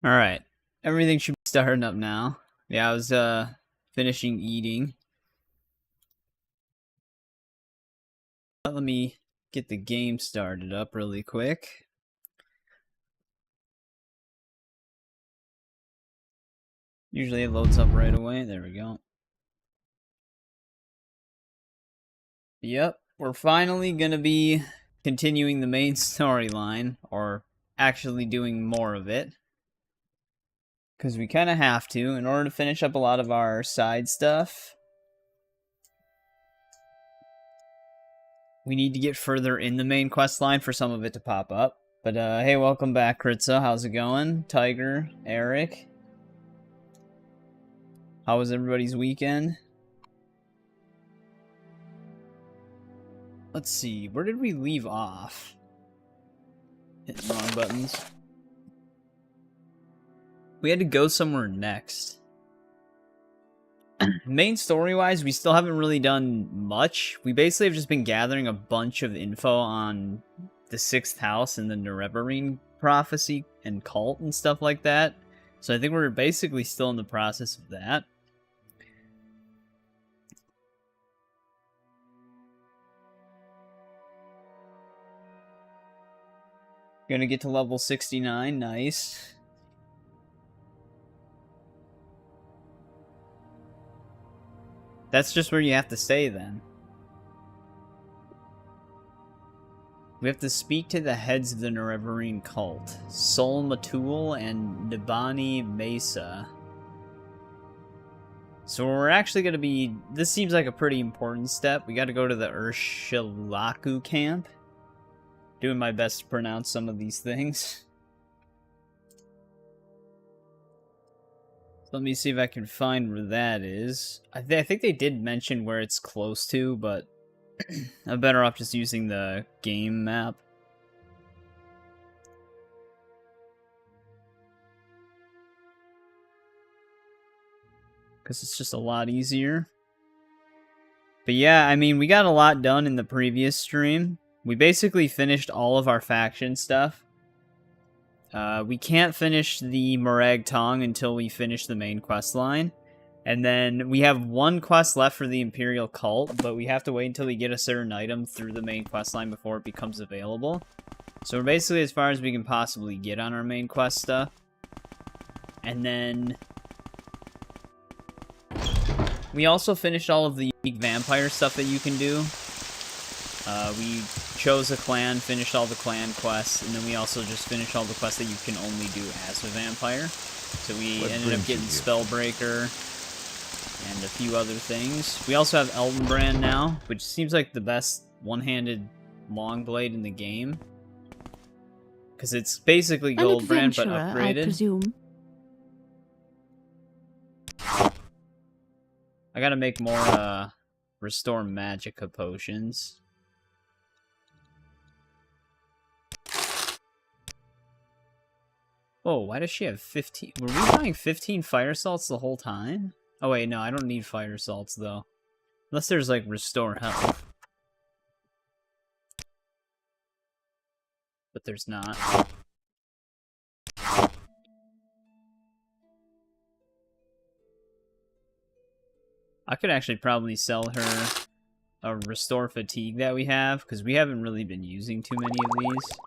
Alright. Everything should be starting up now. Yeah, I was finishing eating. Let me get the game started up really quick. Usually it loads up right away. There we go. Yep, we're finally gonna be continuing the main storyline, or actually doing more of it. Because we kind of have to, in order to finish up a lot of our side stuff. We need to get further in the main quest line for some of it to pop up. But hey, welcome back, Kritza. How's it going? Tiger, Eric. How was everybody's weekend? Let's see, where did we leave off? Hitting wrong buttons. We had to go somewhere next. Main story-wise, we still haven't really done much. We basically have just been gathering a bunch of info on the 6th house and the Nerevarine prophecy and cult and stuff like that. So I think we're basically still in the process of that. Gonna get to level 69, nice. That's just where you have to stay then. We have to speak to the heads of the Nerevarine cult, Sol Matul and Nibani Mesa. So we're actually going to be... This seems like a pretty important step. We got to go to the Urshilaku camp. Doing my best to pronounce some of these things. So let me see if I can find where that is. I think they did mention where it's close to, but I'm better off just using the game map. Because it's just a lot easier. But yeah, I mean, we got a lot done in the previous stream. We basically finished all of our faction stuff. We can't finish the Morag Tong until we finish the main quest line. And then we have one quest left for the Imperial Cult, but we have to wait until we get a certain item through the main quest line before it becomes available. So we're basically as far as we can possibly get on our main quest stuff. And then... we also finished all of the unique vampire stuff that you can do. We chose a clan, finished all the clan quests, and then we also just finished all the quests that you can only do as a vampire. So we ended up getting Spellbreaker and a few other things. We also have Eldenbrand now, which seems like the best one-handed long blade in the game. Because it's basically Goldbrand, but upgraded. I presume. I gotta make more, Restore Magicka potions. Whoa, why does she have 15? Were we buying 15 fire salts the whole time? Oh wait, no, I don't need fire salts, though. Unless there's, like, Restore Health. But there's not. I could actually probably sell her a Restore Fatigue that we have, because we haven't really been using too many of these.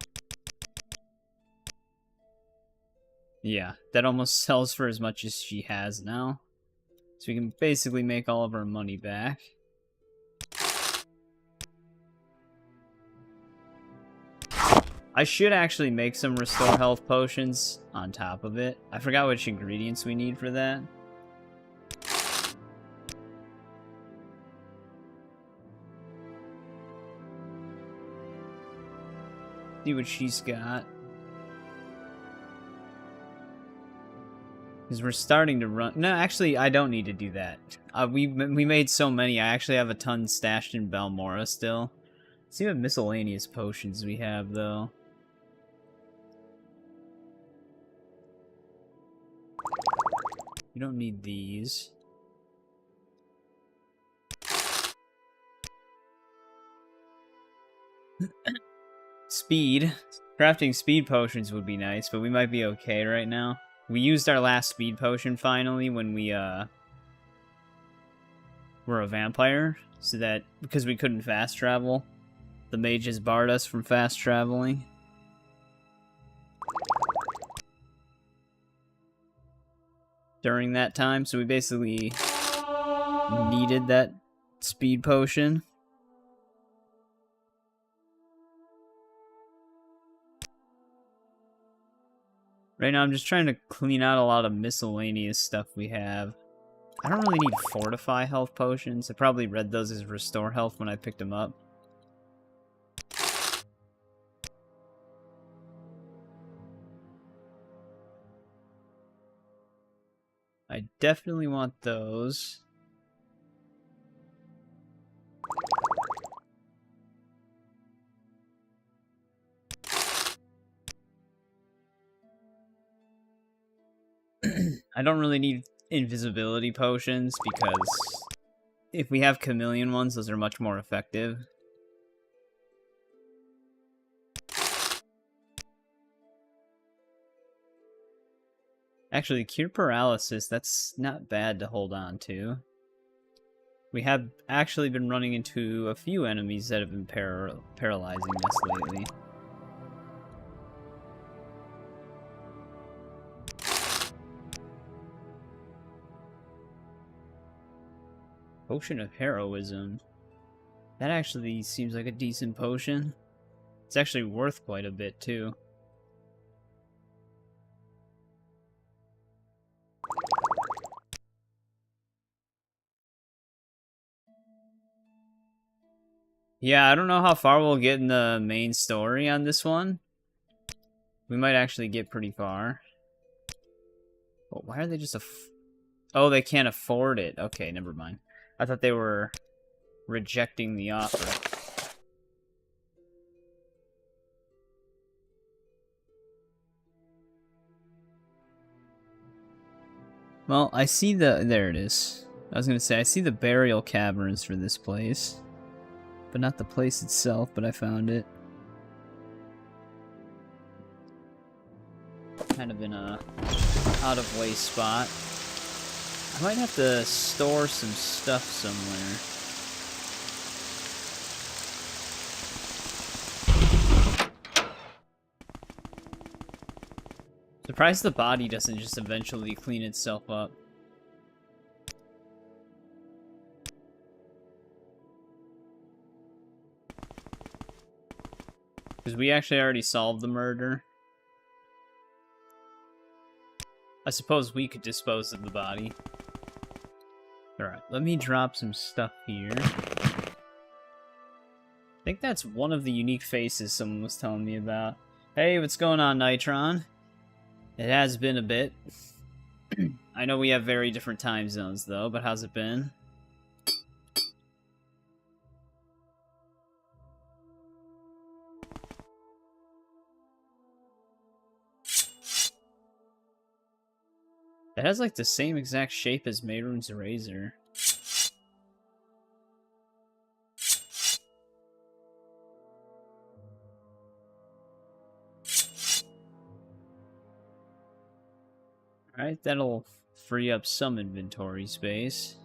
Yeah, that almost sells for as much as she has now. So we can basically make all of our money back. I should actually make some Restore Health potions on top of it. I forgot which ingredients we need for that. See what she's got. Because we're starting to run... No, actually, I don't need to do that. We made so many. I actually have a ton stashed in Balmora still. Let's see what miscellaneous potions we have, though. You don't need these. Speed. Crafting speed potions would be nice, but we might be okay right now. We used our last speed potion finally when we were a vampire, so that because we couldn't fast travel, the mages barred us from fast traveling. During that time, so we basically needed that speed potion. Right now I'm just trying to clean out a lot of miscellaneous stuff we have. I don't really need fortify health potions. I probably read those as restore health when I picked them up. I definitely want those. I don't really need invisibility potions because if we have chameleon ones, those are much more effective. Actually, cure paralysis, that's not bad to hold on to. We have actually been running into a few enemies that have been paralyzing us lately. Potion of Heroism. That actually seems like a decent potion. It's actually worth quite a bit, too. Yeah, I don't know how far we'll get in the main story on this one. We might actually get pretty far. But why are they just oh, they can't afford it. Okay, never mind. I thought they were rejecting the offer. Well, I see there it is. I was gonna say, I see the burial caverns for this place. But not the place itself, but I found it. Kind of in a out-of-way spot. I might have to store some stuff somewhere. Surprised the body doesn't just eventually clean itself up. Because we actually already solved the murder. I suppose we could dispose of the body. Alright, let me drop some stuff here. I think that's one of the unique faces someone was telling me about. Hey, what's going on, Nitron? It has been a bit. I know we have very different time zones, though, but how's it been? It has, like, the same exact shape as Mehrunes razor. Alright, that'll free up some inventory space.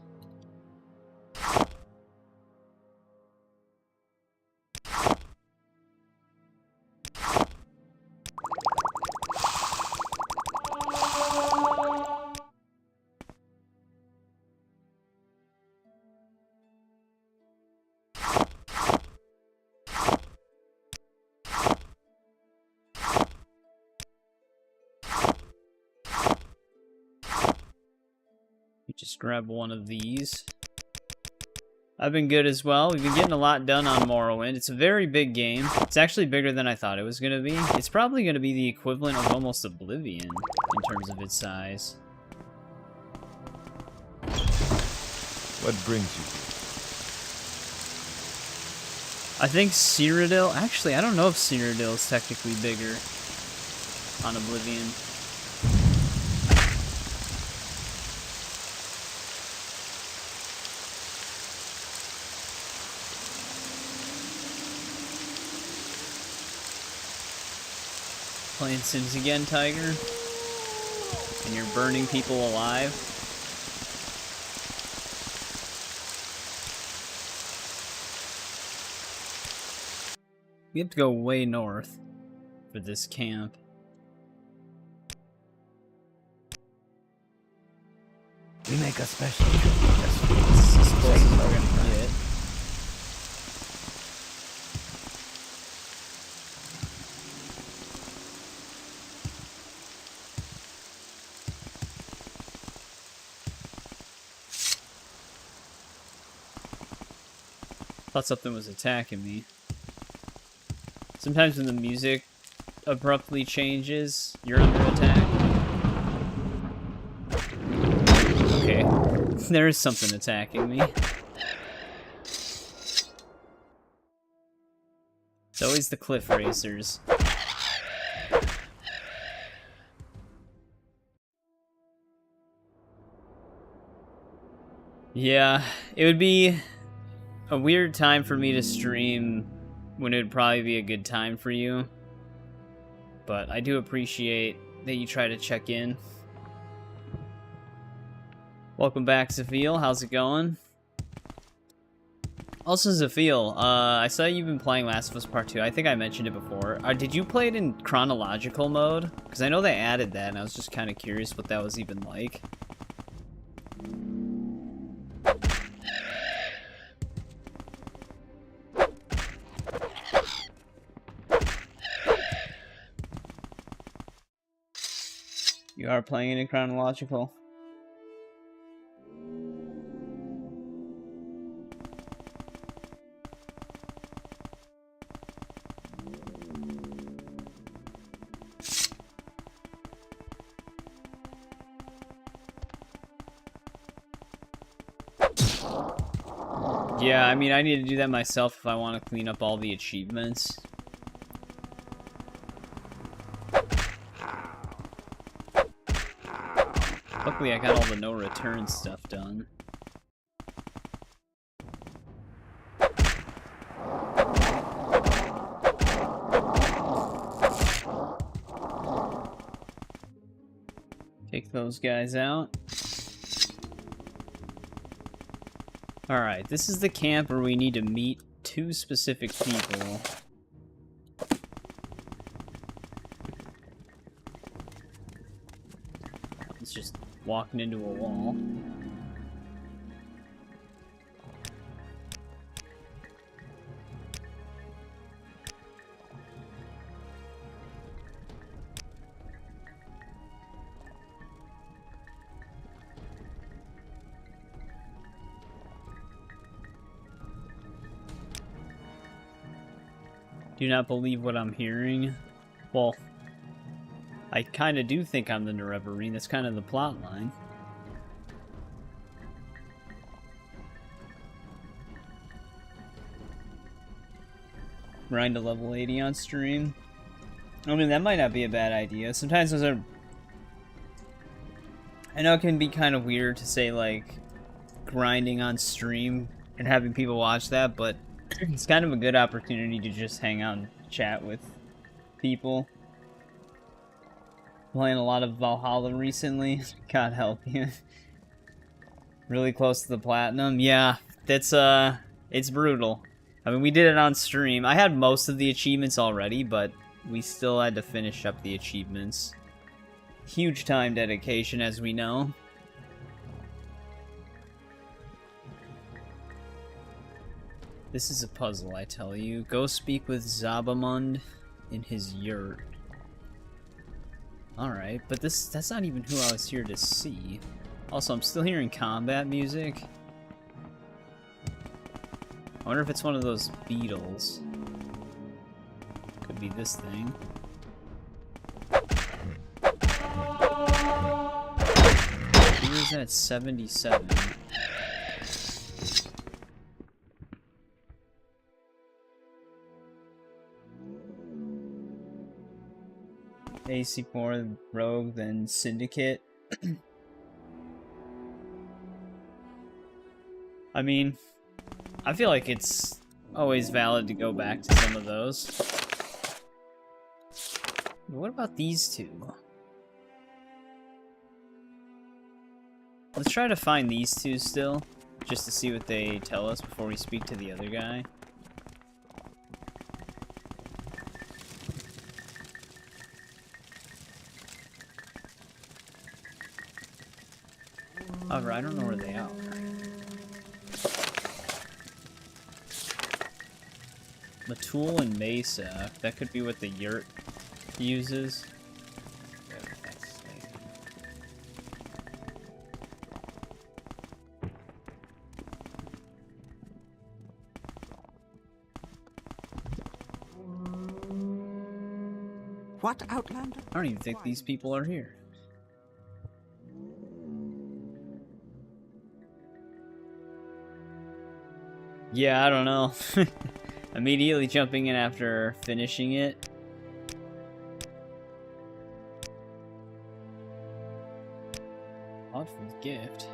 Just grab one of these. I've been good as well. We've been getting a lot done on Morrowind. It's a very big game. It's actually bigger than I thought it was going to be. It's probably going to be the equivalent of almost Oblivion in terms of its size. What brings you here? I think Cyrodiil... Actually, I don't know if Cyrodiil is technically bigger on Oblivion. Playing Sims again, Tiger? and you're burning people alive. We have to go way north for this camp. We make a special trip just for This is as close as we're gonna get. Thought something was attacking me. Sometimes when the music abruptly changes, you're under attack. Okay, there is something attacking me. It's always the cliff racers. Yeah, it would be a weird time for me to stream when it would probably be a good time for you. But I do appreciate that you try to check in. Welcome back, Zafil. How's it going? Also, Zafil, I saw you've been playing Last of Us Part 2. I think I mentioned it before. Did you play it in chronological mode? Because I know they added that, and I was just kind of curious what that was even like. You are playing it in chronological? Yeah, I mean, I need to do that myself if I want to clean up all the achievements. Luckily, I got all the no return stuff done. Take those guys out. Alright, this is the camp where we need to meet two specific people. It's just walking into a wall. Do not believe what I'm hearing. Well, I kind of do think I'm the Nerevarine. That's kind of the plot line. Grind to level 80 on stream. I mean, that might not be a bad idea. Sometimes those are... I know it can be kind of weird to say, like, grinding on stream and having people watch that, but it's kind of a good opportunity to just hang out and chat with people. Playing a lot of Valhalla recently. God help you. Really close to the platinum. Yeah, that's it's brutal. I mean, we did it on stream. I had most of the achievements already, but we still had to finish up the achievements. Huge time dedication, as we know. This is a puzzle, I tell you. Go speak with Zabamund in his yurt. Alright, but that's not even who I was here to see. Also, I'm still hearing combat music. I wonder if it's one of those beetles. Could be this thing. Where is that? 77. AC4, Rogue, then Syndicate. I mean, I feel like it's always valid to go back to some of those. But what about these two? Let's try to find these two still, just to see what they tell us before we speak to the other guy. However, I don't know where they are. Matul and Mesa. That could be what the yurt uses. What, Outlander? I don't even think these people are here. Yeah, I don't know. Immediately jumping in after finishing it. Thoughtful gift.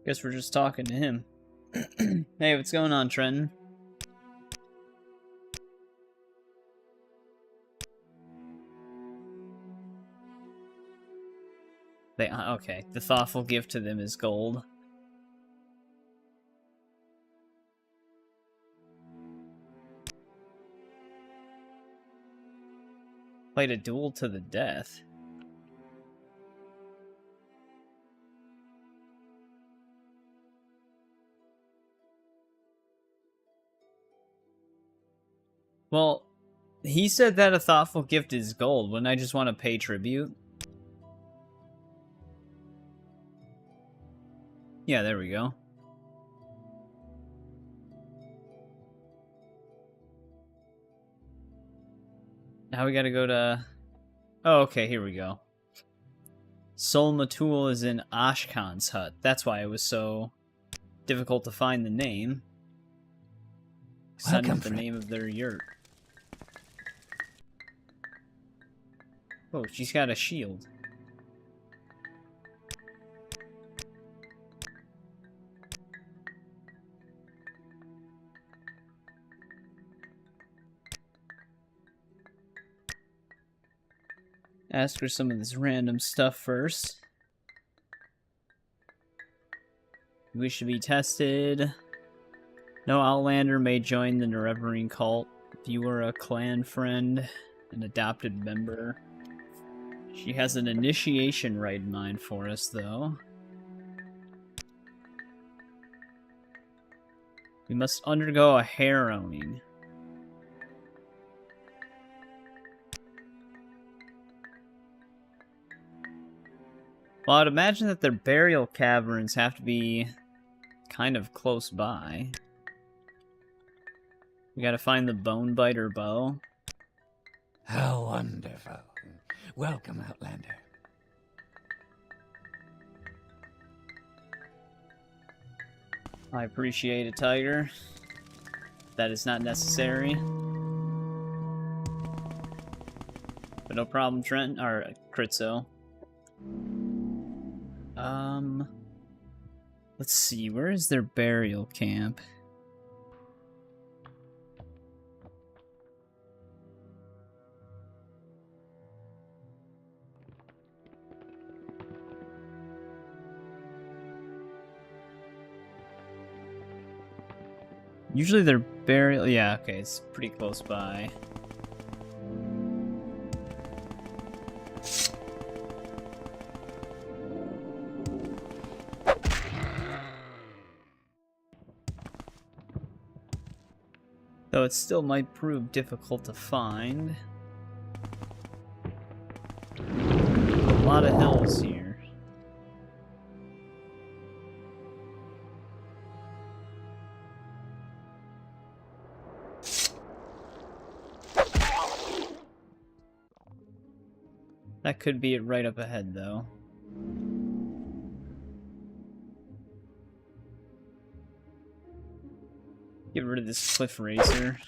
Guess we're just talking to him. Hey, what's going on, Trenton? Okay, the thoughtful gift to them is gold. Played a duel to the death. Well, he said that a thoughtful gift is gold. Wouldn't I just want to pay tribute? Yeah, there we go. Now we gotta go to... Oh, okay, here we go. Sol Matul is in Ashkan's hut. That's why it was so difficult to find the name. Send the name of their yurt. Oh, she's got a shield. Ask her some of this random stuff first. We should be tested. No Outlander may join the Nerevarine cult. If you were a clan friend, an adopted member. She has an initiation rite in mind for us, though. We must undergo a harrowing. Well, I'd imagine that their burial caverns have to be kind of close by. We gotta find the bone biter bow. How wonderful. Welcome, Outlander. I appreciate it, Tiger. That is not necessary. But no problem, Trent, or Critzo. Let's see, where is their burial camp? Usually their burial, yeah, okay, it's pretty close by. Though it still might prove difficult to find. A lot of hills here. That could be it right up ahead, though. Get rid of this cliff racer.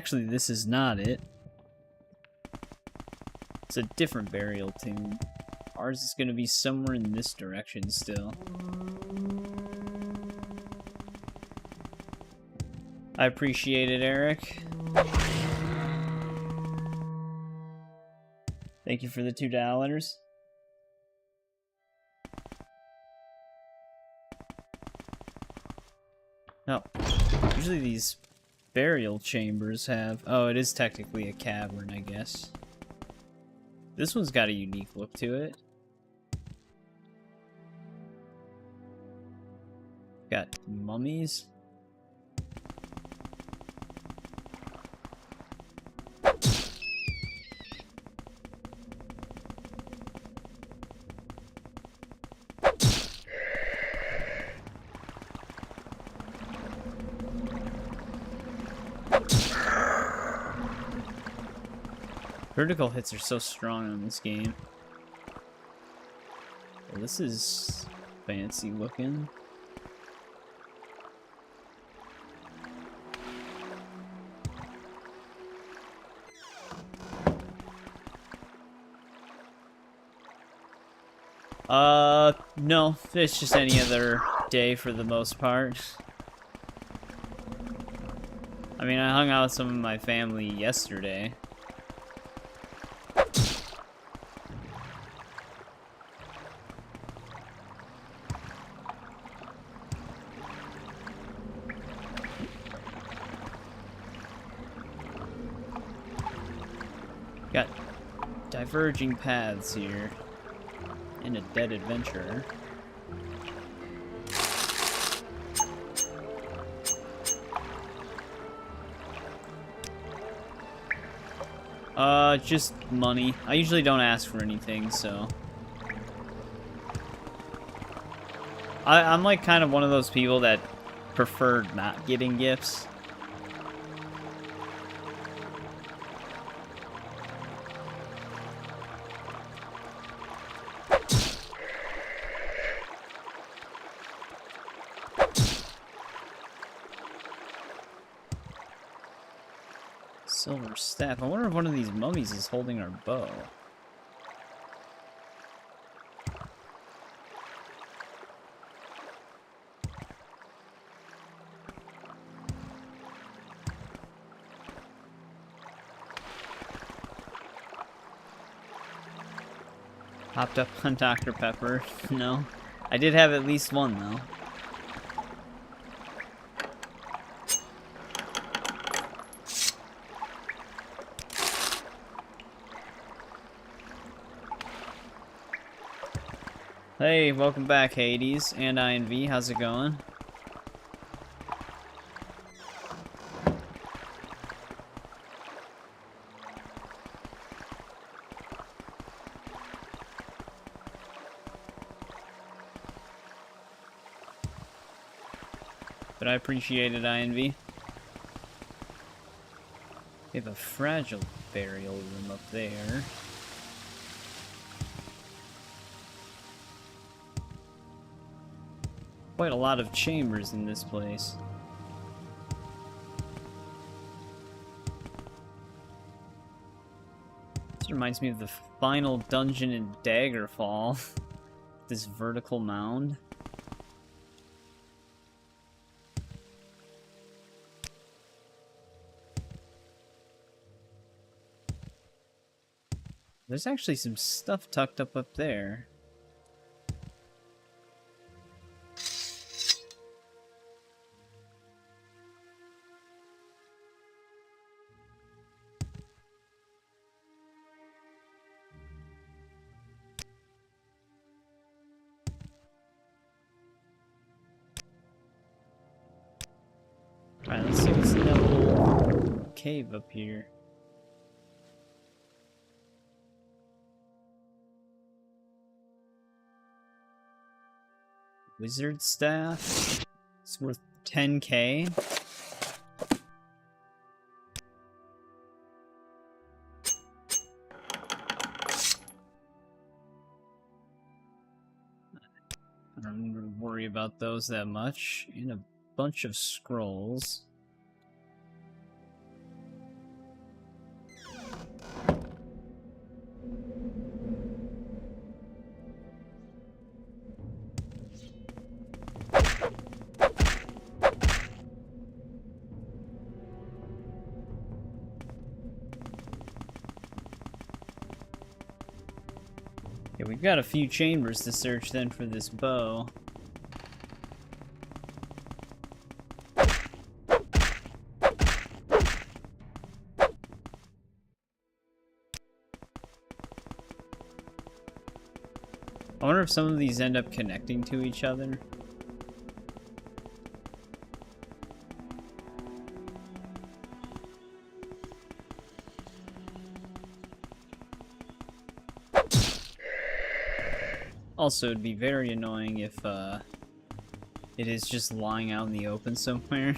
Actually, this is not it. It's a different burial tomb. Ours is gonna be somewhere in this direction still. I appreciate it, Eric. Thank you for the $2. No. Usually these burial chambers have... Oh, it is technically a cavern, I guess. This one's got a unique look to it. Got mummies. Critical hits are so strong on this game. Well, this is fancy looking. No, it's just any other day for the most part. I mean, I hung out with some of my family yesterday. Got diverging paths here. And a dead adventurer. Just money. I usually don't ask for anything, so... I'm like kind of one of those people that prefer not getting gifts. Silver staff. I wonder if one of these mummies is holding our bow. Hopped up on Dr. Pepper. No. I did have at least one, though. Hey, welcome back, Hades and INV. How's it going? But I appreciate it, INV. We have a fragile burial room up there. Quite a lot of chambers in this place. This reminds me of the final dungeon in Daggerfall. This vertical mound. There's actually some stuff tucked up there. Alright, let's see what's in that little cave up here. Wizard staff. It's worth 10k. I don't really worry about those that much. And a bunch of scrolls. we've got a few chambers to search then for this bow. I wonder if some of these end up connecting to each other. Also, it'd be very annoying if it is just lying out in the open somewhere.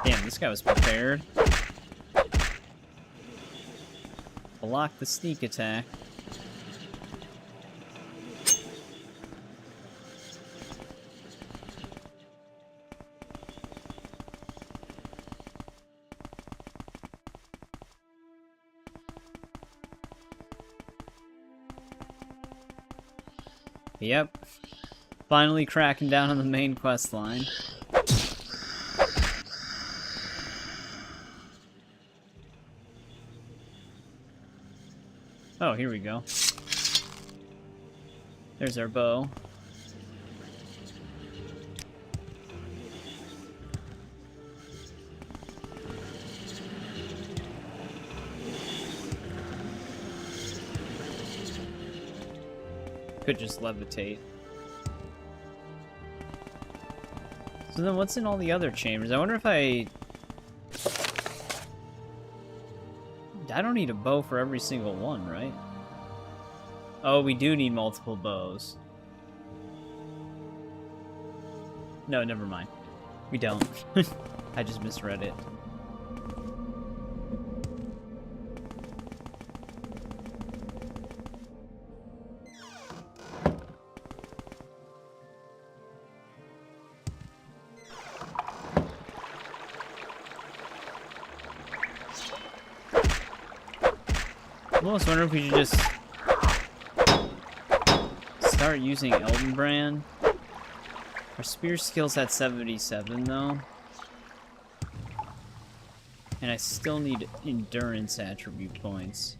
Damn, this guy was prepared. Block the sneak attack. Yep. Finally cracking down on the main quest line. Oh, here we go. There's our bow. Could just levitate. So then what's in all the other chambers? I wonder if I don't need a bow for every single one, right? Oh, we do need multiple bows. No, never mind. We don't. I just misread it. I almost wonder if we should just start using Elden Brand. Our spear skill's at 77 though. And I still need endurance attribute points.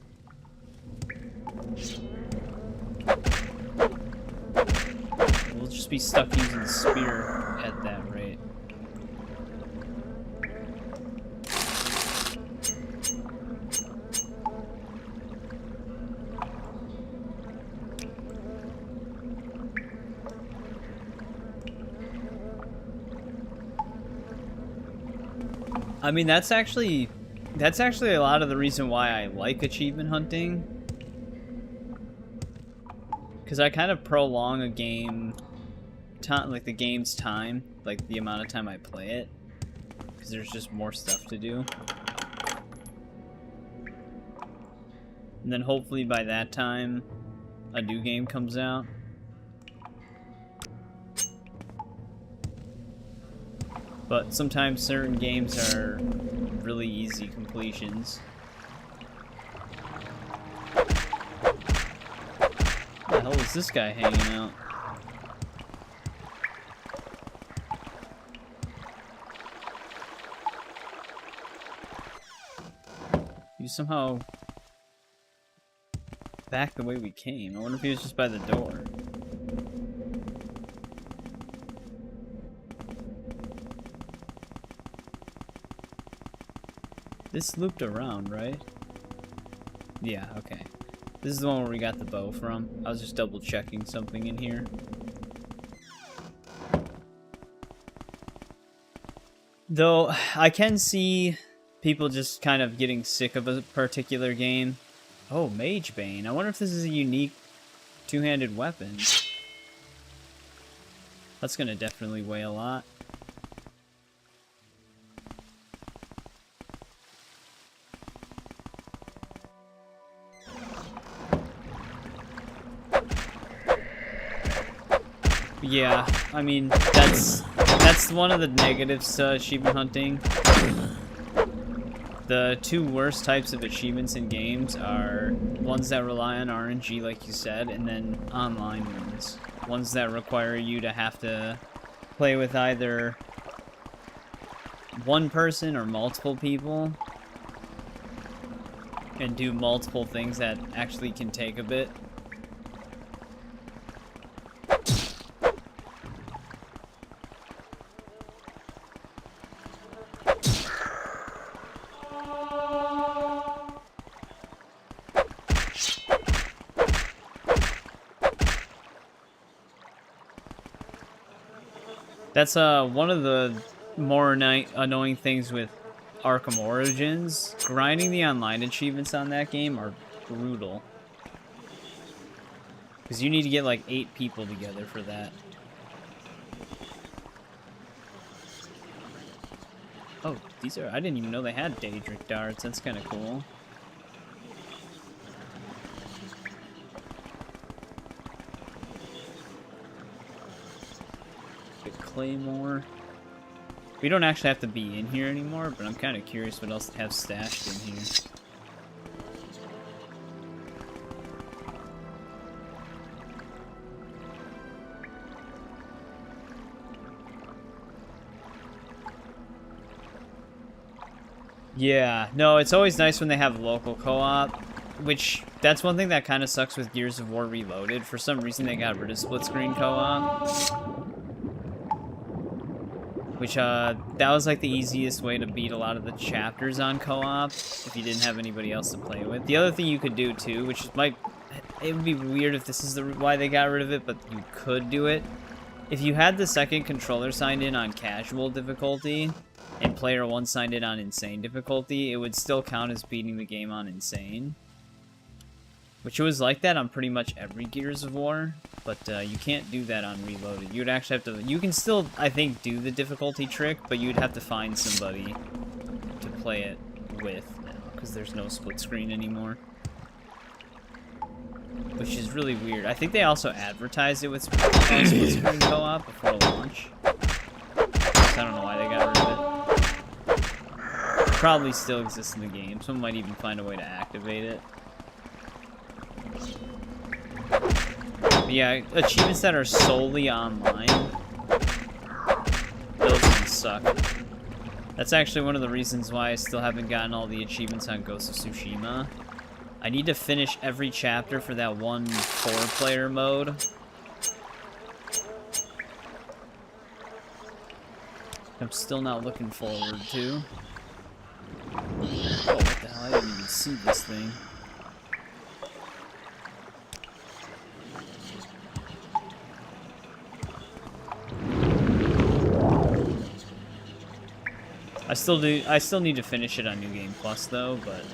We'll just be stuck using spear at that rate. I mean, that's actually a lot of the reason why I like achievement hunting. Because I kind of prolong a game, like the game's time, like the amount of time I play it. Because there's just more stuff to do. And then hopefully by that time, a new game comes out. But sometimes certain games are really easy completions. Where the hell is this guy hanging out? You somehow back the way we came. I wonder if he was just by the door. This looped around, right? Yeah, okay. This is the one where we got the bow from. I was just double checking something in here. Though, I can see people just kind of getting sick of a particular game. Oh, Mage Bane. I wonder if this is a unique two-handed weapon. That's gonna definitely weigh a lot. Yeah, I mean, that's one of the negatives to achievement hunting. The two worst types of achievements in games are ones that rely on RNG, like you said, and then online ones. Ones that require you to have to play with either one person or multiple people. and do multiple things that actually can take a bit. That's one of the more annoying things with Arkham Origins. Grinding the online achievements on that game are brutal. Because you need to get like 8 people together for that. Oh, these are... I didn't even know they had Daedric darts. That's kind of cool. Claymore. We don't actually have to be in here anymore, but I'm kind of curious what else they have stashed in here. Yeah, no, it's always nice when they have local co-op, which, that's one thing that kind of sucks with Gears of War Reloaded. For some reason, they got rid of split-screen co-op. Which, that was like the easiest way to beat a lot of the chapters on co-op, if you didn't have anybody else to play with. The other thing you could do, too, which it would be weird if this is why they got rid of it, but you could do it. If you had the second controller signed in on casual difficulty, and player 1 signed in on insane difficulty, it would still count as beating the game on insane. Which it was like that on pretty much every Gears of War, but you can't do that on Reloaded. You would actually have to... You can still, I think, do the difficulty trick, but you'd have to find somebody to play it with now, because there's no split screen anymore. Which is really weird. I think they also advertised it with split screen co-op before launch. I don't know why they got rid of it. It probably still exists in the game. Someone might even find a way to activate it. But yeah, achievements that are solely online, those ones suck. That's actually one of the reasons why I still haven't gotten all the achievements on Ghost of Tsushima. I need to finish every chapter for that one 4-player mode. I'm still not looking forward to. Oh, what the hell? I didn't even see this thing. I still need to finish it on New Game Plus though, but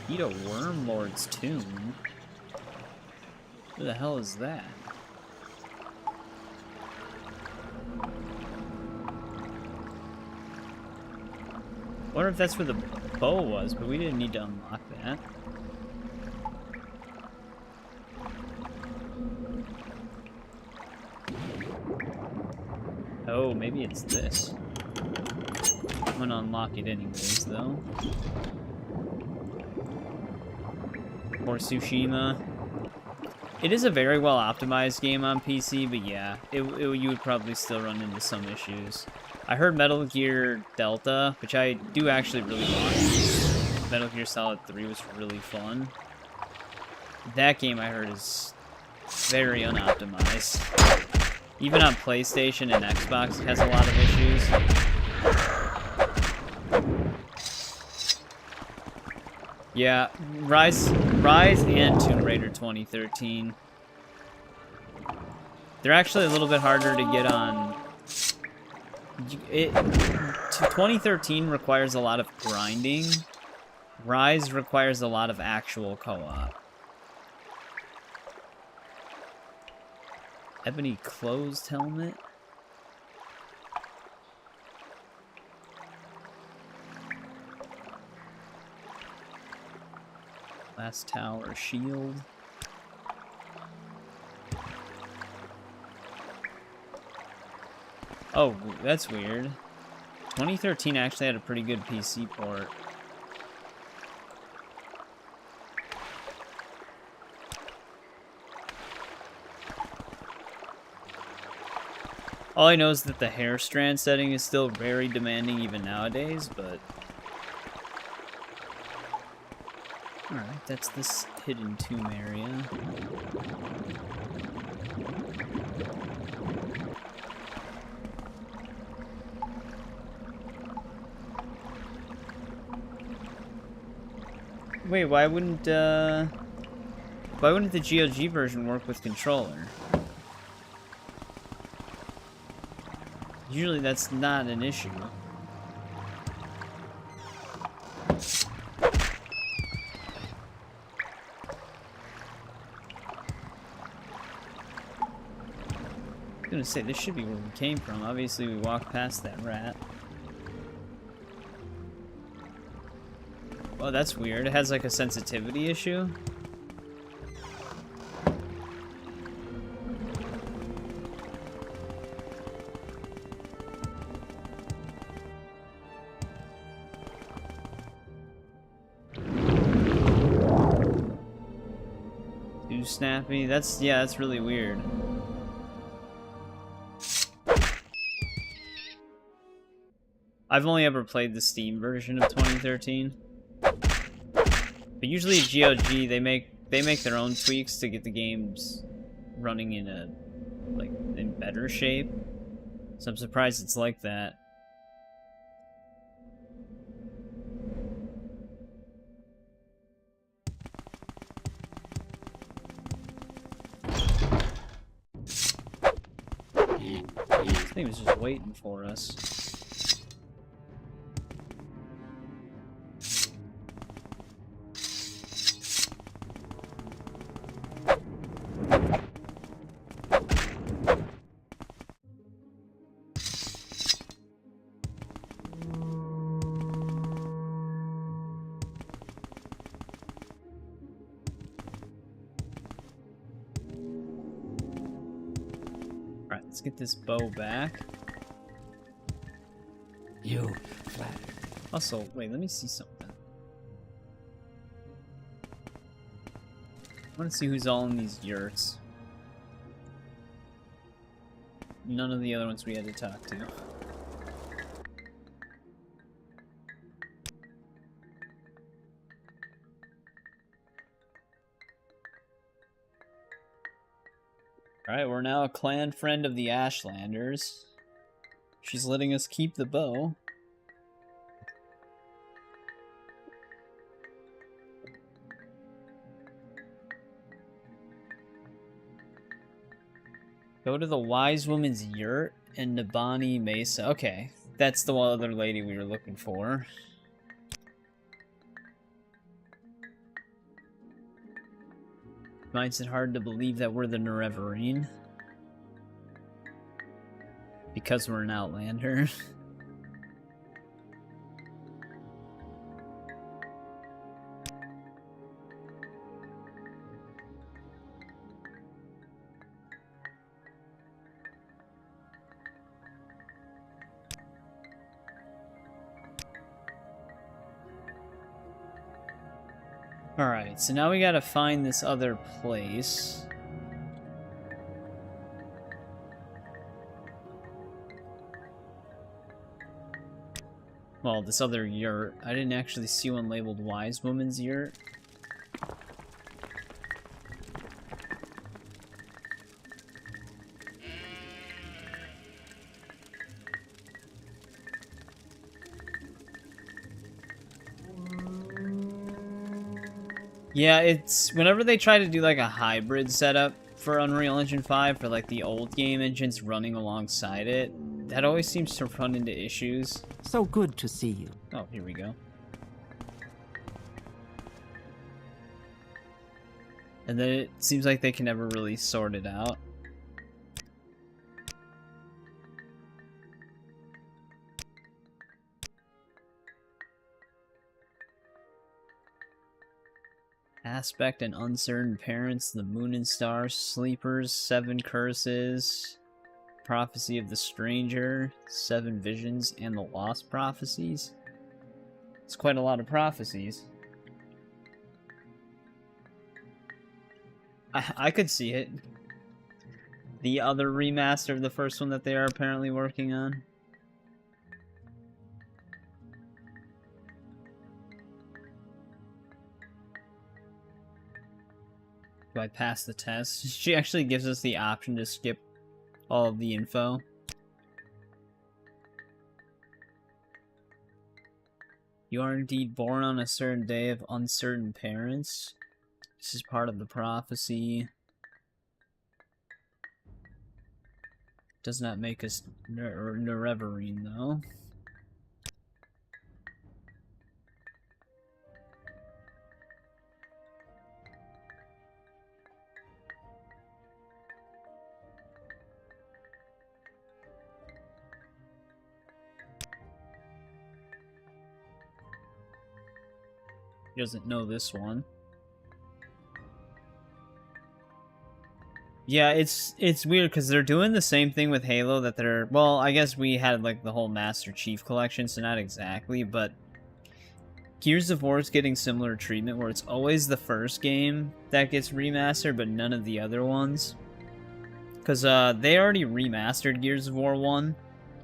eat a Worm Lord's tomb? Who the hell is that? I wonder if that's where the bow was, but we didn't need to unlock that. Oh, maybe it's this. I'm gonna unlock it anyways, though. Or Tsushima. It is a very well optimized game on PC, but yeah, you would probably still run into some issues. I heard Metal Gear Delta, which I do actually really want. Metal Gear Solid 3 was really fun. That game I heard is very unoptimized. Even on PlayStation and Xbox, it has a lot of issues. Yeah, Rise and Tomb Raider 2013. They're actually a little bit harder to get on. 2013 requires a lot of grinding. Rise requires a lot of actual co-op. Ebony closed helmet. Last tower shield. Oh, that's weird. 2013 actually had a pretty good PC port. All I know is that the hair strand setting is still very demanding even nowadays, but Alright, that's this hidden tomb area. Wait, why wouldn't the GOG version work with controller? Usually that's not an issue. I was gonna say, this should be where we came from. Obviously, we walked past that rat. Oh, that's weird. It has like a sensitivity issue. Too snappy. That's really weird. I've only ever played the Steam version of 2013. But usually at GOG they make their own tweaks to get the games running in in better shape. So I'm surprised it's like that. This thing was just waiting for us. Alright, let's get this bow back. You flatter. Also, wait, let me see something. I want to see who's all in these yurts. None of the other ones we had to talk to. Alright, we're now a clan friend of the Ashlanders. She's letting us keep the bow. Go to the Wise Woman's Yurt in Nabani Mesa. Okay, that's the other lady we were looking for. Finds it hard to believe that we're the Nerevarine. Because we're an Outlander. Alright, so now we gotta find this other place. Well, this other yurt. I didn't actually see one labeled Wise Woman's Yurt. Yeah, it's whenever they try to do like a hybrid setup for Unreal Engine 5 for like the old game engines running alongside it, that always seems to run into issues. So good to see you. Oh, here we go. And then it seems like they can never really sort it out. Aspect and uncertain parents, the moon and stars, sleepers, 7 curses, prophecy of the stranger, 7 visions, and the lost prophecies. It's quite a lot of prophecies. I could see it. The other remaster of the first one that they are apparently working on. Do I pass the test? She actually gives us the option to skip all of the info. You are indeed born on a certain day of uncertain parents. This is part of the prophecy. Does not make us Nerevarine, though. He doesn't know this one. Yeah, it's weird because they're doing the same thing with Halo that they're... Well, I guess we had like the whole Master Chief collection, so not exactly, but Gears of War is getting similar treatment where it's always the first game that gets remastered, but none of the other ones. Because they already remastered Gears of War 1.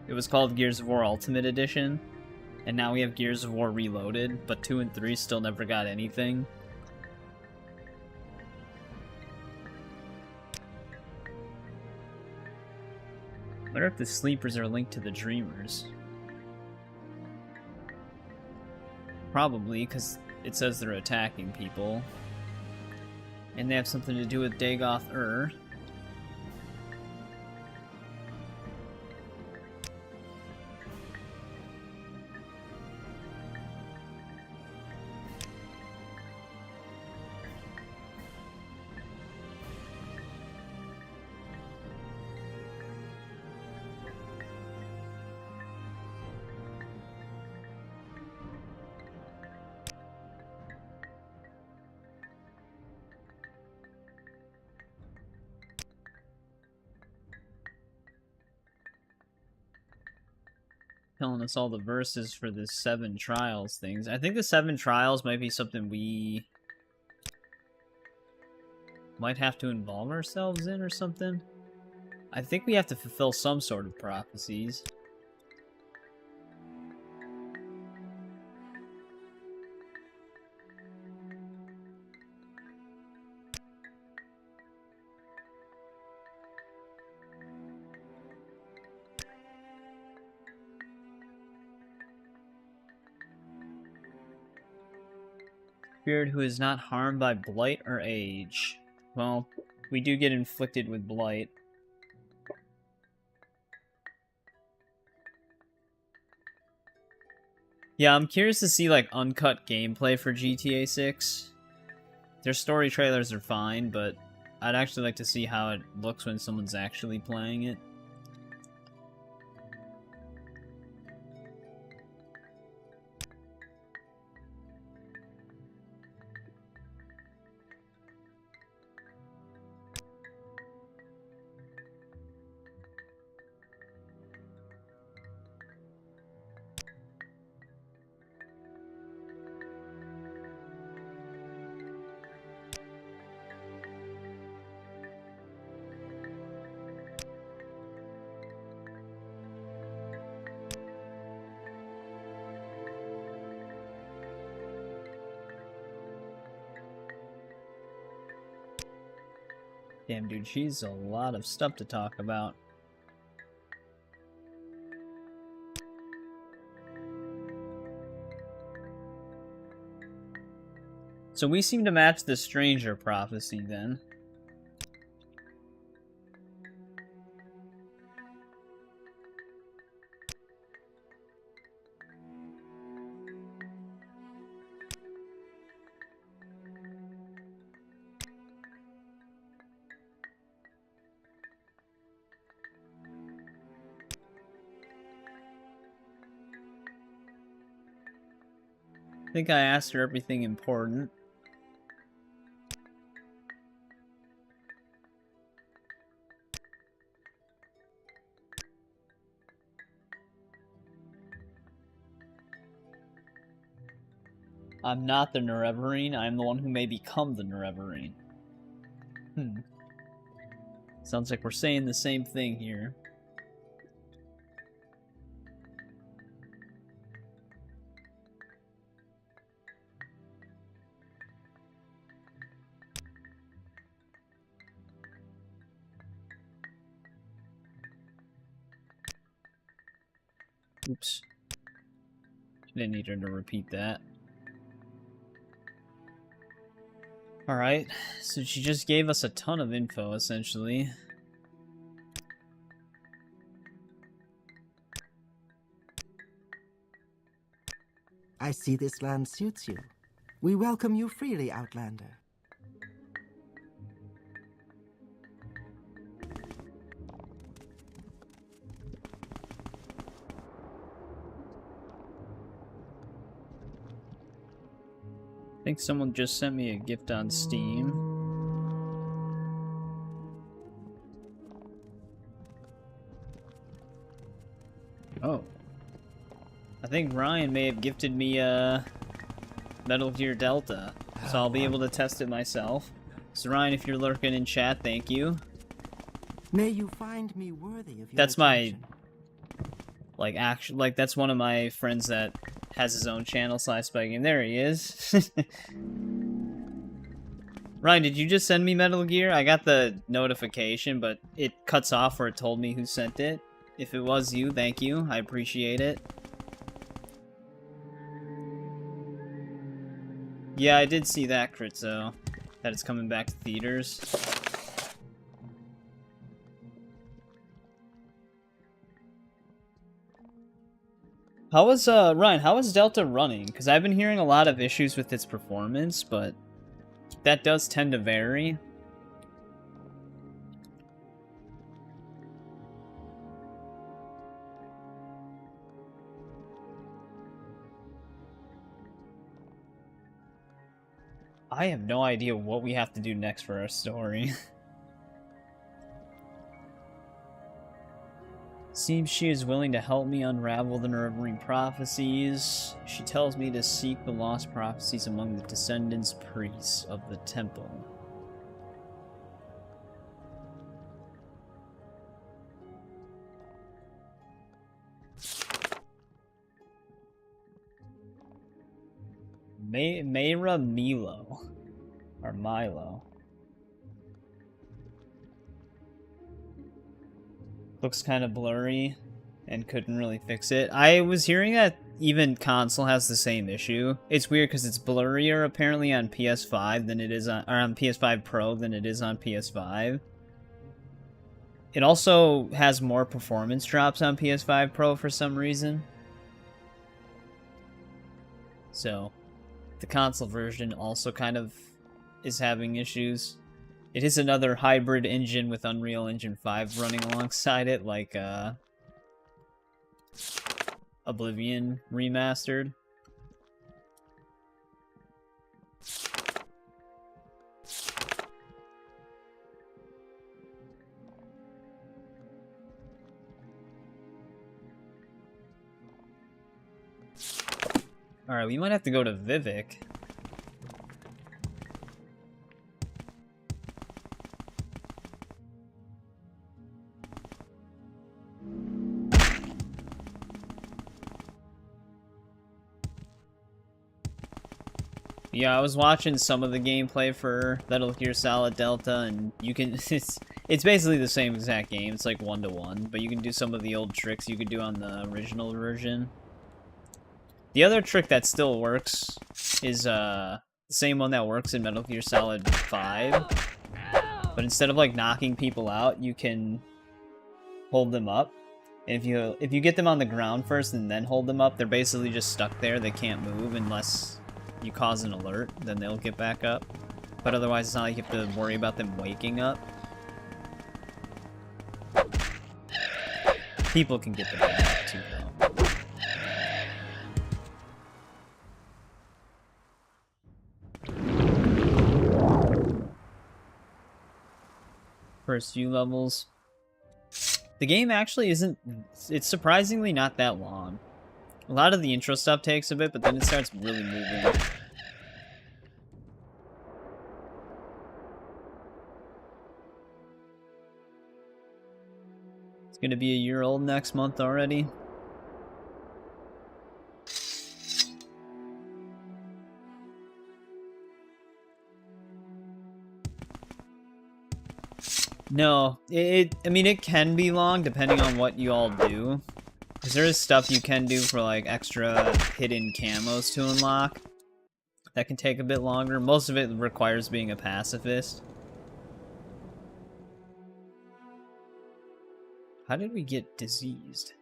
It was called Gears of War Ultimate Edition. And now we have Gears of War Reloaded, but 2 and 3 still never got anything. I wonder if the sleepers are linked to the dreamers. Probably, because it says they're attacking people. And they have something to do with Dagoth-Ur. Telling us all the verses for the 7 trials things. I think the 7 trials might be something we might have to involve ourselves in or something. I think we have to fulfill some sort of prophecies. Spirit who is not harmed by blight or age. Well, we do get inflicted with blight. Yeah, I'm curious to see, like, uncut gameplay for GTA 6. Their story trailers are fine, but I'd actually like to see how it looks when someone's actually playing it. Damn, dude, she's a lot of stuff to talk about. So we seem to match the Stranger prophecy, then. I think I asked her everything important. I'm not the Nerevarine, I'm the one who may become the Nerevarine. Sounds like we're saying the same thing here. Oops. Didn't need her to repeat that. Alright, so she just gave us a ton of info, essentially. I see this land suits you. We welcome you freely, Outlander. I think someone just sent me a gift on Steam. Oh. I think Ryan may have gifted me Metal Gear Delta, so I'll be able to test it myself. So Ryan, if you're lurking in chat, thank you. May you find me worthy of your That's my, attention. like, that's one of my friends that has his own channel, Spy Game. There he is. Ryan, did you just send me Metal Gear? I got the notification, but it cuts off where it told me who sent it. If it was you, thank you. I appreciate it. Yeah, I did see that, Critzo. That it's coming back to theaters. How was, Ryan, how is Delta running? Because I've been hearing a lot of issues with its performance, but that does tend to vary. I have no idea what we have to do next for our story. Seems she is willing to help me unravel the Nerevarine prophecies. She tells me to seek the lost prophecies among the descendants priests of the temple. Mayra Milo. Or Milo. Looks kind of blurry and couldn't really fix it. I was hearing that even console has the same issue. It's weird because it's blurrier apparently on PS5 than it is on, or on PS5 Pro than it is on PS5. It also has more performance drops on PS5 Pro for some reason. So, the console version also kind of is having issues. It is another hybrid engine with Unreal Engine 5 running alongside it, like Oblivion Remastered. Alright, we might have to go to Vivek. Yeah, I was watching some of the gameplay for Metal Gear Solid Delta, and you can, it's basically the same exact game, it's like 1-to-1, but you can do some of the old tricks you could do on the original version. The other trick that still works is the same one that works in Metal Gear Solid 5, but instead of like knocking people out, you can hold them up. And if you get them on the ground first and then hold them up, they're basically just stuck there, they can't move unless you cause an alert, then they'll get back up. But otherwise, it's not like you have to worry about them waking up. People can get them back up too, though. First few levels. The game actually isn't... It's surprisingly not that long. A lot of the intro stuff takes a bit, but then it starts really moving. It's gonna be a year old next month already. No, I mean, it can be long depending on what you all do. Because there is stuff you can do for like extra hidden camos to unlock that can take a bit longer. Most of it requires being a pacifist. How did we get diseased?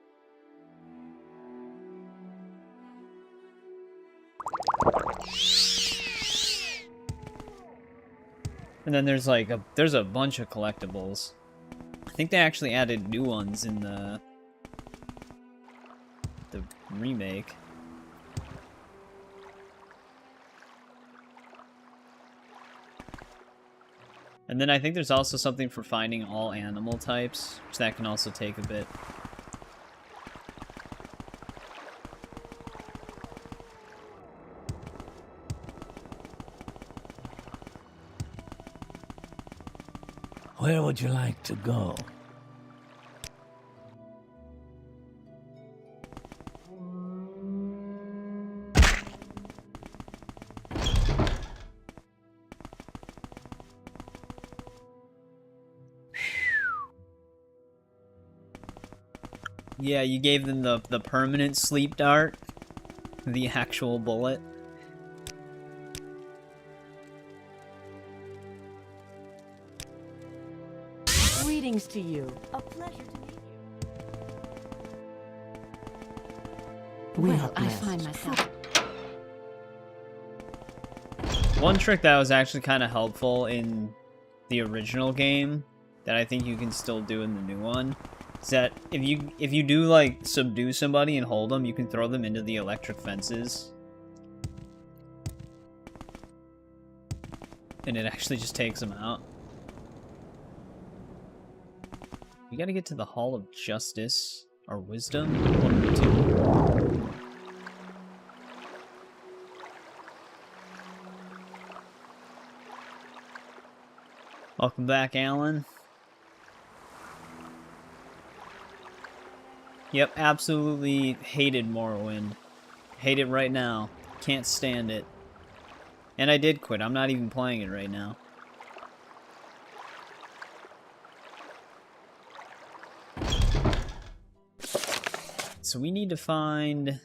And then there's like there's a bunch of collectibles. I think they actually added new ones in the remake. And then I think there's also something for finding all animal types, which that can also take a bit. Where would you like to go? Yeah, you gave them the permanent sleep dart, the actual bullet. Greetings to you. A pleasure to meet you. We Well, are I blessed. find myself. One trick that was actually kind of helpful in the original game that I think you can still do in the new one is that if you do like subdue somebody and hold them, you can throw them into the electric fences. And it actually just takes them out. We gotta get to the Hall of Justice or Wisdom. One of the two. Welcome back, Alan. Yep, absolutely hated Morrowind. Hate it right now. Can't stand it. And I did quit. I'm not even playing it right now. So we need to find...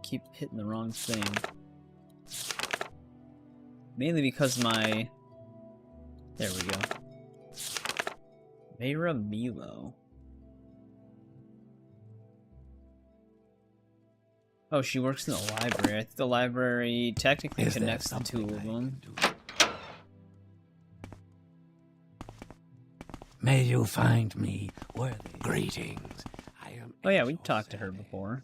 Keep hitting the wrong thing. Mainly because my... There we go. Mayra Milo. Oh, she works in the library. I think the library technically Is there connects the two something of I them. can do? May you find me worthy. Greetings. I am. Oh yeah, we talked to her before.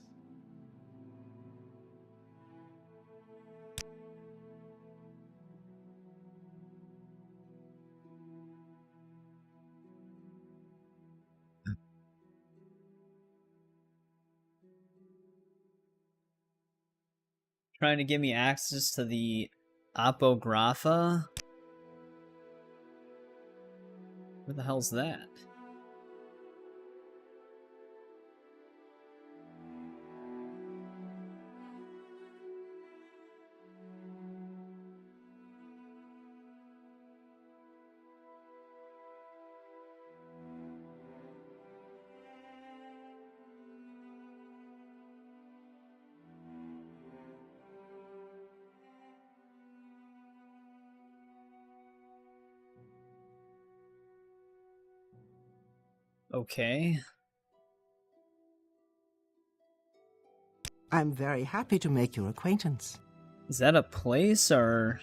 Trying to give me access to the Apographa? Where the hell's that? Okay. I'm very happy to make your acquaintance. Is that a place or...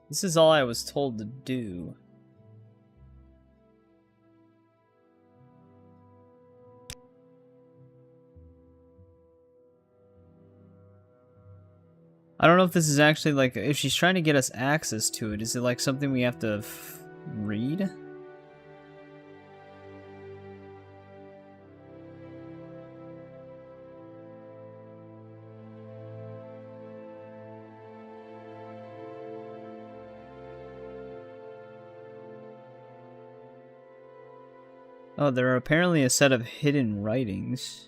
This is all I was told to do. I don't know if this is actually like, if she's trying to get us access to it, is it like something we have to read? Oh, there are apparently a set of hidden writings.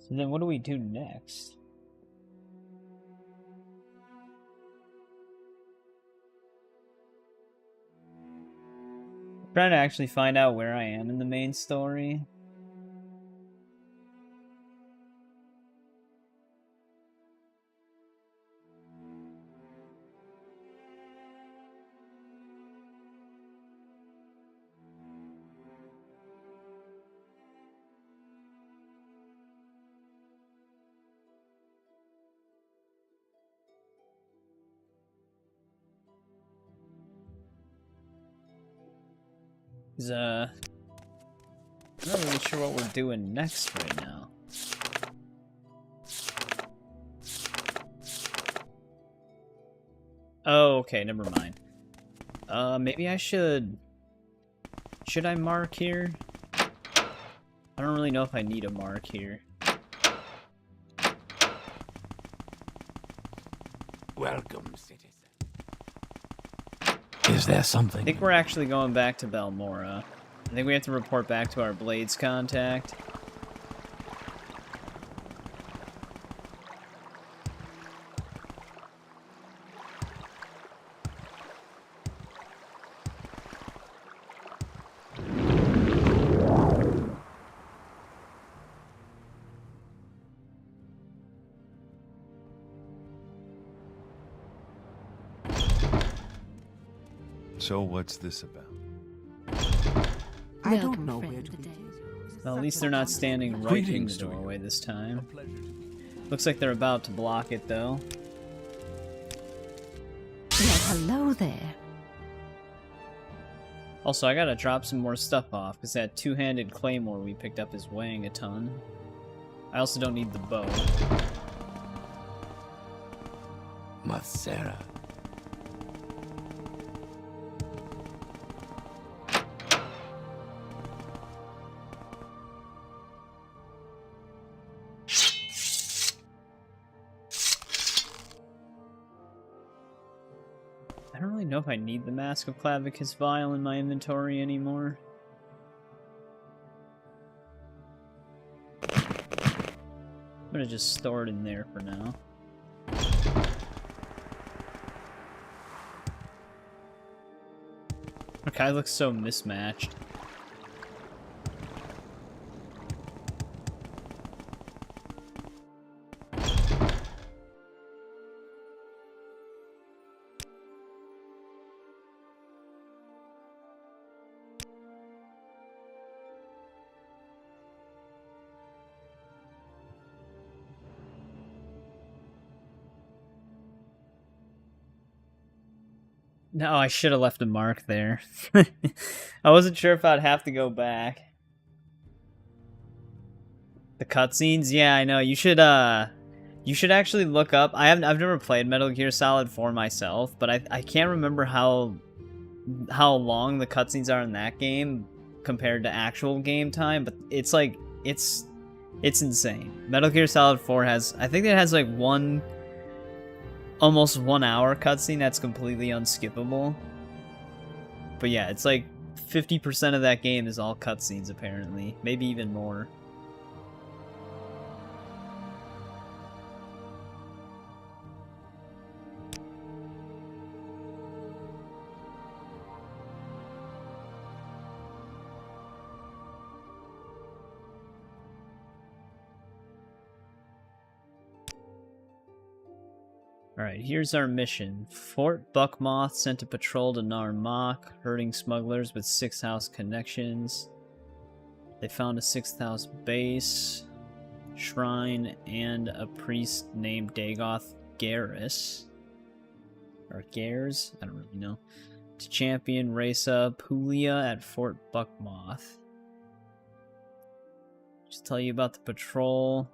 So then what do we do next? I'm trying to actually find out where I am in the main story. I'm not really sure what we're doing next right now. Oh, okay, never mind. Maybe I should... Should I mark here? I don't really know if I need a mark here. Welcome, citizen. Is there something? I think we're actually going back to Balmora. I think we have to report back to our Blades contact. So what's this about? I don't Welcome, know friend where of to the day. begin. Well, at least they're not standing right in the Greetings to you. doorway this time. Pleasure to meet you. Looks like they're about to block it, though. Well, hello there. Also, I gotta drop some more stuff off, because that two-handed claymore we picked up is weighing a ton. I also don't need the bow. Mathera. I don't really know if I need the Mask of Clavicus Vial in my inventory anymore. I'm gonna just store it in there for now. Okay, looks so mismatched. No, I should have left a mark there. I wasn't sure if I'd have to go back. The cutscenes? Yeah, I know. You should actually look up. I've never played Metal Gear Solid 4 myself, but I can't remember how long the cutscenes are in that game compared to actual game time, but it's like it's insane. Metal Gear Solid 4 has, I think it has like almost 1 hour cutscene that's completely unskippable. But yeah, it's like 50% of that game is all cutscenes apparently, maybe even more. Alright, here's our mission. Fort Buckmoth sent a patrol to Narmak, herding smugglers with 6th House connections. They found a 6th House base, shrine, and a priest named Dagoth Garrus. Or Gares? I don't really know. To champion Reza Pulia at Fort Buckmoth. Just tell you about the patrol.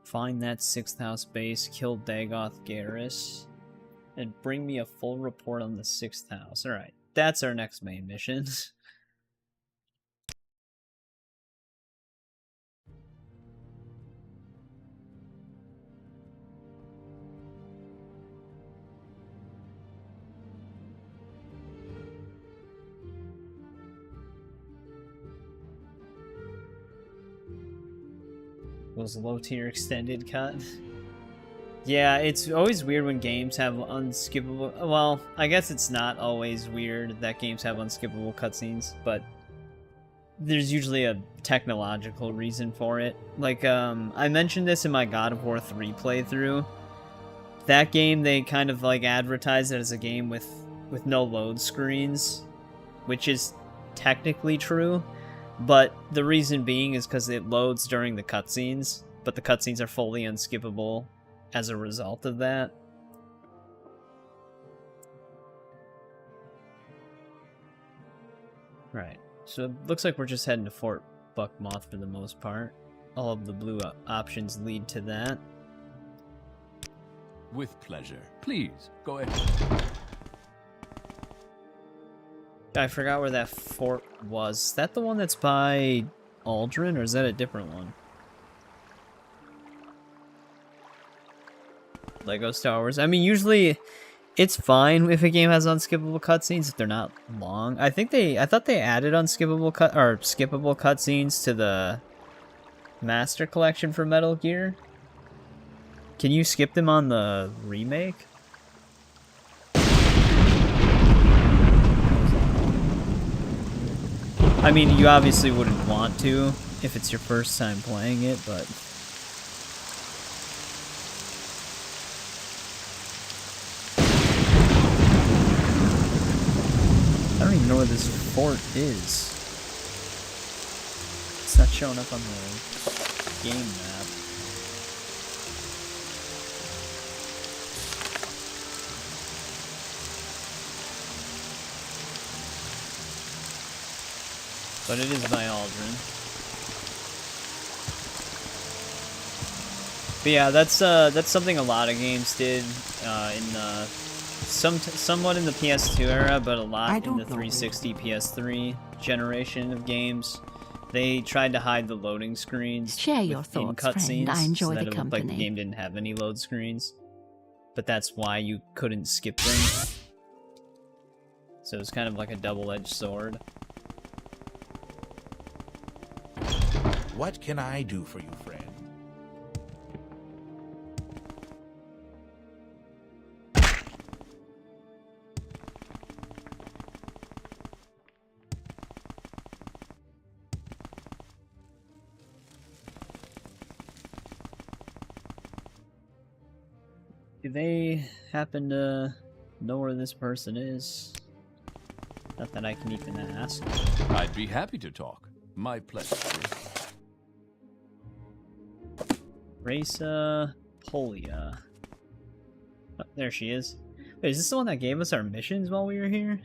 Find that 6th House base, kill Dagoth Garrus, and bring me a full report on the 6th House. Alright, that's our next main mission. equals low tier extended cut. Yeah, it's always weird when games have unskippable... Well, I guess it's not always weird that games have unskippable cutscenes, but there's usually a technological reason for it. Like, I mentioned this in my God of War 3 playthrough. That game, they kind of, like, advertised it as a game with no load screens, which is technically true, but the reason being is because it loads during the cutscenes, but the cutscenes are fully unskippable as a result of that. Right, so it looks like we're just heading to Fort Buckmoth for the most part. All of the blue options lead to that. With pleasure. Please, go ahead. I forgot where that fort was. Is that the one that's by Aldrin, or is that a different one? Lego Star Wars. I mean, usually it's fine if a game has unskippable cutscenes if they're not long. I thought they added skippable cutscenes to the Master Collection for Metal Gear. Can you skip them on the remake? I mean, you obviously wouldn't want to if it's your first time playing it, but... I don't even know where this fort is. It's not showing up on the game map. But it is by Aldrin. But yeah, that's something a lot of games did in the somewhat in the PS2 era, but a lot in the 360 PS3 generation of games. They tried to hide the loading screens. Share your thoughts, friend. I enjoy the company. It looked like the game didn't have any load screens, but that's why you couldn't skip them. So it's kind of like a double-edged sword. What can I do for you, friend? Do they happen to know where this person is? Not that I can even ask. I'd be happy to talk. My pleasure. Raisa Polia. Oh, there she is. Wait, is this the one that gave us our missions while we were here?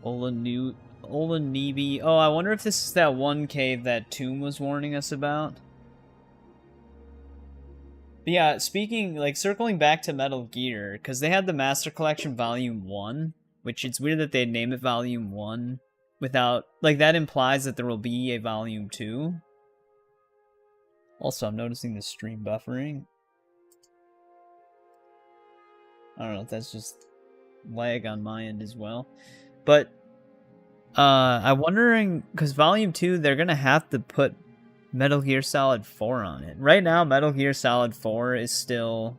Olanibi. Oh, I wonder if this is that one cave that Tomb was warning us about. But yeah, circling back to Metal Gear, because they had the Master Collection Volume 1, which it's weird that they'd name it Volume 1 without, like, that implies that there will be a Volume 2. Also, I'm noticing the stream buffering. I don't know if that's just lag on my end as well. But, I'm wondering, because Volume 2, they're going to have to put Metal Gear Solid 4 on it. Right now, Metal Gear Solid 4 is still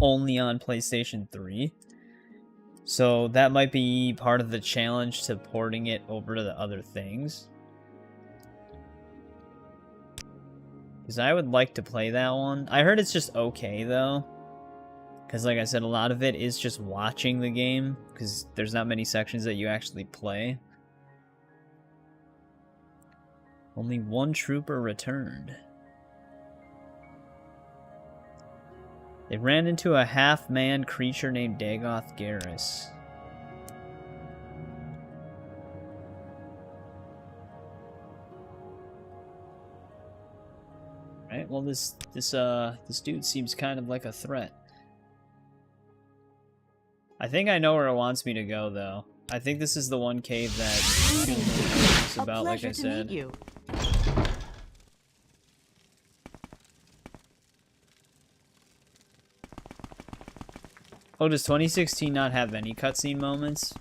only on PlayStation 3. So that might be part of the challenge to porting it over to the other things. Because I would like to play that one. I heard it's just okay, though. Because, like I said, a lot of it is just watching the game. Because there's not many sections that you actually play. Only one trooper returned. They ran into a half-man creature named Dagoth Garrus. Right, well this dude seems kind of like a threat. I think I know where it wants me to go, though. I think this is the one cave that it's about, like I said. Meet you. Oh, does 2016 not have any cutscene moments?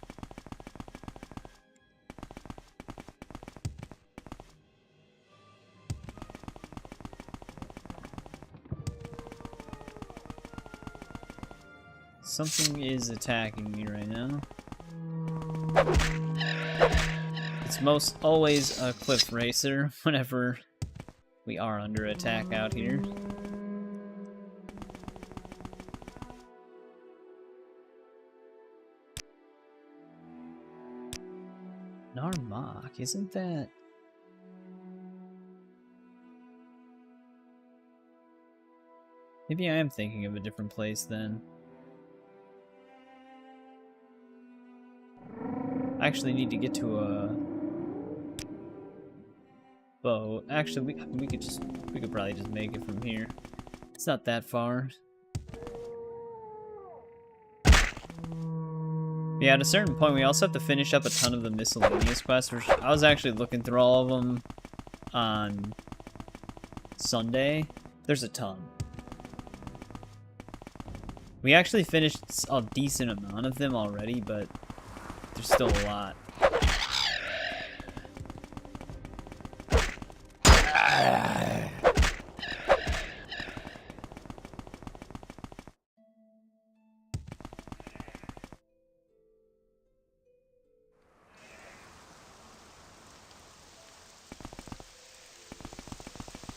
Something is attacking me right now. It's most always a cliff racer whenever we are under attack out here. Narmak, isn't that... Maybe I am thinking of a different place then. I actually need to get to a boat. Actually, we could probably just make it from here. It's not that far. Yeah, at a certain point, we also have to finish up a ton of the miscellaneous quests. Which I was actually looking through all of them on Sunday. There's a ton. We actually finished a decent amount of them already, but there's still a lot.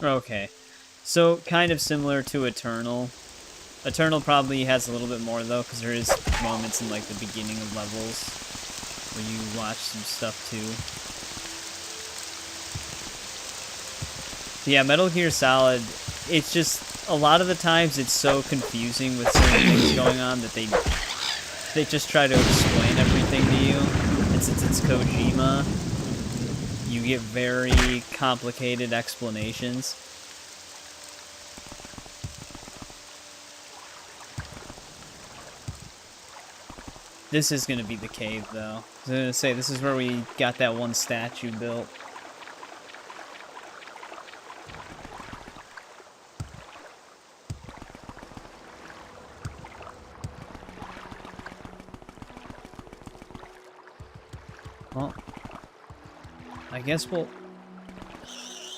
Okay, so kind of similar to Eternal. Eternal probably has a little bit more though, because there is moments in like the beginning of levels where you watch some stuff too. But yeah, Metal Gear Solid, it's just, a lot of the times it's so confusing with certain things going on that they just try to explain everything to you. And since it's Kojima, you get very complicated explanations. This is going to be the cave, though. I was going to say, this is where we got that one statue built. Well, I guess we'll...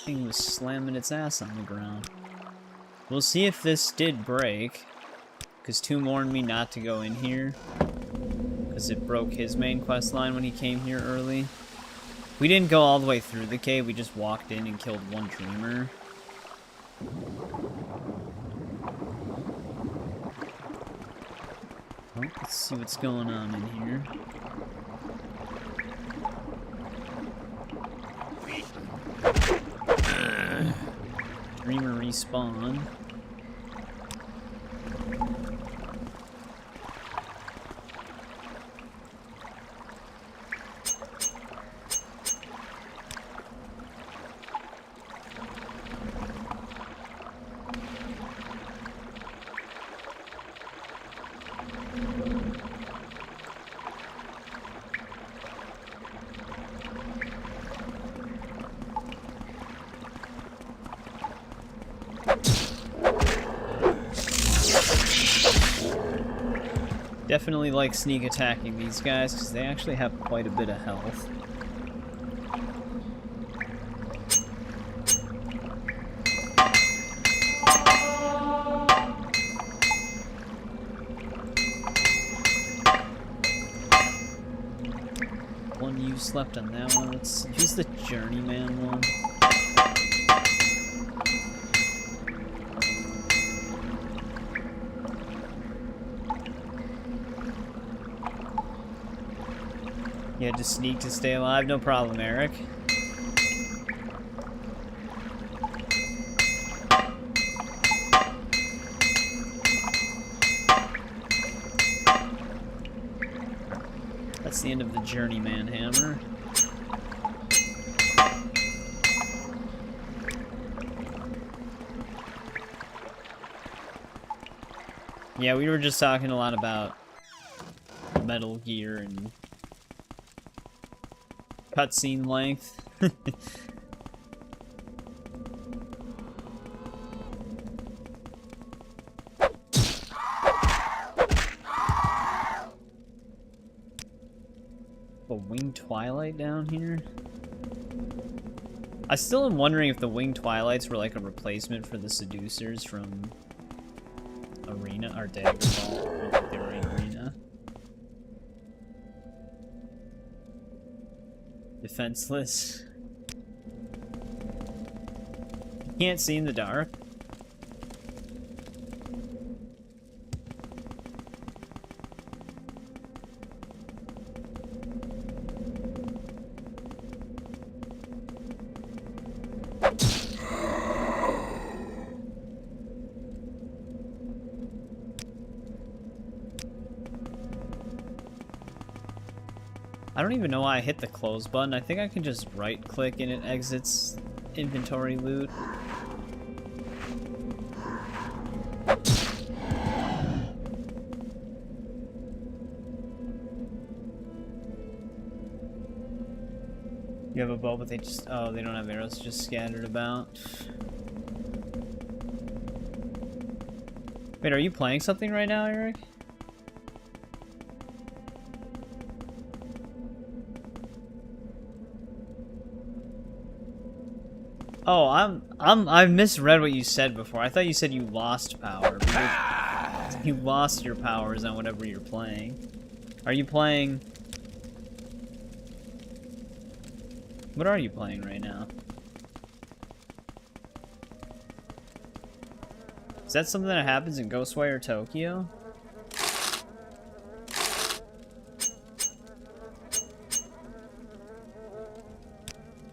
Thing was slamming its ass on the ground. We'll see if this did break, because 2 warned me not to go in here, because it broke his main quest line when he came here early. We didn't go all the way through the cave, we just walked in and killed 1 dreamer. Well, let's see what's going on in here. Dreamer respawn. Definitely like sneak attacking these guys because they actually have quite a bit of health. One use left on that one. Let's use the Journeyman one. You had to sneak to stay alive? No problem, Eric. That's the end of the Journeyman hammer. Yeah, we were just talking a lot about Metal Gear and cutscene length. Winged Twilight down here? I still am wondering if the Winged Twilights were like a replacement for the Seducers from Arena or Daggerball. I don't think they were in Arena. Defenseless. Can't see in the dark. I don't even know why I hit the close button. I think I can just right click and it exits inventory loot. You have a bow, but they just, oh, they don't have arrows just scattered about. Wait, are you playing something right now, Eric? Oh, I misread what you said before. I thought you said you lost power. You lost your powers on whatever you're playing. Are you playing? What are you playing right now? Is that something that happens in Ghostwire Tokyo?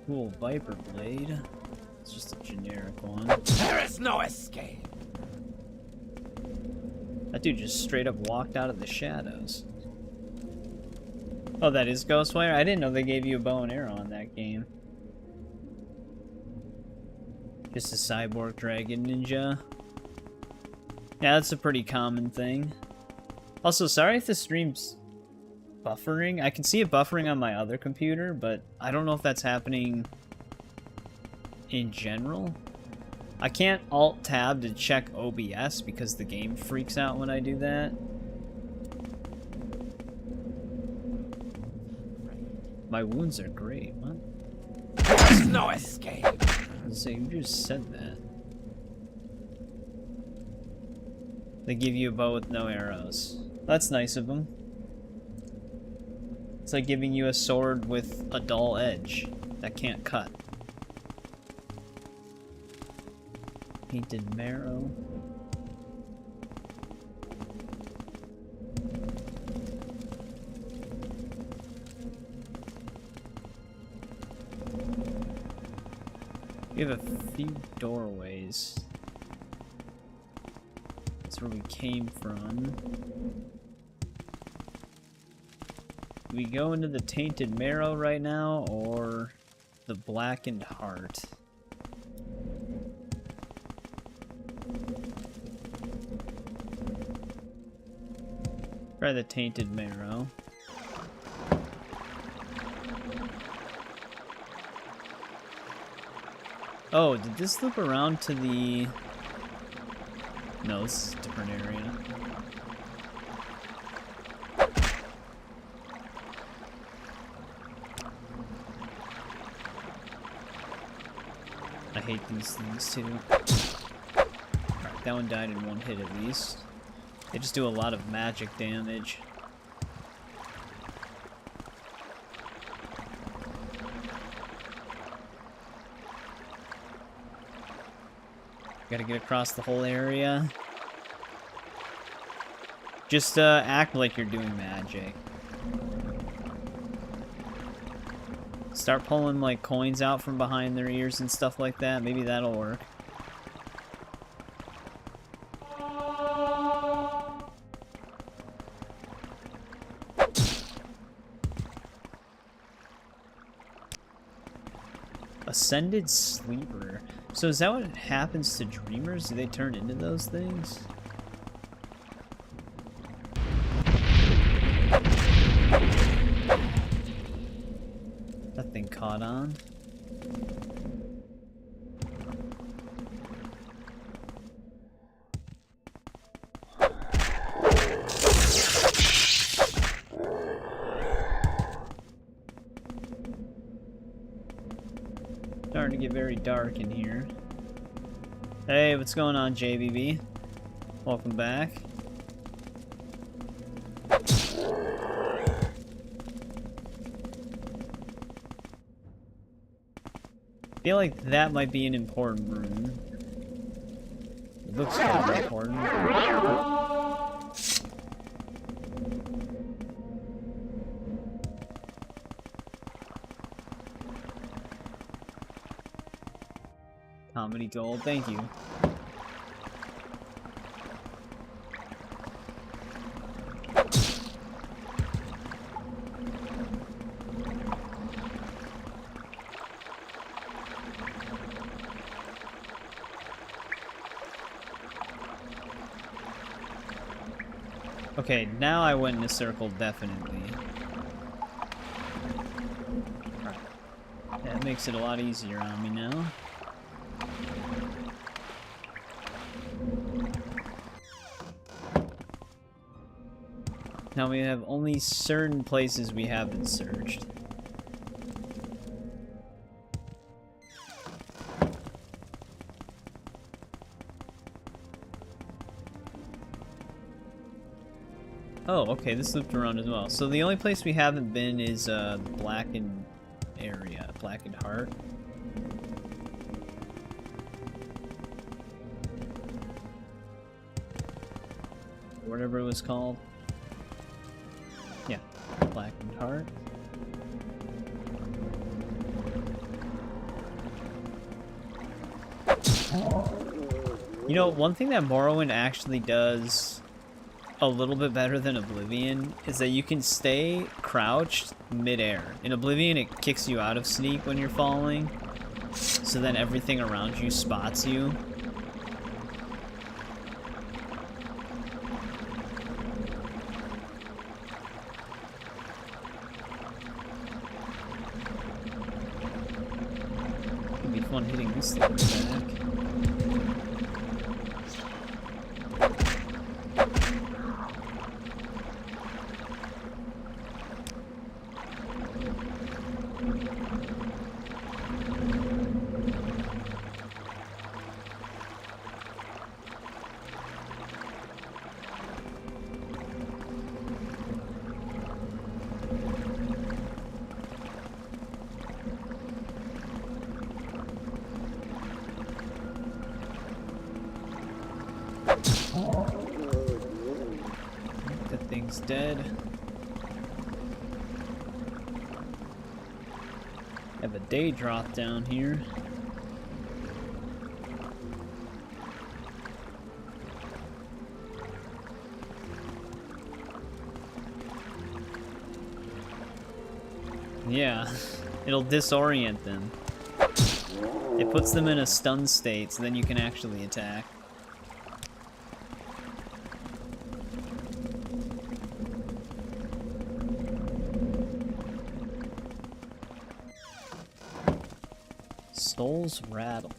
Cool Viper Blade. It's just a generic one. There is no escape. That dude just straight up walked out of the shadows. Oh, that is Ghostwire? I didn't know they gave you a bow and arrow in that game. Just a cyborg dragon ninja. Yeah, that's a pretty common thing. Also, sorry if the stream's buffering. I can see it buffering on my other computer, but I don't know if that's happening in general. I can't Alt-Tab to check OBS because the game freaks out when I do that. My wounds are great. What? There's no escape. So you just said that. They give you a bow with no arrows. That's nice of them. It's like giving you a sword with a dull edge that can't cut. Painted marrow. We have a few doorways. That's where we came from. Do we go into the Tainted Marrow right now, or the Blackened Heart? Try the Tainted Marrow. Oh, did this loop around to the... No, this is a different area. I hate these things too. Alright, that one died in one hit at least. They just do a lot of magic damage. Gotta get across the whole area. Just act like you're doing magic. Start pulling like coins out from behind their ears and stuff like that. Maybe that'll work. Ascended Sleeper. So is that what happens to dreamers? Do they turn into those things? That thing caught on. get very dark in here. Hey, what's going on, JBB? Welcome back. I feel like that might be an important room. It looks kind of important. Comedy gold, thank you. Okay, now I went in a circle, definitely. That makes it a lot easier on me now. Now we have only certain places we haven't searched. Oh, okay, this looped around as well. So the only place we haven't been is the Blackened area, Blackened Heart. Whatever it was called. Yeah, Blackened Heart. You know, one thing that Morrowind actually does a little bit better than Oblivion is that you can stay crouched mid-air. In Oblivion, it kicks you out of sneak when you're falling, so then everything around you spots you. It'd be fun hitting this thing back. That thing's dead. Have a day drop down here. Yeah, it'll disorient them. It puts them in a stun state, so then you can actually attack. Souls rattle.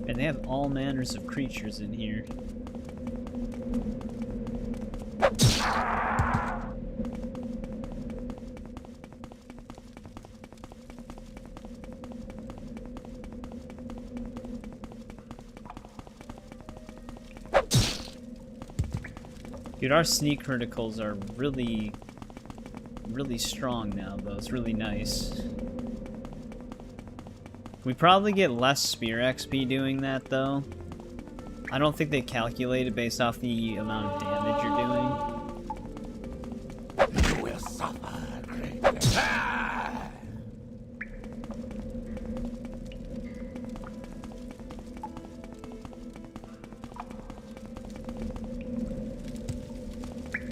And they have all manners of creatures in here. Dude, our sneak criticals are really strong now, though. It's really nice. We probably get less spear XP doing that, though. I don't think they calculate it based off the amount of damage you're doing. You will suffer great.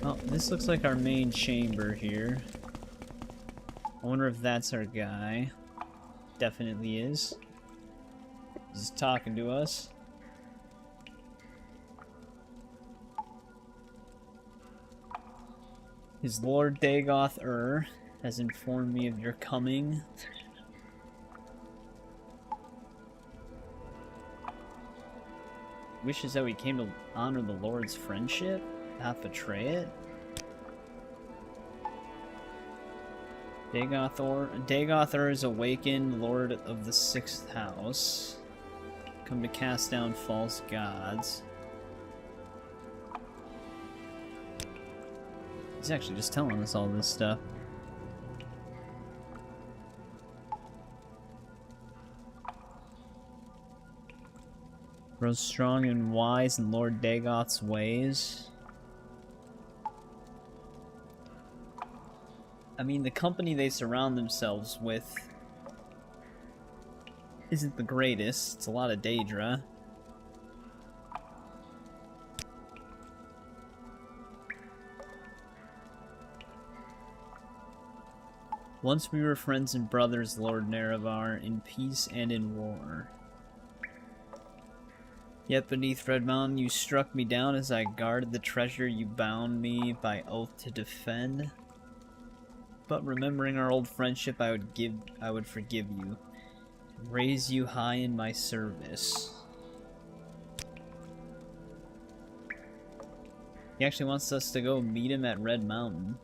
Oh, this looks like our main chamber here. I wonder if that's our guy. Definitely is. He's talking to us. His Lord Dagoth has informed me of your coming. wishes that we came to honor the Lord's friendship, not betray it. Dagothor is awakened, Lord of the 6th house. Come to cast down false gods. He's actually just telling us all this stuff. Grows strong and wise in Lord Dagoth's ways. I mean, the company they surround themselves with isn't the greatest. It's a lot of Daedra. Once we were friends and brothers, Lord Nerevar, in peace and in war. Yet beneath Red Mountain you struck me down as I guarded the treasure you bound me by oath to defend. But remembering our old friendship, I would forgive you, and raise you high in my service. He actually wants us to go meet him at Red Mountain.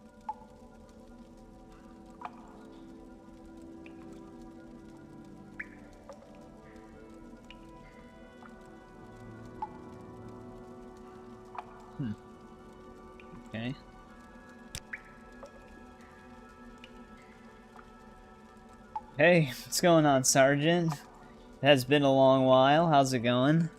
Okay. Hey, what's going on, Sergeant? It has been a long while. How's it going?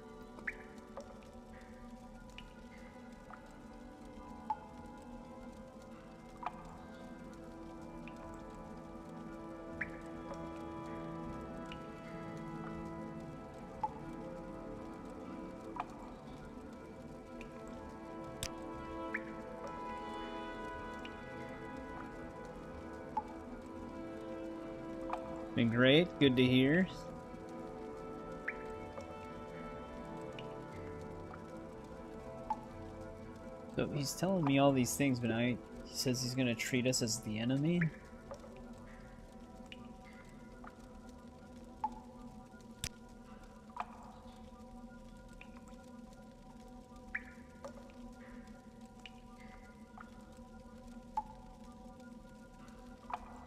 Been great. Good to hear. So he's telling me all these things, but he says he's gonna treat us as the enemy?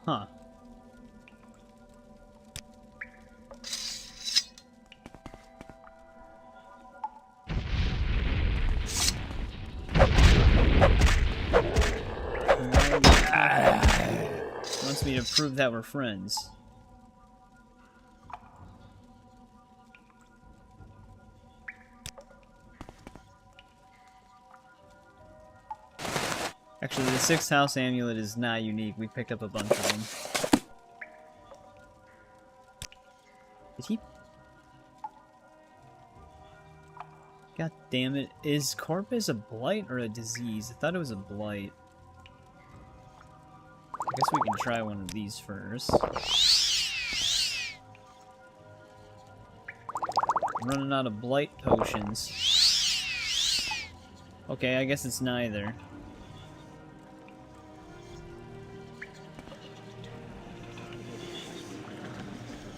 Huh. Wants me to prove that we're friends. Actually, the 6th house amulet is not unique. We picked up a bunch of them. Did he? God damn it. Is Corpus a blight or a disease? I thought it was a blight. I guess we can try one of these first. I'm running out of blight potions. Okay, I guess it's neither.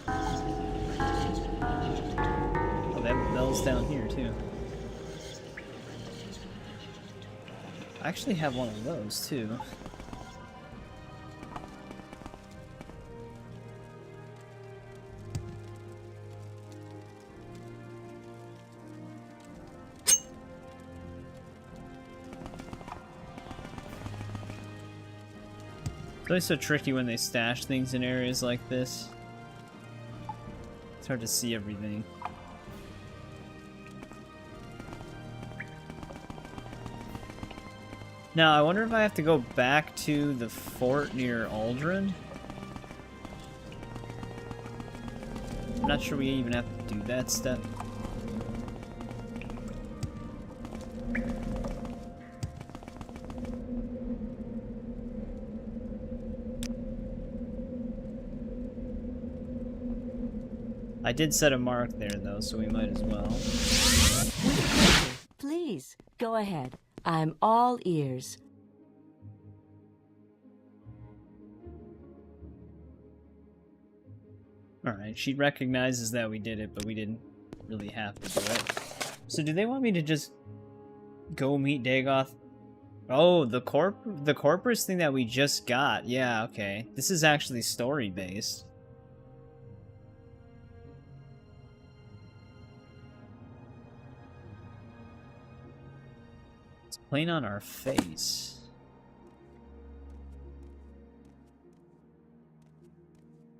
Oh, that bell's down here too. I actually have one of those too. It's always so tricky when they stash things in areas like this. It's hard to see everything. Now, I wonder if I have to go back to the fort near Aldrin. I'm not sure we even have to do that step. I did set a mark there, though, so we might as well. Please, go ahead. I'm all ears. Alright, she recognizes that we did it, but we didn't really have to do it. So do they want me to just go meet Dagoth? Oh, the corpus thing that we just got. Yeah, okay. This is actually story based. It's plain on our face.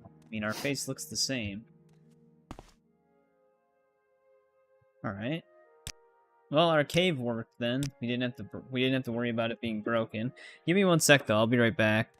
I mean, our face looks the same. All right. Well, our cave worked then. We didn't have to worry about it being broken. Give me 1 sec though. I'll be right back.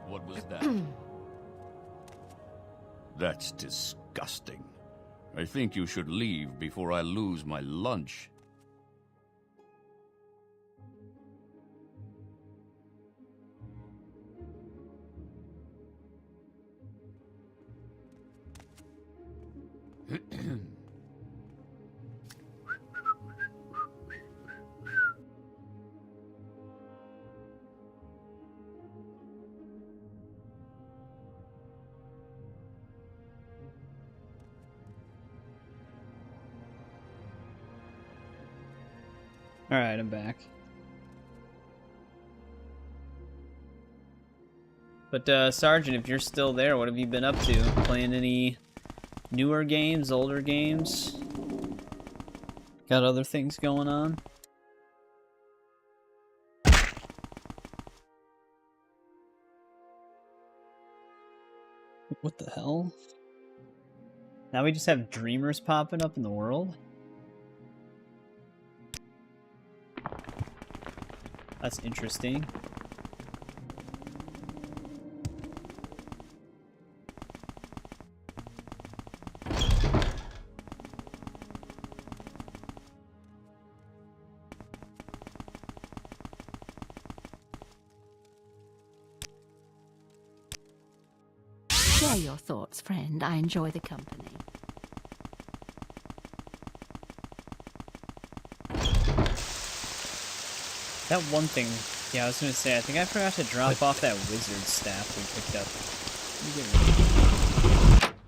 What was that? That's disgusting. I think you should leave before I lose my lunch. Alright, I'm back. But, Sergeant, if you're still there, what have you been up to? Playing any newer games, older games? Got other things going on? What the hell? Now we just have dreamers popping up in the world? That's interesting. Share your thoughts, friend. I enjoy the company. That one thing, yeah, I was gonna say, I think I forgot to drop off that wizard staff we picked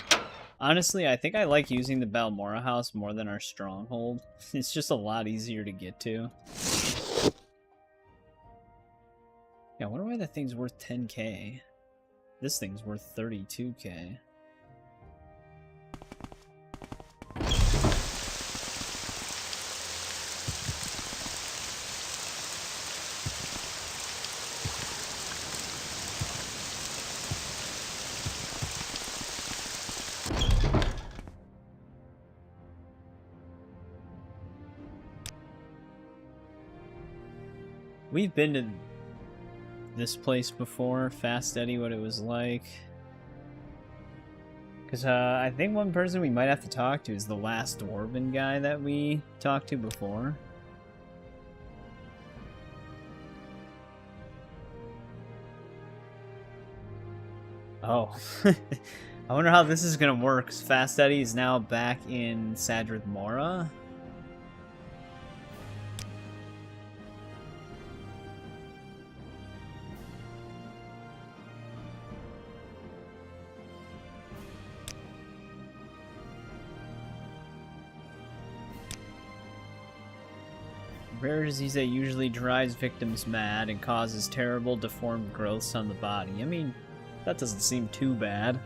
up. Honestly, I think I like using the Balmora house more than our stronghold. It's just a lot easier to get to. Yeah, I wonder why that thing's worth 10k. This thing's worth 32k. We've been to this place before. Fast Eddie, what it was like. Because I think one person we might have to talk to is the last Dwarven guy that we talked to before. Oh. I wonder how this is going to work, 'cause Fast Eddie is now back in Sadrith Mora. Rare disease that usually drives victims mad and causes terrible deformed growths on the body. I mean, that doesn't seem too bad.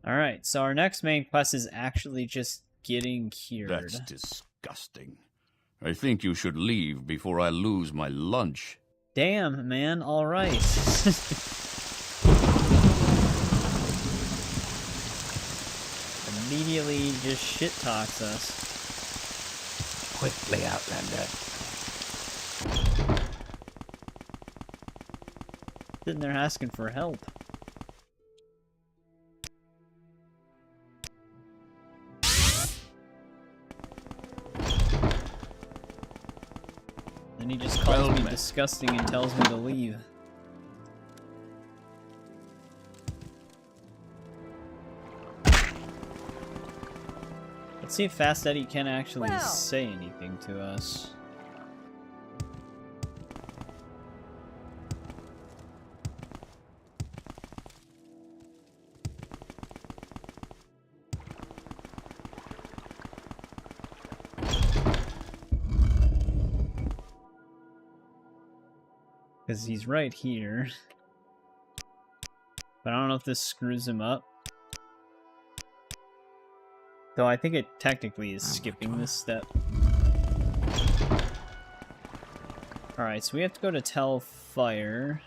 Alright, so our next main quest is actually just getting cured. That's disgusting. I think you should leave before I lose my lunch. Damn, man, alright. Immediately just shit talks us. Quickly, Outlander. Sitting there asking for help. Then he just calls me disgusting and tells me to leave. Let's see if Fast Eddie can actually say anything to us. Because he's right here. But I don't know if this screws him up. Though I think it technically is skipping this step. Alright, so we have to go to Tell Fire,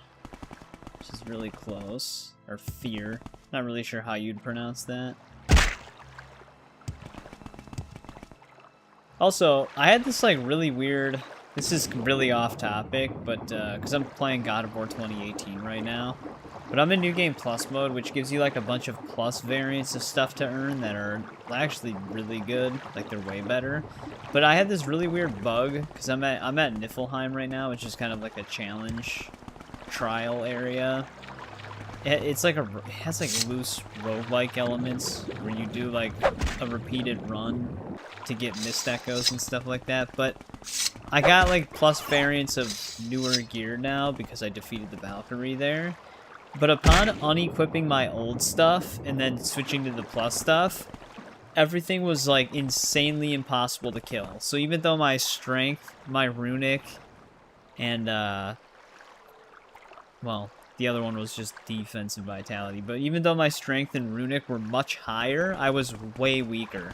which is really close. Or Fear. Not really sure how you'd pronounce that. Also, I had this like really weird... This is really off topic, but because I'm playing God of War 2018 right now. But I'm in New Game Plus mode, which gives you like a bunch of plus variants of stuff to earn that are actually really good. Like they're way better. But I had this really weird bug because I'm at Niflheim right now, which is kind of like a challenge trial area. It's like it has like loose roguelike elements where you do like a repeated run to get mist echoes and stuff like that. But I got like plus variants of newer gear now because I defeated the Valkyrie there. But upon unequipping my old stuff and then switching to the plus stuff, everything was like insanely impossible to kill. So even though my strength, my runic, and well, the other one was just defensive vitality. But even though my strength and runic were much higher, I was way weaker.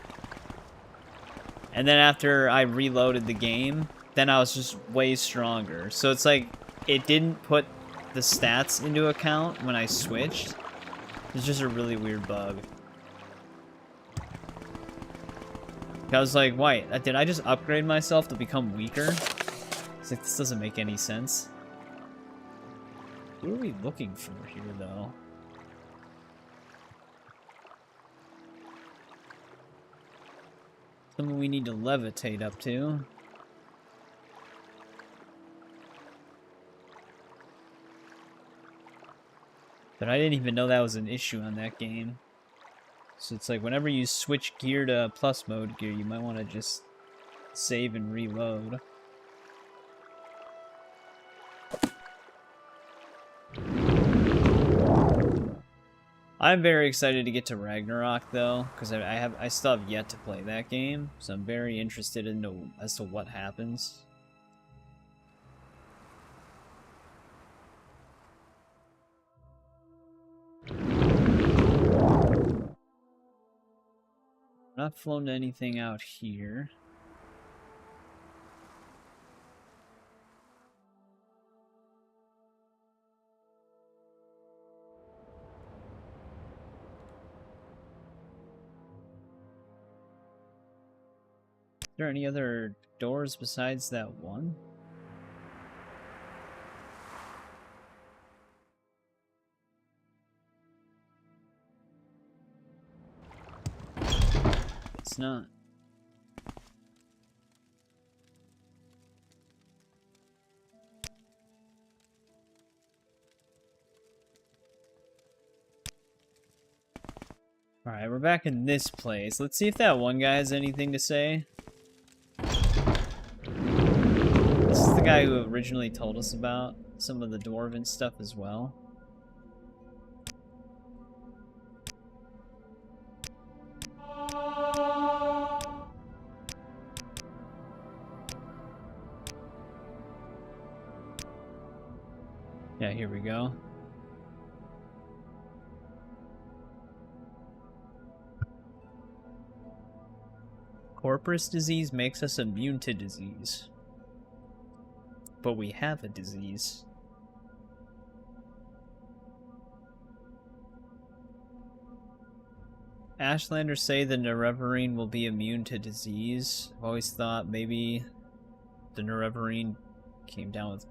And then after I reloaded the game, then I was just way stronger. So it's like, it didn't put the stats into account when I switched. It's just a really weird bug. I was like, wait, did I just upgrade myself to become weaker? It's like, this doesn't make any sense. Who are we looking for here, though? Someone we need to levitate up to. But I didn't even know that was an issue on that game. So it's like whenever you switch gear to plus mode gear, you might want to just save and reload. I'm very excited to get to Ragnarok though, because I still have yet to play that game, so I'm very interested in as to what happens. Not flown anything out here. Are there any other doors besides that one? It's not. Alright, we're back in this place. Let's see if that one guy has anything to say. This is the guy who originally told us about some of the dwarven stuff as well. Yeah, here we go. Corpus disease makes us immune to disease. But we have a disease. Ashlanders say the Nerevarine will be immune to disease. I've always thought maybe the Nerevarine came down with...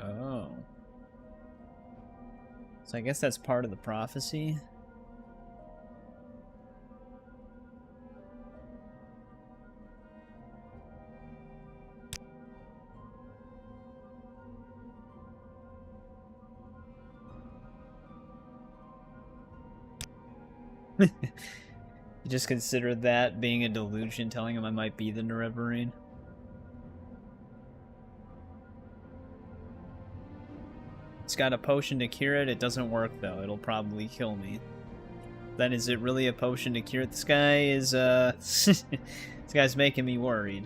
Oh. So I guess that's part of the prophecy. You just consider that being a delusion, telling him I might be the Nerevarine. It's got a potion to cure it. It doesn't work, though. It'll probably kill me. Then is it really a potion to cure it? This guy is, this guy's making me worried.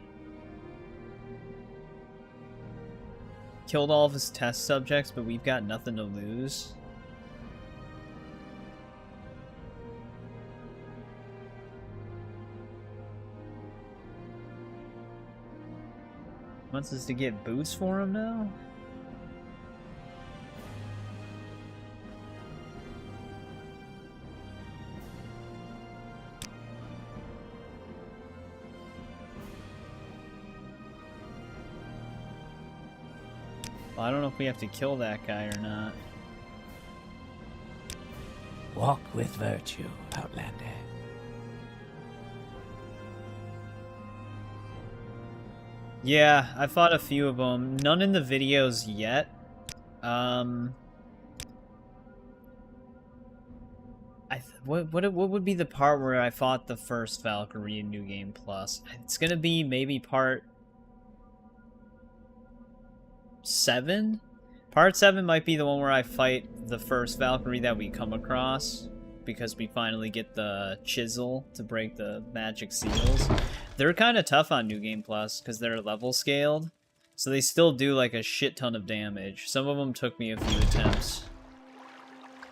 Killed all of his test subjects, but we've got nothing to lose. Wants us to get boots for him now? Well, I don't know if we have to kill that guy or not. Walk with virtue, Outlander. Yeah, I fought a few of them. None in the videos yet. What would be the part where I fought the first Valkyrie in New Game Plus? It's gonna be maybe part 7? Part 7 might be the one where I fight the first Valkyrie that we come across, because we finally get the chisel to break the magic seals. They're kind of tough on New Game Plus, because they're level scaled, so they still do like a shit ton of damage. Some of them took me a few attempts.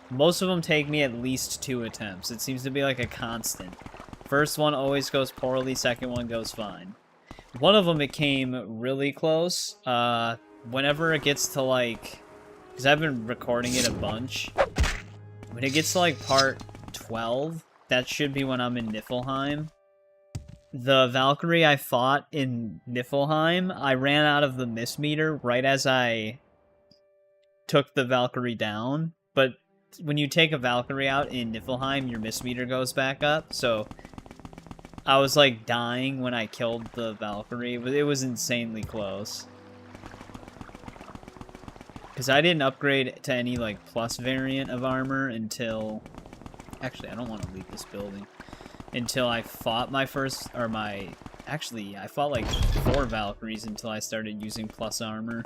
Most of them take me at least 2 attempts. It seems to be like a constant. First one always goes poorly, second one goes fine. One of them, it came really close. Whenever it gets to like... because I've been recording it a bunch. When it gets to like part 12, that should be when I'm in Niflheim. The Valkyrie I fought in Niflheim, I ran out of the miss meter right as I took the Valkyrie down. But when you take a Valkyrie out in Niflheim, your miss meter goes back up. So I was like dying when I killed the Valkyrie, but it was insanely close. Because I didn't upgrade to any like plus variant of armor until... Actually, I don't want to leave this building. Until I fought my first... or my... Actually, I fought like 4 Valkyries until I started using plus armor.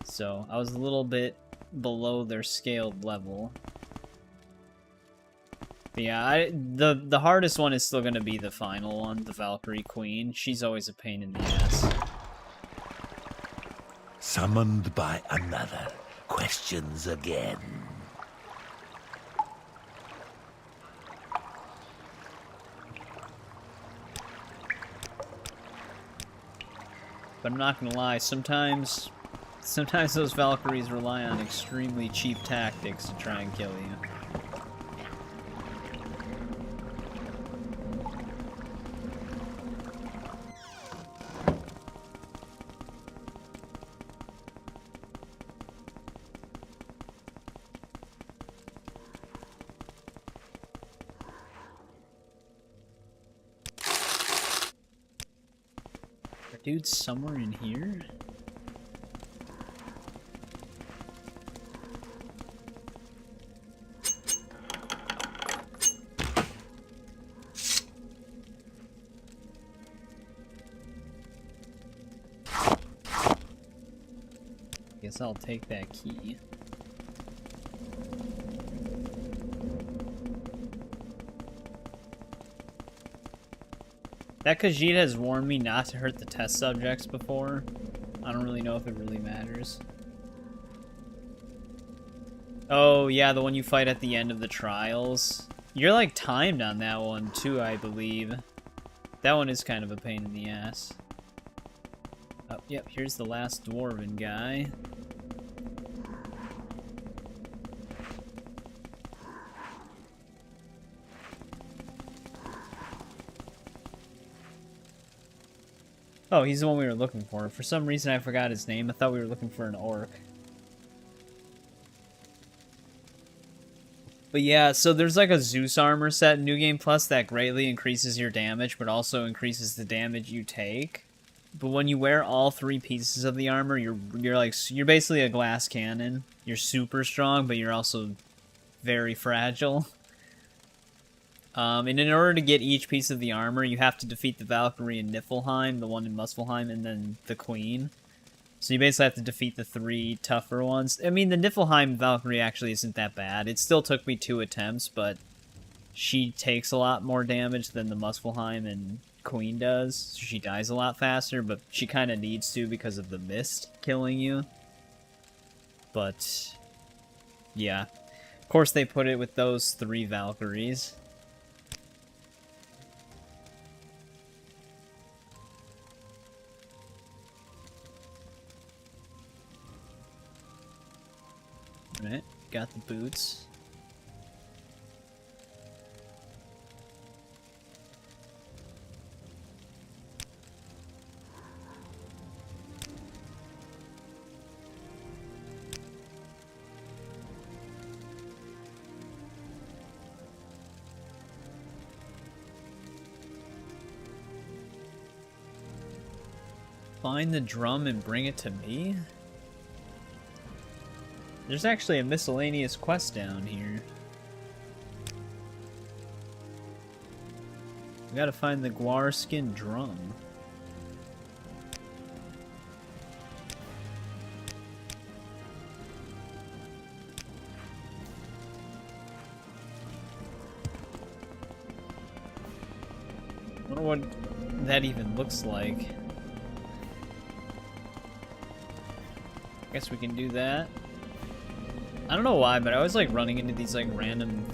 So I was a little bit below their scaled level. But yeah, the hardest one is still going to be the final one, the Valkyrie Queen. She's always a pain in the ass. Summoned by another. Questions again. But I'm not gonna lie, sometimes those Valkyries rely on extremely cheap tactics to try and kill you. Dude's somewhere in here? Guess I'll take that key. That Khajiit has warned me not to hurt the test subjects before. I don't really know if it really matters. Oh, yeah, the one you fight at the end of the trials. You're, like, timed on that one, too, I believe. That one is kind of a pain in the ass. Oh, yep, here's the last dwarven guy. Oh, he's the one we were looking for. For some reason, I forgot his name. I thought we were looking for an orc. But yeah, so there's like a Zeus armor set in New Game Plus that greatly increases your damage, but also increases the damage you take. But when you wear all 3 pieces of the armor, you're basically a glass cannon. You're super strong, but you're also very fragile. And in order to get each piece of the armor, you have to defeat the Valkyrie in Niflheim, the one in Muspelheim, and then the Queen. So you basically have to defeat the 3 tougher ones. I mean, the Niflheim Valkyrie actually isn't that bad. It still took me 2 attempts, but she takes a lot more damage than the Muspelheim and Queen does. So she dies a lot faster, but she kind of needs to because of the mist killing you. But, yeah. Of course they put it with those 3 Valkyries. Right, got the boots. Find the drum and bring it to me? There's actually a miscellaneous quest down here. We gotta find the Guar skin drum. I wonder what that even looks like. Guess we can do that. I don't know why, but I always like running into these like random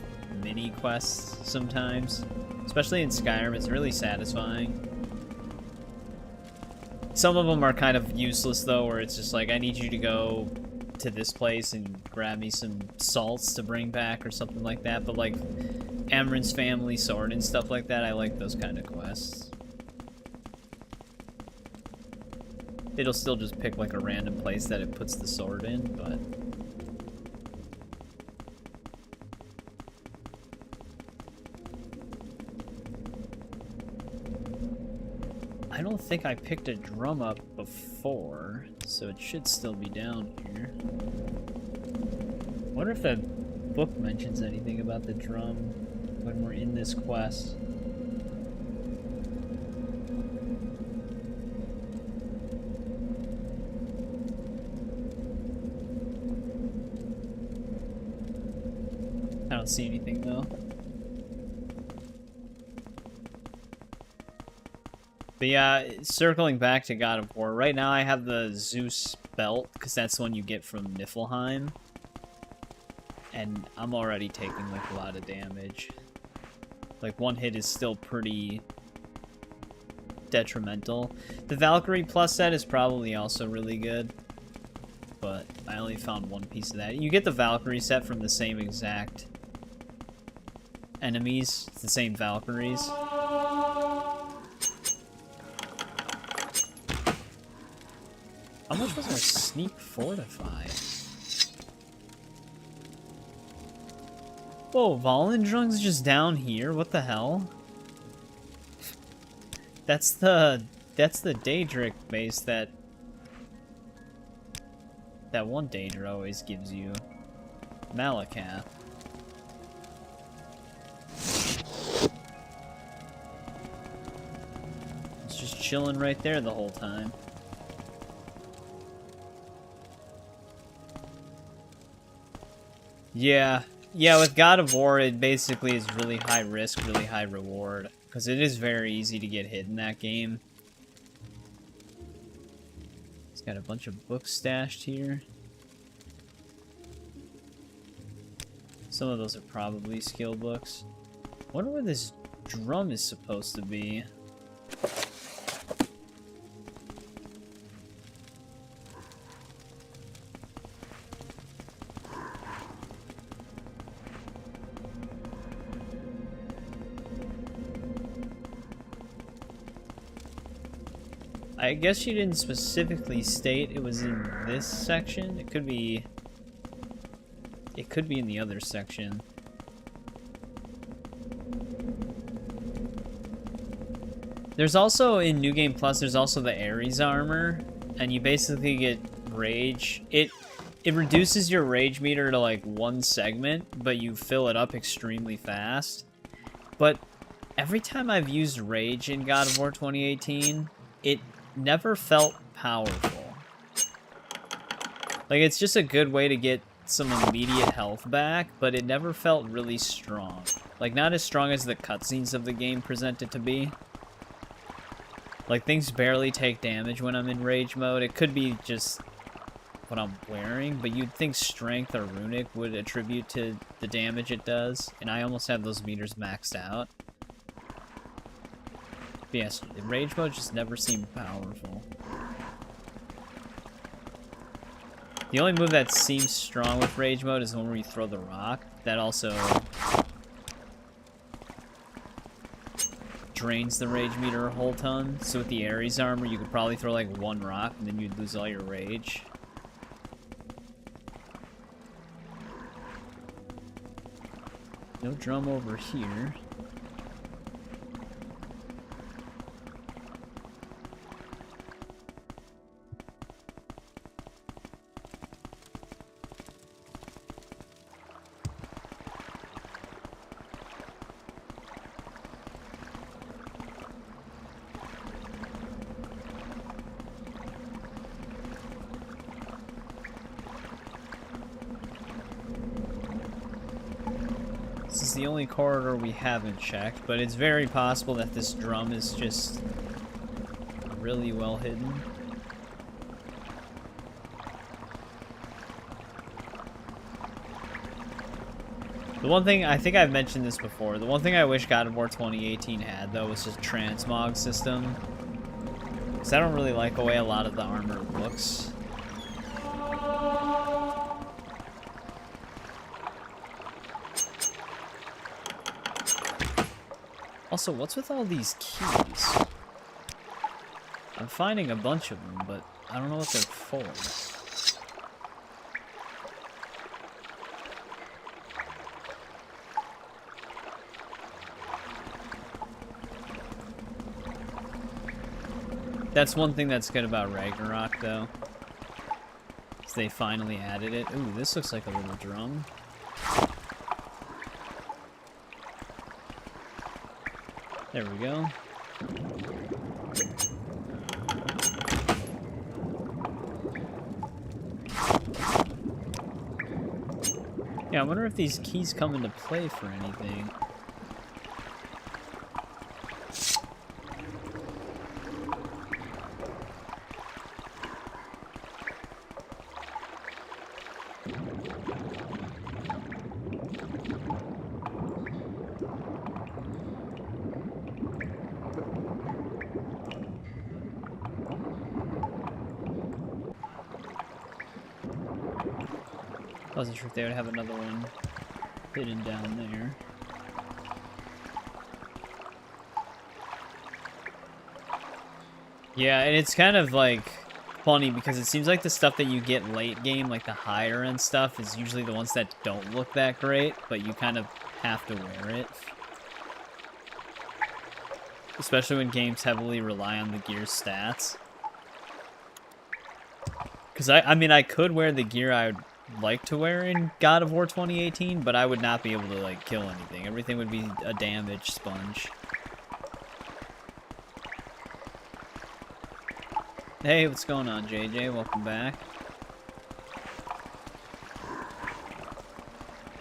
mini quests sometimes. Especially in Skyrim, it's really satisfying. Some of them are kind of useless though, where it's just like, I need you to go to this place and grab me some salts to bring back or something like that. But like Amren's family sword and stuff like that, I like those kind of quests. It'll still just pick like a random place that it puts the sword in, but... I don't think I picked a drum up before, so it should still be down here. I wonder if that book mentions anything about the drum when we're in this quest. I don't see anything though. But yeah, circling back to God of War, right now I have the Zeus belt, because that's the one you get from Niflheim. And I'm already taking like a lot of damage. Like one hit is still pretty detrimental. The Valkyrie plus set is probably also really good, but I only found one piece of that. You get the Valkyrie set from the same exact enemies, it's the same Valkyries. How much was our sneak fortify? Whoa, Volendrung's just down here? What the hell? That's the Daedric base that one Daedra always gives you. Malakath. It's just chilling right there the whole time. Yeah, with God of War, it basically is really high risk, really high reward. Because it is very easy to get hit in that game. It's got a bunch of books stashed here. Some of those are probably skill books. I wonder where this drum is supposed to be. I guess she didn't specifically state it was in this section. It could be in the other section. There's also, in New Game Plus, there's also the Ares armor, and you basically get rage. It reduces your rage meter to like 1 segment, but you fill it up extremely fast. But every time I've used rage in God of War 2018, it never felt powerful. Like, it's just a good way to get some immediate health back, but it never felt really strong. Like, not as strong as the cutscenes of the game present it to be. Like, things barely take damage when I'm in rage mode. It could be just what I'm wearing, but you'd think strength or runic would attribute to the damage it does, and I almost have those meters maxed out. But yes, rage mode just never seemed powerful. The only move that seems strong with rage mode is the one where you throw the rock. That also drains the rage meter a whole ton. So with the Ares armor, you could probably throw like 1 rock and then you'd lose all your rage. No drum over here. This is the only corridor we haven't checked, but it's very possible that this drum is just really well hidden. The one thing, I think I've mentioned this before, the one thing I wish God of War 2018 had, though, was a transmog system. Because I don't really like the way a lot of the armor looks. Also, what's with all these keys? I'm finding a bunch of them, but I don't know what they're for. That's one thing that's good about Ragnarok, though. Is they finally added it. Ooh, this looks like a little drum. There we go. Yeah, I wonder if these keys come into play for anything. I wasn't sure if they would have another one hidden down there. Yeah, and it's kind of like funny because it seems like the stuff that you get late game, like the higher end stuff, is usually the ones that don't look that great, but you kind of have to wear it. Especially when games heavily rely on the gear stats. Because I mean, I could wear the gear I would like to wear in God of War 2018, but I would not be able to like kill anything. Everything would be a damage sponge. Hey, what's going on, JJ? Welcome back.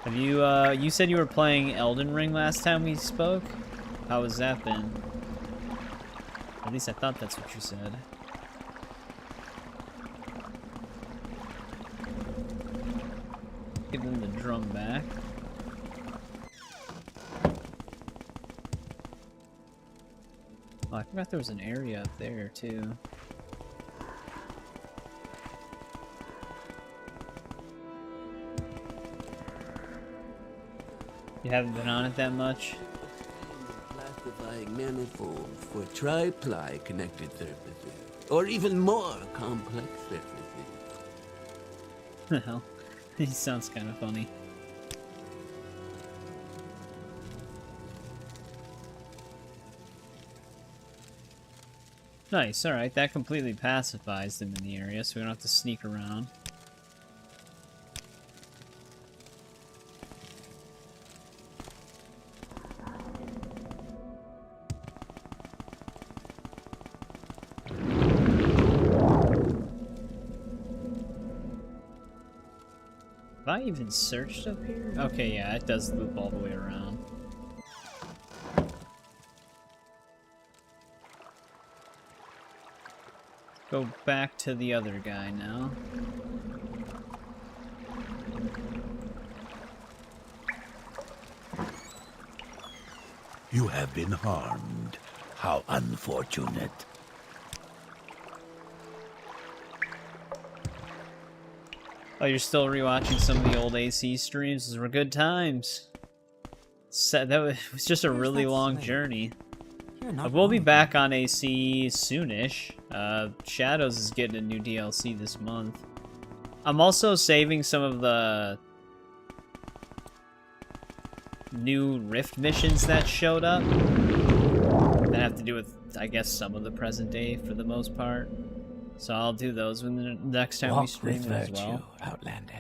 Have you you said you were playing Elden Ring last time we spoke? How has that been? At least I thought that's what you said. Give them the drum back. Oh, I forgot there was an area up there, too. You haven't been on it that much? Classifying manifolds for triply connected surfaces, or even more complex surfaces. The hell? He sounds kind of funny. Nice, alright, that completely pacifies them in the area, so we don't have to sneak around. Have I even searched up here? Okay, yeah, it does loop all the way around. Go back to the other guy now. You have been harmed. How unfortunate. Oh, you're still rewatching some of the old AC streams? Those were good times. That was just a really long journey. We'll be back on AC soonish. Shadows is getting a new DLC this month. I'm also saving some of the new Rift missions that showed up. That have to do with, I guess, some of the present day for the most part. So I'll do those when the next time we stream it as well. Outlander.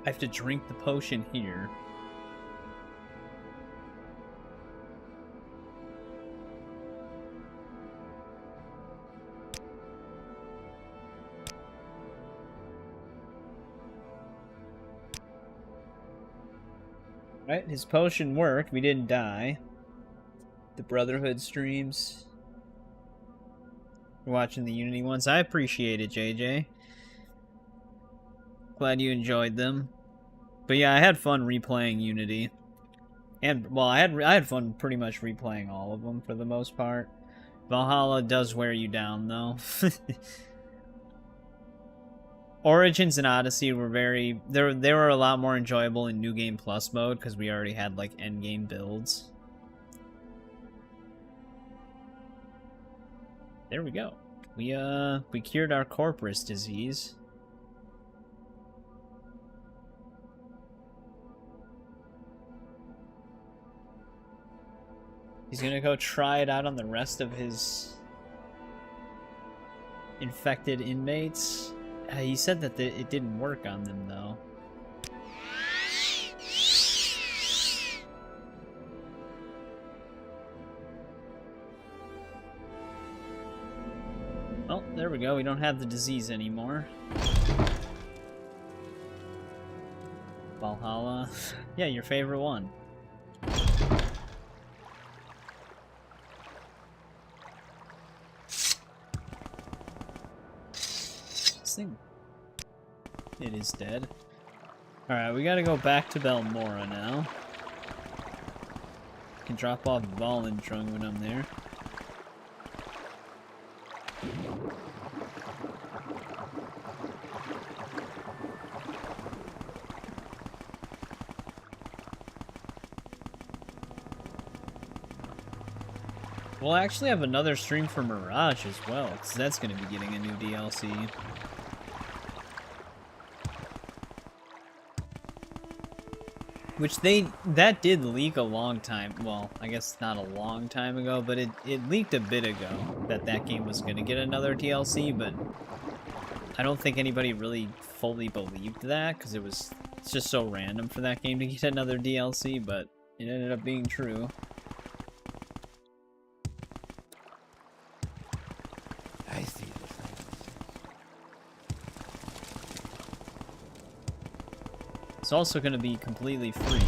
I have to drink the potion here. Right, his potion worked. We didn't die. The Brotherhood streams. We're watching the Unity ones. I appreciate it, JJ. Glad you enjoyed them. But yeah, I had fun replaying Unity. And, well, I had fun pretty much replaying all of them for the most part. Valhalla does wear you down, though. Origins and Odyssey were they were a lot more enjoyable in New Game Plus mode, because we already had, like, endgame builds. There we go. We cured our Corpus disease. He's gonna go try it out on the rest of his infected inmates. He said that it didn't work on them, though. Oh, there we go. We don't have the disease anymore. Valhalla. Yeah, your favorite one. Thing. It is dead. Alright, we gotta go back to Belmora now. Can drop off Volendrung when I'm there. We'll actually have another stream for Mirage as well, because that's going to be getting a new DLC. Which that did leak a long time, well, I guess not a long time ago, but it leaked a bit ago that game was going to get another DLC, but I don't think anybody really fully believed that, because it's just so random for that game to get another DLC, but it ended up being true. I see. It's also going to be completely free.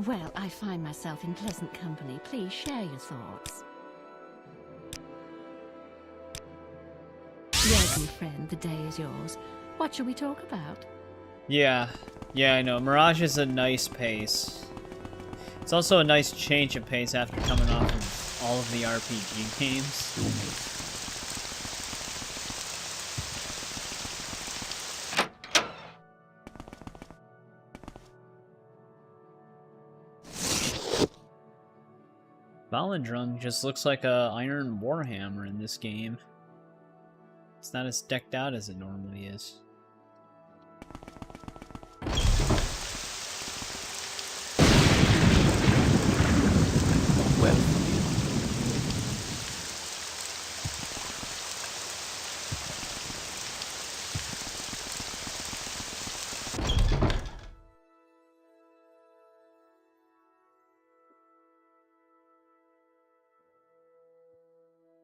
Well, I find myself in pleasant company. Please share your thoughts. Welcome, friend. The day is yours. What shall we talk about? Yeah, I know. Mirage is a nice pace. It's also a nice change of pace after coming off of all of the RPG games. Balendrung just looks like a Iron Warhammer in this game. It's not as decked out as it normally is. Well,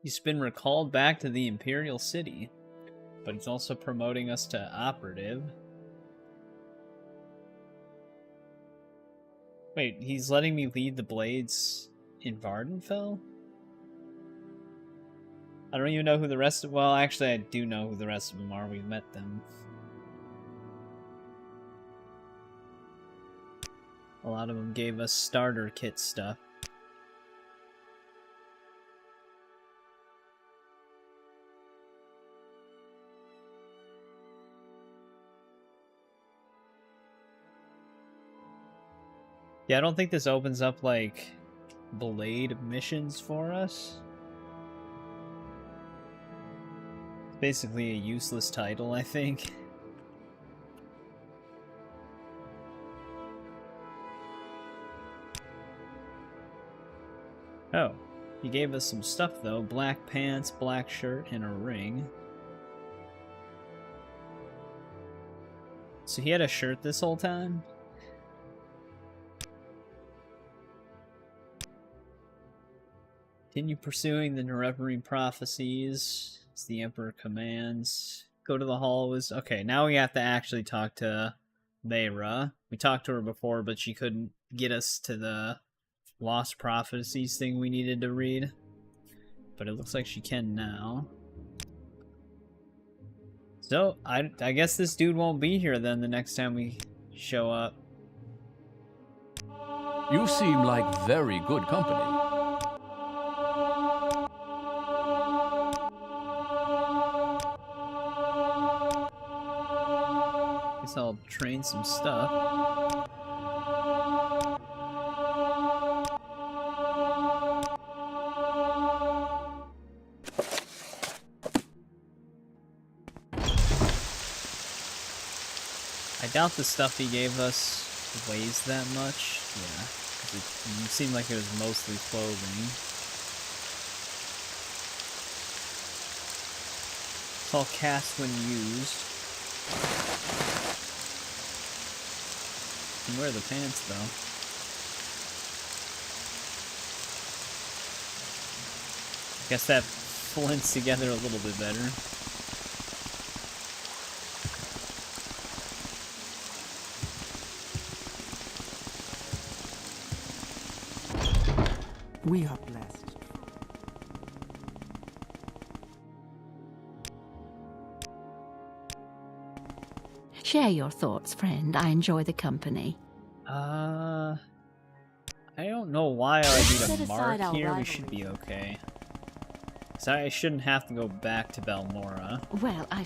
He's been recalled back to the Imperial City, but he's also promoting us to operative. Wait, he's letting me lead the Blades in Vardenfell? I don't even know who the rest of... Well, actually, I do know who the rest of them are. We've met them. A lot of them gave us starter kit stuff. Yeah, I don't think this opens up, like, Blade missions for us. It's basically a useless title, I think. Oh, he gave us some stuff, though. Black pants, black shirt, and a ring. So he had a shirt this whole time? Continue pursuing the Nerevarine prophecies, as the Emperor commands. Go to the hall was... Okay, now we have to actually talk to Mayra. We talked to her before, but she couldn't get us to the Lost Prophecies thing we needed to read. But it looks like she can now. So, I guess this dude won't be here then the next time we show up. You seem like very good company. Guess I'll train some stuff. I doubt the stuff he gave us weighs that much. Yeah, 'cause it seemed like it was mostly clothing. It's all cast when used. You can wear the pants though. Guess that flints together a little bit better. We are blessed. Share your thoughts, friend. I enjoy the company. I don't know why I would Set need a aside mark our here. We should be rivalries. okay. So I shouldn't have to go back to Balmora. Well, I...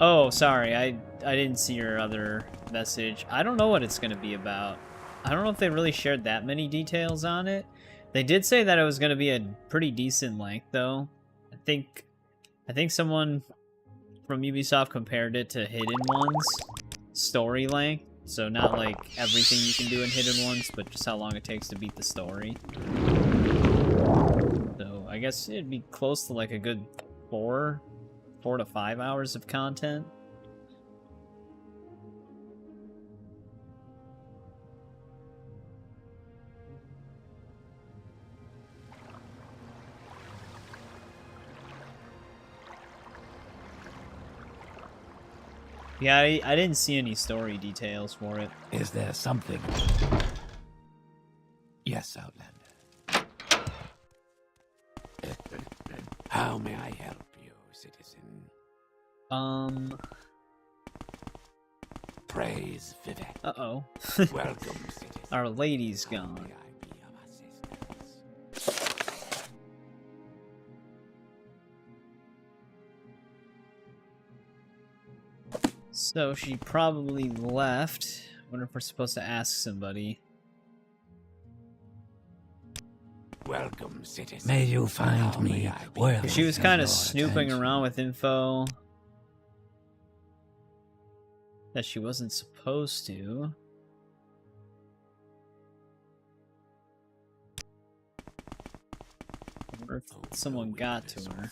Oh, sorry. I didn't see your other message. I don't know what it's going to be about. I don't know if they really shared that many details on it. They did say that it was going to be a pretty decent length, though. I think someone from Ubisoft compared it to Hidden Ones story length. So not like everything you can do in Hidden Ones, but just how long it takes to beat the story. So I guess it'd be close to like a good 4 to 5 hours of content. Yeah, I didn't see any story details for it. Is there something? Yes, Outlander. How may I help you, citizen? Praise Vivek. Uh-oh. Welcome, citizen. Our lady's How gone. may I be of assistance? So she probably left. Wonder if we're supposed to ask somebody. Welcome, citizen. May you find me worthy. She was kind of snooping around with info that she wasn't supposed to. I wonder if someone got to her.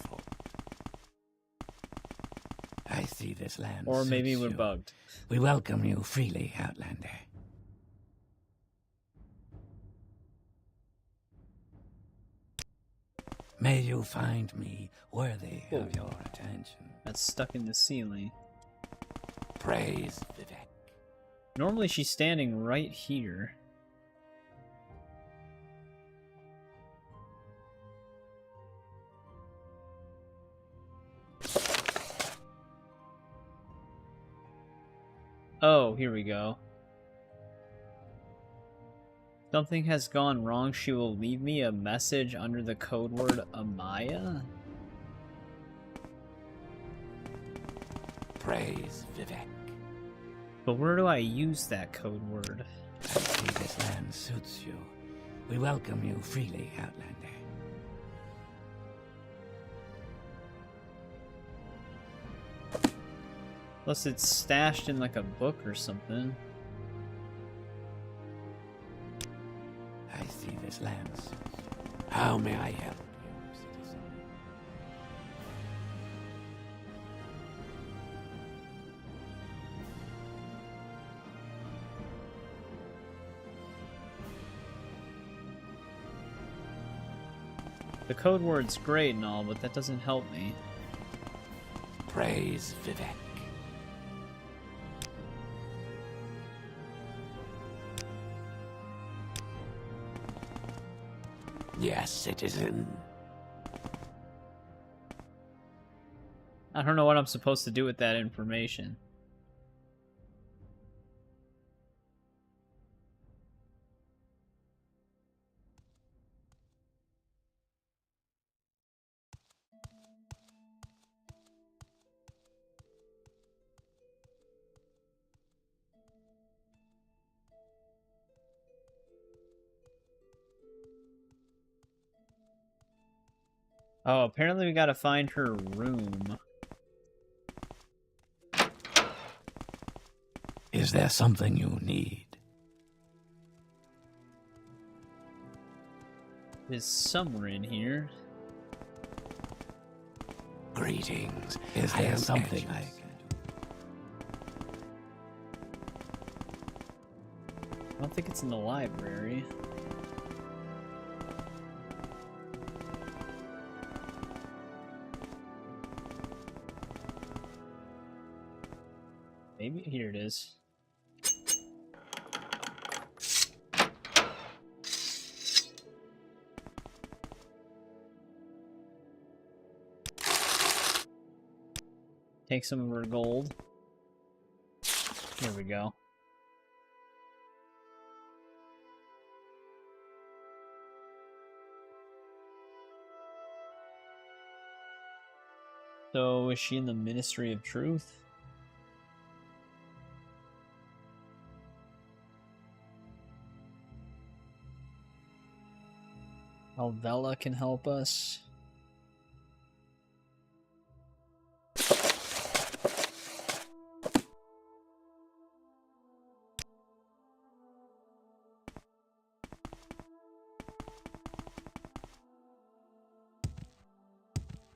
I see this land. Or maybe suits we're you. bugged. We welcome you freely, Outlander. May you find me worthy of your attention. That's stuck in the ceiling. Praise Vivek. Normally she's standing right here. Oh, here we go. Something has gone wrong. She will leave me a message under the code word Amaya? Praise Vivek. But where do I use that code word? I see this land suits you. We welcome you freely, Outlander. Unless it's stashed in like a book or something. I see this land suits you. How may I help you, citizen? The code word's great and all, but that doesn't help me. Praise Vivek. Yes, citizen. I don't know what I'm supposed to do with that information. Oh, apparently we gotta find her room. Is there something you need? It's somewhere in here. Greetings. Is there something I can do? I don't think it's in the library. Maybe here it is. Take some of her gold. Here we go. So, is she in the Ministry of Truth? Alvela can help us.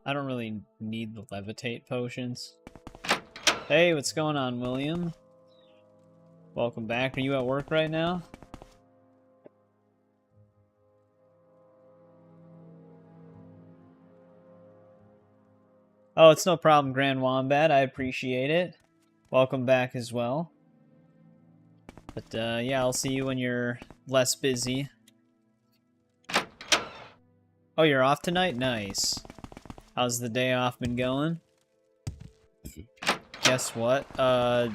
I don't really need the levitate potions. Hey, what's going on, William? Welcome back. Are you at work right now? Oh, it's no problem, Grand Wombat. I appreciate it. welcome back as well. But yeah, I'll see you when you're less busy. Oh, you're off tonight? Nice. How's the day off been going? Guess what?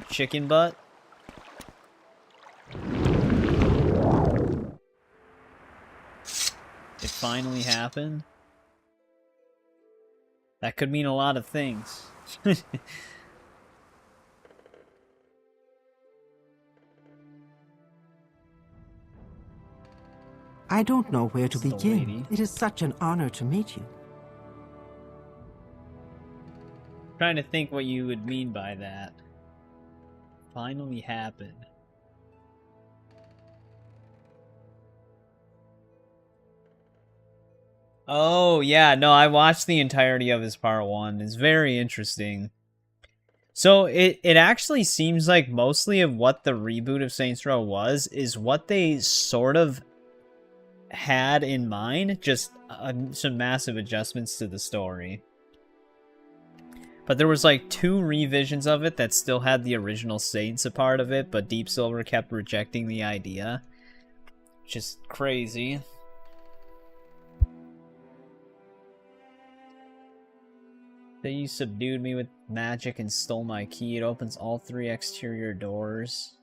Chicken butt? It finally happened? That could mean a lot of things. I don't know where to It's the begin. lady. It is such an honor to meet you. Trying to think what you would mean by that. Finally happened. Oh, yeah, no, I watched the entirety of his part 1. It's very interesting. So, it actually seems like mostly of what the reboot of Saints Row was, is what they sort of had in mind, just some massive adjustments to the story. But there was like 2 revisions of it that still had the original Saints a part of it, but Deep Silver kept rejecting the idea. Which is crazy. That you subdued me with magic and stole my key. It opens all 3 exterior doors.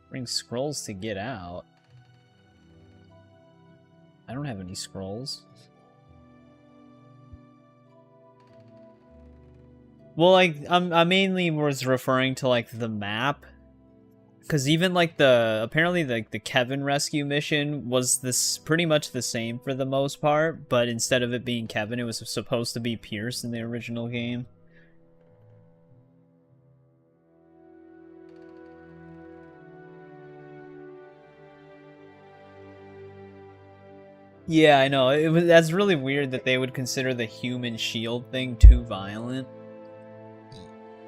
Bring scrolls to get out. I don't have any scrolls. Well, like, I mainly was referring to, like, the map. Because even, like, apparently, like, the Kevin rescue mission was pretty much the same for the most part. But instead of it being Kevin, it was supposed to be Pierce in the original game. Yeah, I know. That's really weird that they would consider the human shield thing too violent.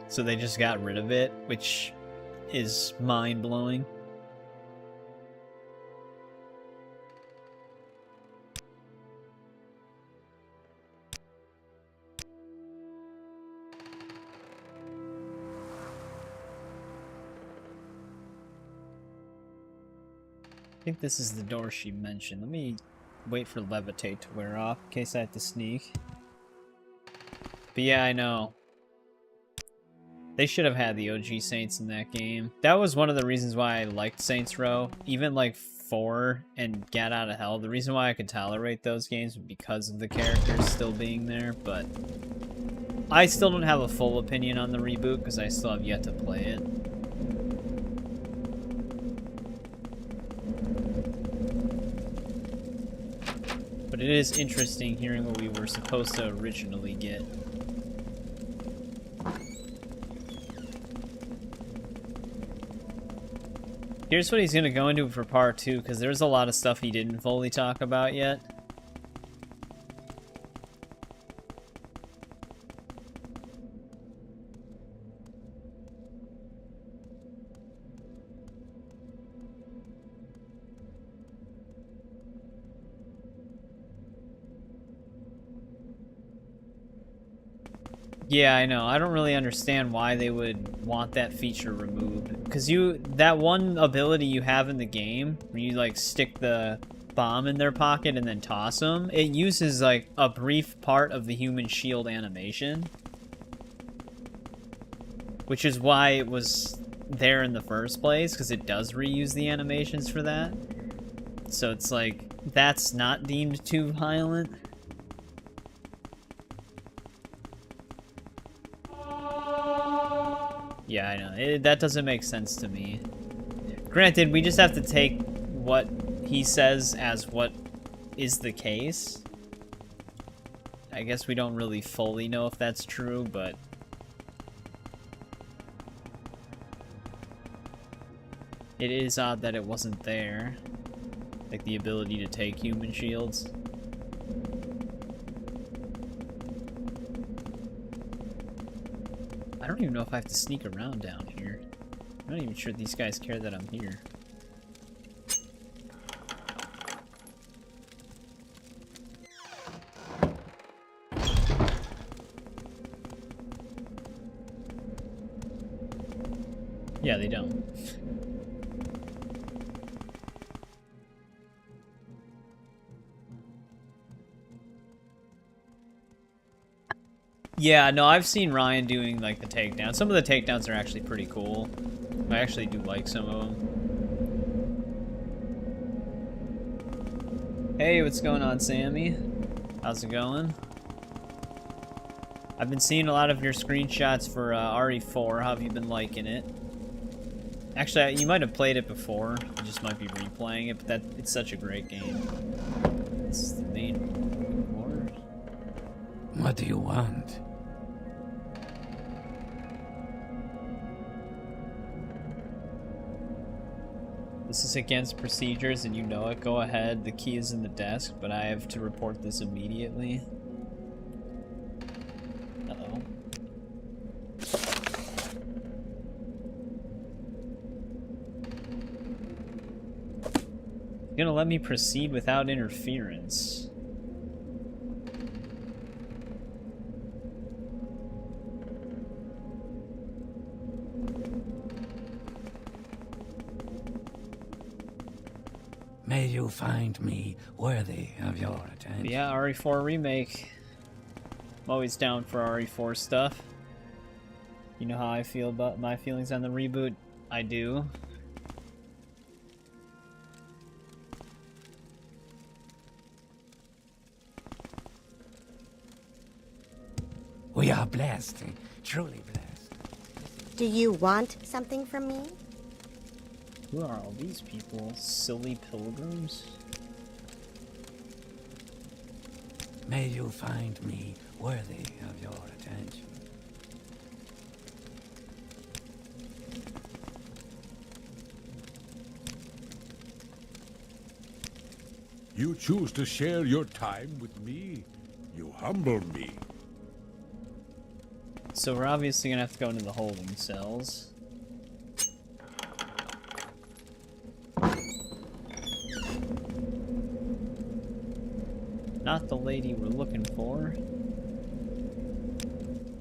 So they just got rid of it, which is mind-blowing. I think this is the door she mentioned. Let me wait for Levitate to wear off in case I have to sneak. But yeah, I know. They should have had the OG Saints in that game. That was one of the reasons why I liked Saints Row. Even like 4 and Get Out of Hell. The reason why I could tolerate those games was because of the characters still being there. But I still don't have a full opinion on the reboot because I still have yet to play it. But it is interesting hearing what we were supposed to originally get. Here's what he's going to go into for part 2, because there's a lot of stuff he didn't fully talk about yet. Yeah, I know. I don't really understand why they would want that feature removed. Because that one ability you have in the game, where you, like, stick the bomb in their pocket and then toss them, it uses, like, a brief part of the human shield animation. Which is why it was there in the first place, because it does reuse the animations for that. So it's like, that's not deemed too violent. Yeah, I know. That doesn't make sense to me. Granted, we just have to take what he says as what is the case. I guess we don't really fully know if that's true, but... it is odd that it wasn't there. Like, the ability to take human shields. I don't even know if I have to sneak around down here. I'm not even sure these guys care that I'm here. Yeah, they don't. Yeah, no, I've seen Ryan doing, like, the takedowns. Some of the takedowns are actually pretty cool. I actually do like some of them. Hey, what's going on, Sammy? How's it going? I've been seeing a lot of your screenshots for RE4. How have you been liking it? Actually, you might have played it before. You just might be replaying it, but it's such a great game. It's the main quarters. What do you want? This is against procedures and you know it. Go ahead. The key is in the desk, but I have to report this immediately. Uh-oh. You're gonna let me proceed without interference. May you find me worthy of your attention. Yeah, RE4 remake. I'm always down for RE4 stuff. You know how I feel about my feelings on the reboot? I do. We are blessed, truly blessed. Do you want something from me? Who are all these people? Silly pilgrims? May you find me worthy of your attention. You choose to share your time with me. You humble me. So we're obviously gonna have to go into the holding cells. Not the lady we're looking for.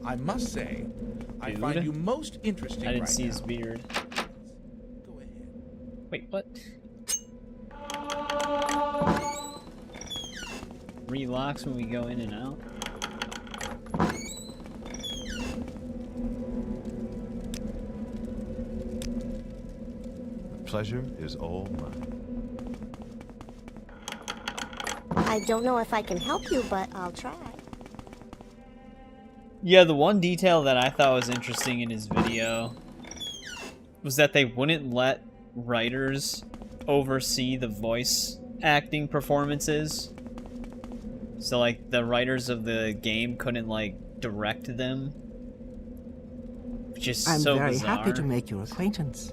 I must say, I Dude. find you most interesting I didn't right see his now. beard. Go ahead. Wait, what? Relocks when we go in and out? The pleasure is all mine. I don't know if I can help you, but I'll try. Yeah, the one detail that I thought was interesting in his video was that they wouldn't let writers oversee the voice acting performances. So, like, the writers of the game couldn't, like, direct them. Which is I'm so very bizarre. happy to make your acquaintance.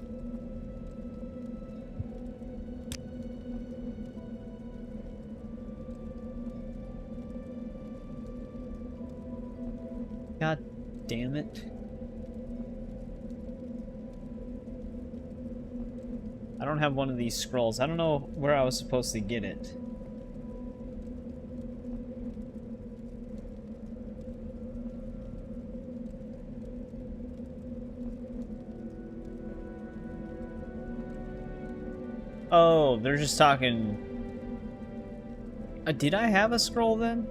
God damn it. I don't have one of these scrolls. I don't know where I was supposed to get it. Oh, they're just talking... did I have a scroll then?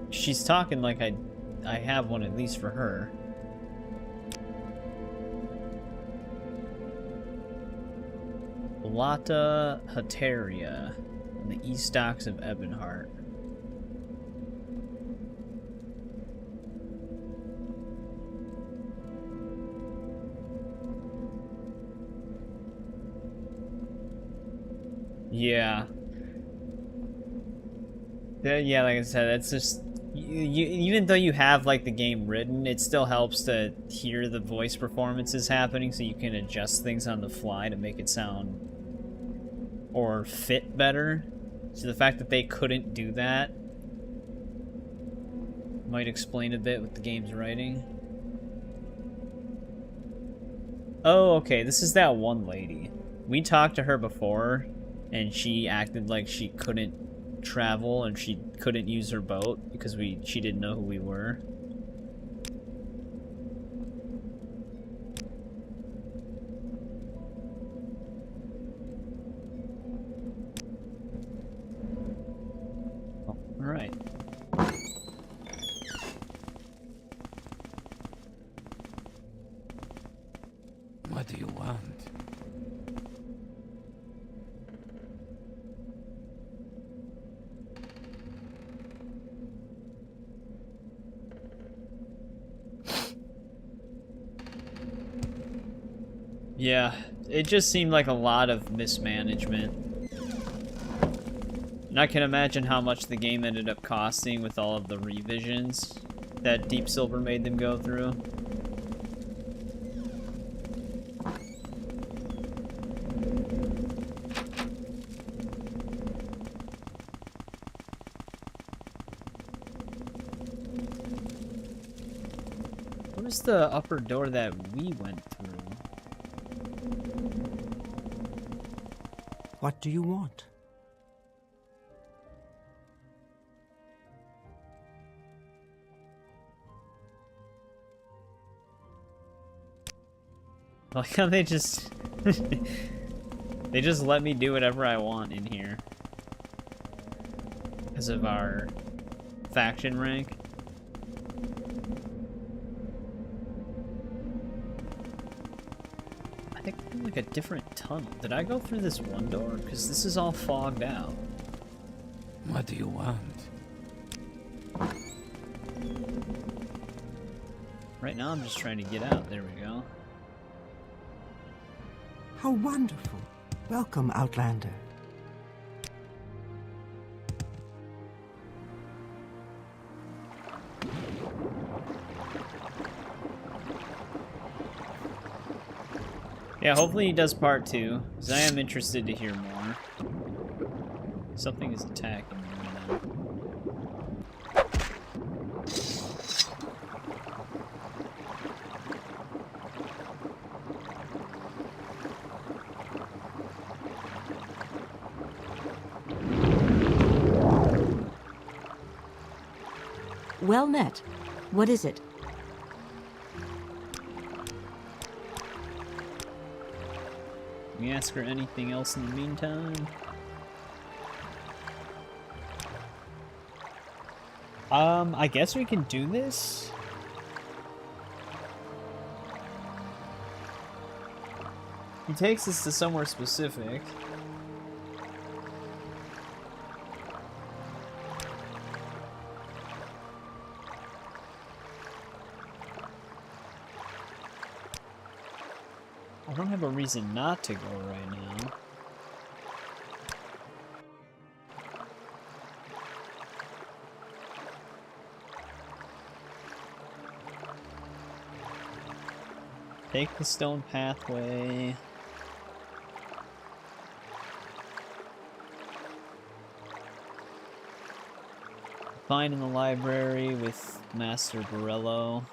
She's talking like I have one at least for her. Lata Hateria on the east docks of Ebonheart. Yeah. Yeah, like I said, it's just... even though you have, like, the game written, it still helps to hear the voice performances happening so you can adjust things on the fly to make it sound or fit better. So the fact that they couldn't do that might explain a bit with the game's writing. Oh, okay, this is that one lady. We talked to her before, and she acted like she couldn't travel and she couldn't use her boat because she didn't know who we were. All right. What do you want? Yeah, it just seemed like a lot of mismanagement. And I can imagine how much the game ended up costing with all of the revisions that Deep Silver made them go through. Where's the upper door that we went through? What do you want? Like how they just they just let me do whatever I want in here because of our faction rank. I think I'm like a different tunnel. Did I go through this one door? Because this is all fogged out. What do you want? Right now I'm just trying to get out. There we go. How wonderful. Welcome, Outlander. Yeah, hopefully he does part 2, because I am interested to hear more. Something is attacking me right now. Well met. What is it? Can we ask her anything else in the meantime? I guess we can do this? He takes us to somewhere specific. I don't have a reason not to go right now. Take the stone pathway. Find in the library with Master Borello.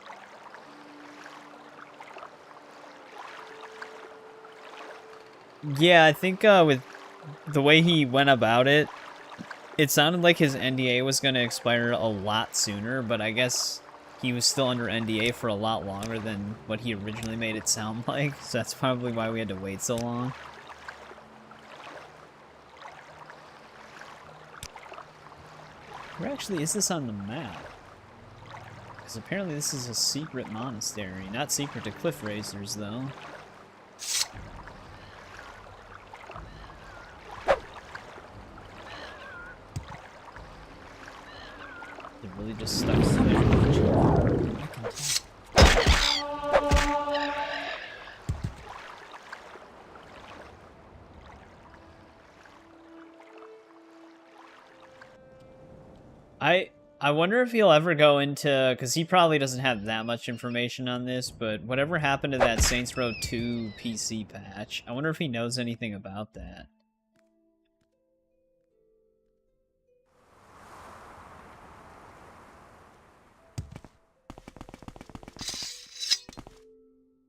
Yeah, I think with the way he went about it, it sounded like his NDA was going to expire a lot sooner, but I guess he was still under NDA for a lot longer than what he originally made it sound like, so that's probably why we had to wait so long. Where actually is this on the map? Because apparently this is a secret monastery. Not secret to cliff racers, though. It really just stuck there. I wonder if he'll ever go into, because he probably doesn't have that much information on this, but whatever happened to that Saints Row 2 PC patch, I wonder if he knows anything about that.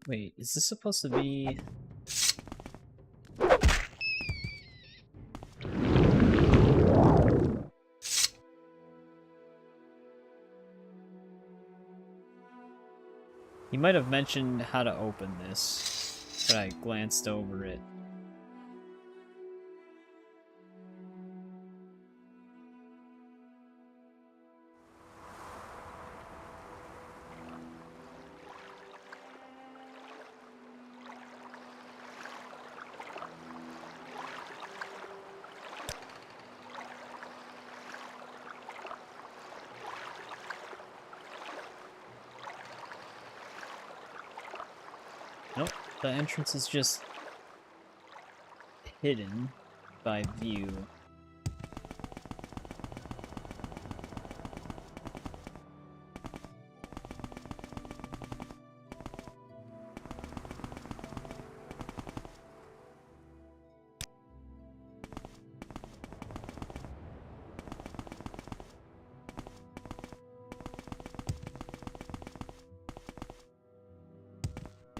Wait, is this supposed to be... He might have mentioned how to open this, but I glanced over it. Nope, the entrance is just hidden by view.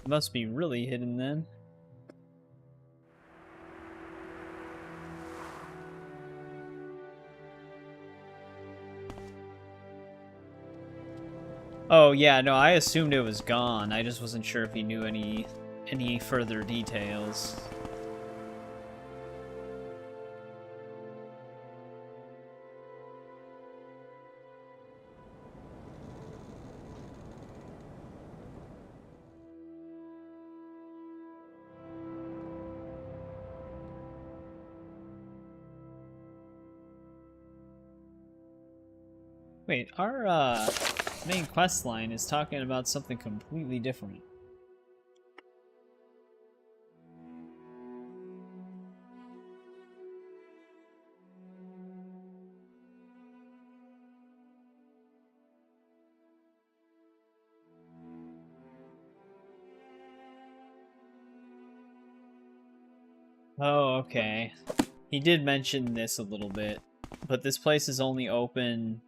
Must be really hidden then. Oh yeah, no, I assumed it was gone. I just wasn't sure if he knew any further details. Wait, our main quest line is talking about something completely different. Oh, okay. He did mention this a little bit, but this place is only open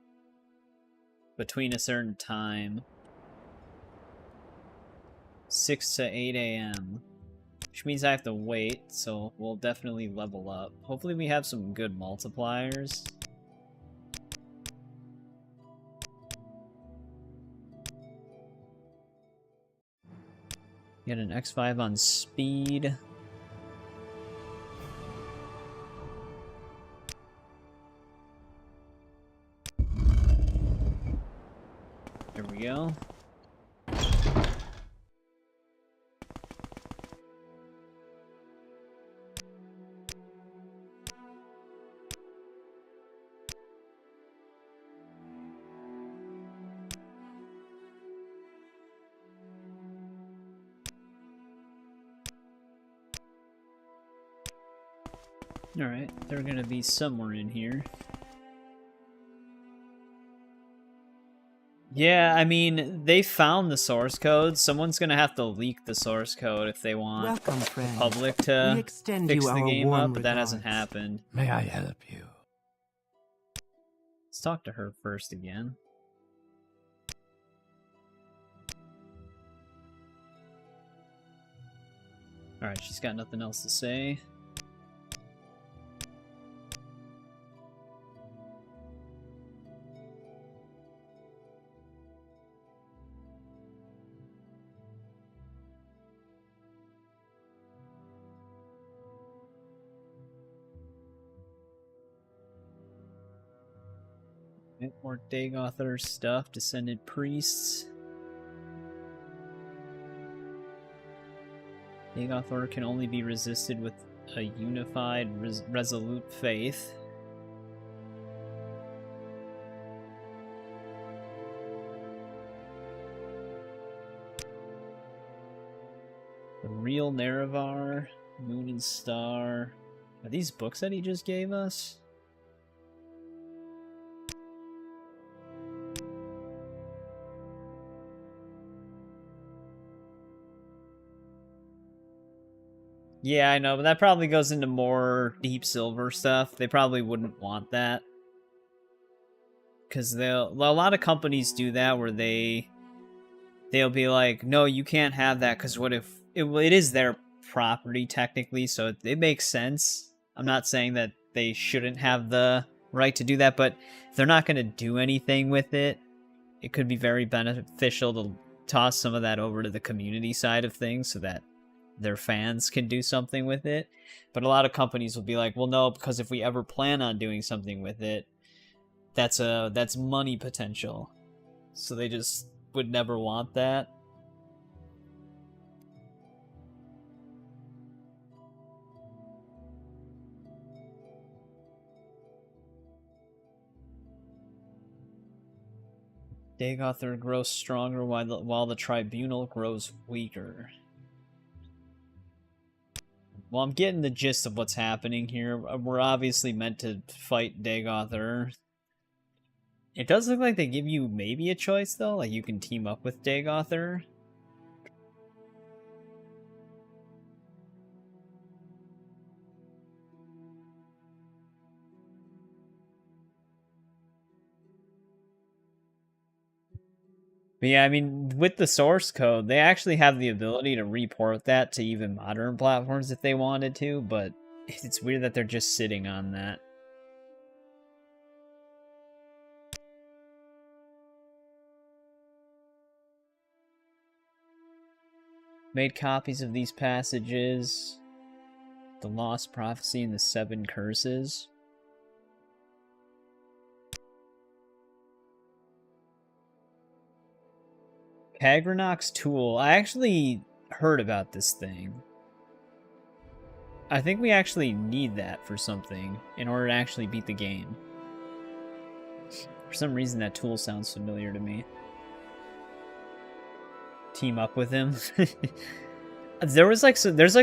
between a certain time. 6 to 8 a.m. Which means I have to wait, so we'll definitely level up. Hopefully we have some good multipliers. Get an X5 on speed. There we go. Alright, they're gonna be somewhere in here. Yeah, I mean, they found the source code. Someone's gonna have to leak the source code if they want Welcome, the friend. public We to extend fix you the our game warm up, but that hasn't regards. happened. May I help you? Let's talk to her first again. Alright, she's got nothing else to say. More Dagothar stuff, Descended Priests. Dagothar can only be resisted with a unified, resolute faith. The Real Nerevar, Moon and Star. Are these books that he just gave us? Yeah, I know, but that probably goes into more Deep Silver stuff. They probably wouldn't want that. Because a lot of companies do that where they they'll be like, no, you can't have that because what if it is their property technically, so it makes sense. I'm not saying that they shouldn't have the right to do that, but if they're not going to do anything with it, it could be very beneficial to toss some of that over to the community side of things so that their fans can do something with it. But a lot of companies will be like, well, no, because if we ever plan on doing something with it, that's money potential. So they just would never want that. Dagothir grows stronger while the tribunal grows weaker. Well, I'm getting the gist of what's happening here. We're obviously meant to fight Dagothir. It does look like they give you maybe a choice, though. Like, you can team up with Dagothir. But yeah, I mean, with the source code, they actually have the ability to report that to even modern platforms if they wanted to, but it's weird that they're just sitting on that. Made copies of these passages. The Lost Prophecy and the Seven Curses. Kagranok's Tool. I actually heard about this thing. I think we actually need that for something in order to actually beat the game. For some reason that tool sounds familiar to me. Team up with him. There's like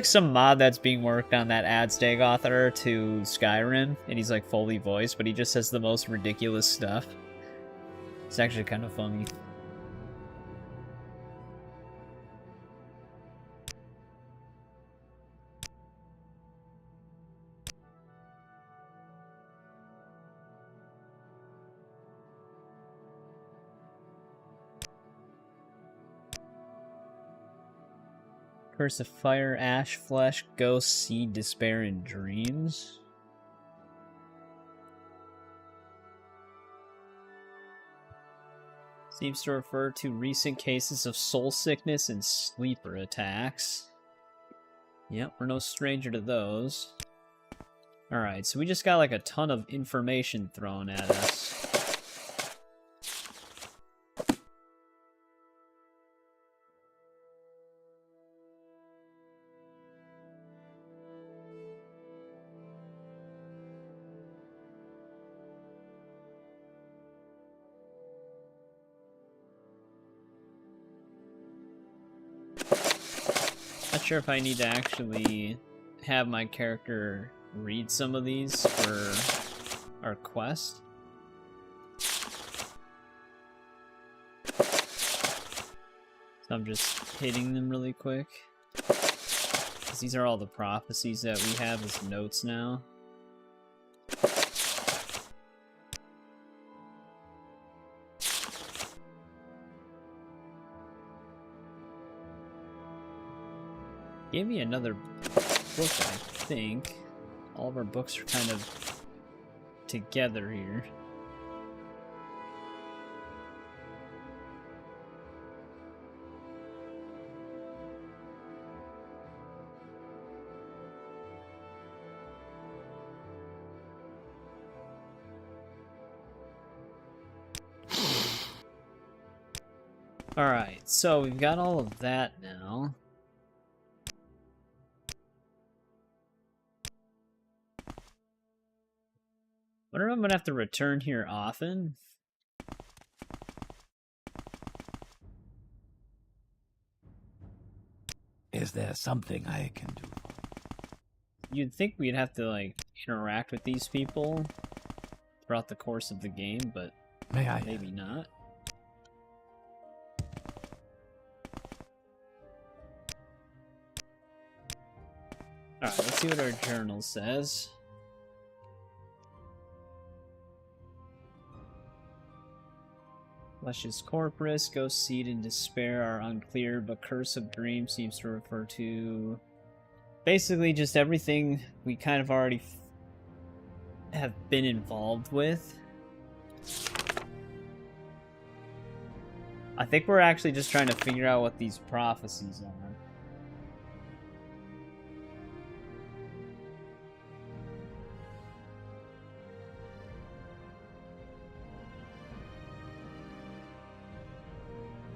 some mod that's being worked on that adds Dagothir to Skyrim, and he's like fully voiced, but he just says the most ridiculous stuff. It's actually kind of funny. Curse of Fire, Ash, Flesh, Ghost, Seed, Despair, and Dreams. Seems to refer to recent cases of soul sickness and sleeper attacks. Yep, we're no stranger to those. Alright, so we just got like a ton of information thrown at us. Not sure if I need to actually have my character read some of these for our quest. So I'm just hitting them really quick. Because these are all the prophecies that we have as notes now. Gave me another book, I think. All of our books are kind of together here. Alright, so we've got all of that now. I wonder if I'm gonna have to return here often. Is there something I can do? You'd think we'd have to, like, interact with these people throughout the course of the game, but maybe not. Alright, let's see what our journal says. Luscious Corpus, Ghost Seed, and Despair are unclear, but Curse of Dream seems to refer to basically just everything we kind of already have been involved with. I think we're actually just trying to figure out what these prophecies are.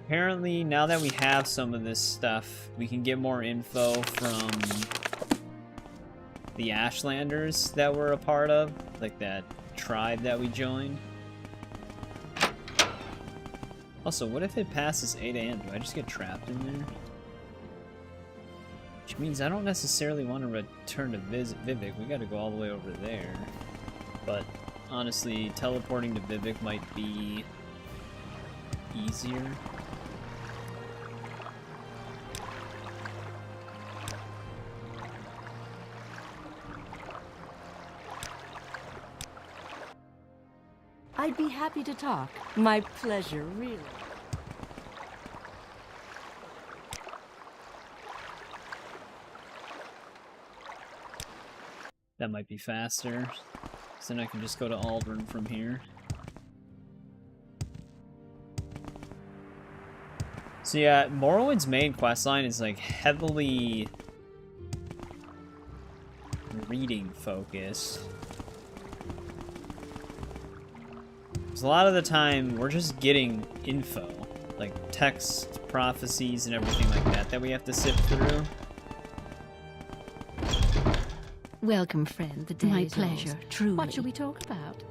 Apparently, now that we have some of this stuff, we can get more info from the Ashlanders that we're a part of, like that tribe that we joined. Also, what if it passes 8 a.m.? Do I just get trapped in there? Which means I don't necessarily want to return to Vivek. We gotta go all the way over there. But honestly, teleporting to Vivek might be easier. I'd be happy to talk. My pleasure, really. That might be faster. So then I can just go to Aldern from here. So yeah, Morrowind's main questline is like heavily reading focused. A lot of the time, we're just getting info, like text, prophecies, and everything like that we have to sift through. Welcome, friend. The day My is pleasure, yours. truly. What shall we talk about?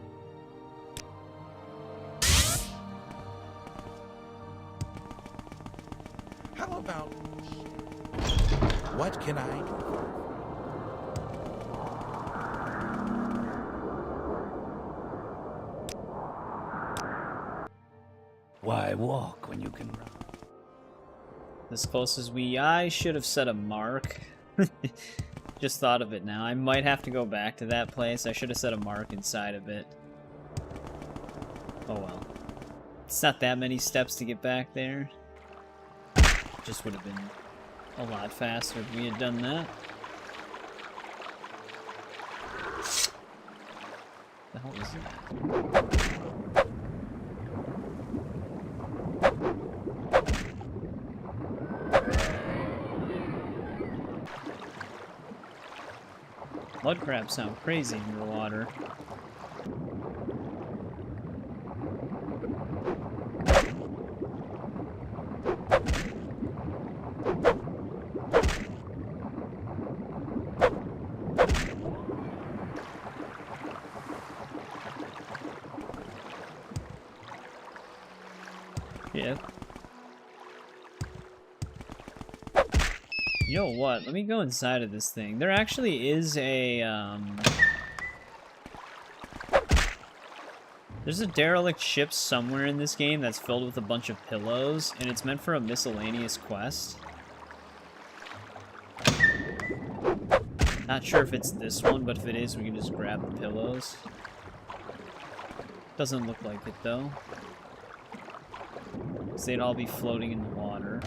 How about... What can I do? Why walk when you can run? As close as I should have set a mark. Just thought of it now. I might have to go back to that place. I should have set a mark inside of it. Oh well. It's not that many steps to get back there. Just would have been a lot faster if we had done that. The hell is that? Mud crabs sound crazy underwater. Yeah. You know what? Let me go inside of this thing. There actually is a, there's a derelict ship somewhere in this game that's filled with a bunch of pillows, and it's meant for a miscellaneous quest. Not sure if it's this one, but if it is, we can just grab the pillows. Doesn't look like it, though. So they'd all be floating in the water.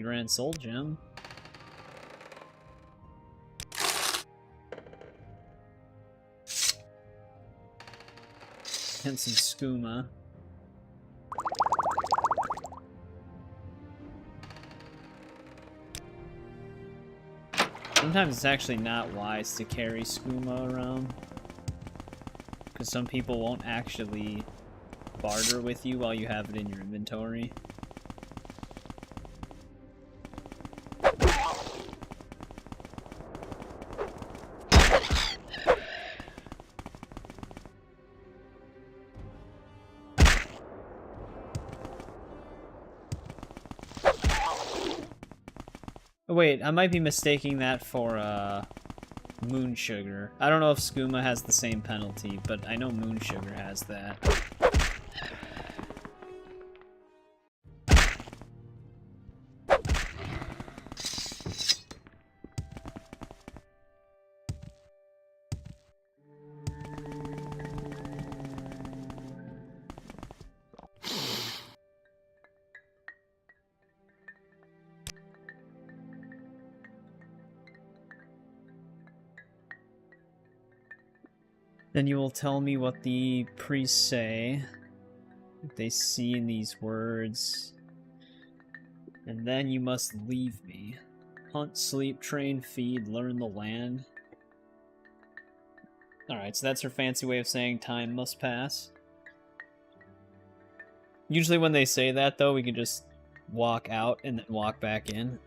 Grand Soul Gem. And some skooma. Sometimes it's actually not wise to carry skooma around, because some people won't actually barter with you while you have it in your inventory. Wait, I might be mistaking that for moon sugar. I don't know if skooma has the same penalty, but I know moon sugar has that. Then you will tell me what the priests say, what they see in these words, and then you must leave me. Hunt, sleep, train, feed, learn the land. Alright, so that's her fancy way of saying time must pass. Usually when they say that, though, we can just walk out and then walk back in.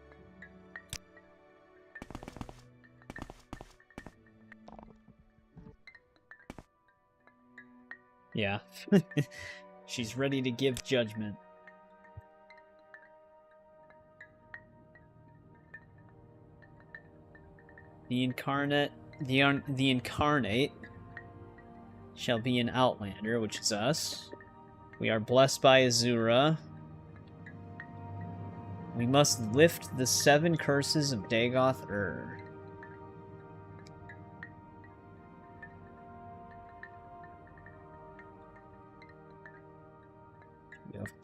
Yeah. She's ready to give judgment. The incarnate shall be an outlander, which is us. We are blessed by Azura. We must lift the 7 curses of Dagoth-Ur.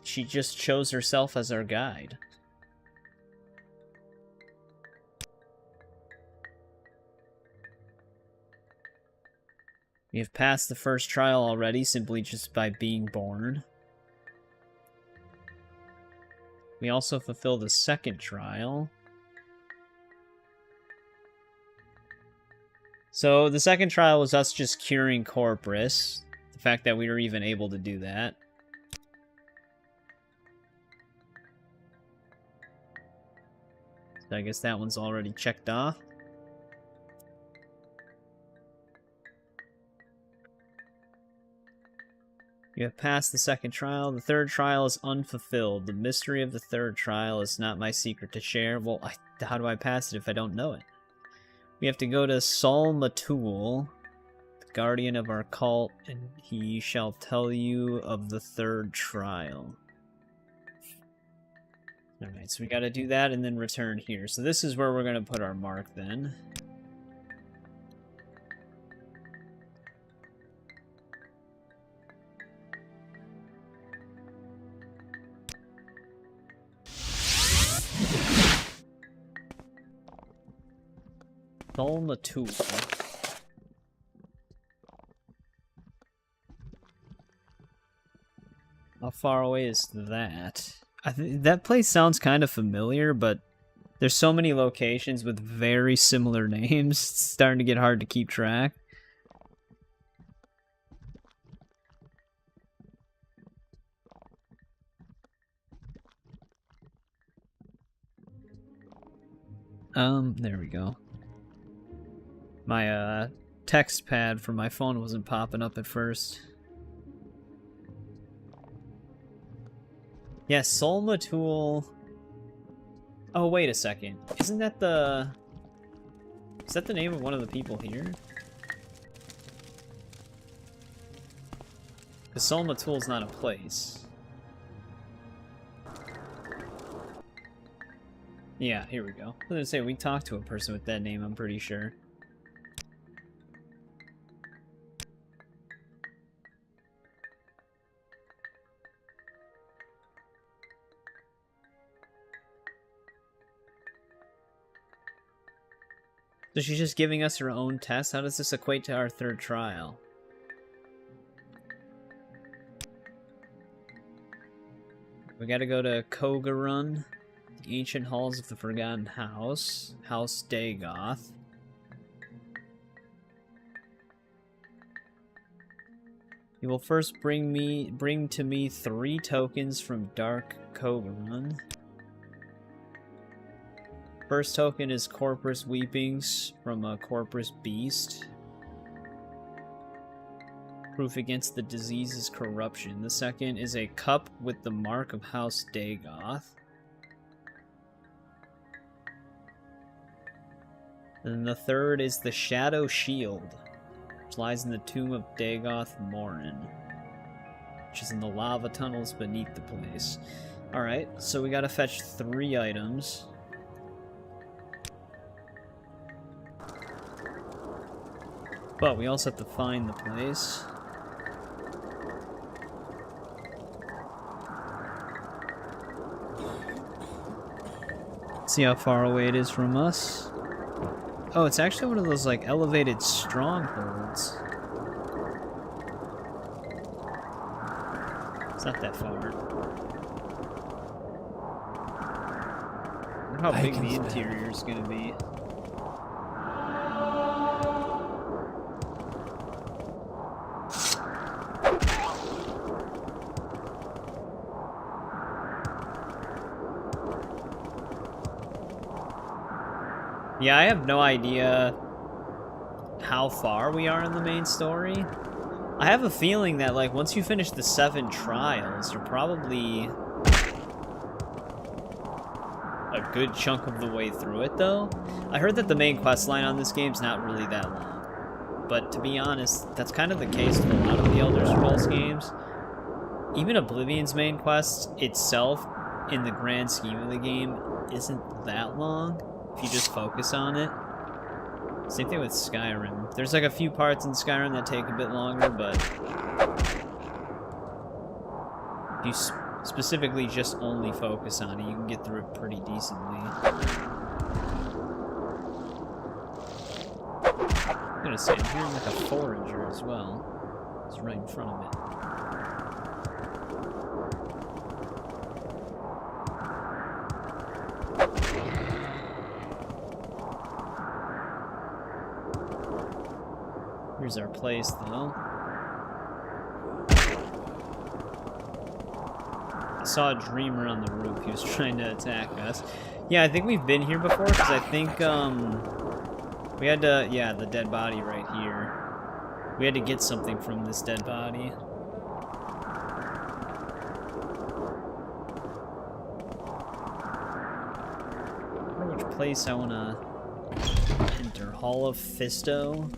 She just chose herself as our guide. We have passed the first trial already, simply just by being born. We also fulfill the second trial. So the second trial was us just curing Corpus. The fact that we were even able to do that. So I guess that one's already checked off. You have passed the second trial. The third trial is unfulfilled. The mystery of the third trial is not my secret to share. Well, how do I pass it if I don't know it? We have to go to Sol Matul, the guardian of our cult, and he shall tell you of the third trial. Alright, so we gotta do that and then return here. So this is where we're gonna put our mark then. Sol Matul. How far away is that? That place sounds kind of familiar, but there's so many locations with very similar names, it's starting to get hard to keep track. There we go. My, text pad for my phone wasn't popping up at first. Yeah, Sol Matul. Oh, wait a second. Isn't that the... Is that the name of one of the people here? Because Sol Matul's not a place. Yeah, here we go. I was gonna say, we talked to a person with that name, I'm pretty sure. So she's just giving us her own test? How does this equate to our third trial? We gotta go to Kogarun, the ancient halls of the Forgotten House, House Dagoth. You will first bring to me 3 tokens from Dark Kogarun. First token is Corpus Weepings from a Corpus Beast. Proof against the disease's corruption. The second is a cup with the mark of House Dagoth. And the third is the Shadow Shield, which lies in the tomb of Dagoth Morin, which is in the lava tunnels beneath the place. Alright, so we gotta fetch 3 items. But we also have to find the place. See how far away it is from us. Oh, it's actually one of those, like, elevated strongholds. It's not that far. Look how big the interior is gonna be. Yeah, I have no idea how far we are in the main story. I have a feeling that, like, once you finish the 7 trials, you're probably a good chunk of the way through it, though. I heard that the main quest line on this game's not really that long. But to be honest, that's kind of the case with a lot of the Elder Scrolls games. Even Oblivion's main quest itself, in the grand scheme of the game, isn't that long. If you just focus on it. Same thing with Skyrim. There's like a few parts in Skyrim that take a bit longer, but if you specifically just only focus on it, you can get through it pretty decently. I'm gonna say, I'm hearing like a forager as well. It's right in front of it. Here's our place, though. I saw a dreamer on the roof. He was trying to attack us. Yeah, I think we've been here before, because I think, we had to... Yeah, the dead body right here. We had to get something from this dead body. I don't know which place I want to enter. Hall of Fisto.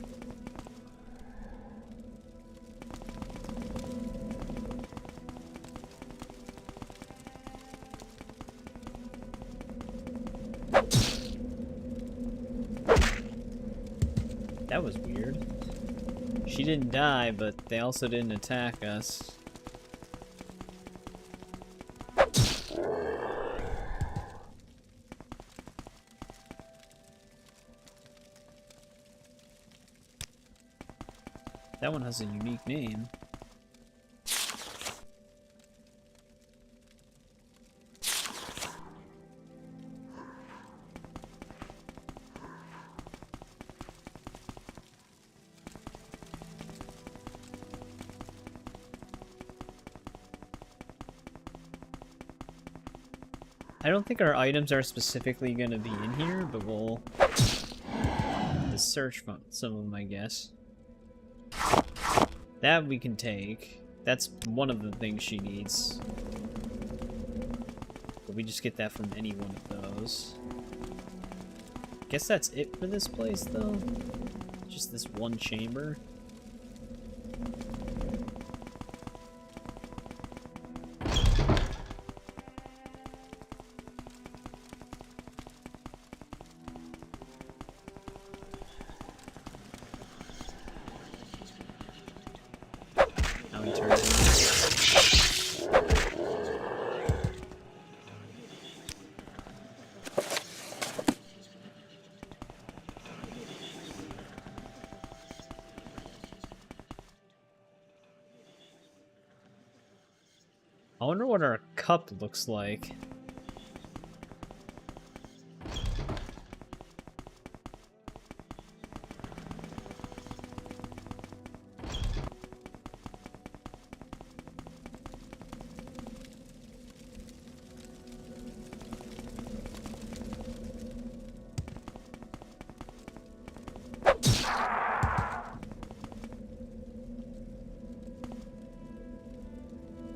That was weird. She didn't die, but they also didn't attack us. That one has a unique name. I don't think our items are specifically going to be in here, but we'll search for some of them, I guess. That we can take. That's one of the things she needs. But we just get that from any one of those. Guess that's it for this place, though. Just this one chamber. I wonder what our cup looks like.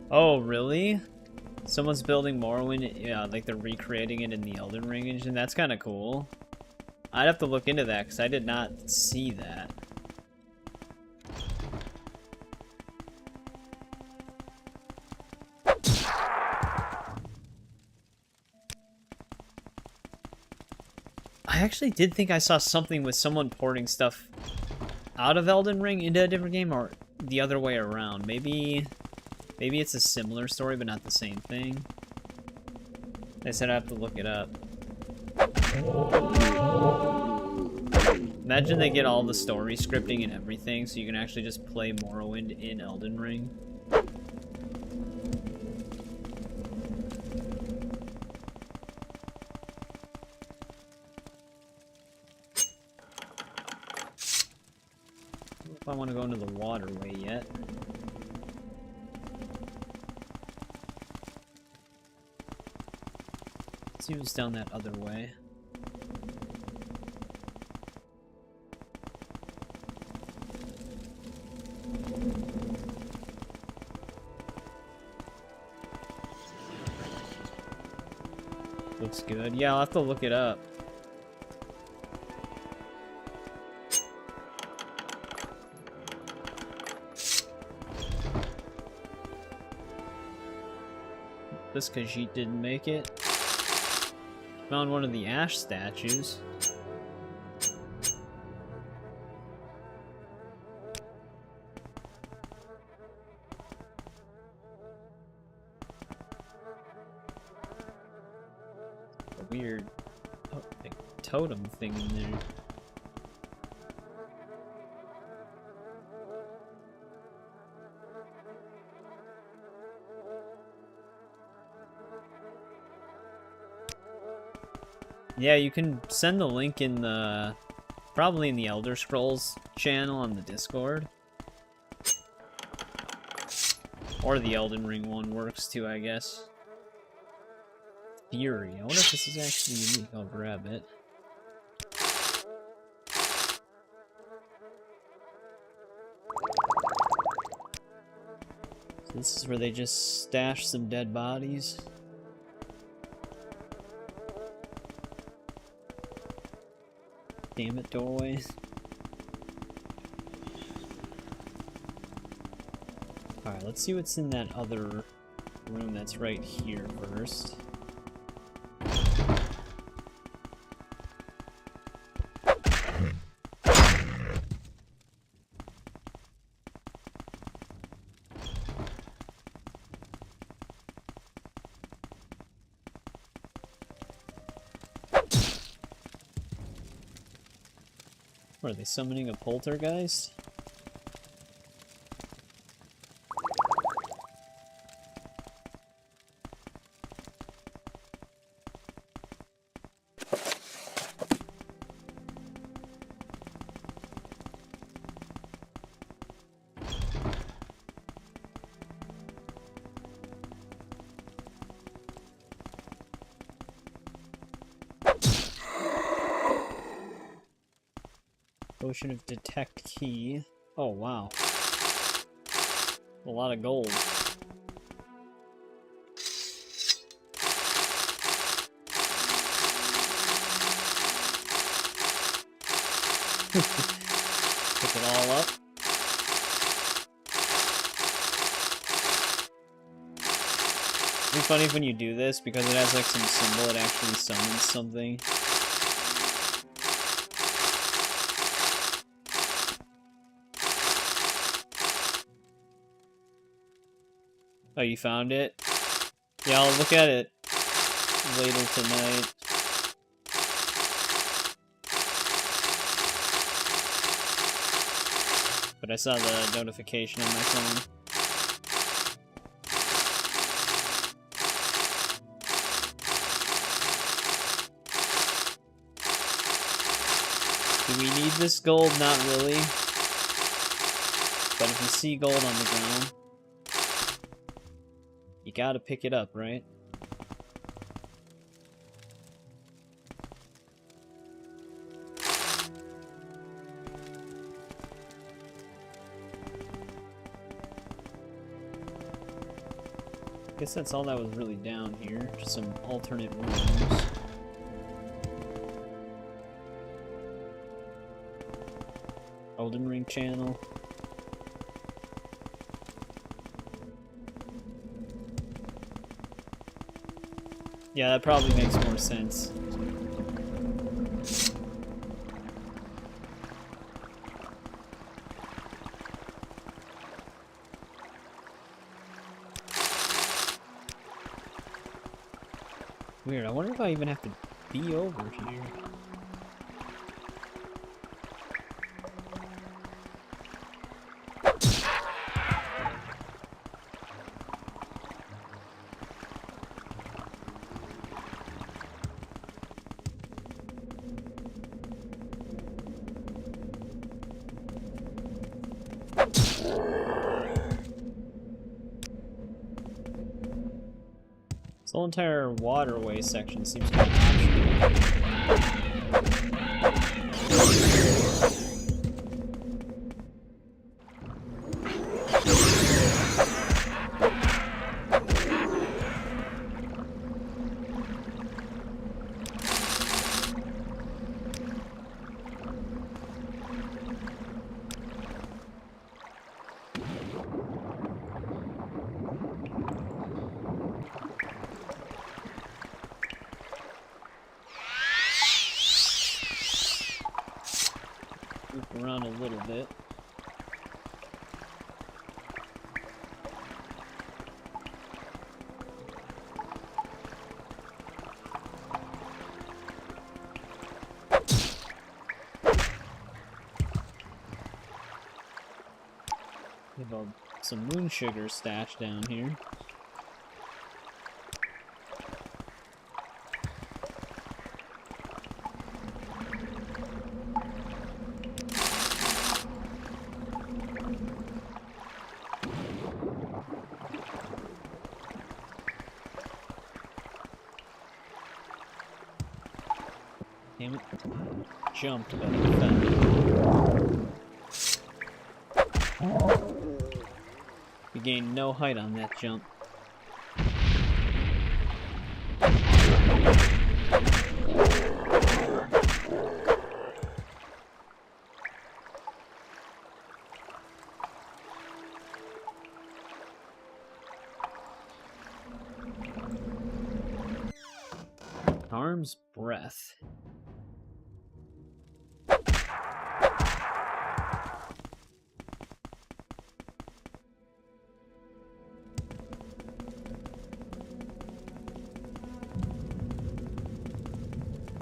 Oh, really? Someone's building Morrowind, yeah, like they're recreating it in the Elden Ring engine. That's kind of cool. I'd have to look into that, because I did not see that. I actually did think I saw something with someone porting stuff out of Elden Ring into a different game, or the other way around. Maybe it's a similar story, but not the same thing. I said I have to look it up. Imagine they get all the story scripting and everything, so you can actually just play Morrowind in Elden Ring. I want to go into the waterway yet. Let's see what's down that other way. Looks good. Yeah, I'll have to look it up. This Khajiit didn't make it. Found one of the ash statues. A weird like, totem thing in there. Yeah, you can send the link in the... probably in the Elder Scrolls channel on the Discord. Or the Elden Ring one works too, I guess. Fury. I wonder if this is actually unique. I'll grab it. So this is where they just stash some dead bodies. Damn it, doorways. Alright, let's see what's in that other room that's right here first. Are they summoning a poltergeist? Potion of detect key. Oh wow. A lot of gold. Pick it all up. It'd be funny when you do this because it has like some symbol, it actually summons something. Oh, you found it? Yeah, I'll look at it later tonight. But I saw the notification on my phone. Do we need this gold? Not really. But if you see gold on the ground, you gotta pick it up, right? Guess that's all that was really down here. Just some alternate rooms. Elden Ring channel. Yeah, that probably makes more sense. Weird, I wonder if I even have to be over here. whole entire waterway section seems to be optional. Move around a little bit. We have some moon sugar stashed down here. Damn it. Jumped, but it fell. We gained no height on that jump. Arm's breadth.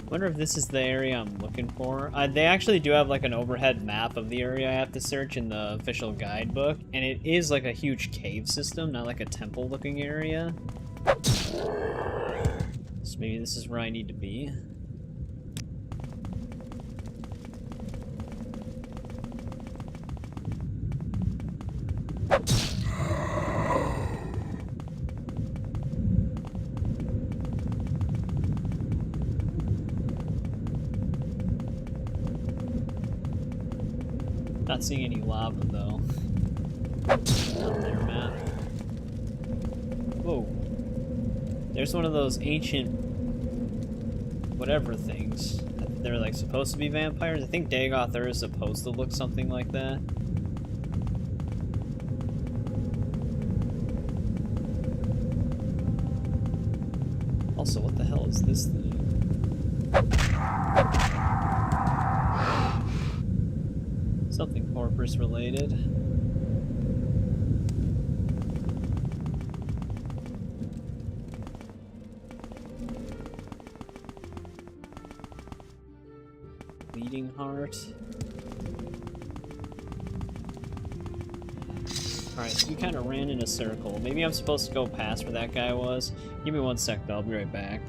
Wonder if this is the area I'm looking for. They actually do have like an overhead map of the area I have to search in the official guidebook, and it is like a huge cave system, not like a temple looking area. So maybe this is where I need to be. Not seeing any lava though. On their map. Whoa. There's one of those ancient whatever things. They're like supposed to be vampires. I think Dagoth Ur is supposed to look something like that. Also, what the hell is this thing? Something Corpus related. Bleeding heart. Alright, so we kind of ran in a circle. Maybe I'm supposed to go past where that guy was. Give me 1 sec though, I'll be right back.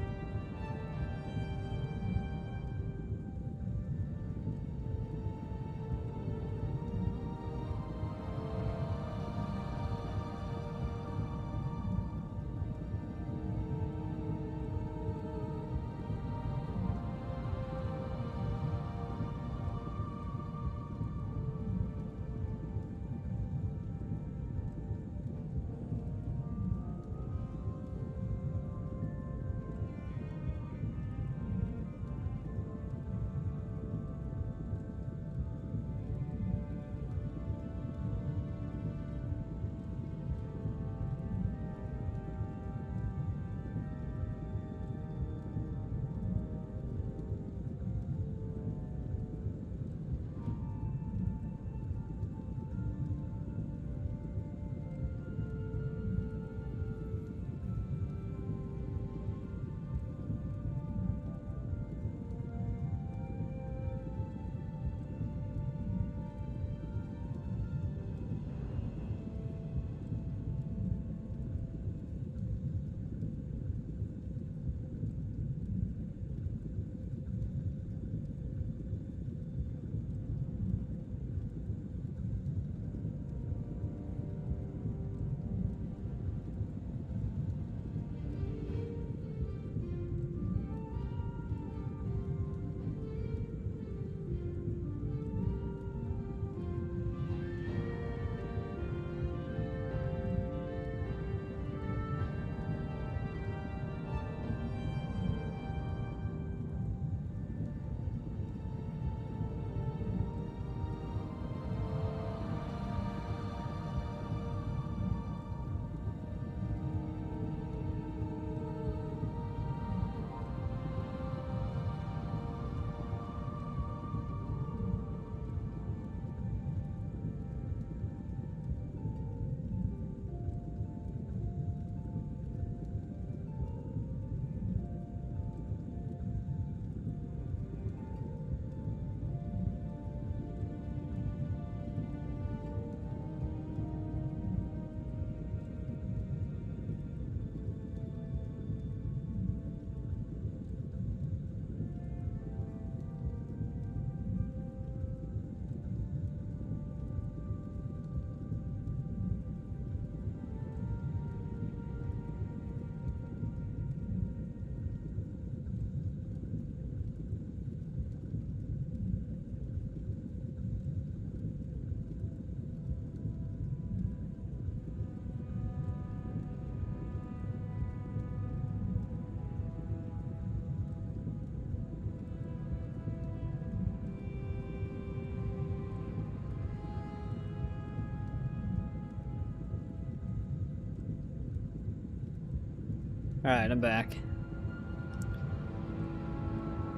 Alright, I'm back.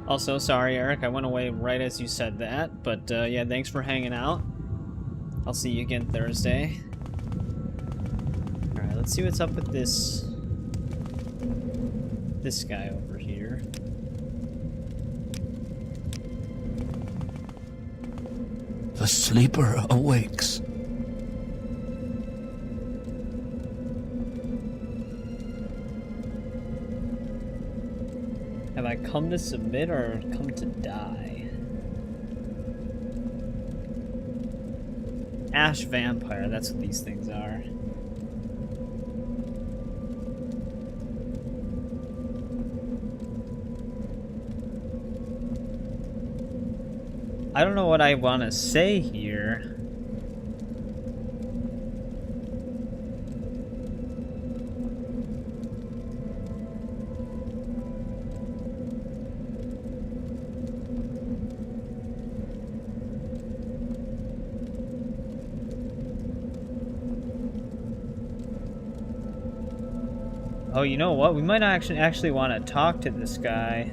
Also, sorry, Eric, I went away right as you said that, but yeah, thanks for hanging out. I'll see you again Thursday. Alright, let's see what's up with this guy over here. The sleeper awakes. Have I come to submit or come to die? Ash Vampire, that's what these things are. I don't know what I want to say here. Oh, you know what? We might actually want to talk to this guy.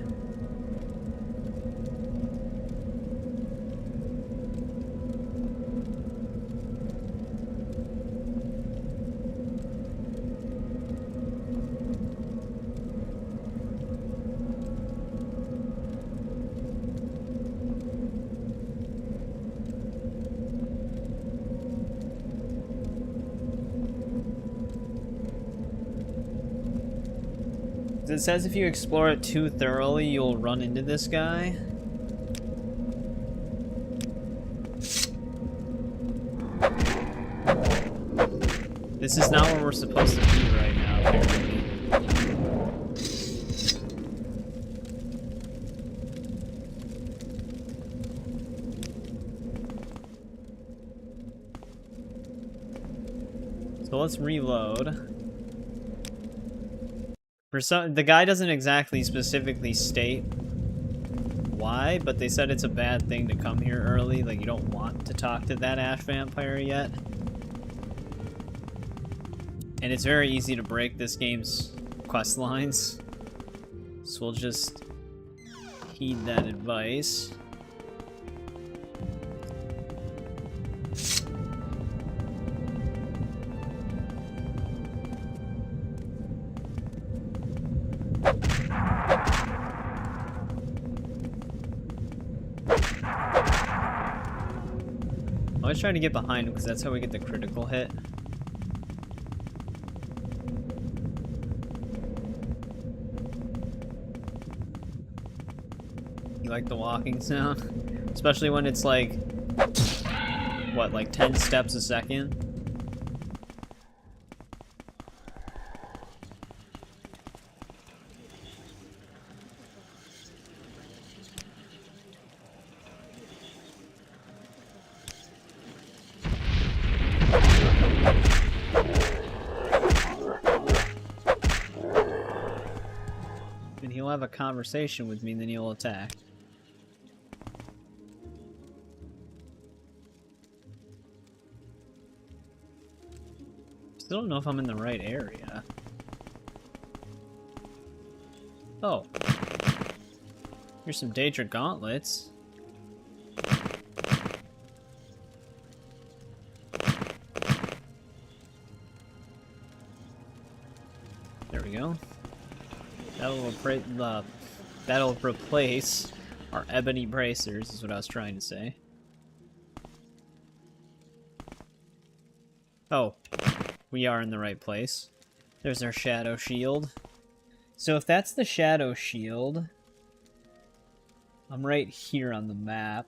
It says if you explore it too thoroughly, you'll run into this guy. This is not where we're supposed to be right now, apparently. So let's reload. The guy doesn't exactly specifically state why, but they said it's a bad thing to come here early. Like, you don't want to talk to that Ash Vampire yet. And it's very easy to break this game's quest lines. So we'll just heed that advice. I was trying to get behind him because that's how we get the critical hit. You like the walking sound? Especially when it's like, what, like 10 steps a second? He'll have a conversation with me, and then he'll attack. Still don't know if I'm in the right area. Oh. Here's some Daedra gauntlets. There we go. That'll replace our ebony bracers, is what I was trying to say. Oh, we are in the right place. There's our shadow shield. So if that's the shadow shield, I'm right here on the map.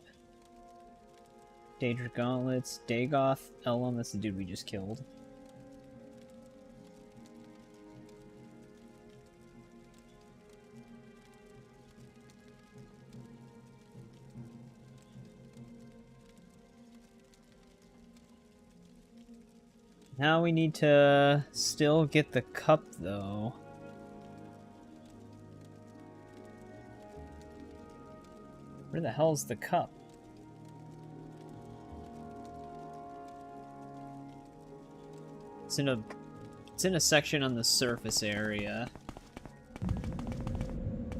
Daedra gauntlets, Dagoth, Elum, that's the dude we just killed. Now we need to still get the cup, though. Where the hell's the cup? It's in a section on the surface area.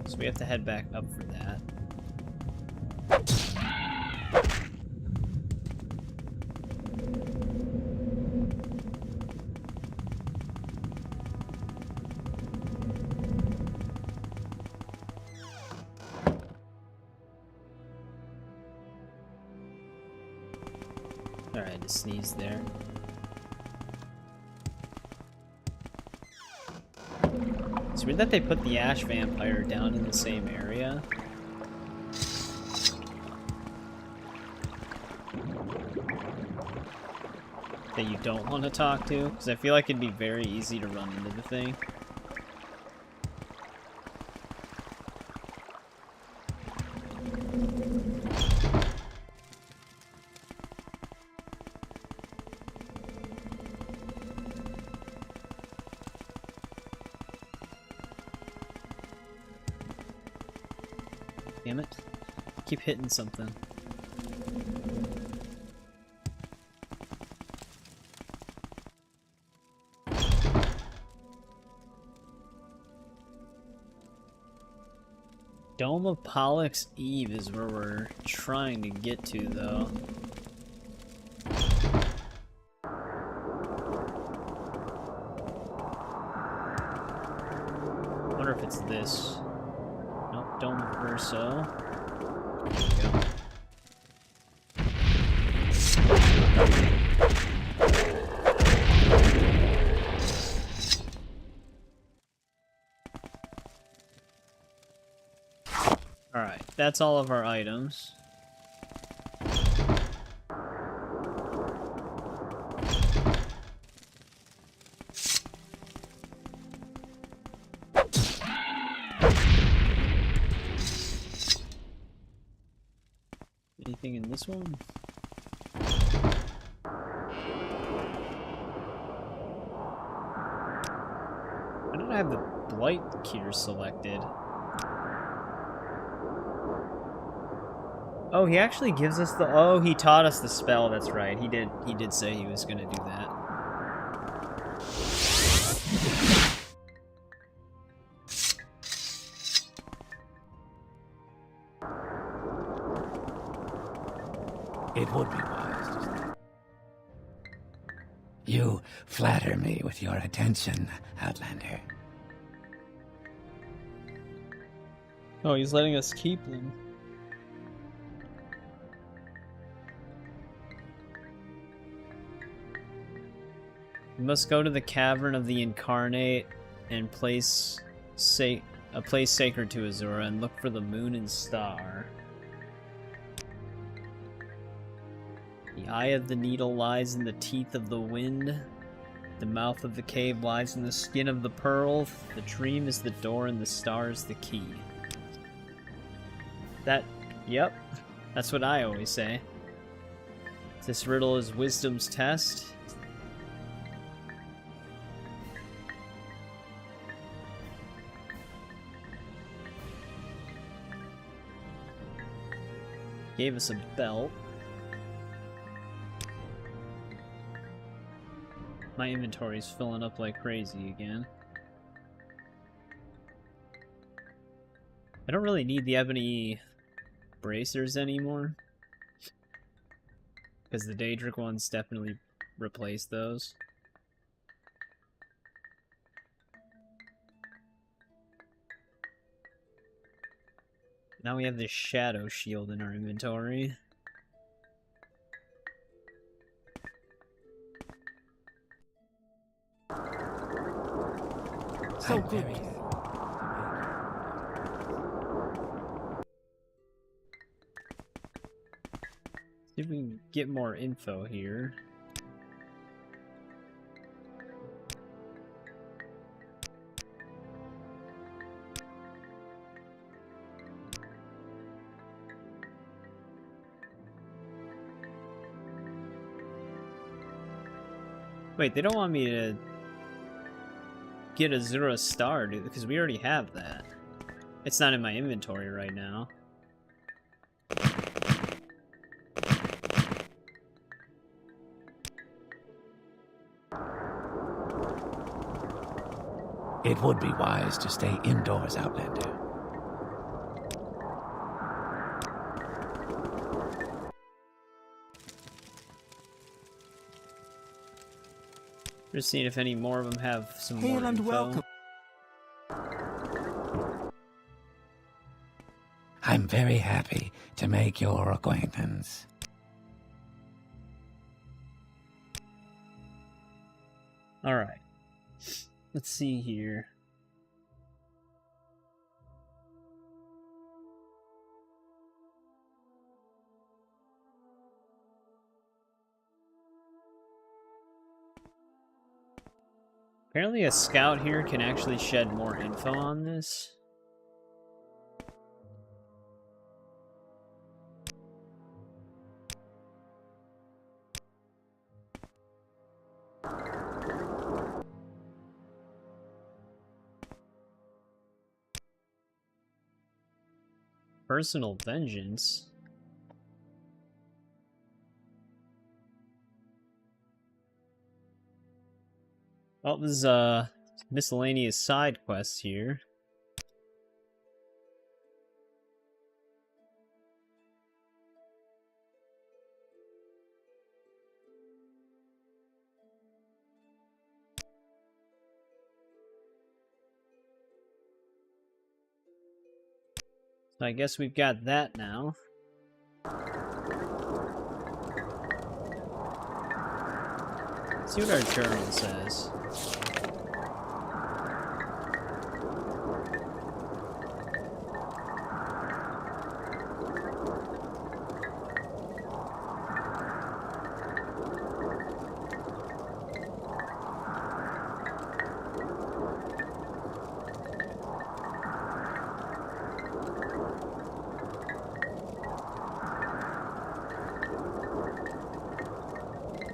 So we have to head back up for that. Alright, to sneeze there. It's weird that they put the Ash Vampire down in the same area. That you don't want to talk to, because I feel like it'd be very easy to run into the thing. Damn it. Keep hitting something. Dome of Pollux Eve is where we're trying to get to, though. Wonder if it's this. Nope, Dome of Urso. There we go. Alright, that's all of our items. Anything in this one? Why did I have the Blight Cure selected? Oh, he actually gives us the... Oh, he taught us the spell, that's right. He did say he was gonna do that. It would be wise to stay. You flatter me with your attention, Outlander. Oh, he's letting us keep them. We must go to the Cavern of the Incarnate and a place sacred to Azura and look for the moon and star. The eye of the needle lies in the teeth of the wind. The mouth of the cave lies in the skin of the pearl. The dream is the door and the star is the key. Yep, that's what I always say. This riddle is wisdom's test. Gave us a belt. My inventory's filling up like crazy again. I don't really need the ebony bracers anymore, because the Daedric ones definitely replaced those. Now we have this shadow shield in our inventory. So good. See if we can get more info here. Wait, they don't want me to get Azura Star, dude, because we already have that. It's not in my inventory right now. It would be wise to stay indoors, Outlander. Just seeing if any more of them have some more Hail and info. welcome. I'm very happy to make your acquaintance. Alright. Let's see here. Apparently a scout here can actually shed more info on this. Personal vengeance? Oh, there's miscellaneous side quests here. So I guess we've got that now. Let's see what our journal says.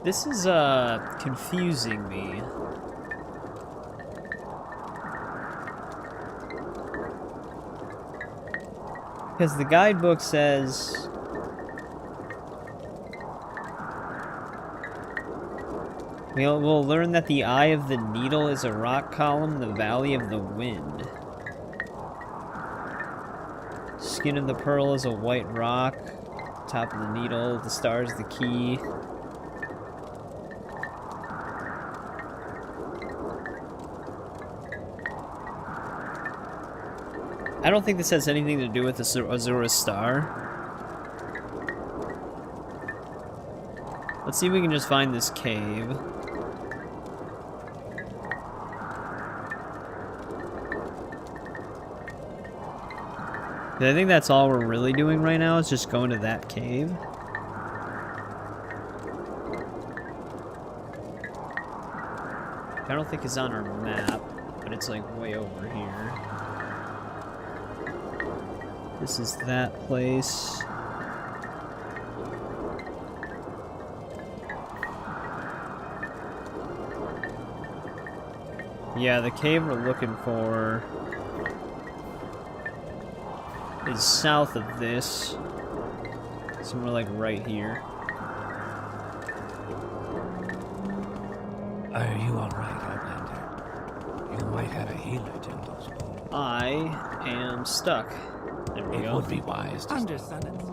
This is, confusing me. Because the guidebook says... We'll learn that the Eye of the Needle is a rock column, the Valley of the Wind. Skin of the Pearl is a white rock. Top of the Needle, the star is the key. I don't think this has anything to do with the Azura star. Let's see if we can just find this cave. I think that's all we're really doing right now, is just going to that cave. I don't think it's on our map, but it's like way over here. This is that place. Yeah, the cave we're looking for is south of this. Somewhere like right here. Are you alright, Outlander? You might have a healer gentle spoon. I am stuck. There we It go. would be wise to Under silence.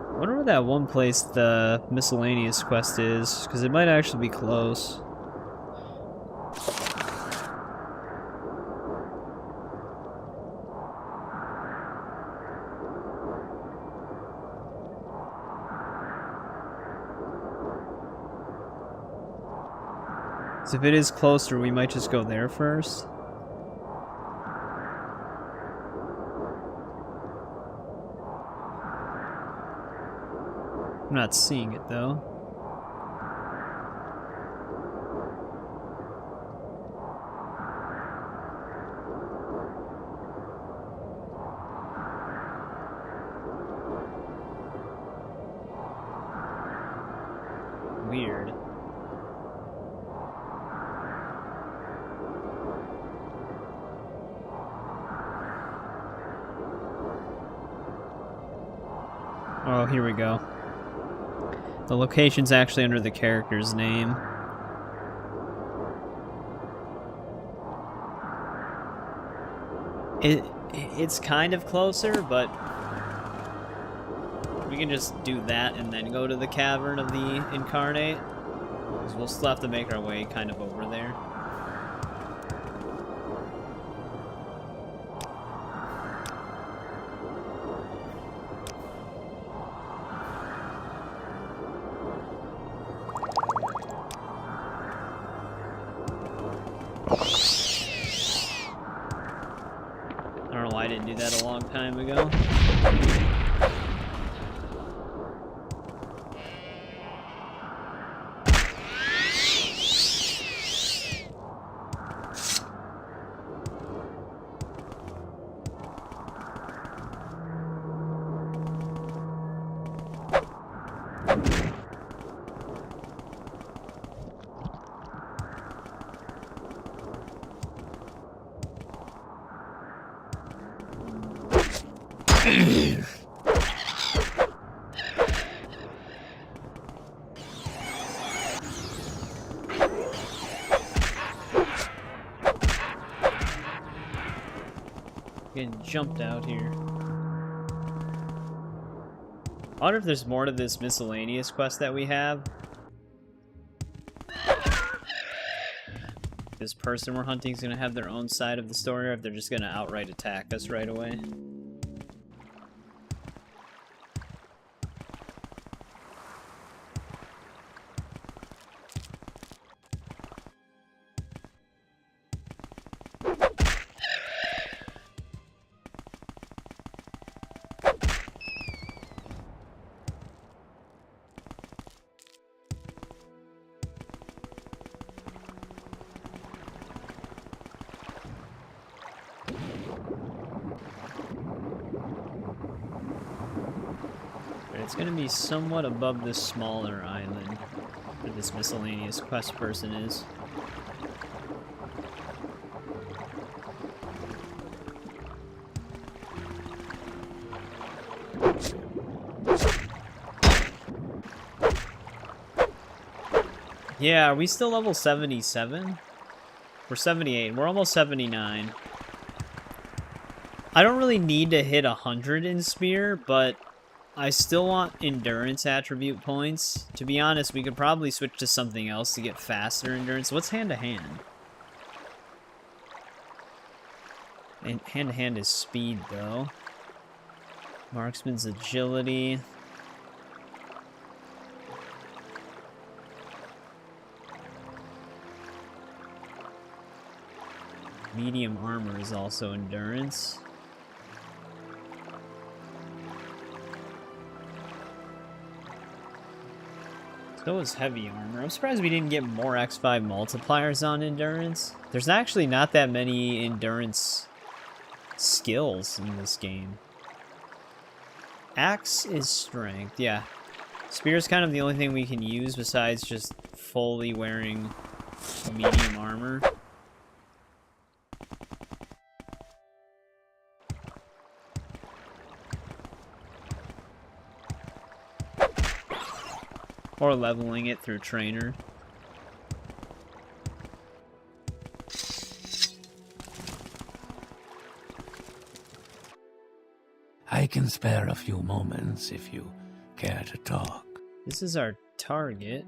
I wonder where that one place the miscellaneous quest is, because it might actually be close. So if it is closer, we might just go there first. I'm not seeing it though. Weird. Oh, here we go. The location's actually under the character's name. It's kind of closer, but We can just do that and then go to the Cavern of the Incarnate. Because we'll still have to make our way kind of over there. I don't know why I didn't do that a long time ago. Getting jumped out here. I wonder if there's more to this miscellaneous quest that we have. This person we're hunting is going to have their own side of the story, or if they're just going to outright attack us right away. It's going to be somewhat above this smaller island where this miscellaneous quest person is. Yeah, are we still level 77? We're 78. We're almost 79. I don't really need to hit 100 in Spear, but I still want endurance attribute points. To be honest, we could probably switch to something else to get faster endurance. What's hand-to-hand? And hand-to-hand is speed, though. Marksman's agility. Medium armor is also endurance. So is heavy armor. I'm surprised we didn't get more X5 multipliers on endurance. There's actually not that many endurance skills in this game. Axe is strength, yeah. Spear is kind of the only thing we can use besides just fully wearing medium armor. Or leveling it through trainer. I can spare a few moments if you care to talk. This is our target.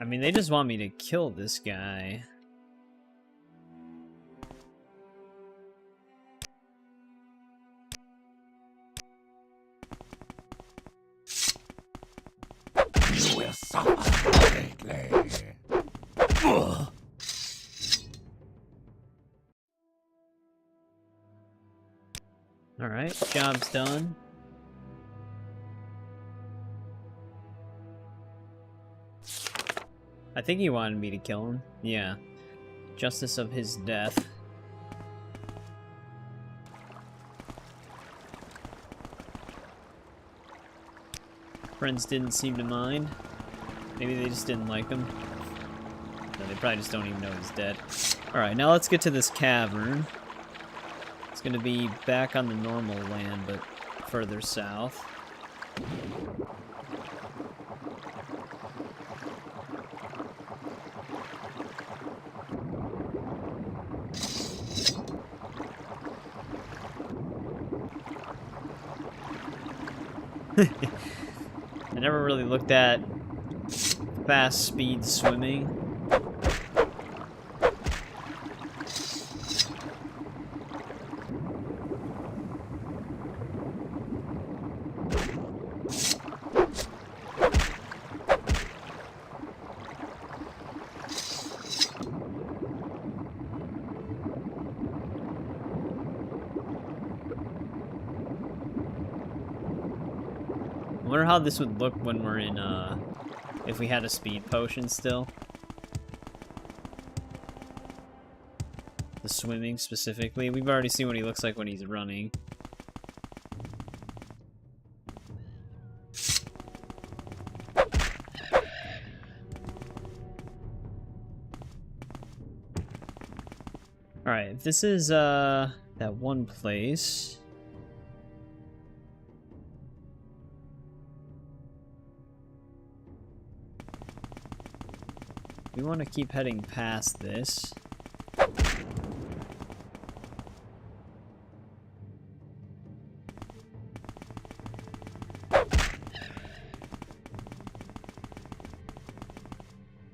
I mean, they just want me to kill this guy. You will suffer greatly. Alright, job's done. I think he wanted me to kill him. Yeah. Justice of his death. Friends didn't seem to mind. Maybe they just didn't like him. No, they probably just don't even know he's dead. Alright, now let's get to this cavern. It's gonna be back on the normal land, but further south. I never really looked at fast speed swimming. I wonder how this would look when we're in, if we had a speed potion still. The swimming specifically. We've already seen what he looks like when he's running. Alright, if this is, that one place... We want to keep heading past this.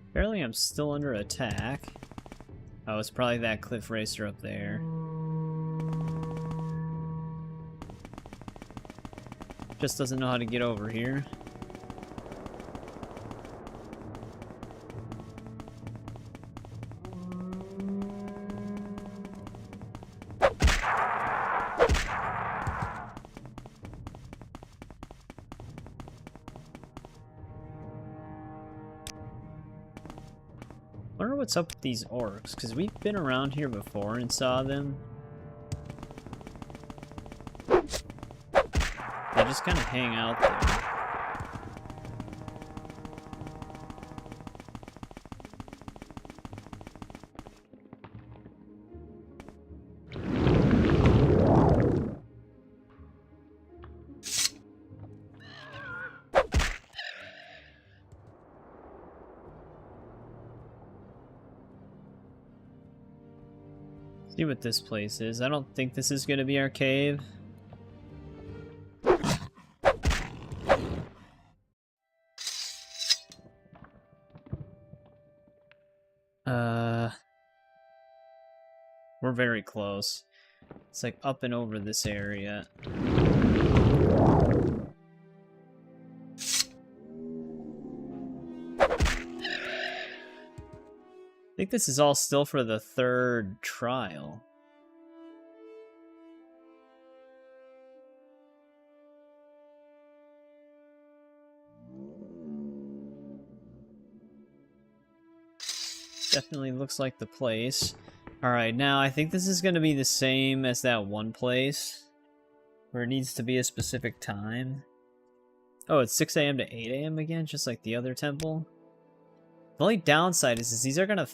Apparently I'm still under attack. Oh, it's probably that cliff racer up there. Just doesn't know how to get over here. I wonder what's up with these orcs, because we've been around here before and saw them. They just kind of hang out there. See what this place is. I don't think this is going to be our cave. We're very close. It's like up and over this area. I think this is all still for the third trial. Definitely looks like the place. Alright, now I think this is going to be the same as that one place, where it needs to be a specific time. Oh, it's 6 a.m. to 8 a.m. again, just like the other temple. The only downside is these are gonna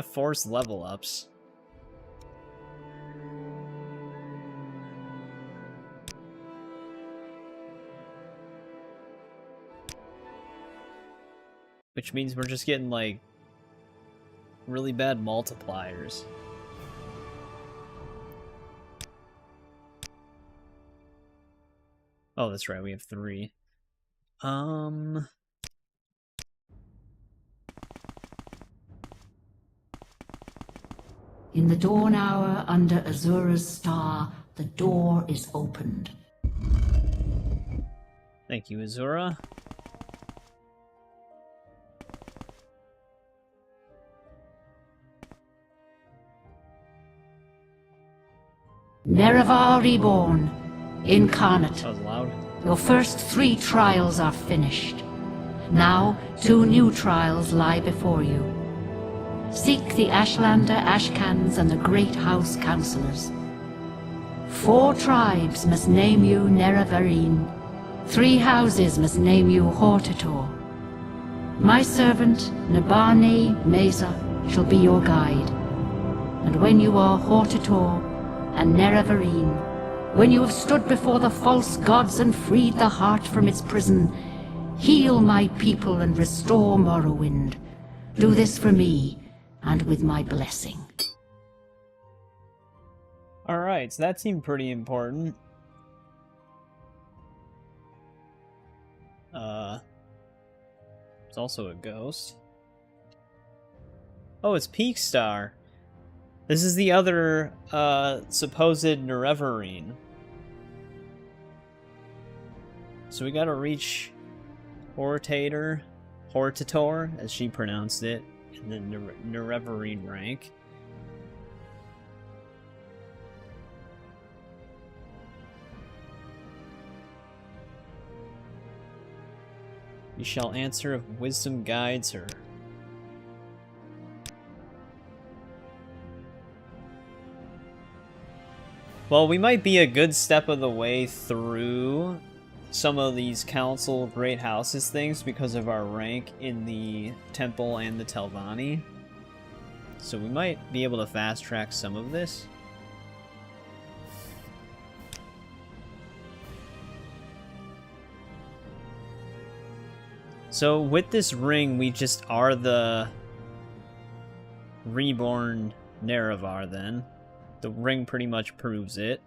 force level ups. Which means we're just getting like really bad multipliers. Oh, that's right, we have 3. In the dawn hour under Azura's star, the door is opened. Thank you, Azura. Nerevar reborn, incarnate. That was loud. Your first 3 trials are finished. Now 2 new trials lie before you. Seek the Ashlander Ashcans and the Great House Councillors. 4 tribes must name you Nerevarine. 3 houses must name you Hortator. My servant, Nabani Mesa, shall be your guide. And when you are Hortator and Nerevarine, when you have stood before the false gods and freed the heart from its prison, heal my people and restore Morrowind. Do this for me, and with my blessing. Alright, so that seemed pretty important. It's also a ghost. Oh, it's Peak Star. This is the other, supposed Nerevarine. So we gotta reach Hortator, as she pronounced it, and the Nerevarine rank. You shall answer if wisdom guides her. Well, we might be a good step of the way through some of these Council Great Houses things because of our rank in the Temple and the Telvanni. So we might be able to fast track some of this. So with this ring, we just are the reborn Nerevar then. The ring pretty much proves it.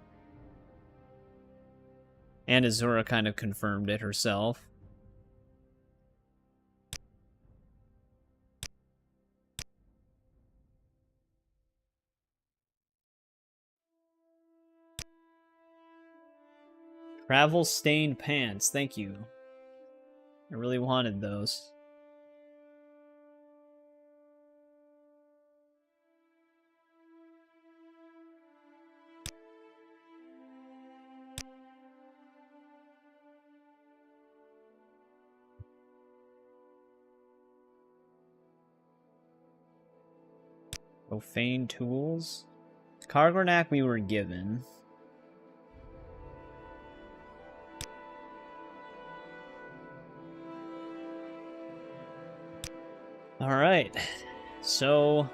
And Azura kind of confirmed it herself. Travel stained pants, thank you. I really wanted those. Profane tools? Kargornak we were given. Alright, so...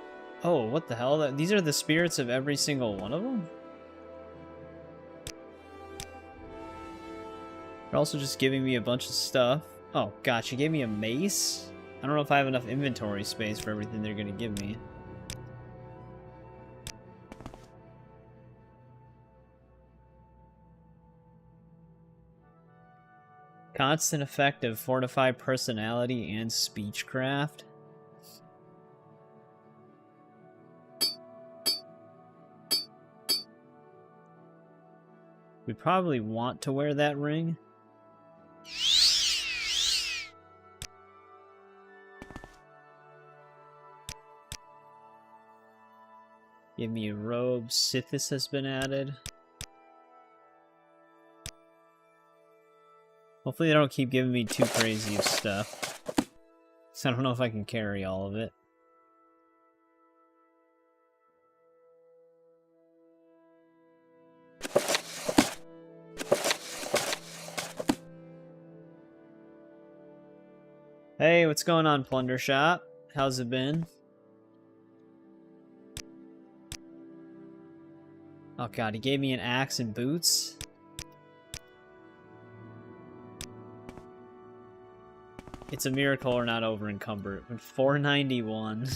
Oh, what the hell? These are the spirits of every single one of them? They're also just giving me a bunch of stuff. Oh, gosh, you gave me a mace? I don't know if I have enough inventory space for everything they're gonna give me. Constant effect of fortify personality and speechcraft. We probably want to wear that ring. Give me a robe. Sithis has been added. Hopefully they don't keep giving me too crazy of stuff. So I don't know if I can carry all of it. Hey, what's going on, Plunder Shop? How's it been? Oh god, he gave me an axe and boots? It's a miracle we're not over encumbered. 491.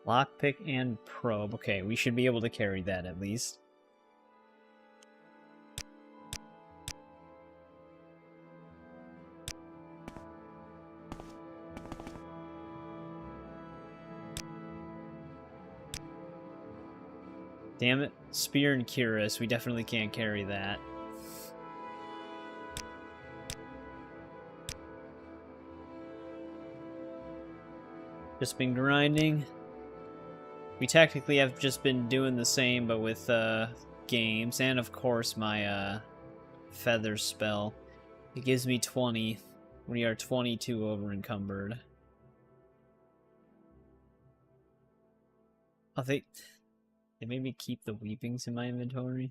Lockpick and probe. Okay, we should be able to carry that at least. Damn it. Spear and Cuirass, we definitely can't carry that. Just been grinding. We technically have just been doing the same, but with games, and of course my feather spell. It gives me 20. We are 22 over encumbered. Oh, they made me keep the weepings in my inventory.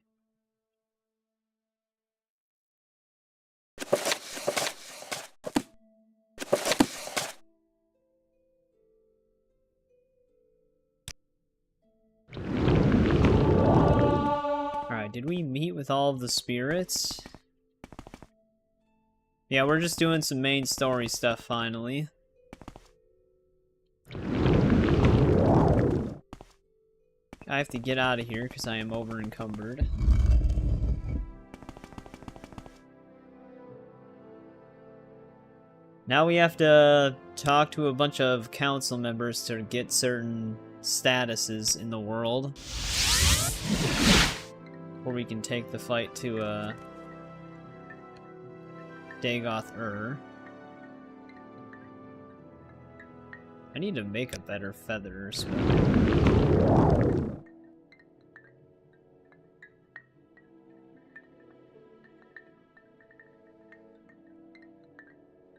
Alright, did we meet with all of the spirits? Yeah, we're just doing some main story stuff finally. I have to get out of here because I am over encumbered. Now we have to talk to a bunch of council members to get certain statuses in the world before we can take the fight to Dagoth-Ur. I need to make a better feather spell.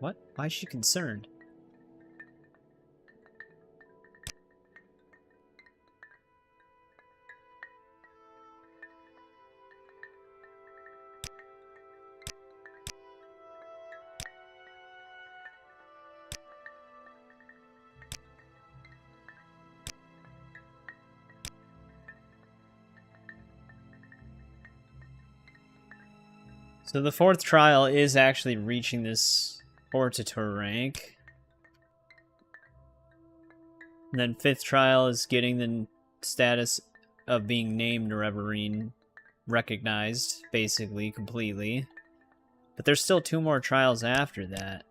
What? Why is she concerned? So the 4th trial is actually reaching this Hortator rank. And then 5th trial is getting the status of being named Nerevarine recognized, basically, completely. But there's still 2 more trials after that.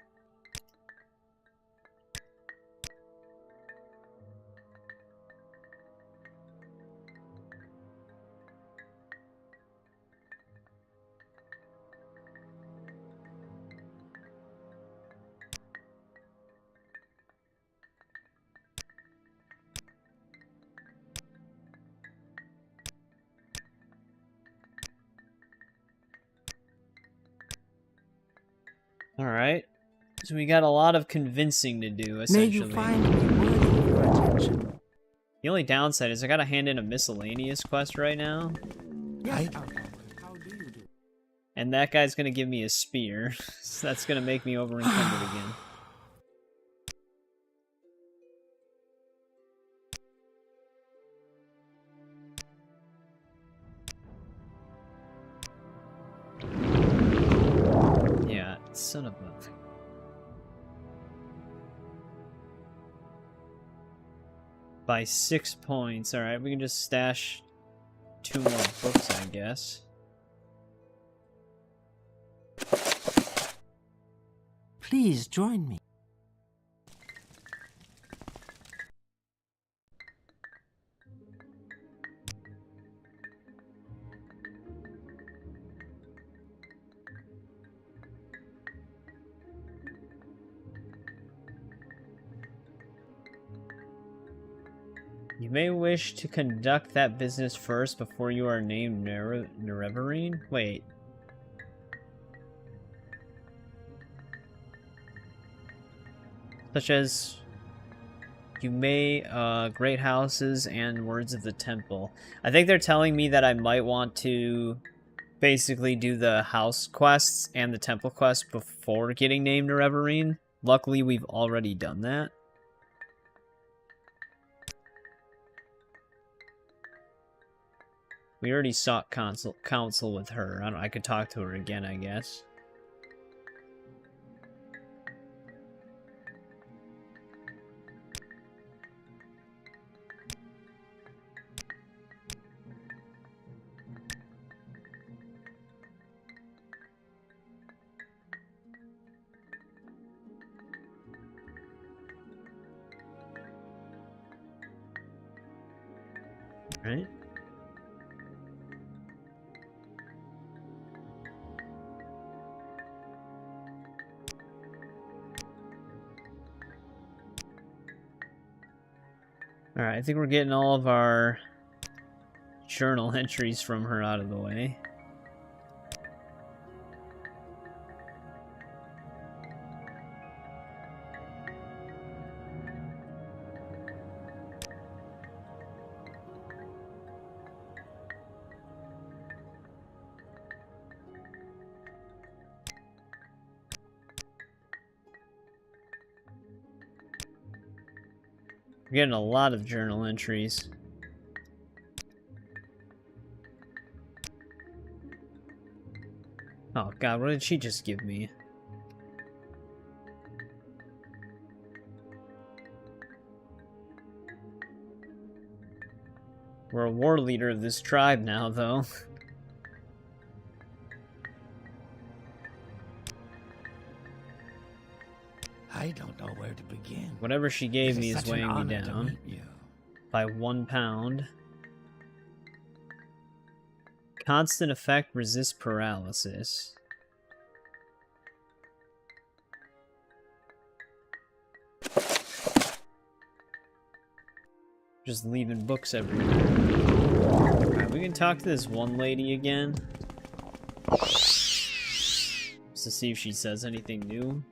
Alright. So we got a lot of convincing to do, essentially. May you find me worthy of your attention. The only downside is I gotta hand in a miscellaneous quest right now. Yes, Outlander. How do you do? And that guy's gonna give me a spear. So that's gonna make me over-encumbered again. Yeah, son of a... By 6 points. Alright, we can just stash 2 more books, I guess. Please join me. You may wish to conduct that business first before you are named Nerevarine? Wait. Such as... You may, great houses and words of the temple. I think they're telling me that I might want to basically do the house quests and the temple quests before getting named Nerevarine. Luckily, we've already done that. We already sought counsel with her. I could talk to her again, I guess. Right? Alright, I think we're getting all of our journal entries from her out of the way. We're getting a lot of journal entries. Oh god, what did she just give me? We're a war leader of this tribe now, though. I don't know where to begin. Whatever she gave It me is such an weighing me honor to down meet you. by 1 pound. Constant effect resists paralysis. Just leaving books everywhere. Alright, we can talk to this one lady again. Just to see if she says anything new.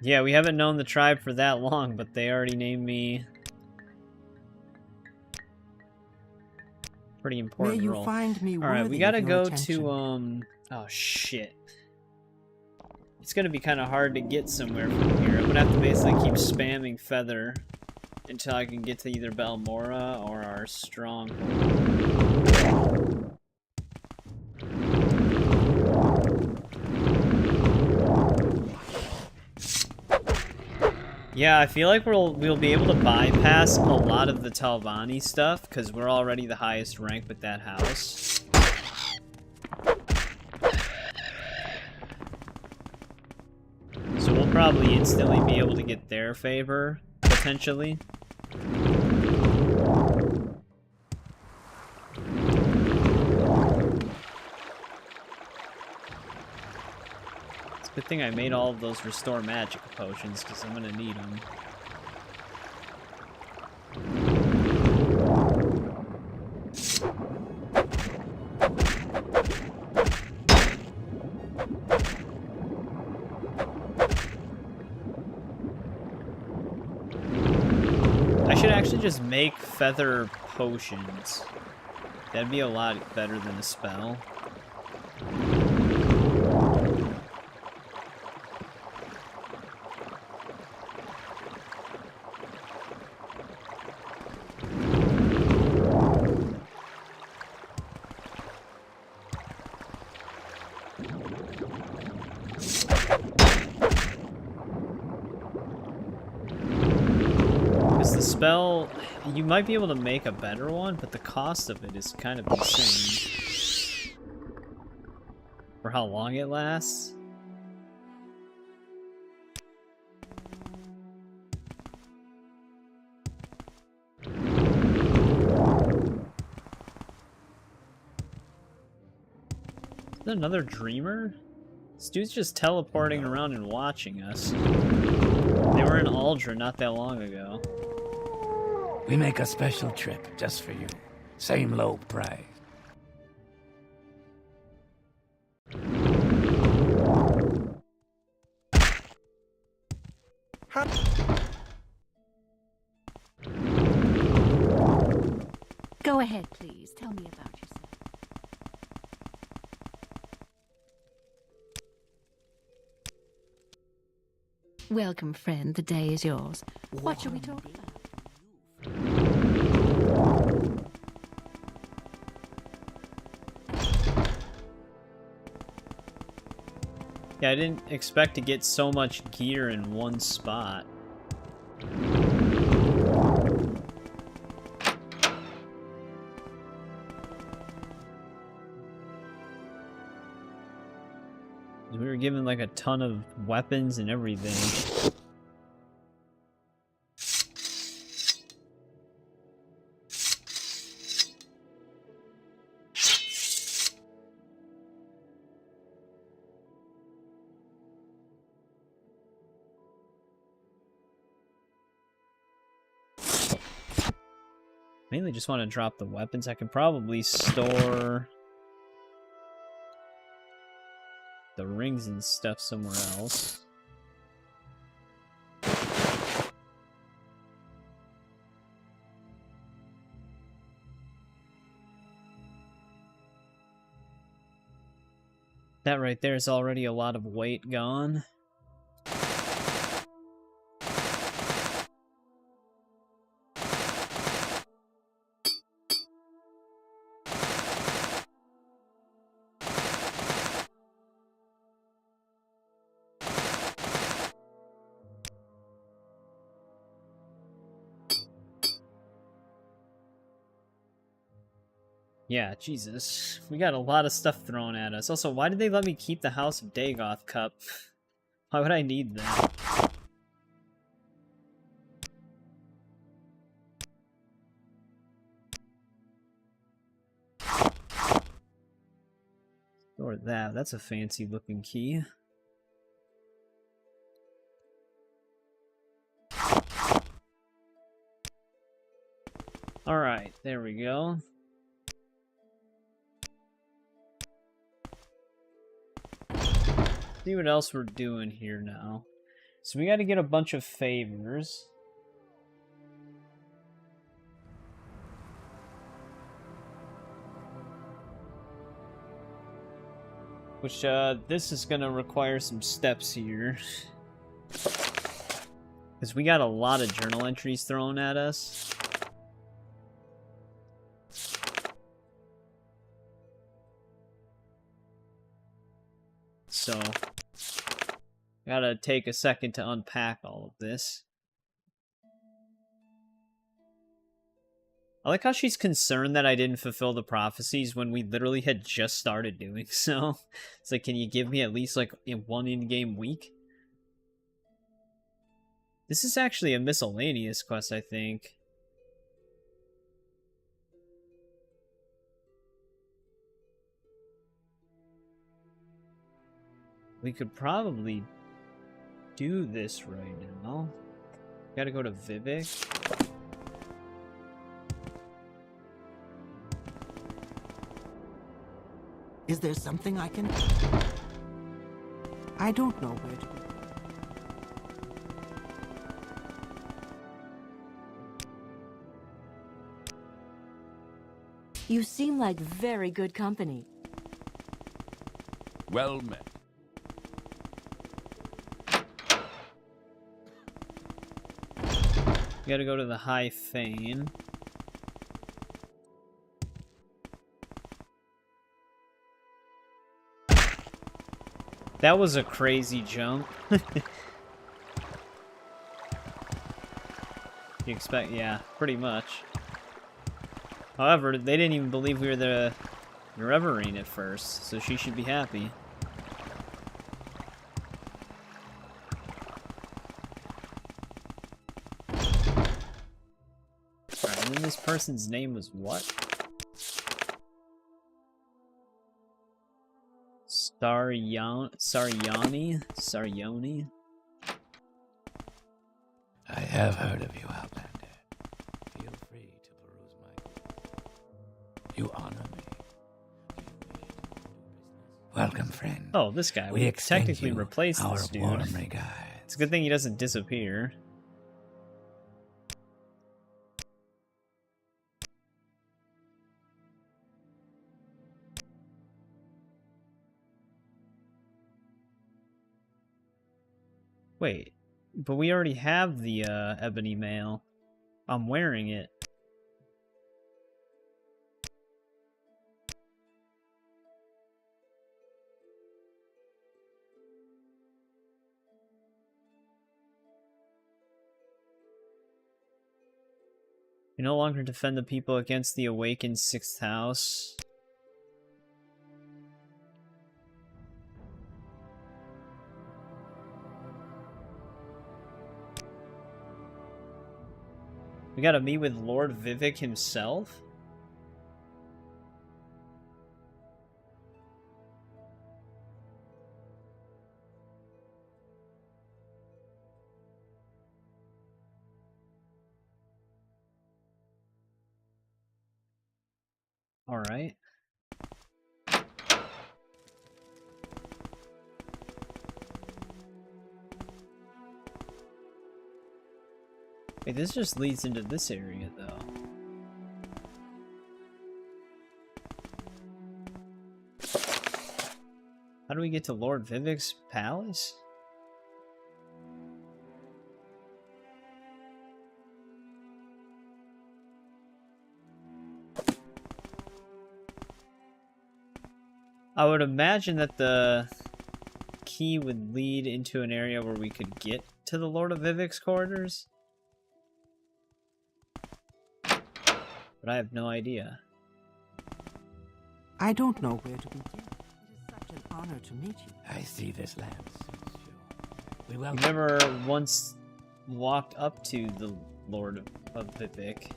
Yeah, we haven't known the tribe for that long, but they already named me pretty important May you role. find me Alright, we worthy gotta of your go attention. to, oh shit. It's gonna be kind of hard to get somewhere from here. I'm gonna have to basically keep spamming Feather until I can get to either Balmora or our stronghold. Yeah, I feel like we'll be able to bypass a lot of the Talvani stuff because we're already the highest rank with that house. So we'll probably instantly be able to get their favor, potentially. It's a good thing I made all of those restore magic potions, because I'm gonna need them. I should actually just make feather potions. That'd be a lot better than a spell. The spell, you might be able to make a better one, but the cost of it is kind of insane. For how long it lasts. Is that another dreamer? This dude's just teleporting around and watching us. They were in Aldra not that long ago. We make a special trip just for you. Same low price. Go ahead, please. Tell me about yourself. Welcome, friend. The day is yours. What shall we talk about? Yeah, I didn't expect to get so much gear in one spot. We were given like a ton of weapons and everything. Mainly just want to drop the weapons. I can probably store the rings and stuff somewhere else. That right there is already a lot of weight gone. Yeah, Jesus. We got a lot of stuff thrown at us. Also, why did they let me keep the House of Dagoth cup? Why would I need that? Or that. That's a fancy looking key. Alright, there we go. See what else we're doing here now. So we gotta get a bunch of favors. Which, this is gonna require some steps here. Because we got a lot of journal entries thrown at us. So, gotta take a second to unpack all of this. I like how she's concerned that I didn't fulfill the prophecies when we literally had just started doing so. It's like, can you give me at least like one in-game week? This is actually a miscellaneous quest, I think. We could probably do this right now. Gotta go to Vivek. Is there something I can... I don't know where to begin. You seem like very good company. Well met. You gotta go to the High Fane. That was a crazy jump. You expect, yeah, pretty much. However, they didn't even believe we were the Nerevarine at first, so she should be happy. Alright, and then this person's name was what? Saryoni? I have heard of you, Outlander. Feel free to peruse my books. You honor me. Welcome, friend. Oh, this guy. We We extend technically you replaced our this dude. warm regards. It's a good thing he doesn't disappear. Wait, but we already have the ebony mail. I'm wearing it. You no longer defend the people against the awakened 6th house. We gotta meet with Lord Vivek himself? Alright. Wait, this just leads into this area, though. How do we get to Lord Vivek's palace? I would imagine that the key would lead into an area where we could get to the Lord of Vivek's quarters. But I have no idea. I don't know where to begin. It is such an honor to meet you. I see this land suits you. We We welcome. never once walked up to the Lord of Vipik.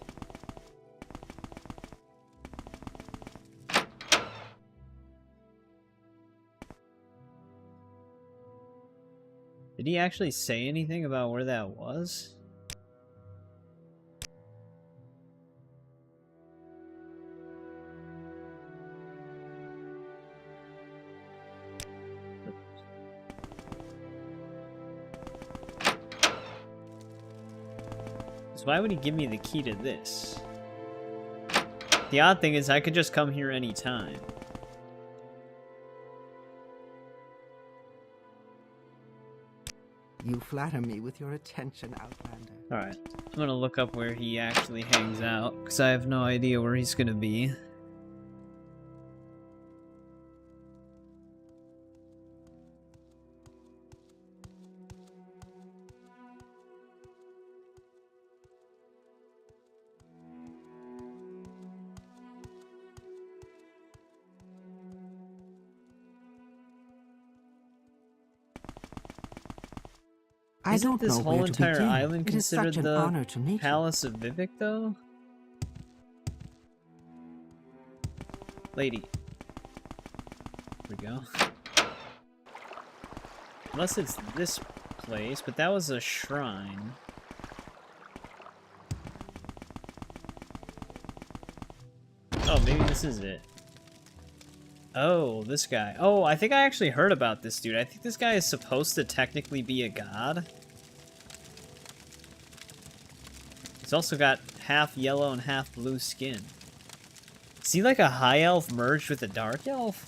Did he actually say anything about where that was? So why would he give me the key to this? The odd thing is I could just come here anytime. You flatter me with your attention, Outlander. Alright, I'm gonna look up where he actually hangs out, because I have no idea where he's gonna be. I Isn't don't this know whole where to entire begin. island It is considered such an the honor to meet you. Palace of Vivek, though? Lady. There we go. Unless it's this place, but that was a shrine. Oh, maybe this is it. Oh, this guy. Oh, I think I actually heard about this dude. I think this guy is supposed to technically be a god. He's also got half yellow and half blue skin. Is he like a high elf merged with a dark elf?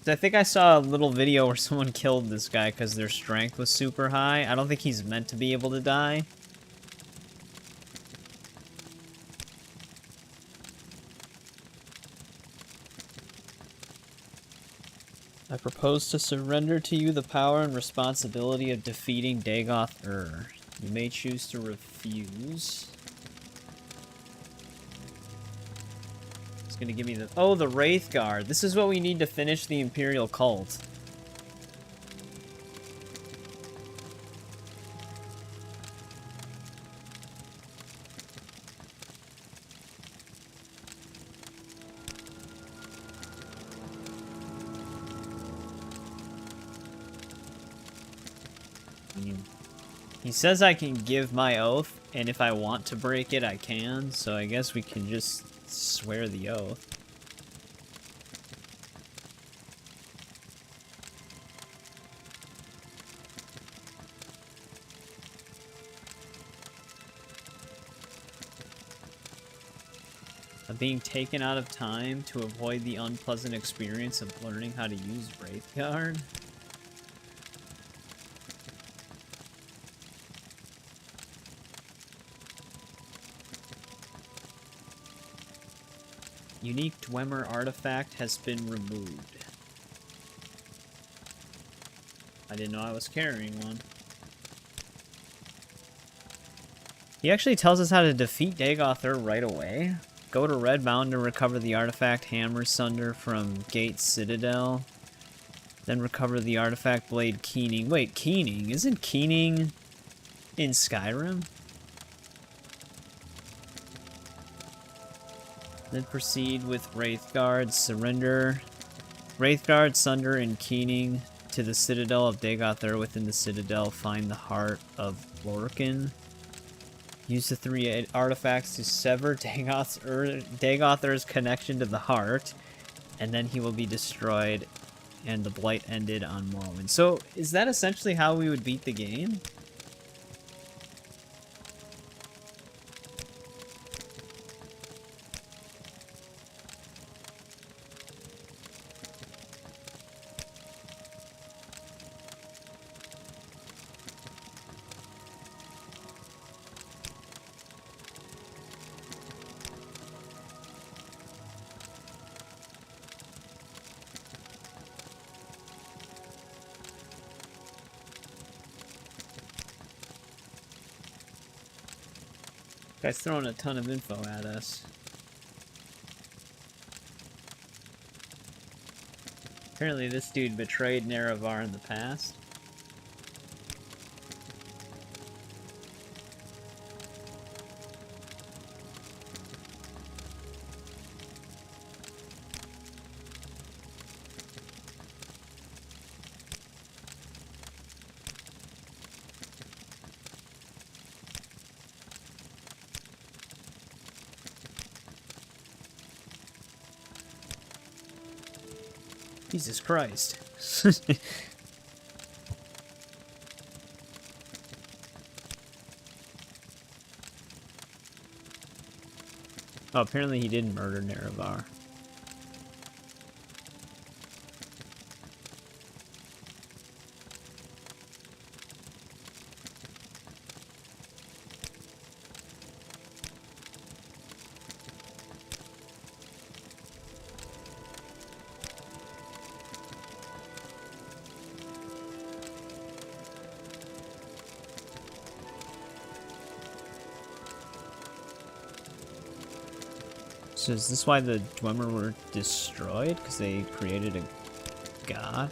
I think I saw a little video where someone killed this guy because their strength was super high. I don't think he's meant to be able to die. I propose to surrender to you the power and responsibility of defeating Dagoth-Ur. You may choose to refuse. It's gonna give me the... Oh, the Wraith Guard. This is what we need to finish the Imperial Cult. He says I can give my oath, and if I want to break it, I can, so I guess we can just swear the oath. I'm being taken out of time to avoid the unpleasant experience of learning how to use Wraithguard. Unique Dwemer artifact has been removed. I didn't know I was carrying one. He actually tells us how to defeat Dagoth-Ur right away. Go to Red Mountain to recover the artifact Hammer Sunder from Gate Citadel. Then recover the artifact Blade Keening. Wait, Keening? Isn't Keening in Skyrim? Then proceed with Wraithguard, surrender Wraithguard, Sunder, and Keening to the Citadel of Dagoth-Ur. Within the Citadel, find the Heart of Lorcan. Use the 3 artifacts to sever Dagoth-Ur's connection to the Heart, and then he will be destroyed, and the Blight ended on Morrowind. So, is that essentially how we would beat the game? Guy's throwing a ton of info at us. Apparently this dude betrayed Nerevar in the past. Jesus Christ. Oh, apparently he didn't murder Nerevar. So is this why the Dwemer were destroyed? Because they created a god?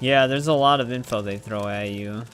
Yeah, there's a lot of info they throw at you.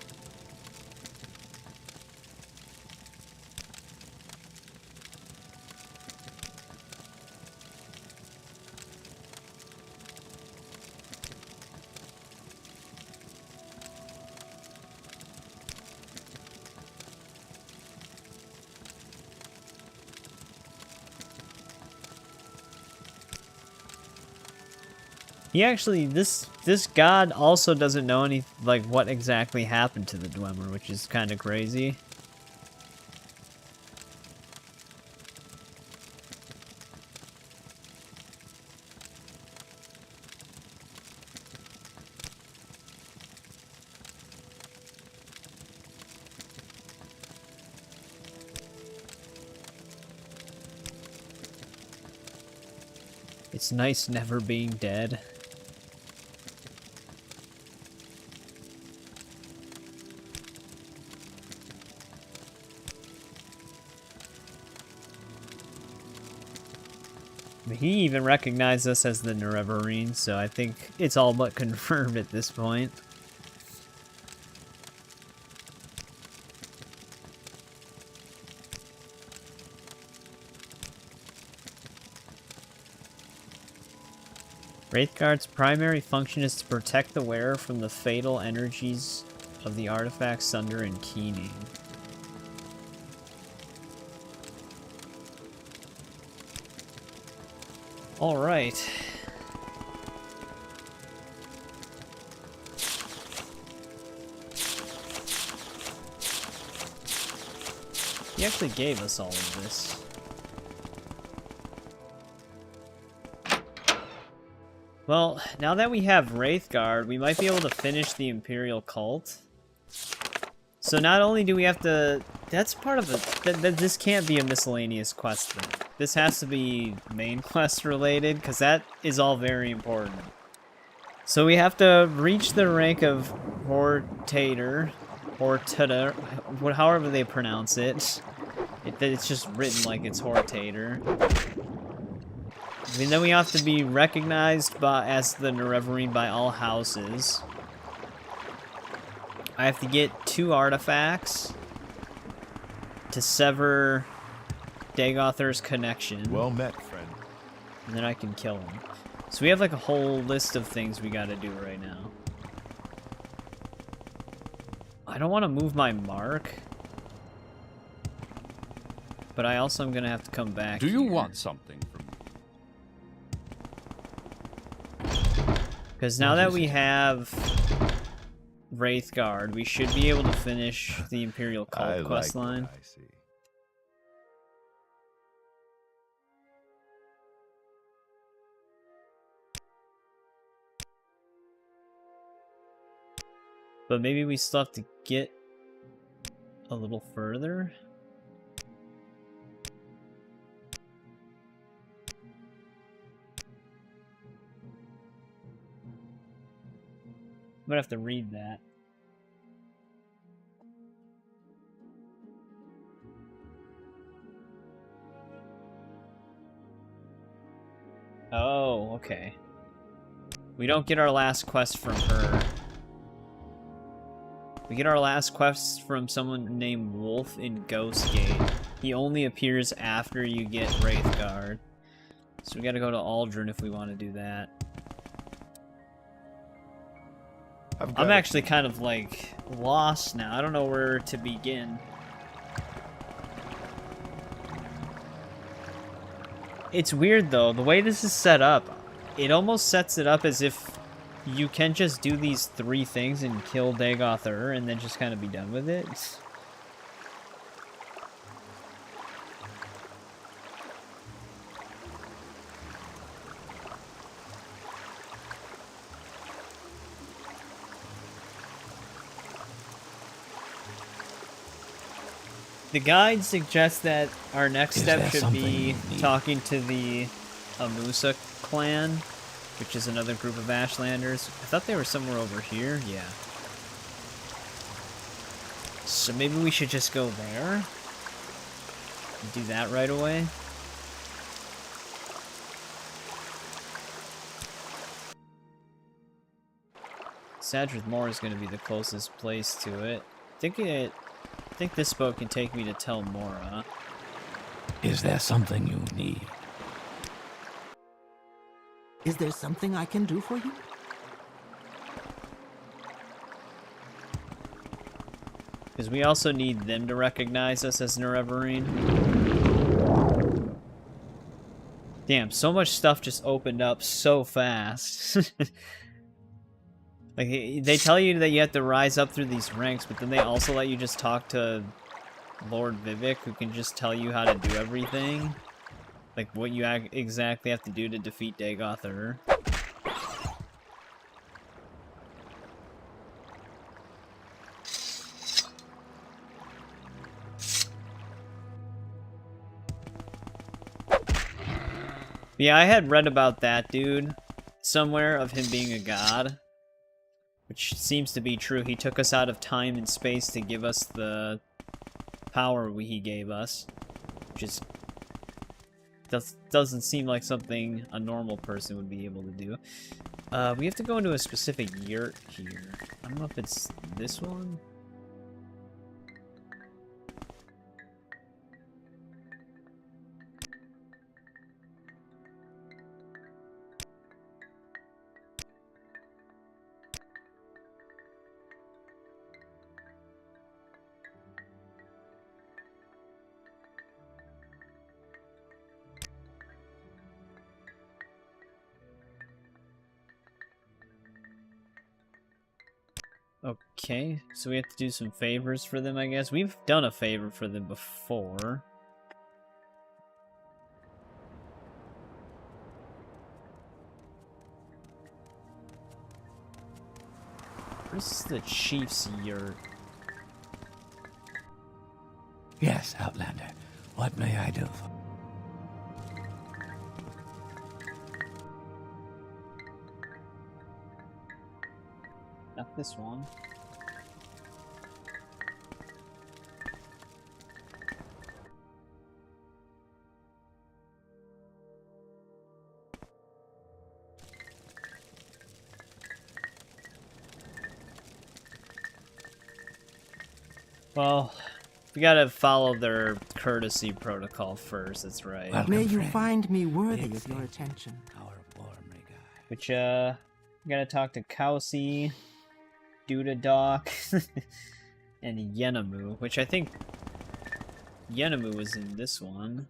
He actually, this god also doesn't know any, like, what exactly happened to the Dwemer, which is kind of crazy. It's nice never being dead. He even recognized us as the Nerevarine, so I think it's all but confirmed at this point. Wraithguard's primary function is to protect the wearer from the fatal energies of the artifact Sunder and Keening. Alright. He actually gave us all of this. Well, now that we have Wraithguard, we might be able to finish the Imperial Cult. So not only do we have to... That's part of the... This can't be a miscellaneous quest then. This has to be main quest related, because that is all very important. So we have to reach the rank of Hortator, however they pronounce it. It's just written like it's Hortator. And then we have to be recognized as the Nerevarine by all houses. I have to get 2 artifacts to sever Dagothar's connection. Well met, friend. And then I can kill him. So we have like a whole list of things we gotta do right now. I don't want to move my mark. But I also am gonna have to come back. Do you want something from me? Because now that we have Wraithguard, we should be able to finish the Imperial Cult questline. I see. But maybe we still have to get a little further. I'm gonna have to read that. Oh, okay. We don't get our last quest from her. We get our last quest from someone named Wolf in Ghostgate. He only appears after you get Wraithguard. So we gotta go to Aldrin if we want to do that. I'm actually kind of, like, lost now. I don't know where to begin. It's weird, though. The way this is set up, it almost sets it up as if you can just do these 3 things and kill Dagoth Ur and then just kind of be done with it. The guide suggests that our next step should be talking to the Amusa clan, which is another group of Ashlanders. I thought they were somewhere over here. Yeah. So maybe we should just go there. Do that right away. Sadrith Moor is going to be the closest place to it. I think this boat can take me to Tel Mora. Is there something you need? Is there something I can do for you? Because we also need them to recognize us as Nerevarine. Damn, so much stuff just opened up so fast. Like, they tell you that you have to rise up through these ranks, but then they also let you just talk to Lord Vivek, who can just tell you how to do everything. Like, what you exactly have to do to defeat Dagoth Ur. Yeah, I had read about that dude somewhere, of him being a god. Which seems to be true. He took us out of time and space to give us the power he gave us. Which is... doesn't seem like something a normal person would be able to do. We have to go into a specific yurt here. I don't know if it's this one? Okay, so we have to do some favors for them, I guess. We've done a favor for them before. This is the chief's yurt. Yes, Outlander. What may I do? Not this one. Well, we gotta follow their courtesy protocol first, that's right. Welcome, May you friend. find me worthy of your attention. Our warm regard. Which, we gotta talk to Kausi, Dudadoc, and Yenamu, which I think Yenamu was in this one.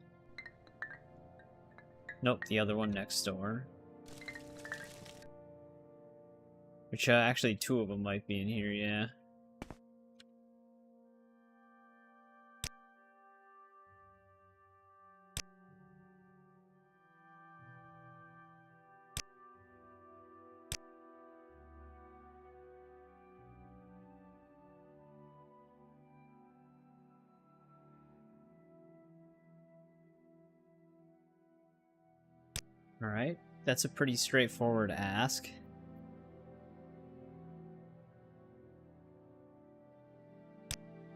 Nope, the other one next door. Which, actually 2 of them might be in here, yeah. Alright, that's a pretty straightforward ask.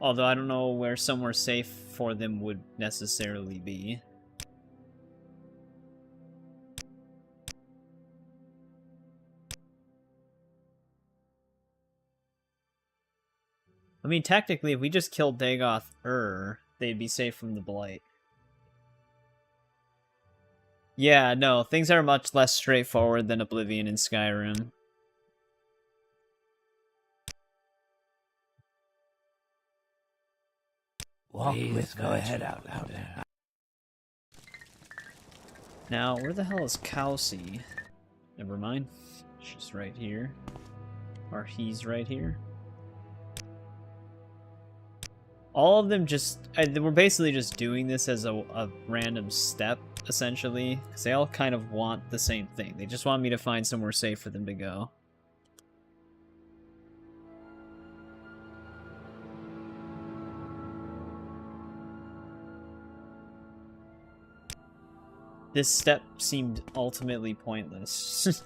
Although I don't know where somewhere safe for them would necessarily be. I mean, technically, if we just killed Dagoth, they'd be safe from the Blight. Yeah, no, things are much less straightforward than Oblivion and Skyrim. Please go ahead, Outlander. Now, where the hell is Kelsey? Never mind. She's right here. Or he's right here. All of them just... we're basically just doing this as a random step, essentially. Because they all kind of want the same thing. They just want me to find somewhere safe for them to go. This step seemed ultimately pointless.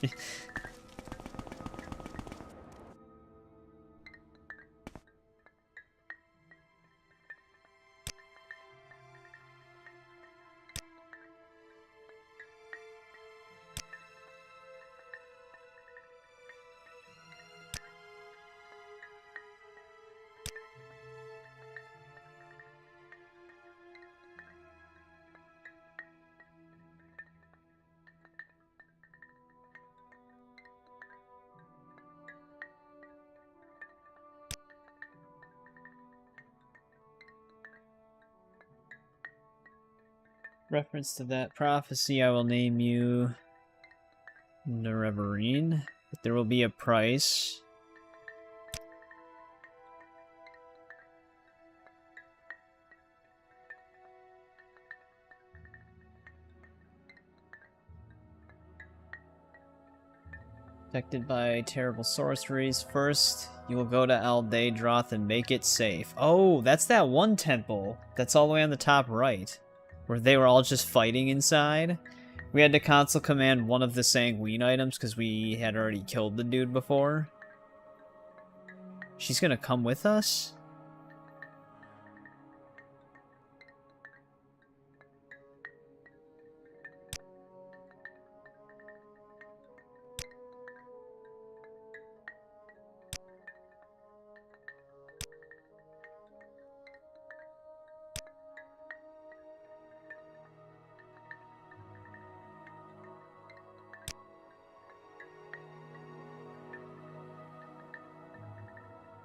Reference to that prophecy, I will name you Nerevarine, but there will be a price. Affected by terrible sorceries. First, you will go to Aldeidroth and make it safe. Oh, that's that one temple that's all the way on the top right, where they were all just fighting inside. We had to console command one of the sanguine items because we had already killed the dude before. She's gonna come with us?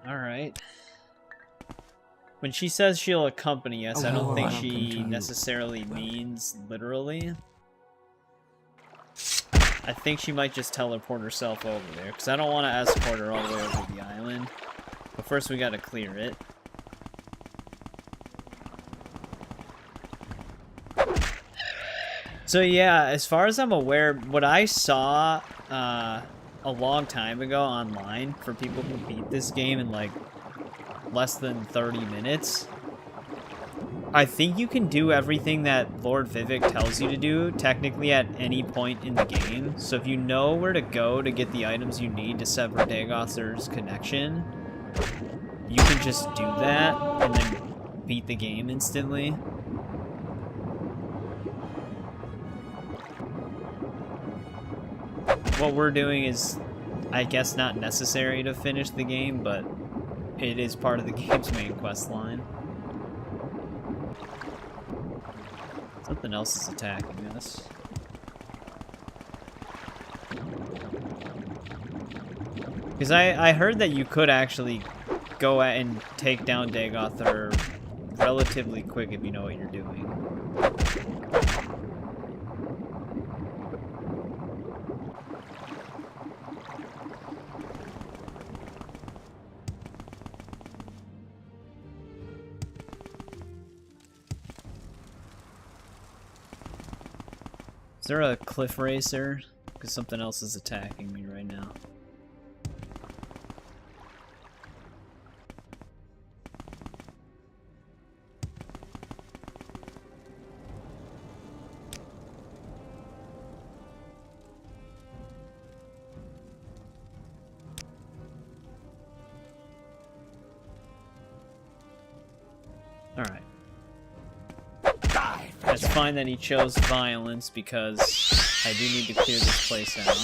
Alright. When she says she'll accompany us, I don't think she necessarily means literally. I think she might just teleport herself over there, because I don't want to escort her all the way over the island. But first we gotta clear it. So yeah, as far as I'm aware, what I saw a long time ago online for people who beat this game in like less than 30 minutes, I think you can do everything that Lord Vivek tells you to do technically at any point in the game. So if you know where to go to get the items you need to sever Dagoth's connection, you can just do that and then beat the game instantly. What we're doing is, I guess, not necessary to finish the game, but it is part of the game's main quest line. Something else is attacking us. Because I heard that you could actually go at and take down Dagoth relatively quick if you know what you're doing. Is there a cliff racer? Because something else is attacking me right now. Alright. It's fine that he chose violence because I do need to clear this place out.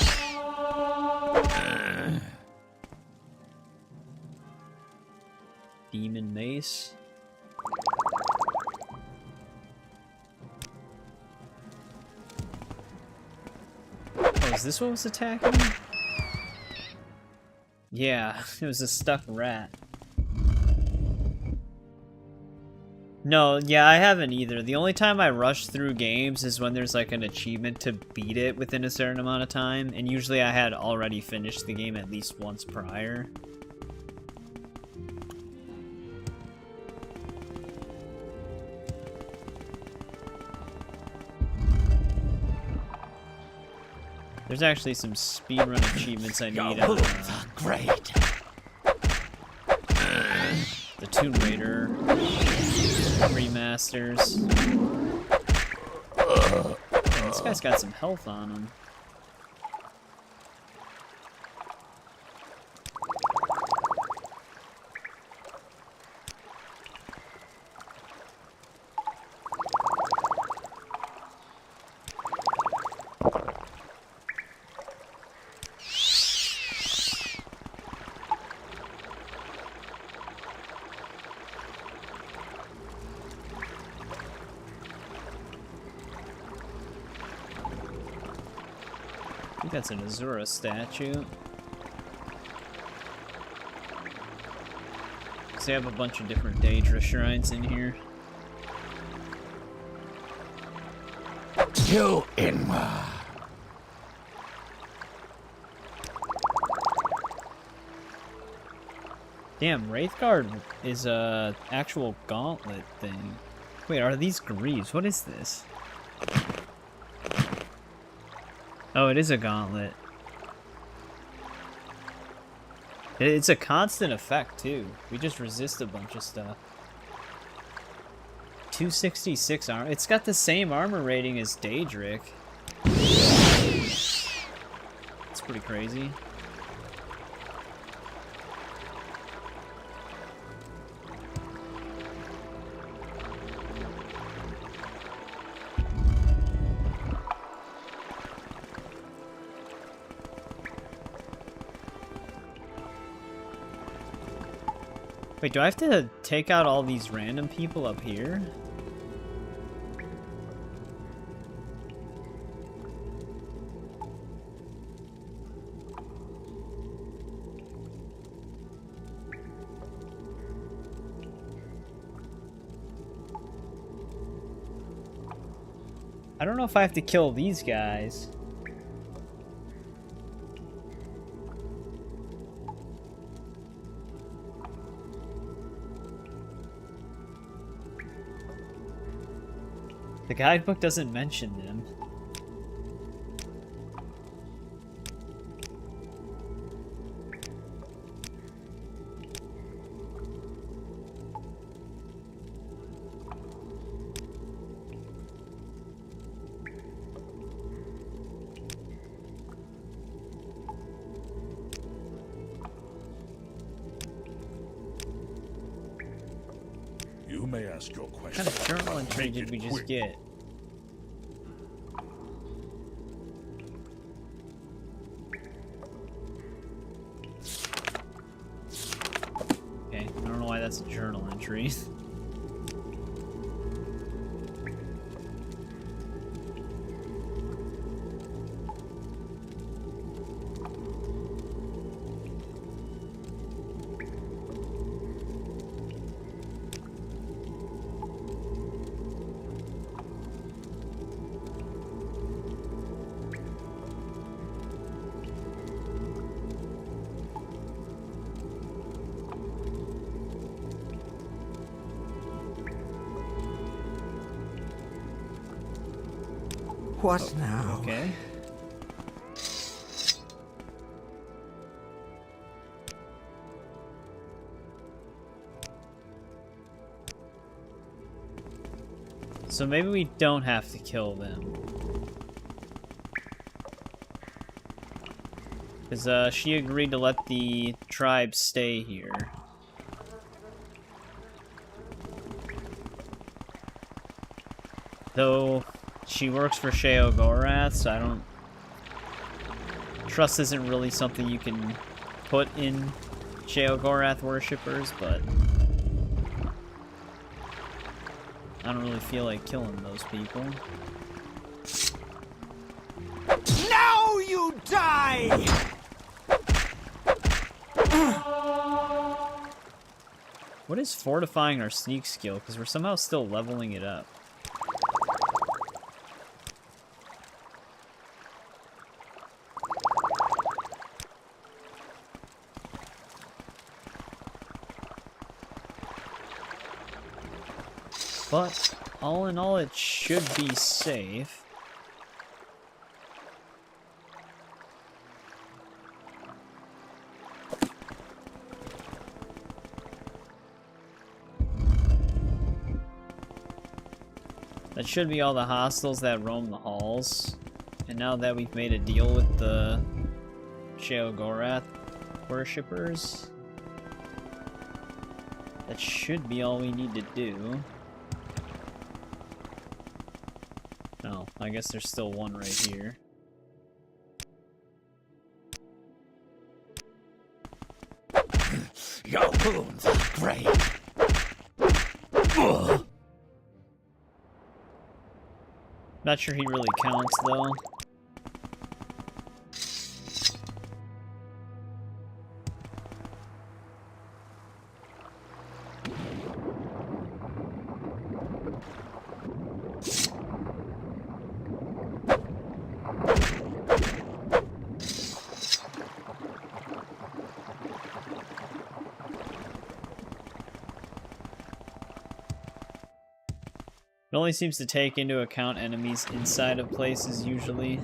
Demon Mace. Oh, is this what was attacking me? Yeah, it was a stuck rat. No, yeah, I haven't either. The only time I rush through games is when there's like an achievement to beat it within a certain amount of time, and usually I had already finished the game at least once prior. There's actually some speedrun achievements I need on Great. the Tomb Raider remasters. Man, this guy's got some health on him. I think that's an Azura statue. So they have a bunch of different Daedra shrines in here. To Inma. Damn, Wraithguard is a actual gauntlet thing. Wait, are these greaves? What is this? Oh, it is a gauntlet. It's a constant effect, too. We just resist a bunch of stuff. 266 armor. It's got the same armor rating as Daedric. It's pretty crazy. Wait, do I have to take out all these random people up here? I don't know if I have to kill these guys. The guidebook doesn't mention them. You may ask your question. What kind of journal entry did we just get? Okay, I don't know why that's a journal entry. What now? Okay. So maybe we don't have to kill them. Because she agreed to let the tribe stay here. Though she works for Sheogorath, so I don't... Trust isn't really something you can put in Sheogorath worshippers, but... I don't really feel like killing those people. Now you die! What is fortifying our sneak skill? Because we're somehow still leveling it up. But all in all, it should be safe. That should be all the hostiles that roam the halls. And now that we've made a deal with the Sheogorath worshippers, that should be all we need to do. Oh, I guess there's still one right here. Your wounds are great. Not sure he really counts, though. It only seems to take into account enemies inside of places, usually.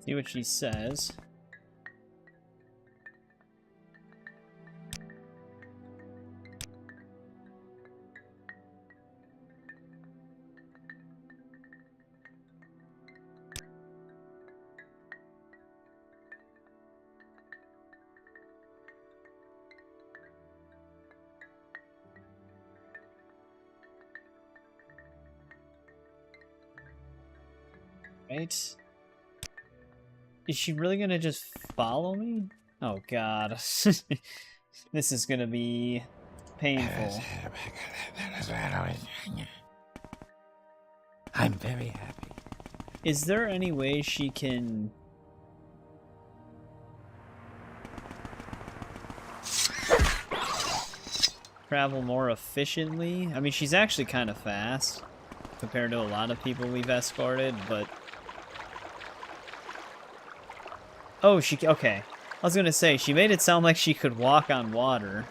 See what she says. Right? Is she really gonna just follow me? Oh god. This is gonna be painful. I'm very happy. Is there any way she can... travel more efficiently? I mean, she's actually kind of fast compared to a lot of people we've escorted, but... Oh, she... okay. I was gonna say, she made it sound like she could walk on water.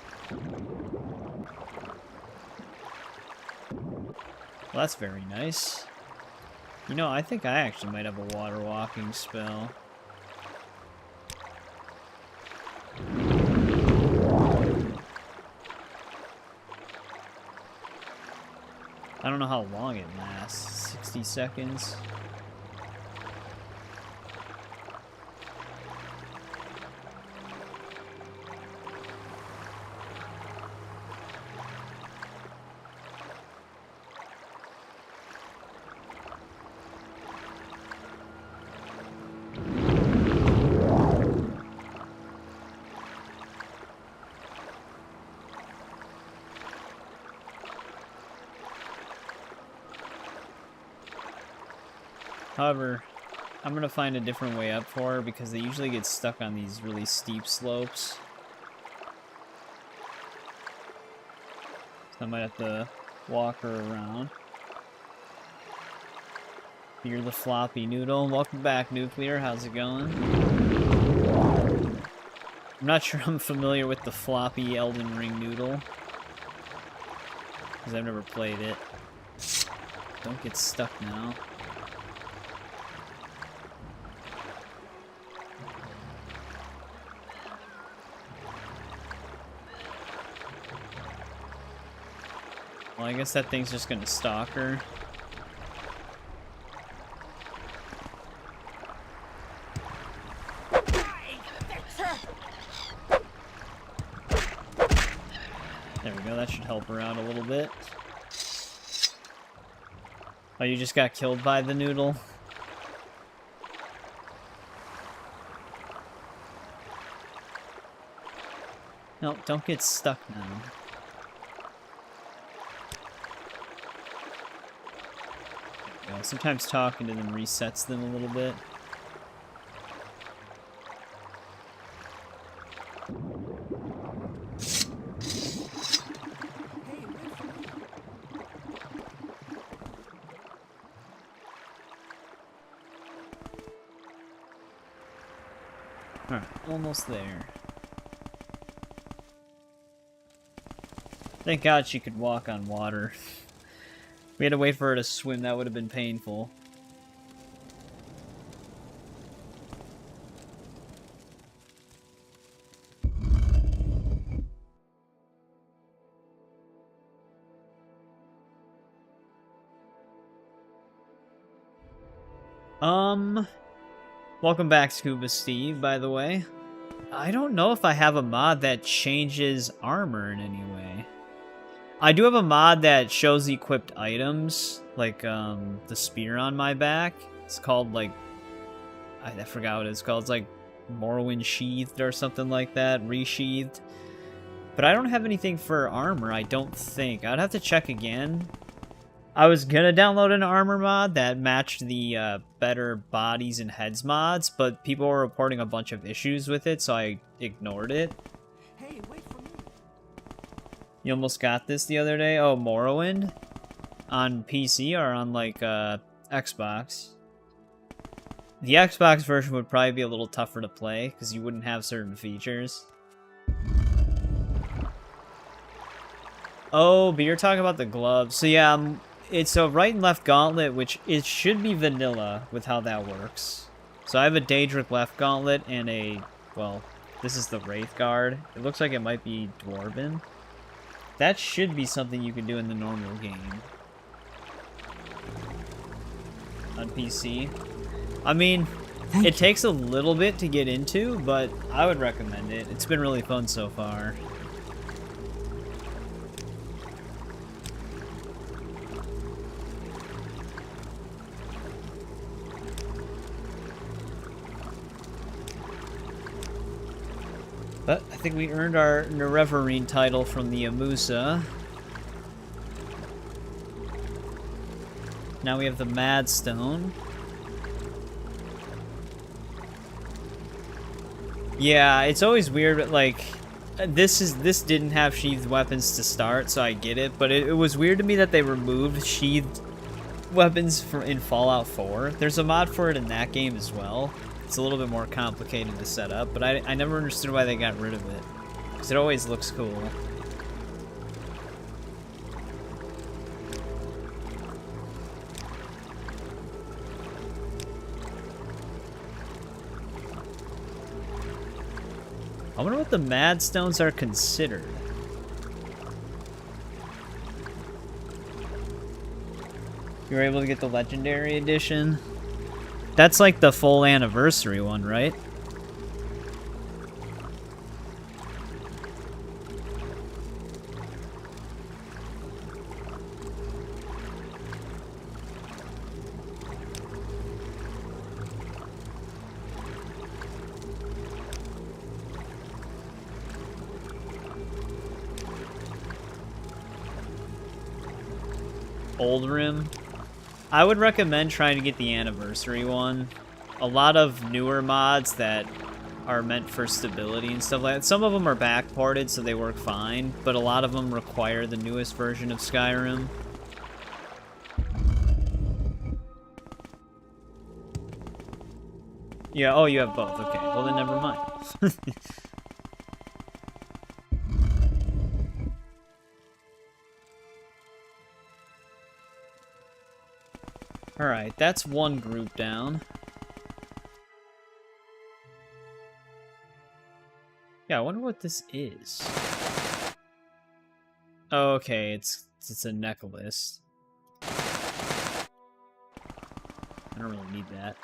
Well, that's very nice. You know, I think I actually might have a water walking spell. I don't know how long it lasts. 60 seconds? However, I'm gonna find a different way up for her because they usually get stuck on these really steep slopes. So I might have to walk her around. You're the floppy noodle. Welcome back, Nuclear. How's it going? I'm not sure I'm familiar with the floppy Elden Ring noodle, because I've never played it. Don't get stuck now. Well, I guess that thing's just gonna stalk her. There we go, that should help her out a little bit. Oh, you just got killed by the noodle? No, don't get stuck now. Yeah, sometimes talking to them resets them a little bit. Alright, almost there. Thank God she could walk on water. We had to wait for her to swim, that would have been painful. Welcome back, Scuba Steve, by the way. I don't know if I have a mod that changes armor in any way. I do have a mod that shows equipped items, like the spear on my back. It's called, like, I forgot what it's called. It's like Morrowind Sheathed or something like that, Resheathed. But I don't have anything for armor, I don't think. I'd have to check again. I was gonna download an armor mod that matched the better bodies and heads mods, but people were reporting a bunch of issues with it, so I ignored it. Hey, wait for me. You almost got this the other day? Oh, Morrowind? On PC or on, like, Xbox? The Xbox version would probably be a little tougher to play, because you wouldn't have certain features. Oh, but you're talking about the gloves. So yeah, it's a right and left gauntlet, which it should be vanilla with how that works. So I have a Daedric left gauntlet and a, well, this is the Wraith Guard. It looks like it might be Dwarven. That should be something you can do in the normal game. On PC. I mean, it takes a little bit to get into, but I would recommend it. It's been really fun so far. But I think we earned our Nerevarine title from the Amusa. Now we have the Mad Stone. Yeah, it's always weird, but like, this didn't have sheathed weapons to start, so I get it. But it was weird to me that they removed sheathed weapons in Fallout 4. There's a mod for it in that game as well. It's a little bit more complicated to set up, but I never understood why they got rid of it. Because it always looks cool. I wonder what the Mad Stones are considered. You were able to get the Legendary Edition? That's like the full anniversary one, right? Old Rim. I would recommend trying to get the anniversary one. A lot of newer mods that are meant for stability and stuff like that. Some of them are backported, so they work fine, but a lot of them require the newest version of Skyrim. Yeah, oh, you have both. Okay, well then never mind. Alright, that's one group down. Yeah, I wonder what this is. Okay, it's It's a necklace. I don't really need that.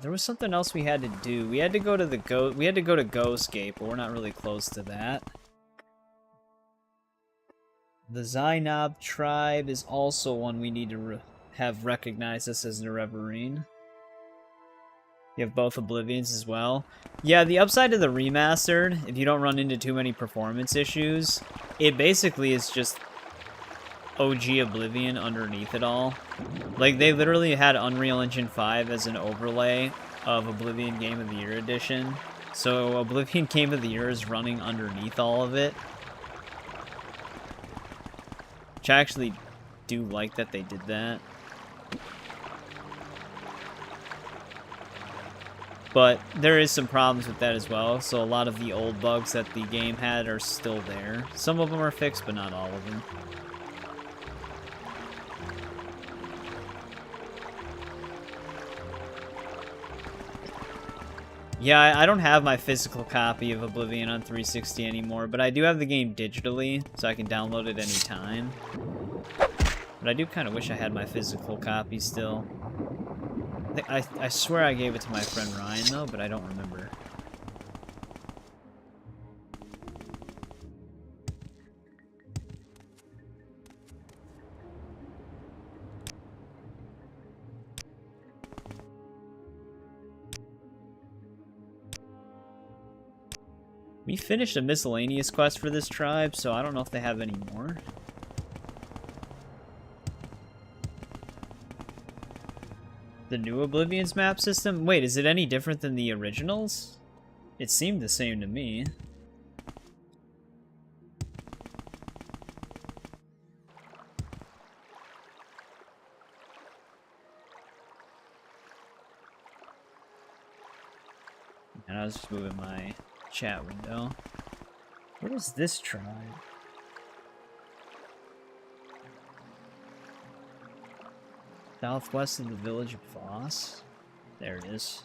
There was something else we had to do. We had to go to the Ghost Gate, but we're not really close to that. The Zainab tribe is also one we need to have recognize us as Nerevarine. You have both Oblivions as well. Yeah, the upside of the remastered, if you don't run into too many performance issues, it basically is just OG Oblivion underneath it all. Like, they literally had Unreal Engine 5 as an overlay of Oblivion Game of the Year Edition. So Oblivion Game of the Year is running underneath all of it. Which I actually do like that they did that. But there is some problems with that as well, so a lot of the old bugs that the game had are still there. Some of them are fixed, but not all of them. Yeah, I don't have my physical copy of Oblivion on 360 anymore, but I do have the game digitally, so I can download it anytime. But I do kind of wish I had my physical copy still. I swear I gave it to my friend Ryan, though, but I don't remember. We finished a miscellaneous quest for this tribe, so I don't know if they have any more. The new Oblivion's map system? Wait, is it any different than the originals? It seemed the same to me. And I was just moving my chat window. What is this tribe? Southwest of the village of Voss? There it is.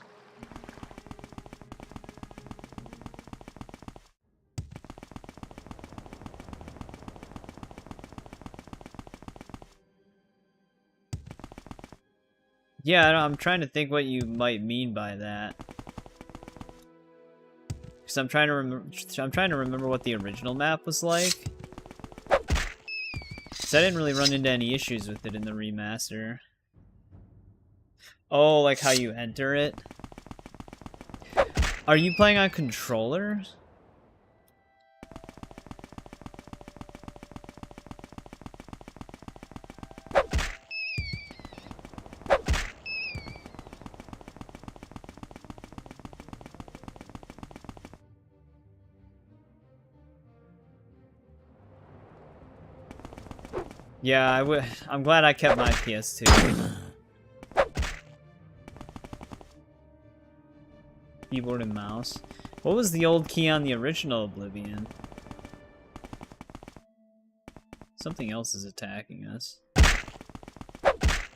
Yeah, I'm trying to think what you might mean by that. Because I'm trying to remember what the original map was like. Because I didn't really run into any issues with it in the remaster. Oh, like how you enter it? Are you playing on controllers? Yeah, I'm glad I kept my PS2. Keyboard and mouse. What was the old key on the original Oblivion? Something else is attacking us.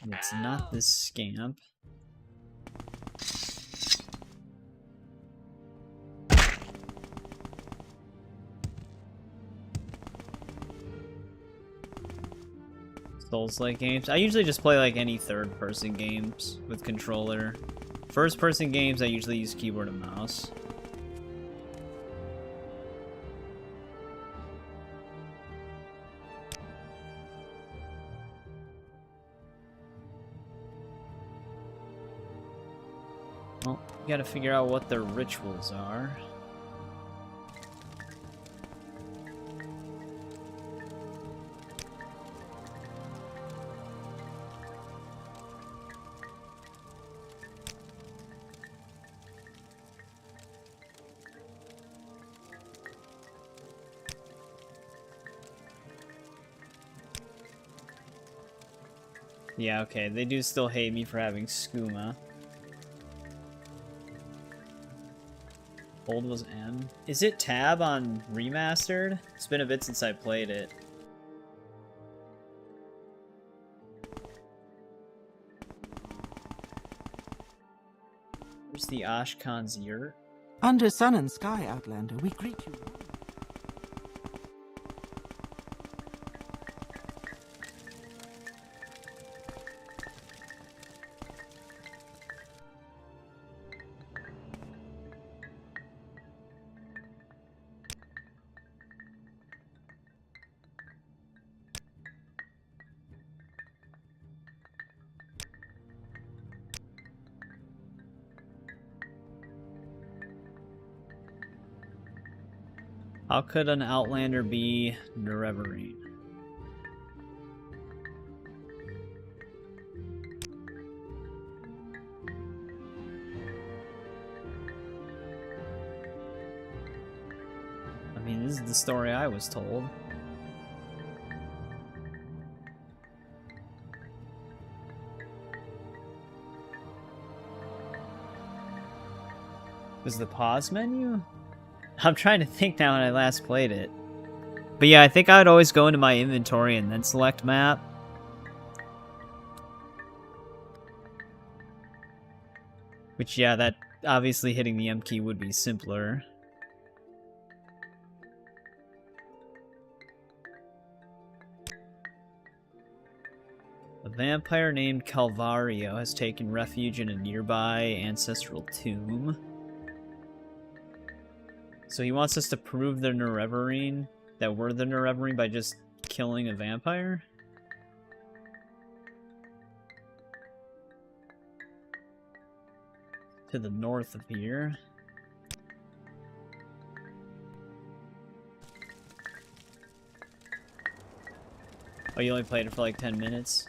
It's not this scamp. Souls-like games. I usually just play like any third-person games with controller. First-person games, I usually use keyboard and mouse. Well, you gotta figure out what their rituals are. Yeah, okay, they do still hate me for having skooma. Hold was M. Is it tab on remastered? It's been a bit since I played it. Where's the Ashkan's yurt? Under sun and sky, Outlander, we greet you. How could an Outlander be Nerevarine? I mean, this is the story I was told. Was the pause menu? I'm trying to think now when I last played it. But yeah, I think I would always go into my inventory and then select map. Which, yeah, that obviously hitting the M key would be simpler. A vampire named Calvario has taken refuge in a nearby ancestral tomb. So he wants us to prove the Nerevarine, that we're the Nerevarine, by just killing a vampire? To the north of here. Oh, you only played it for like 10 minutes?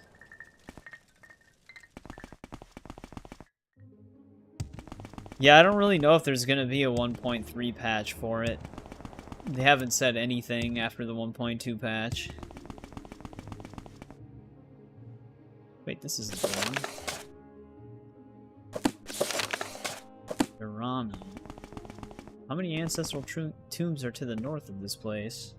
Yeah, I don't really know if there's gonna be a 1.3 patch for it. They haven't said anything after the 1.2 patch. Wait, this isn't the one. Irano. How many ancestral tombs are to the north of this place?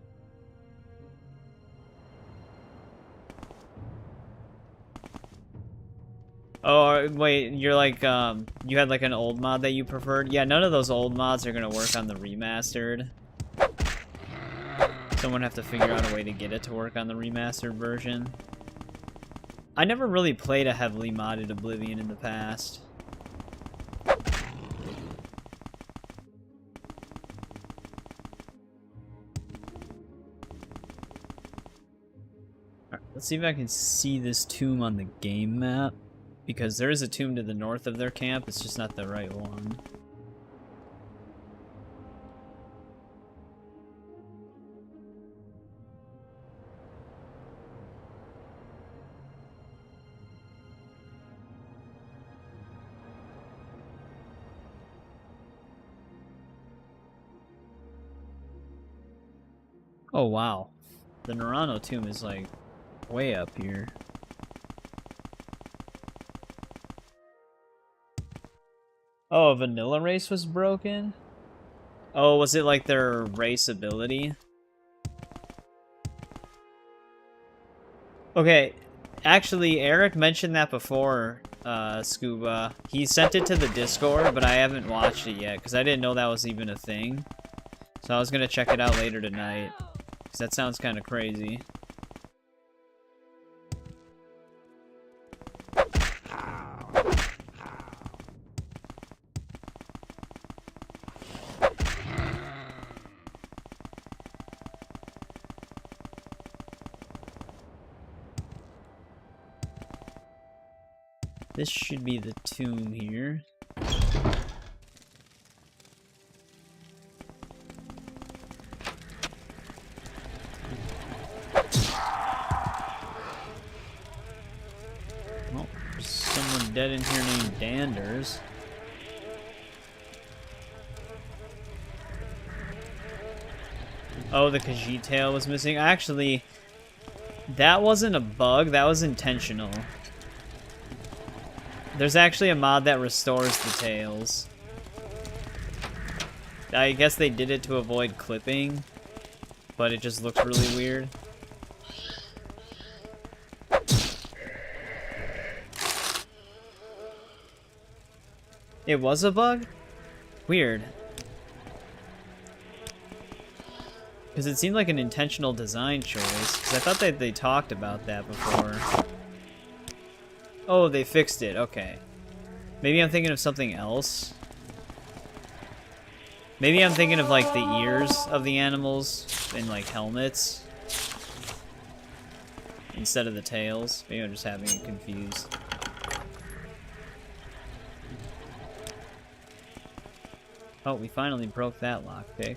Oh, wait, you're like, you had like an old mod that you preferred? Yeah, none of those old mods are gonna work on the remastered. Someone have to figure out a way to get it to work on the remastered version. I never really played a heavily modded Oblivion in the past. Alright, let's see if I can see this tomb on the game map. Because there is a tomb to the north of their camp, it's just not the right one. Oh wow, the Nerano tomb is like way up here. Oh, a vanilla race was broken? Oh, was it like their race ability? Okay, actually, Eric mentioned that before, Scuba. He sent it to the Discord, but I haven't watched it yet, because I didn't know that was even a thing. So I was gonna check it out later tonight, because that sounds kind of crazy. This should be the tomb here. Well, there's someone dead in here named Danders. Oh, the Khajiit tail was missing. Actually, that wasn't a bug, that was intentional. There's actually a mod that restores the tails. I guess they did it to avoid clipping, but it just looks really weird. It was a bug? Weird. Because it seemed like an intentional design choice, because I thought that they talked about that before. Oh, they fixed it. Okay. Maybe I'm thinking of something else. Maybe I'm thinking of, like, the ears of the animals in, like, helmets. Instead of the tails. Maybe I'm just having it confused. Oh, we finally broke that lockpick.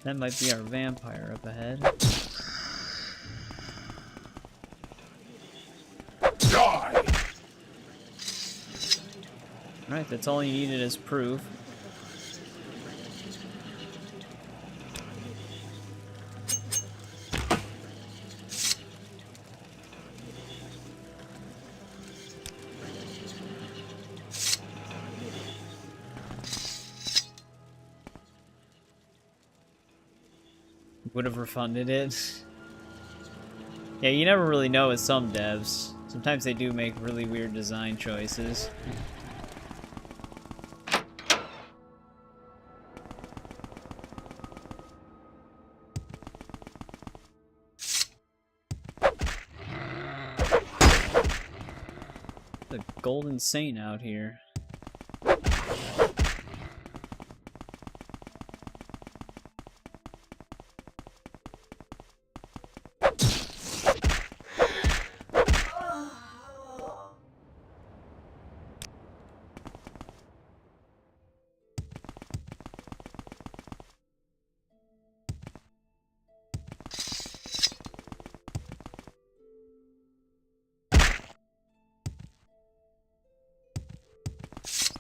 That might be our vampire up ahead. Die! Alright, that's all you needed as proof. Would have refunded it. Yeah, you never really know with some devs. Sometimes they do make really weird design choices. The Golden Saint out here.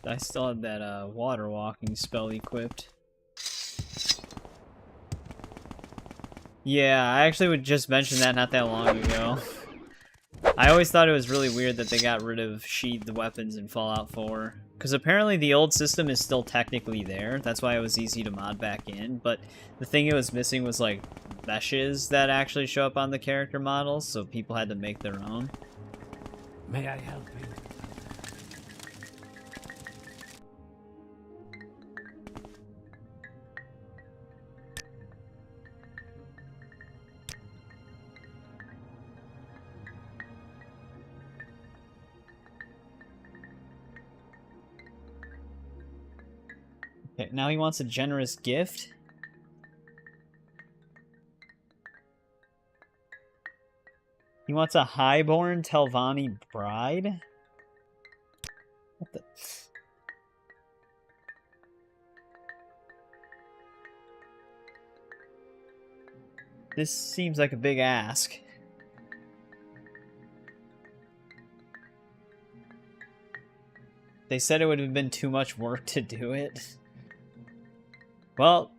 I still had that water walking spell equipped. Yeah, I actually would just mention that not that long ago. I always thought it was really weird that they got rid of sheathed weapons in Fallout 4. Because apparently the old system is still technically there. That's why it was easy to mod back in. But the thing it was missing was like meshes that actually show up on the character models, so people had to make their own. May I help you? Okay, now he wants a generous gift. He wants a highborn Telvanni bride? What the... This seems like a big ask. They said it would have been too much work to do it. Well,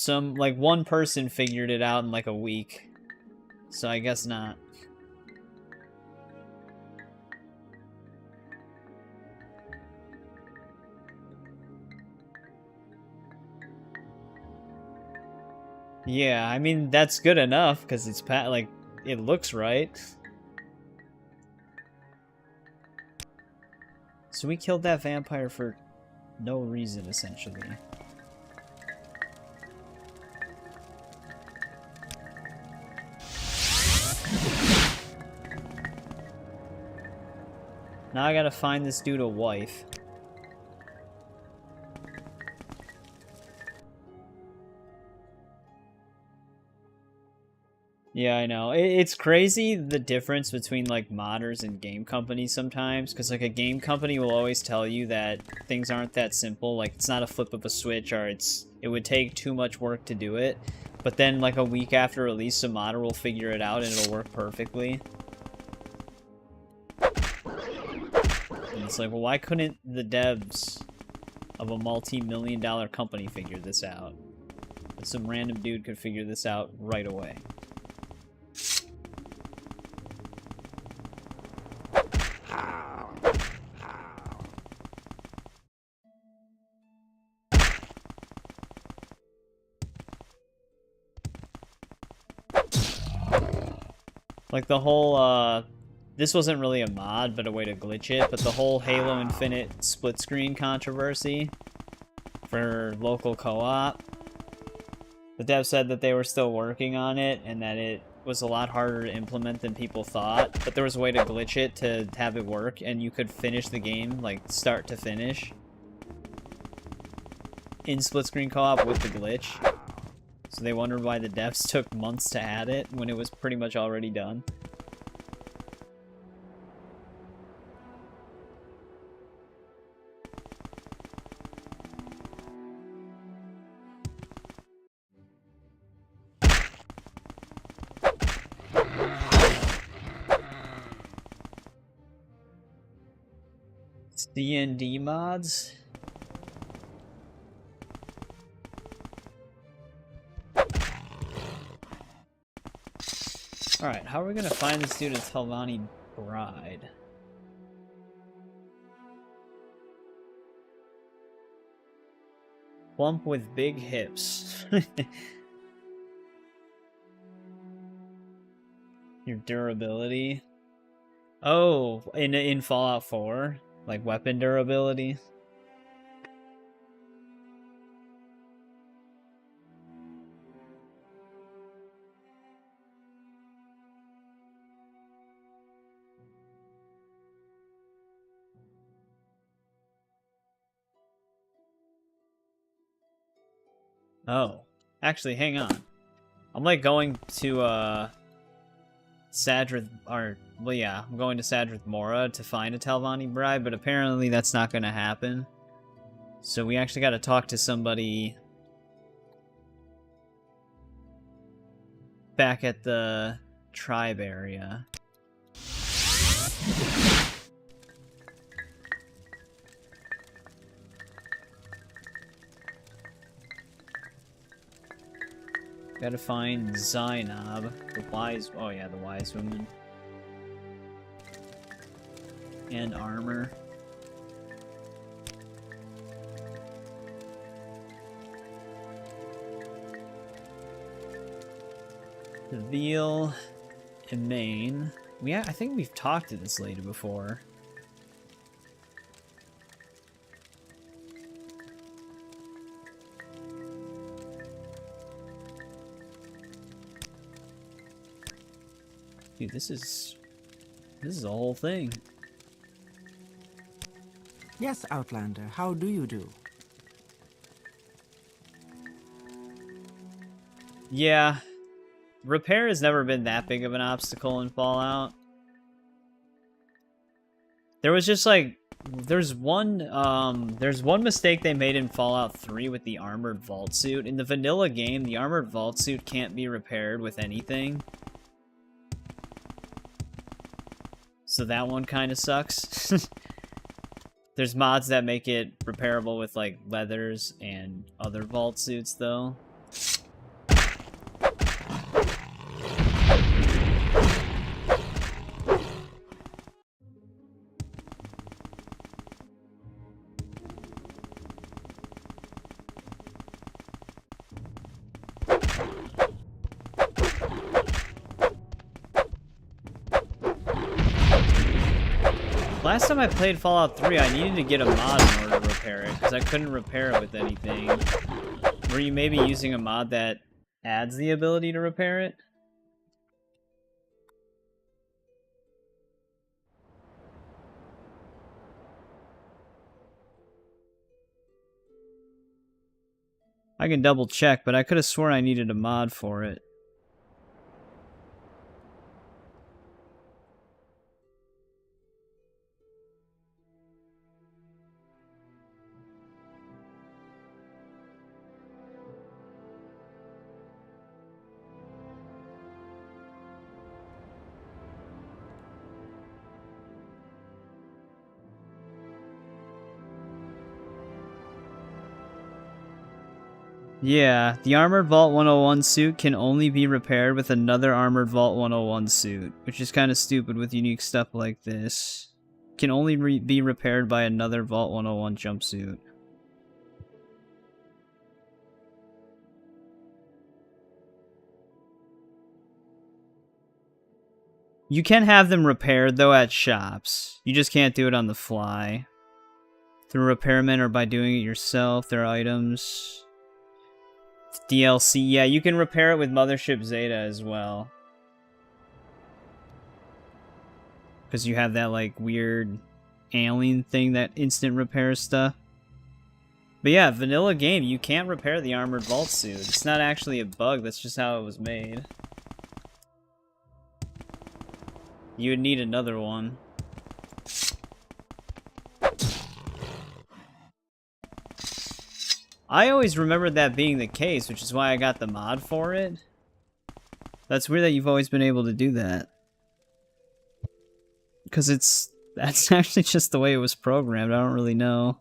one person figured it out in like a week. So I guess not. Yeah, I mean, that's good enough, because it's, like, it looks right. So we killed that vampire for no reason, essentially. Now I gotta find this dude a wife. Yeah, I know. It's crazy the difference between like modders and game companies sometimes, because like a game company will always tell you that things aren't that simple, like it's not a flip of a switch, or it would take too much work to do it. But then like a week after release, a modder will figure it out and it'll work perfectly. And it's like, well, why couldn't the devs of a multi-million-dollar company figure this out? But some random dude could figure this out right away. Like the whole, this wasn't really a mod, but a way to glitch it, but the whole Halo Infinite split screen controversy for local co-op. The dev said that they were still working on it, and that it was a lot harder to implement than people thought, but there was a way to glitch it to have it work, and you could finish the game, like, start to finish, in split screen co-op with the glitch. So they wondered why the devs took months to add it when it was pretty much already done. D&D mods? Alright, how are we gonna find this dude a Telvanni bride? Plump with big hips. Your durability. Oh, in Fallout 4? Like weapon durability? Oh. Actually, hang on. I'm like going to Sadrith, or, well, yeah, I'm going to Sadrith Mora to find a Telvanni bride, but apparently that's not going to happen. So we actually got to talk to somebody back at the tribe area. Gotta find Zainab, the wise, oh yeah, the wise woman. And armor. The Veal, Emain. I think we've talked to this lady before. Dude, this is a whole thing. Yes, Outlander, how do you do? Yeah. Repair has never been that big of an obstacle in Fallout. There was just like there's one mistake they made in Fallout 3 with the armored vault suit. In the vanilla game, the armored vault suit can't be repaired with anything. So that one kind of sucks. There's mods that make it repairable with like leathers and other vault suits though. Last time I played Fallout 3, I needed to get a mod in order to repair it, because I couldn't repair it with anything. Were you maybe using a mod that adds the ability to repair it? I can double check, but I could have sworn I needed a mod for it. Yeah, the Armored Vault 101 suit can only be repaired with another Armored Vault 101 suit, which is kind of stupid with unique stuff like this. Can only be repaired by another Vault 101 jumpsuit. You can have them repaired, though, at shops. You just can't do it on the fly. Through repairmen or by doing it yourself, there are items... DLC, yeah, you can repair it with Mothership Zeta as well. Because you have that, like, weird alien thing that instant repairs stuff. But yeah, vanilla game, you can't repair the Armored Vault suit. It's not actually a bug, that's just how it was made. You would need another one. I always remembered that being the case, which is why I got the mod for it. That's weird that you've always been able to do that. Because it's That's actually just the way it was programmed. I don't really know.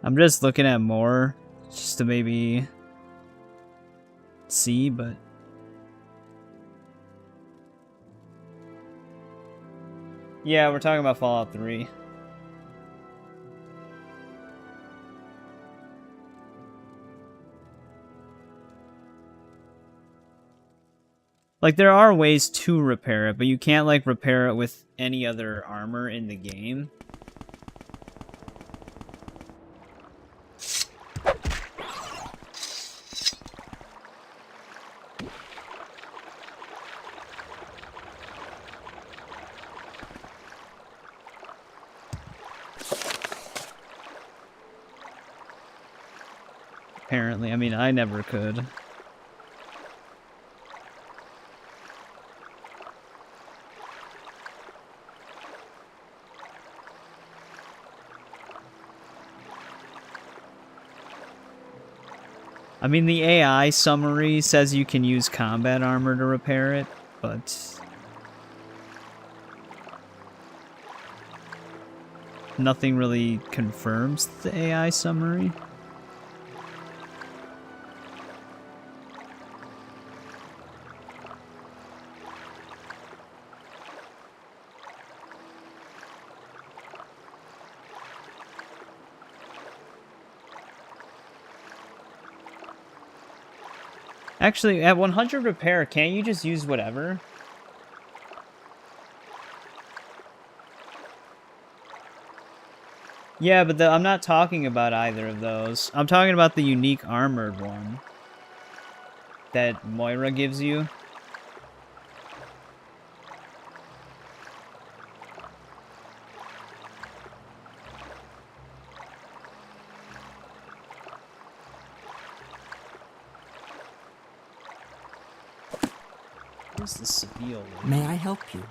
I'm just looking at more just to maybe see, but yeah, we're talking about Fallout 3. Like, there are ways to repair it, but you can't, like, repair it with any other armor in the game. Apparently, I mean, I never could. I mean, the AI summary says you can use combat armor to repair it, but nothing really confirms the AI summary. Actually, at 100 repair, can't you just use whatever? Yeah, but I'm not talking about either of those. I'm talking about the unique armored one that Moira gives you. Where's the Seville lady? May I help you?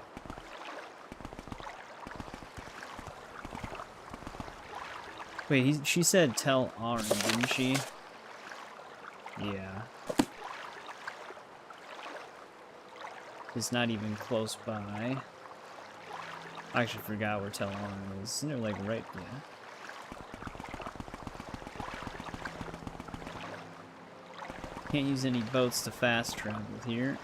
Wait, she said tell Arn, didn't she? Yeah. It's not even close by. I actually forgot where Tell Arn is. Isn't it like right? Yeah. Can't use any boats to fast travel here.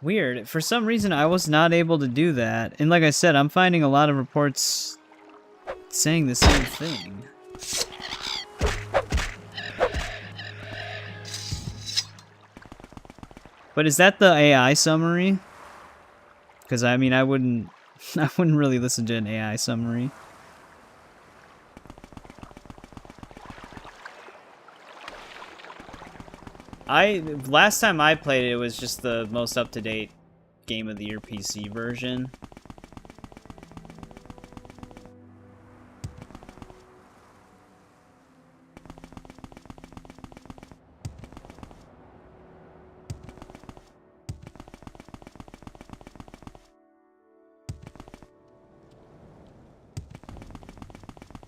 Weird. For some reason, I was not able to do that. And like I said, I'm finding a lot of reports saying the same thing. But is that the AI summary? Because I mean, I wouldn't really listen to an AI summary. Last time I played it, it was just the most up-to-date Game of the Year PC version.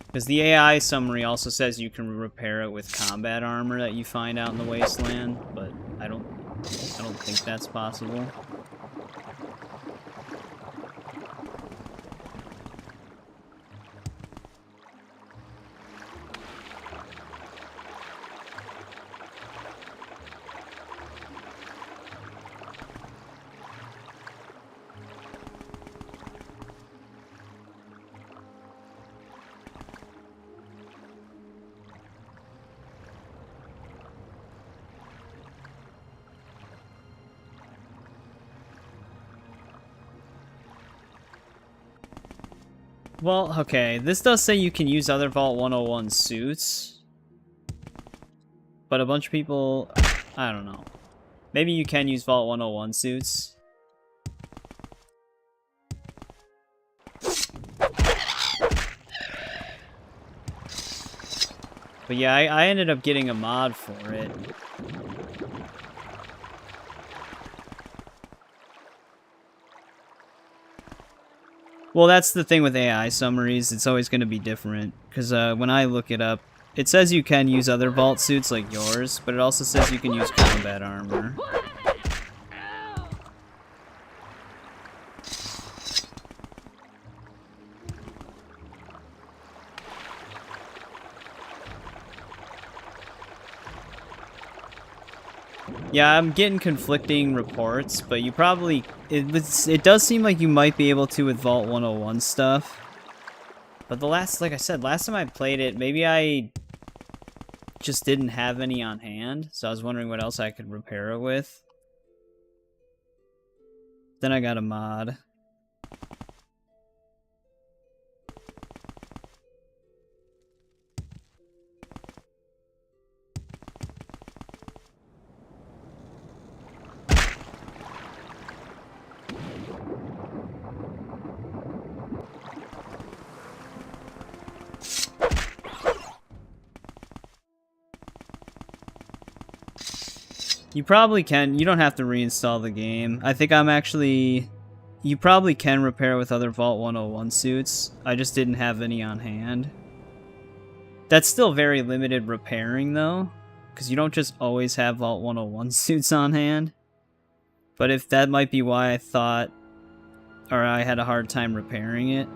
Because the AI summary also says you can repair it with combat armor that you find out in the wasteland, but I don't think that's possible. Well, okay, this does say you can use other Vault 101 suits. But a bunch of people... I don't know. Maybe you can use Vault 101 suits. But yeah, I ended up getting a mod for it. Well, that's the thing with AI summaries. It's always going to be different. Because when I look it up, it says you can use other vault suits like yours, but it also says you can use combat armor. Yeah, I'm getting conflicting reports, but you probably... It does seem like you might be able to with Vault 101 stuff. But like I said, last time I played it, maybe I just didn't have any on hand, so I was wondering what else I could repair it with. Then I got a mod. You probably can. You don't have to reinstall the game. I think I'm actually... You probably can repair with other Vault 101 suits. I just didn't have any on hand. That's still very limited repairing, though. Because you don't just always have Vault 101 suits on hand. But if that might be why I thought... Or I had a hard time repairing it.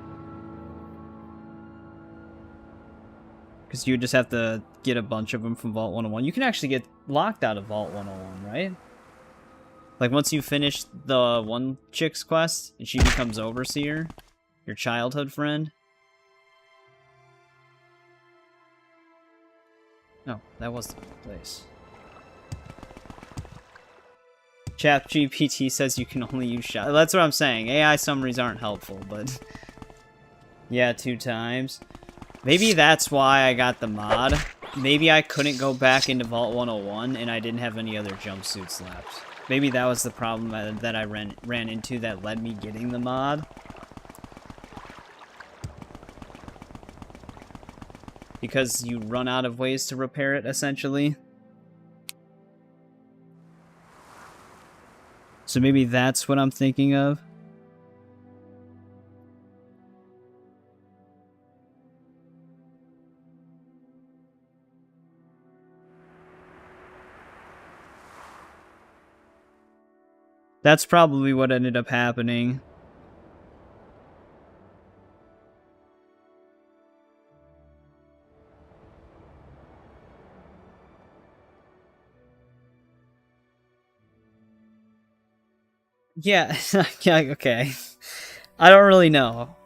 Because you just have to get a bunch of them from Vault 101. You can actually get locked out of Vault 101, right? Like, once you finish the one chick's quest, and she becomes Overseer, your childhood friend. No, that was the right place. ChatGPT says you can only use shot. That's what I'm saying. AI summaries aren't helpful, but... Yeah, 2 times. Maybe that's why I got the mod. Maybe I couldn't go back into Vault 101 and I didn't have any other jumpsuits left. Maybe that was the problem that I ran into that led me getting the mod. Because you run out of ways to repair it, essentially. So maybe that's what I'm thinking of. That's probably what ended up happening. Yeah, yeah, okay. I don't really know.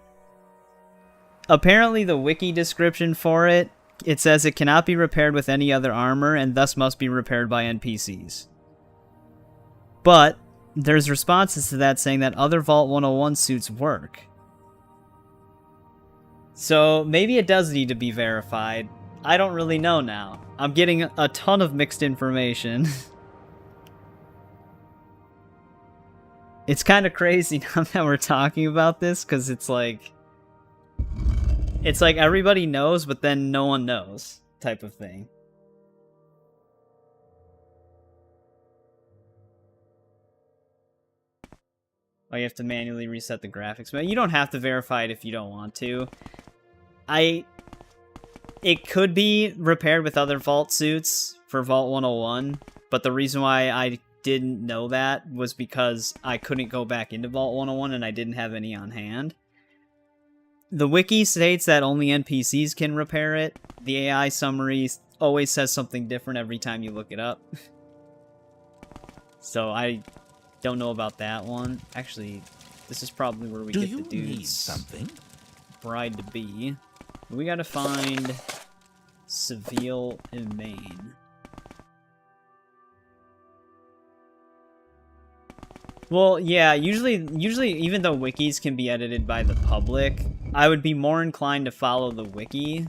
Apparently the wiki description for it, it says it cannot be repaired with any other armor and thus must be repaired by NPCs. But there's responses to that saying that other Vault 101 suits work. So maybe it does need to be verified. I don't really know now. I'm getting a ton of mixed information. It's kind of crazy now that we're talking about this, because it's like everybody knows, but then no one knows type of thing. Oh, you have to manually reset the graphics. You don't have to verify it if you don't want to. It could be repaired with other Vault suits for Vault 101, but the reason why I didn't know that was because I couldn't go back into Vault 101 and I didn't have any on hand. The wiki states that only NPCs can repair it. The AI summary always says something different every time you look it up. So I don't know about that one. Actually, this is probably where we get the dude's something? bride-to-be. We gotta find Seville in Maine. Well, yeah, usually, even though wikis can be edited by the public, I would be more inclined to follow the wiki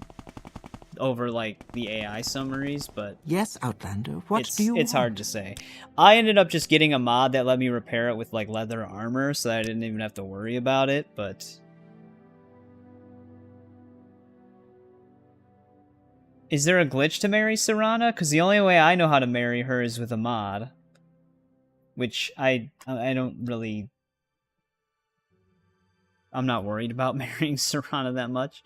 over, like, the AI summaries, but... Yes, Outlander, what do you want? It's hard to say. I ended up just getting a mod that let me repair it with, like, leather armor, so that I didn't even have to worry about it, but... Is there a glitch to marry Serana? Because the only way I know how to marry her is with a mod. Which I don't really... I'm not worried about marrying Serana that much.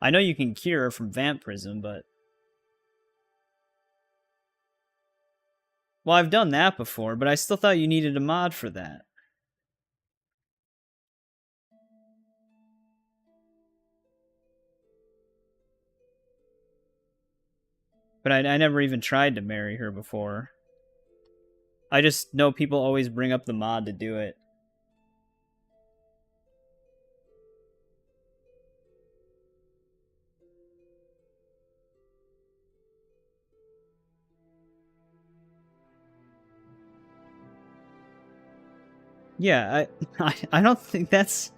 I know you can cure her from vampirism, but... Well, I've done that before, but I still thought you needed a mod for that. But I never even tried to marry her before. I just know people always bring up the mod to do it. Yeah, I don't think that's...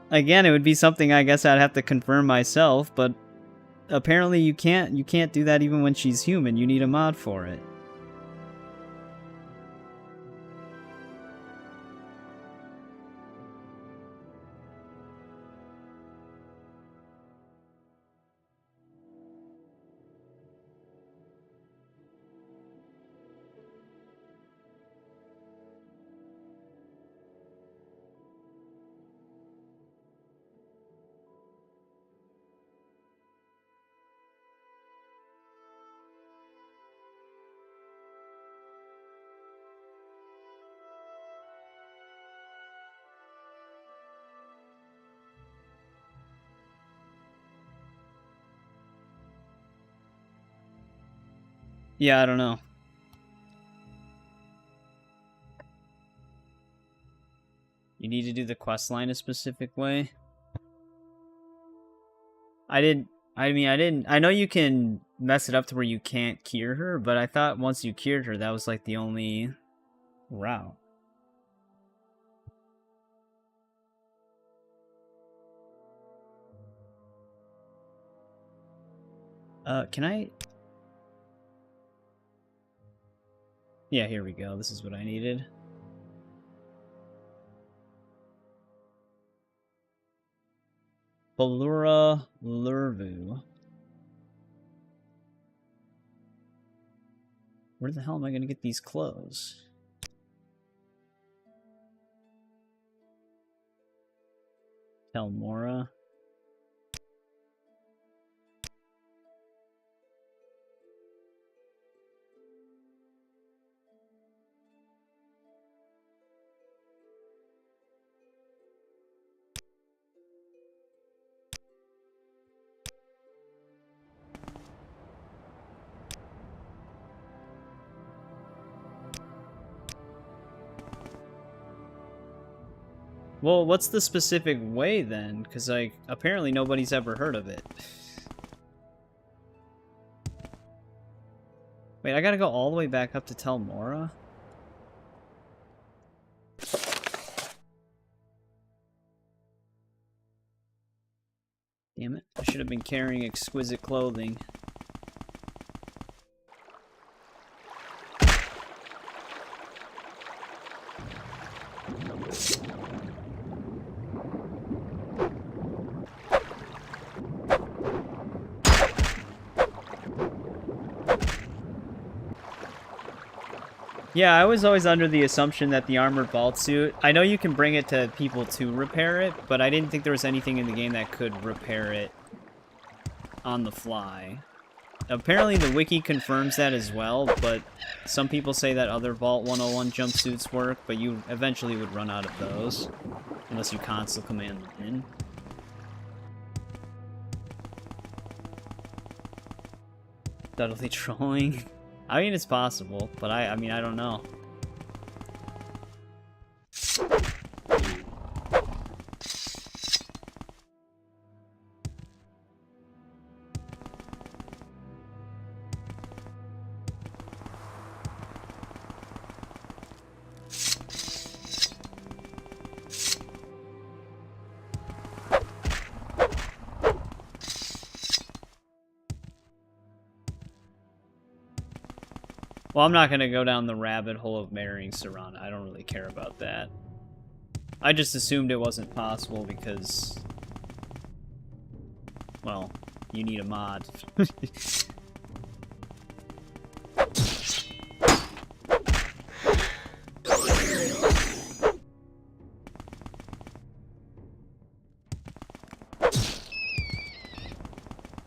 Again, it would be something I guess I'd have to confirm myself, but apparently you can't do that even when she's human. You need a mod for it. Yeah, I don't know. You need to do the quest line a specific way. I know you can mess it up to where you can't cure her, but I thought once you cured her, that was like the only route. Can I... Yeah, here we go. This is what I needed. Balura Lurvu. Where the hell am I going to get these clothes? Telmora. Well, what's the specific way then? Because, like, apparently nobody's ever heard of it. Wait, I gotta go all the way back up to Telmora? Damn it, I should have been carrying exquisite clothing. Yeah, I was always under the assumption that the armored vault suit... I know you can bring it to people to repair it, but I didn't think there was anything in the game that could repair it on the fly. Apparently the wiki confirms that as well, but some people say that other Vault 101 jumpsuits work, but you eventually would run out of those. Unless you console command them in. Subtly trolling. I mean, it's possible, but I mean, I don't know. Well, I'm not gonna go down the rabbit hole of marrying Serana. I don't really care about that. I just assumed it wasn't possible because... well, you need a mod.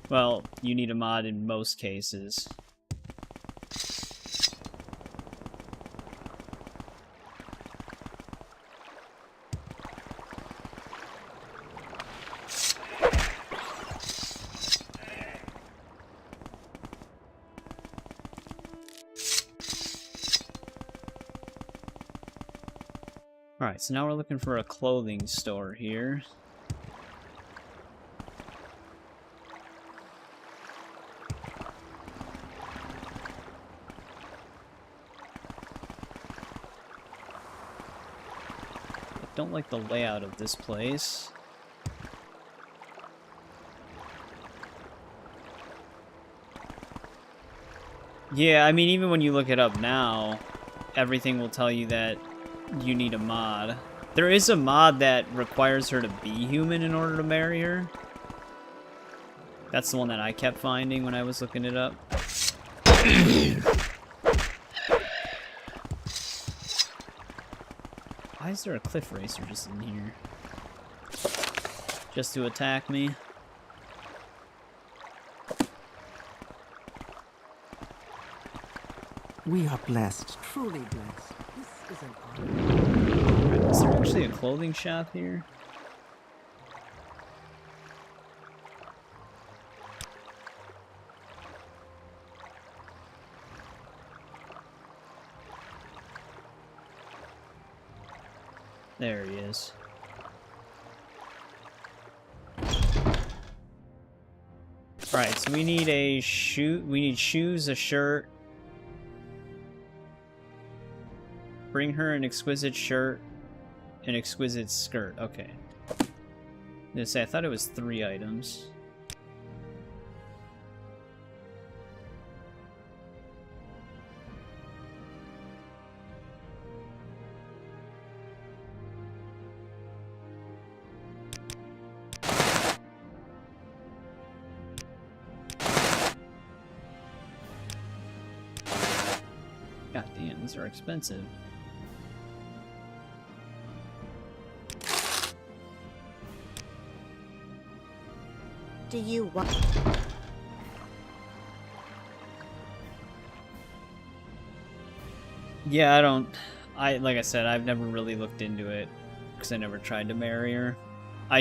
Well, you need a mod in most cases. Alright, so now we're looking for a clothing store here. Don't like the layout of this place. Yeah, I mean, even when you look it up now, everything will tell you that you need a mod. There is a mod that requires her to be human in order to marry her. That's the one that I kept finding when I was looking it up. Why is there a cliff racer just in here? Just to attack me? We are blessed, truly blessed. This is an honor. Is there actually a clothing shop here? There he is. Alright, so we need a we need shoes, a shirt. Bring her an exquisite shirt, an exquisite skirt. Okay. I'm gonna say, I thought it was 3 items. God damn, these are expensive. Do you want... Yeah, like I said, I've never really looked into it because I never tried to marry her. I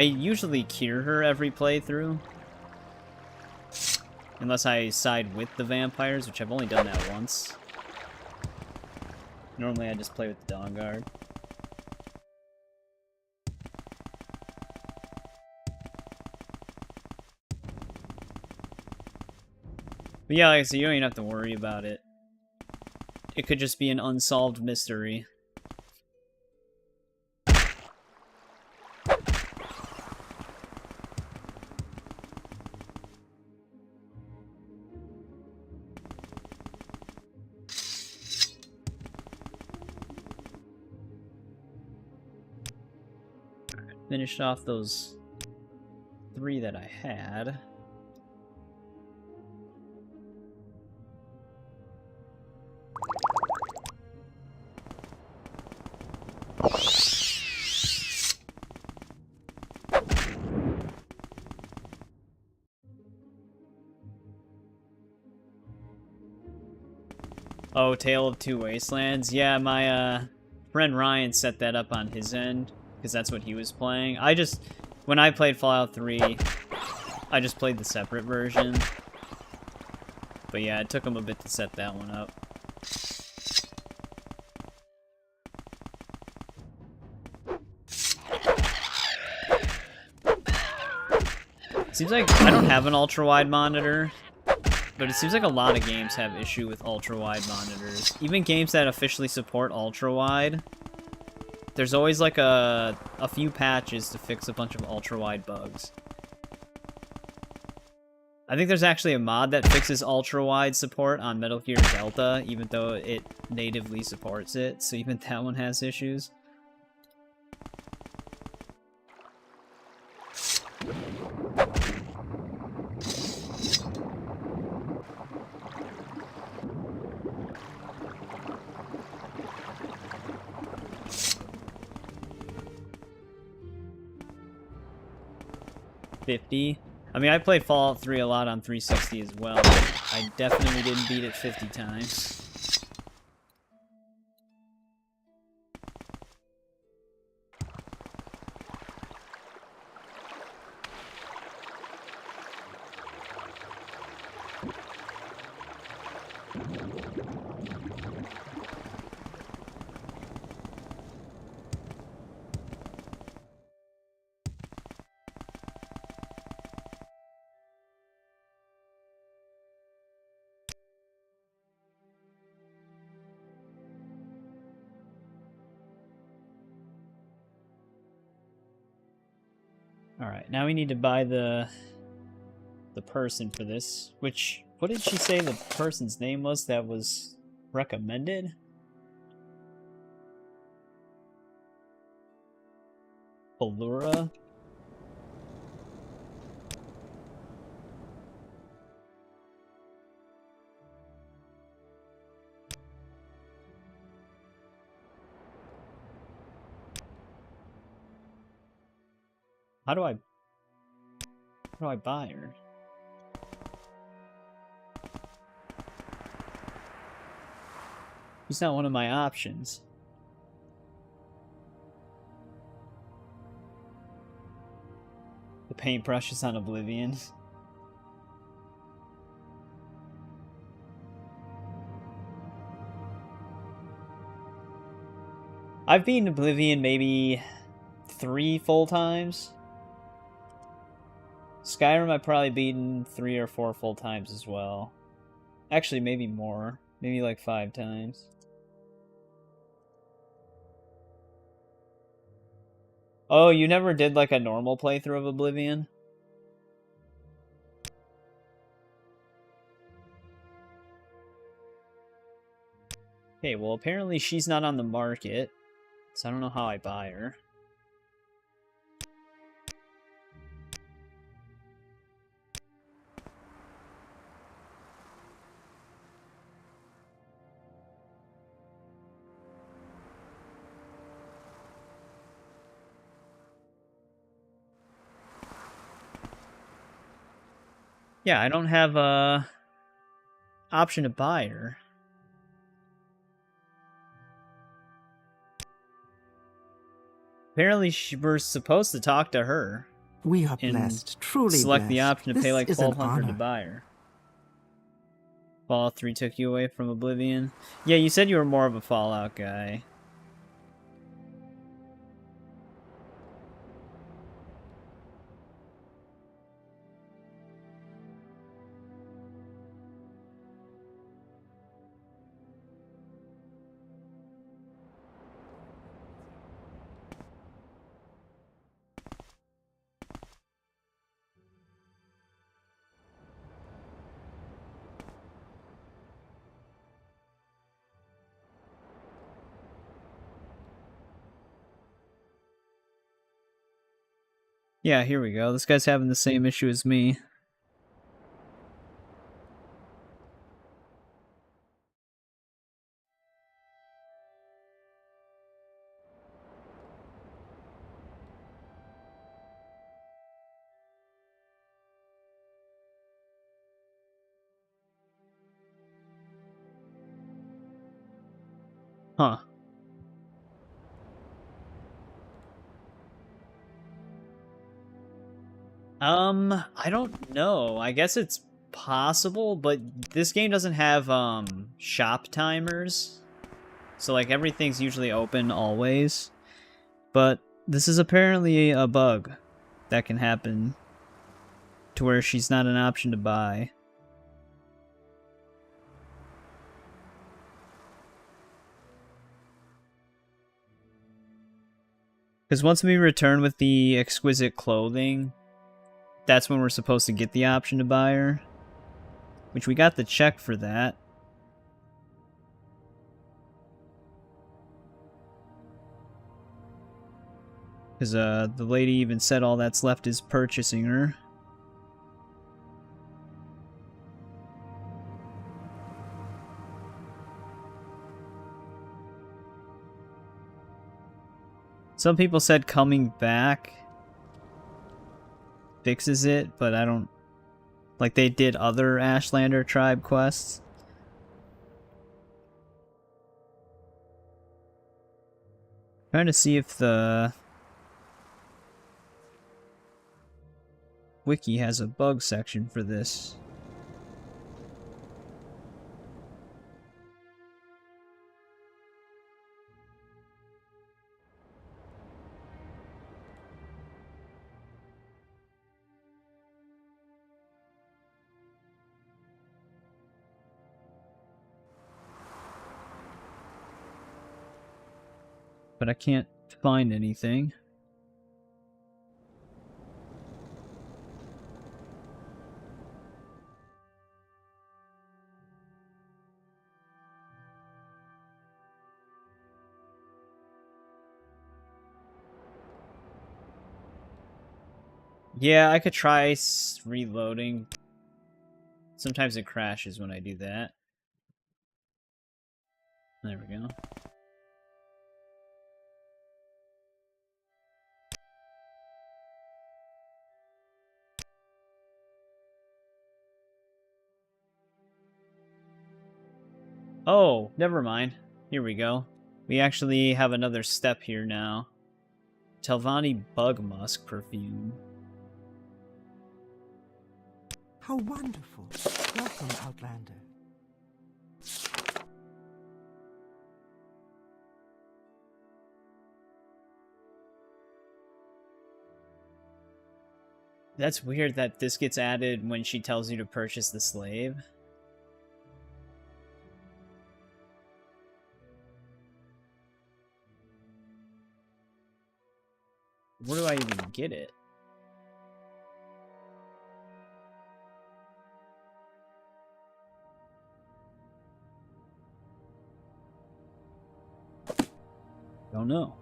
usually cure her every playthrough. Unless I side with the vampires, which I've only done that once. Normally I just play with the Dawn Guard. But yeah, like I said, you don't even have to worry about it. It could just be an unsolved mystery. Finished off those 3 that I had. Oh, Tale of Two Wastelands? Yeah, my friend Ryan set that up on his end, because that's what he was playing. When I played Fallout 3, I just played the separate version. But yeah, it took him a bit to set that one up. Seems like I don't have an ultra-wide monitor, but it seems like a lot of games have issue with ultra-wide monitors. Even games that officially support ultra-wide, there's always like a few patches to fix a bunch of ultra-wide bugs. I think there's actually a mod that fixes ultra-wide support on Metal Gear Delta, even though it natively supports it, so even that one has issues. I mean, I played Fallout 3 a lot on 360 as well. I definitely didn't beat it 50 times. Alright, now we need to buy the person for this, which, what did she say the person's name was that was recommended? Allura? How do I buy her? She's not one of my options. The paintbrush is on Oblivion. I've beaten Oblivion maybe 3 full times. Skyrim I've probably beaten 3 or 4 full times as well. Actually, maybe more. Maybe like 5 times. Oh, you never did like a normal playthrough of Oblivion? Okay, well apparently she's not on the market, so I don't know how I buy her. Yeah, I don't have a option to buy her. Apparently we're supposed to talk to her. We are blessed, truly select blessed. the option to This pay like is an $1,200 to honor. buy her. Fallout 3 took you away from Oblivion. Yeah, you said you were more of a Fallout guy. Yeah, here we go. This guy's having the same issue as me. Huh. I don't know. I guess it's possible, but this game doesn't have, shop timers. So, like, everything's usually open always. But this is apparently a bug that can happen to where she's not an option to buy. Because once we return with the exquisite clothing, that's when we're supposed to get the option to buy her. Which we got the check for that. Because the lady even said all that's left is purchasing her. Some people said coming back fixes it, but I don't... Like, they did other Ashlander tribe quests. Trying to see if the wiki has a bug section for this. But I can't find anything. Yeah, I could try reloading. Sometimes it crashes when I do that. There we go. Oh, never mind. Here we go. We actually have another step here now. Telvanni Bug Musk perfume. How wonderful. Welcome, Outlander. That's weird that this gets added when she tells you to purchase the slave. Where do I even get it? Don't know.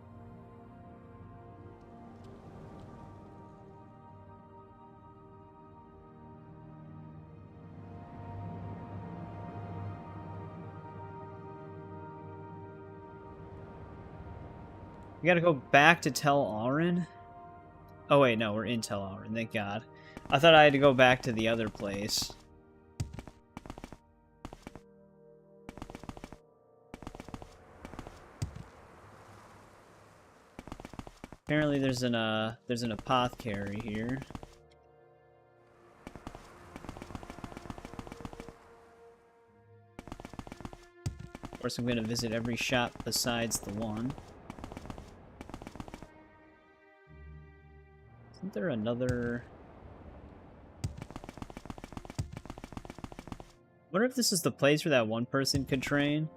We gotta go back to Tel Arin? Oh wait, no, we're in Tel Arin, thank God. I thought I had to go back to the other place. Apparently there's an apothecary here. Of course, I'm gonna visit every shop besides the one. Isn't there another... I wonder if this is the place where that one person could train?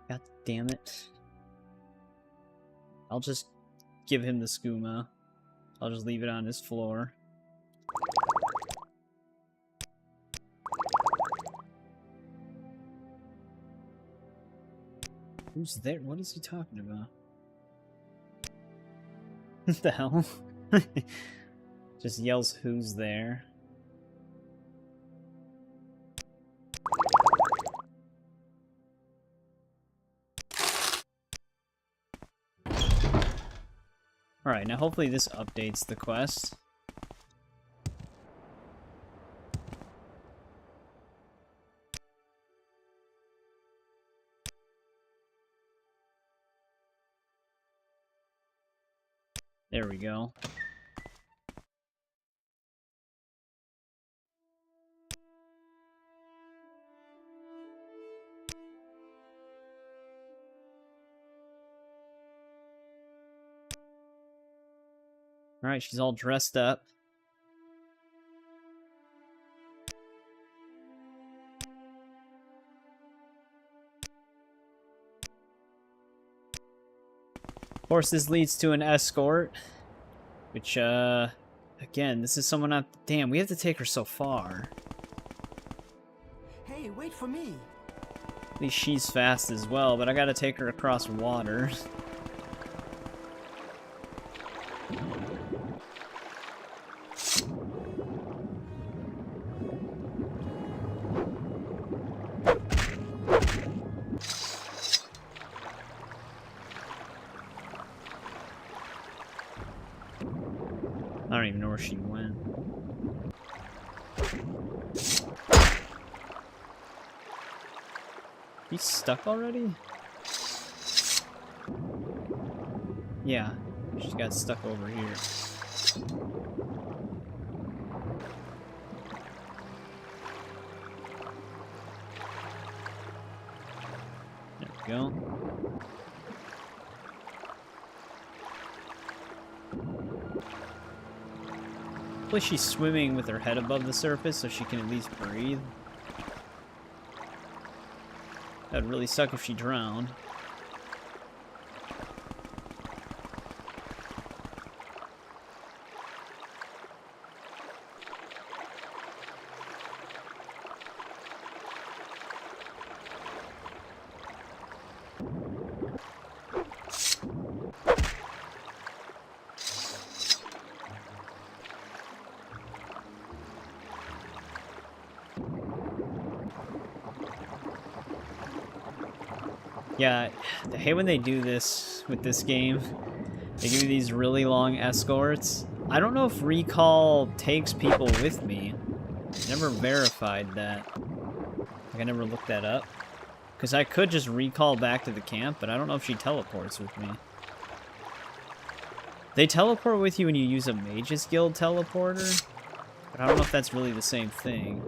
God damn it. I'll just give him the skooma. I'll just leave it on his floor. Who's there? What is he talking about? What the hell? Just yells, "Who's there?" Alright, now hopefully this updates the quest. There we go. Alright, she's all dressed up. Of course, this leads to an escort, which, again, this is someone up. Damn, we have to take her so far. Hey, wait for me. At least she's fast as well, but I gotta take her across water. I don't even know where she went. He's stuck already? Yeah, she got stuck over here. There we go. Hopefully she's swimming with her head above the surface so she can at least breathe. That'd really suck if she drowned. Yeah, I hate when they do this with this game. They give you these really long escorts. I don't know if recall takes people with me. Never verified that. Like, I never looked that up. Because I could just recall back to the camp, but I don't know if she teleports with me. They teleport with you when you use a Mage's Guild teleporter, but I don't know if that's really the same thing.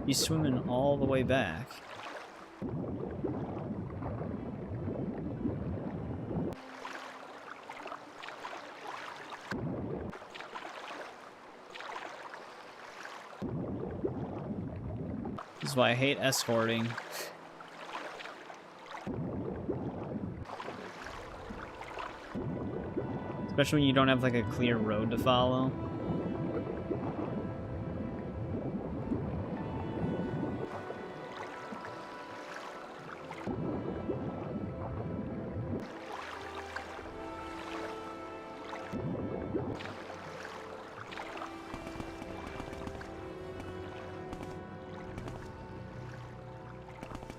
He's swimming all the way back. This is why I hate escorting. Especially when you don't have like a clear road to follow.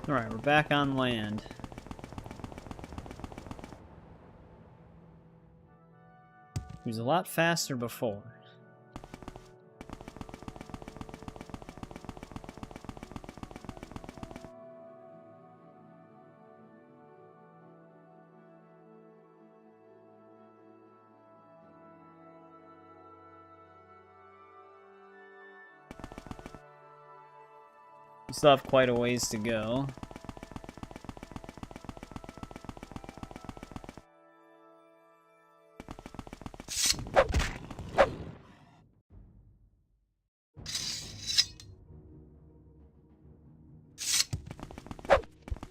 Alright, we're back on land. He was a lot faster before. We still have quite a ways to go.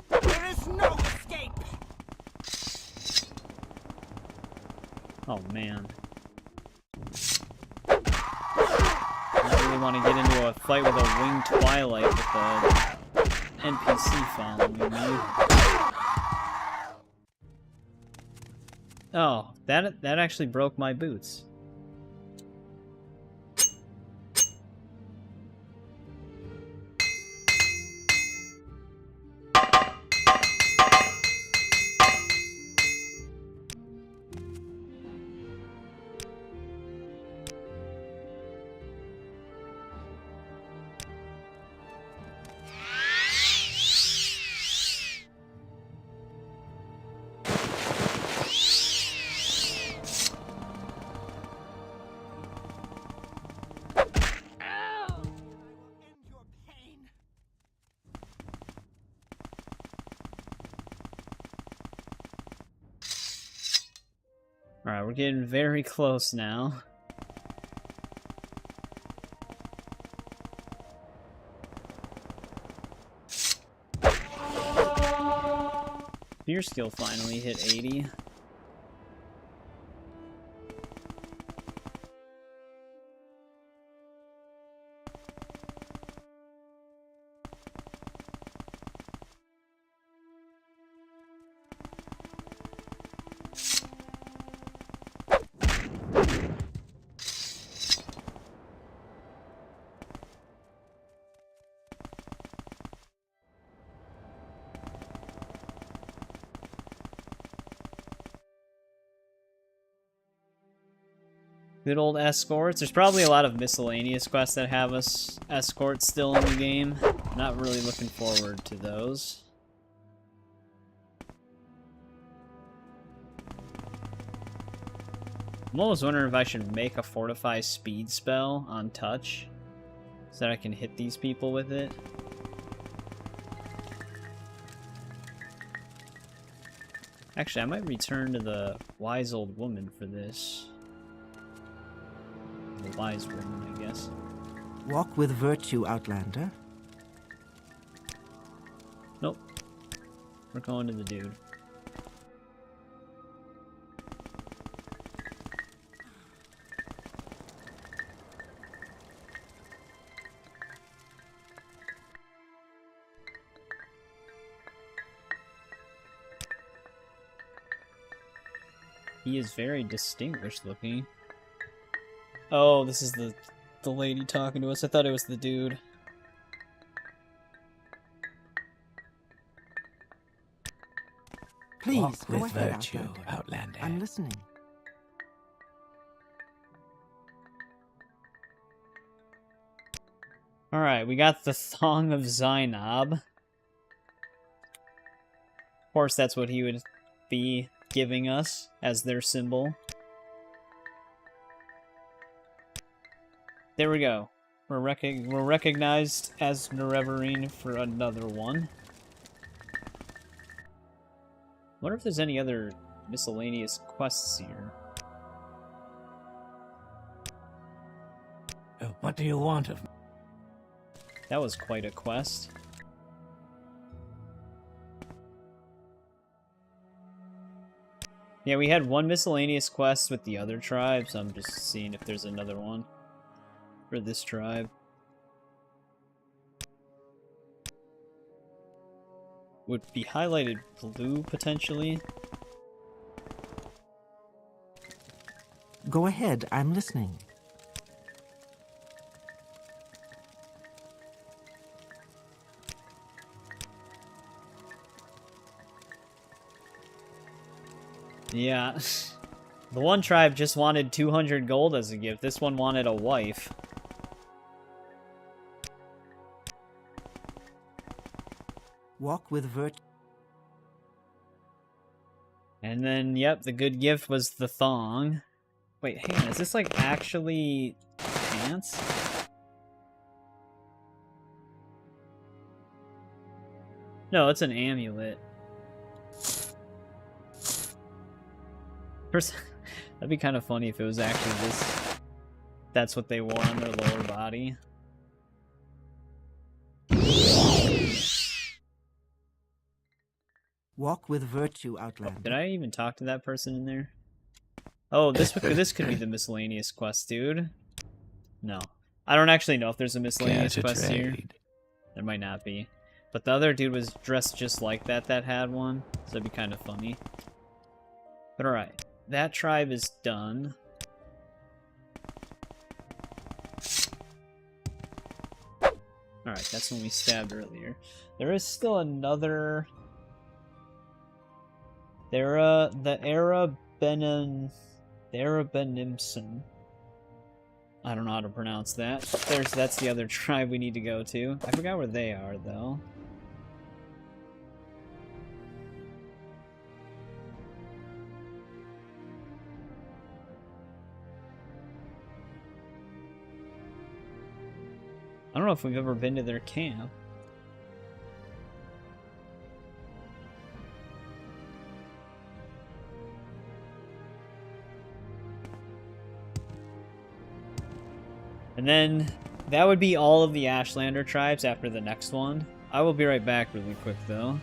There is no escape. Oh man. I really want to get into a fight with a winged twilight with the NPC following me. Oh, that actually broke my boots. Alright, we're getting very close now. Spear skill finally hit 80. Good old escorts. There's probably a lot of miscellaneous quests that have us escorts still in the game. Not really looking forward to those. I'm almost wondering if I should make a fortify speed spell on touch so that I can hit these people with it. Actually, I might return to the wise old woman for this. The wise woman, I guess. Walk with virtue, Outlander. Nope. We're going to the dude. He is very distinguished looking. Oh, this is the lady talking to us. I thought it was the dude. Please, Walk go with ahead, virtue, Outlander. I'm listening. Alright, we got the Thong of Zainab. Of course, that's what he would be giving us as their symbol. There we go. We're recognized as Nerevarine for another one. Wonder if there's any other miscellaneous quests here. What do you want of me? That was quite a quest. Yeah, we had one miscellaneous quest with the other tribe, so I'm just seeing if there's another one for this tribe. Would be highlighted blue, potentially. Go ahead, I'm listening. Yeah. The one tribe just wanted 200 gold as a gift. This one wanted a wife. Walk with virtue. And then, yep, the good gift was the thong. Wait, hang on, is this like actually pants? No, it's an amulet. That'd be kind of funny if it was actually this. That's what they wore on their lower body. Walk with virtue, Outlander. Did I even talk to that person in there? Oh, this could be the miscellaneous quest, dude. No. I don't actually know if there's a miscellaneous quest here. There might not be. But the other dude was dressed just like that had one. So that'd be kind of funny. But alright. That tribe is done. Alright, that's when we stabbed earlier. There is still another... the Arabenimson. I don't know how to pronounce that. That's the other tribe we need to go to. I forgot where they are, though. I don't know if we've ever been to their camp. And then that would be all of the Ashlander tribes after the next one. I will be right back really quick, though.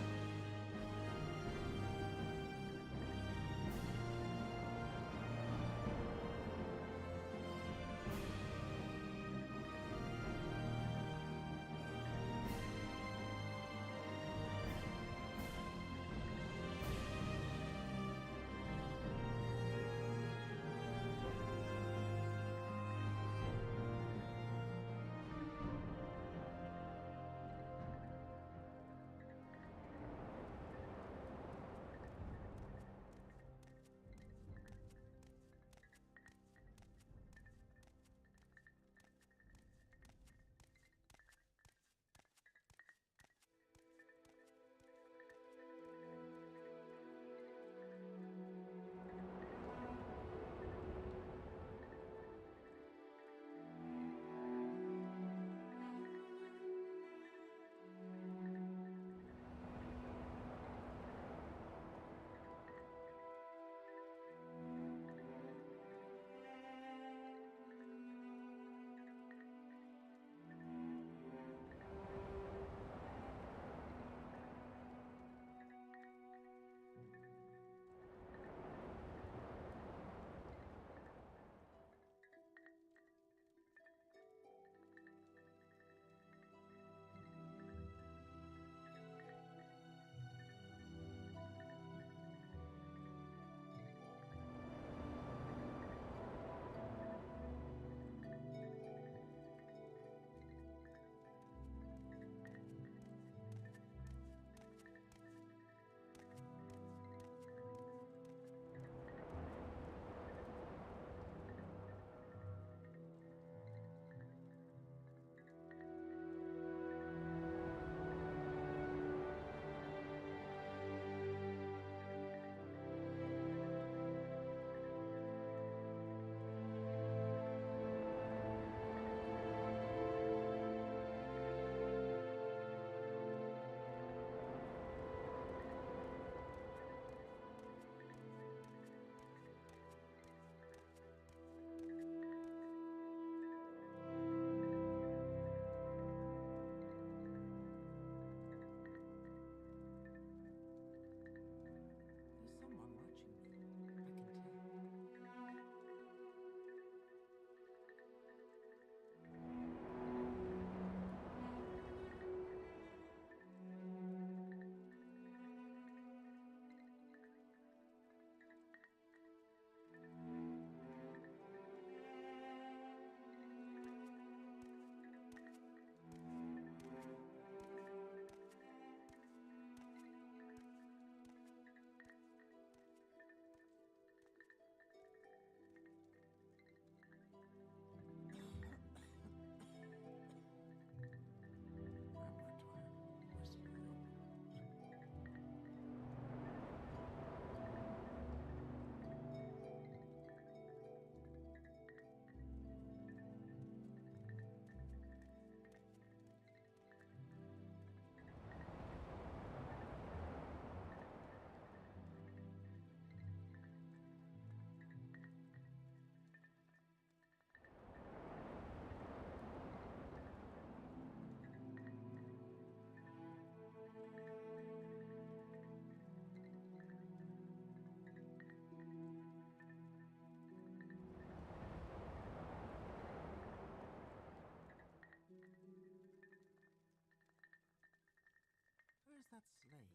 Where's that slave?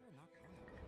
You're not one of them.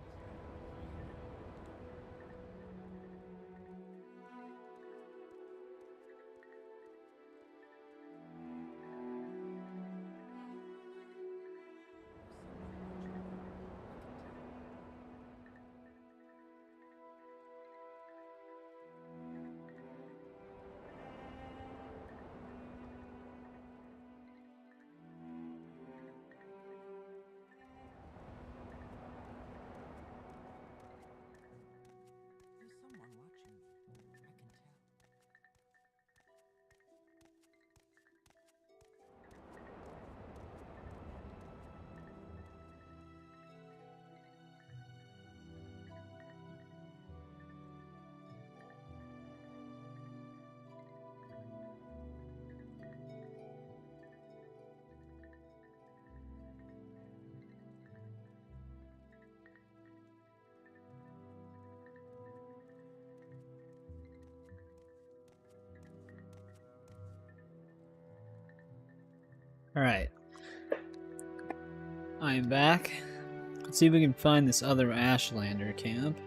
Alright. I am back. Let's see if we can find this other Ashlander camp.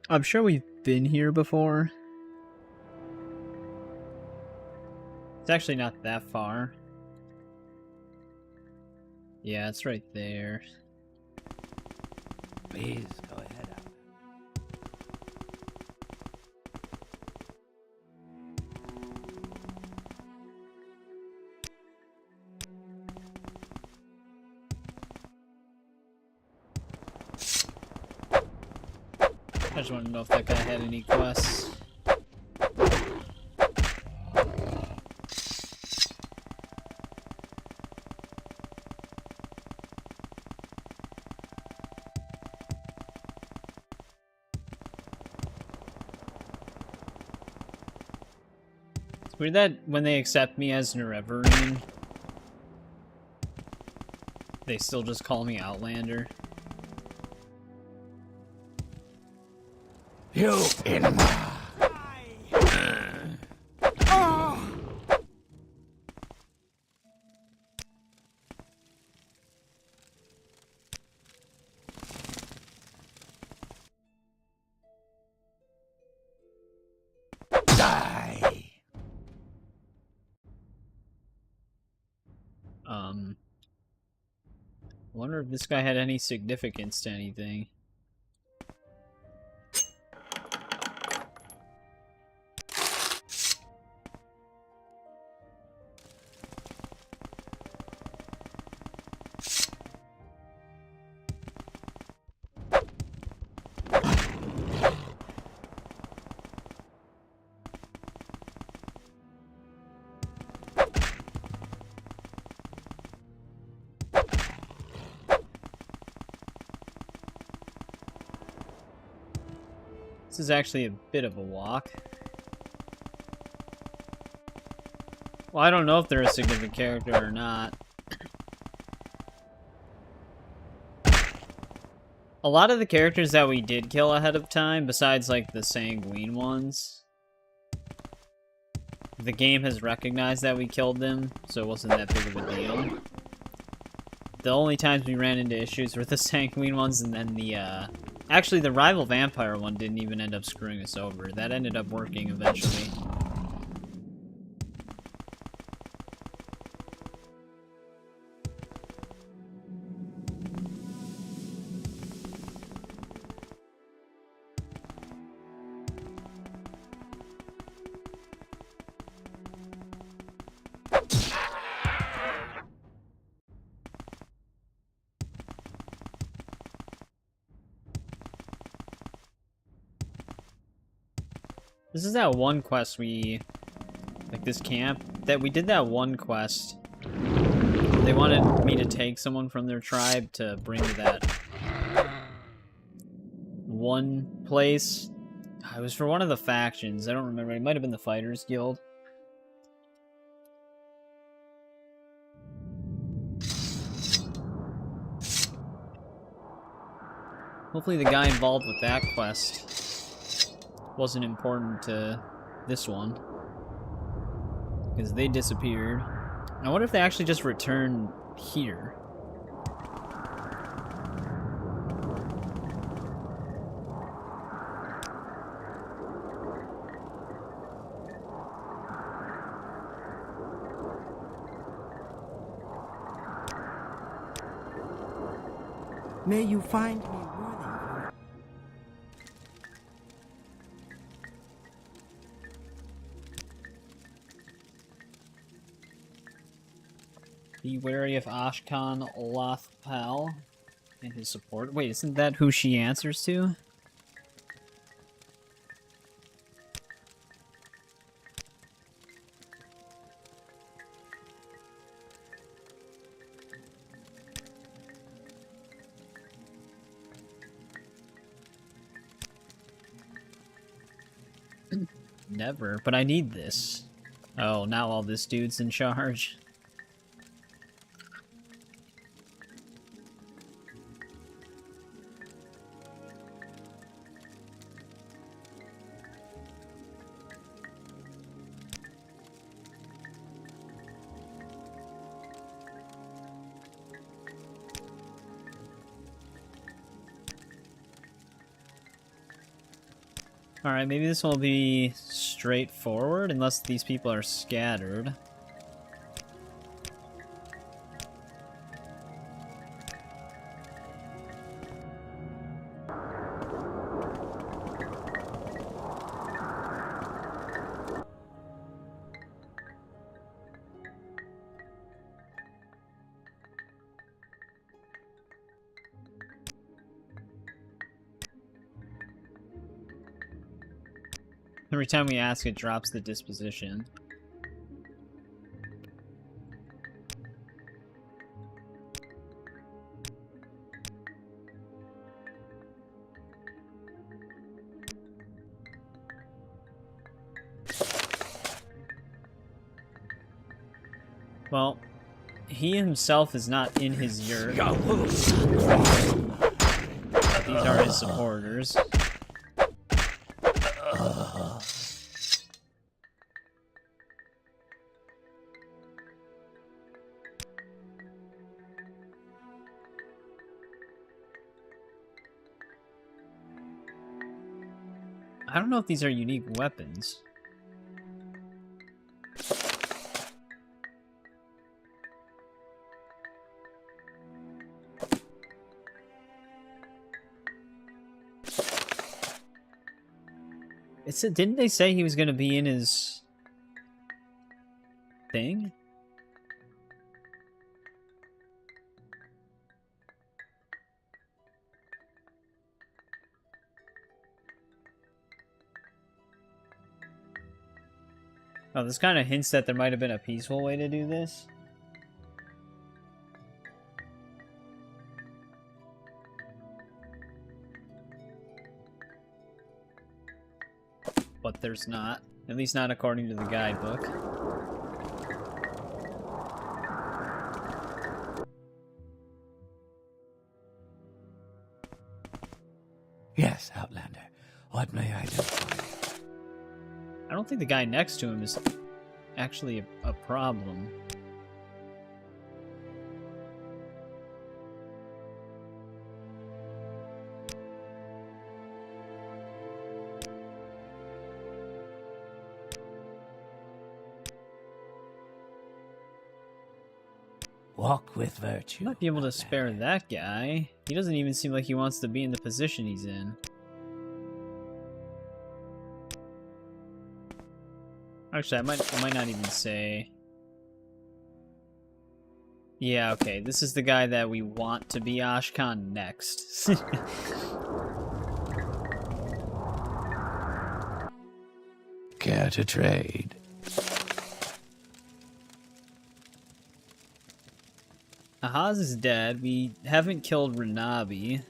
I'm sure we've been here before. It's actually not that far. Yeah, it's right there. Please go ahead, Alan. I just want to know if that guy had any quests. It's weird that when they accept me as Nerevarine, they still just call me Outlander. You Inma! Die! Wonder if this guy had any significance to anything. This is actually a bit of a walk. Well, I don't know if they're a significant character or not. A lot of the characters that we did kill ahead of time, besides like the sanguine ones, the game has recognized that we killed them, so it wasn't that big of a deal. The only times we ran into issues were the sanguine ones, and then the, actually, the rival vampire one didn't even end up screwing us over. That ended up working eventually. This is that one quest we... like this camp, that we did that one quest. They wanted me to take someone from their tribe to bring to that one place. It was for one of the factions. I don't remember. It might have been the Fighters Guild. Hopefully the guy involved with that quest wasn't important to this one, because they disappeared. I wonder if they actually just return here. May you find me worthy. Be wary of Ashkan Lothpal and his support. Wait, isn't that who she answers to? Never, but I need this. Oh, now all this dude's in charge. Alright, maybe this will be straightforward, unless these people are scattered. Every time we ask, it drops the disposition. Well, he himself is not in his yurt. But these are his supporters. I don't know if these are unique weapons. Didn't they say he was going to be in his thing? Oh, this kind of hints that there might have been a peaceful way to do this. But there's not. At least not according to the guidebook. Yes, Outlander. What may I do for you? I don't think the guy next to him is actually a problem. Walk with virtue. Might be able to spare that guy. He doesn't even seem like he wants to be in the position he's in. Actually, I might not even say. Yeah, okay. This is the guy that we want to be Ashkan next. Care to trade? Ahaz is dead. We haven't killed Renabi.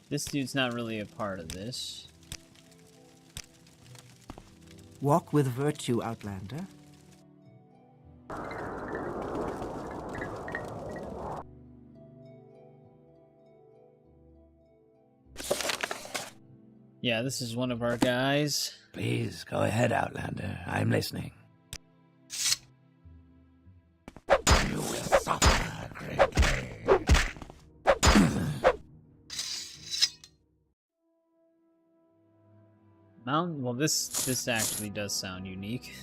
This dude's not really a part of this. Walk with virtue, Outlander. Yeah, this is one of our guys. Please, go ahead, Outlander. I'm listening. You will suffer greatly. Well, this actually does sound unique.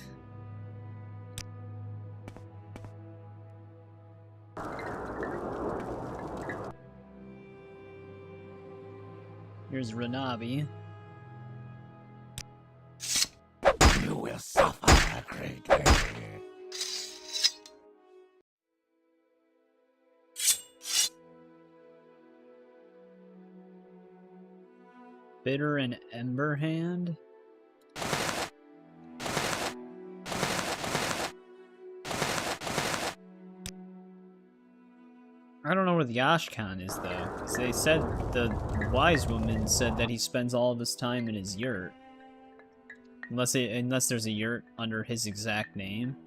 Here's Renabi. You will suffer greatly. Bitter and Emberhand. I don't know where the Ashcan is, though. 'Cause they said, the wise woman said that he spends all of his time in his yurt. Unless there's a yurt under his exact name.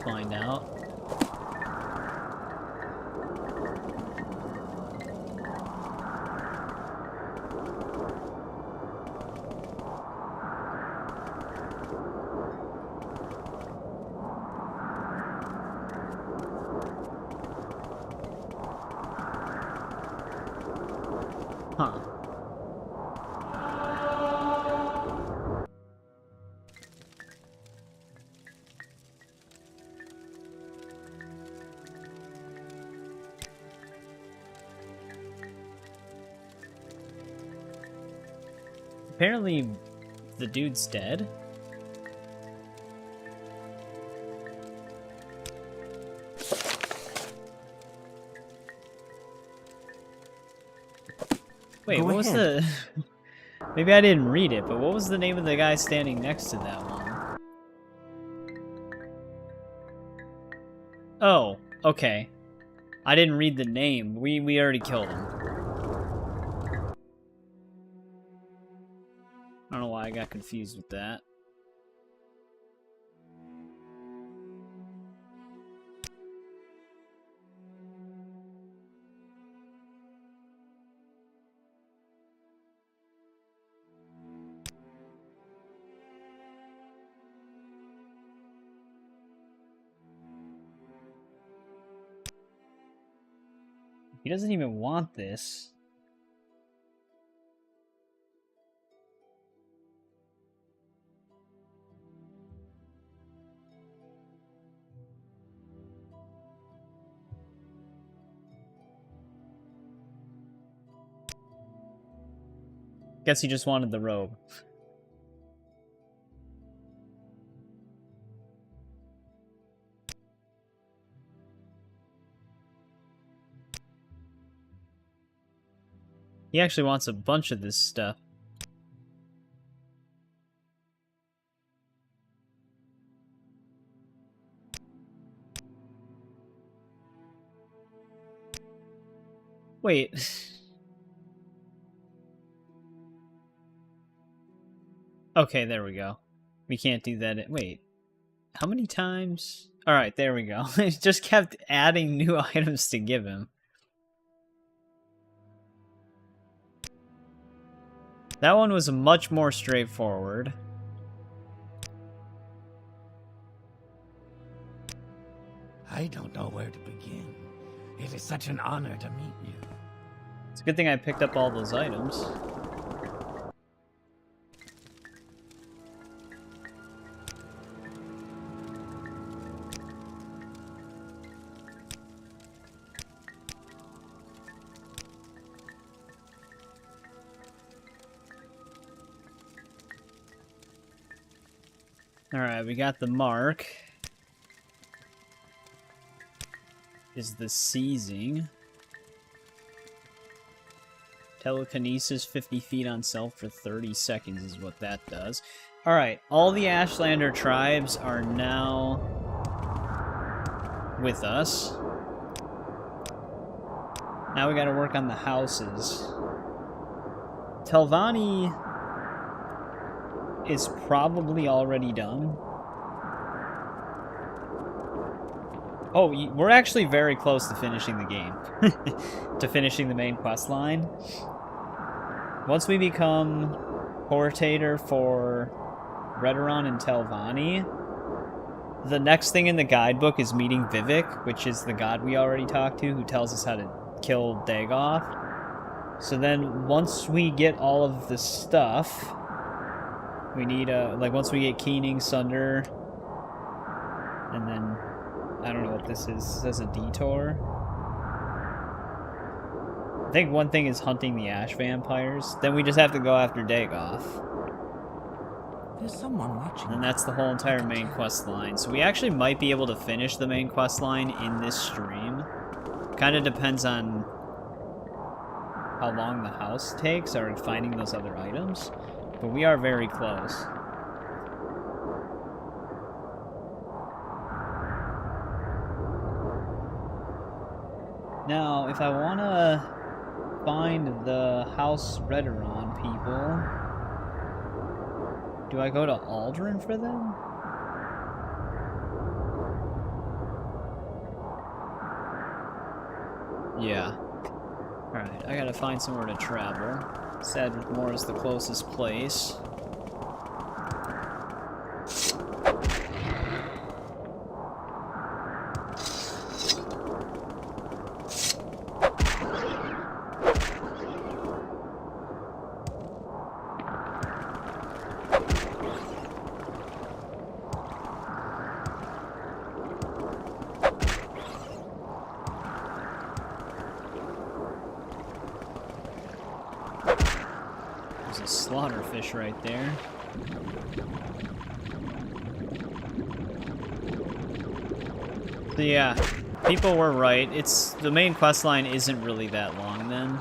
Find out. Huh. Apparently, the dude's dead. Wait, Go what was ahead. the... Maybe I didn't read it, but what was the name of the guy standing next to that one? Oh, okay. I didn't read the name. We already killed him. I don't know why I got confused with that. He doesn't even want this. Guess he just wanted the robe. He actually wants a bunch of this stuff. Wait. Okay, there we go. We can't do that. Wait. How many times? Alright, there we go. It just kept adding new items to give him. That one was much more straightforward. I don't know where to begin. It is such an honor to meet you. It's a good thing I picked up all those items. Alright, we got the mark. Is the seizing. Telekinesis 50 feet on self for 30 seconds is what that does. Alright, all the Ashlander tribes are now with us. Now we gotta work on the houses. Telvanni is probably already done. Oh, we're actually very close to finishing the game. To finishing the main quest line. Once we become Portator for Redoran and Telvanni, the next thing in the guidebook is meeting Vivek, which is the god we already talked to, who tells us how to kill Dagoth. So then, once we get all of the stuff, we need like once we get Keening, Sunder, and then I don't know what this is. It says a detour. I think one thing is hunting the ash vampires. Then we just have to go after Dagoth. There's someone watching. And that's the whole entire main quest line. So we actually might be able to finish the main quest line in this stream. Kind of depends on how long the house takes or finding those other items, but we are very close. Now, if I want to find the House Redoron people, do I go to Aldrin for them? Yeah. Alright, I gotta find somewhere to travel. Sadric is the closest place. There's a slaughterfish right there. So yeah, people were right. The main quest line isn't really that long then.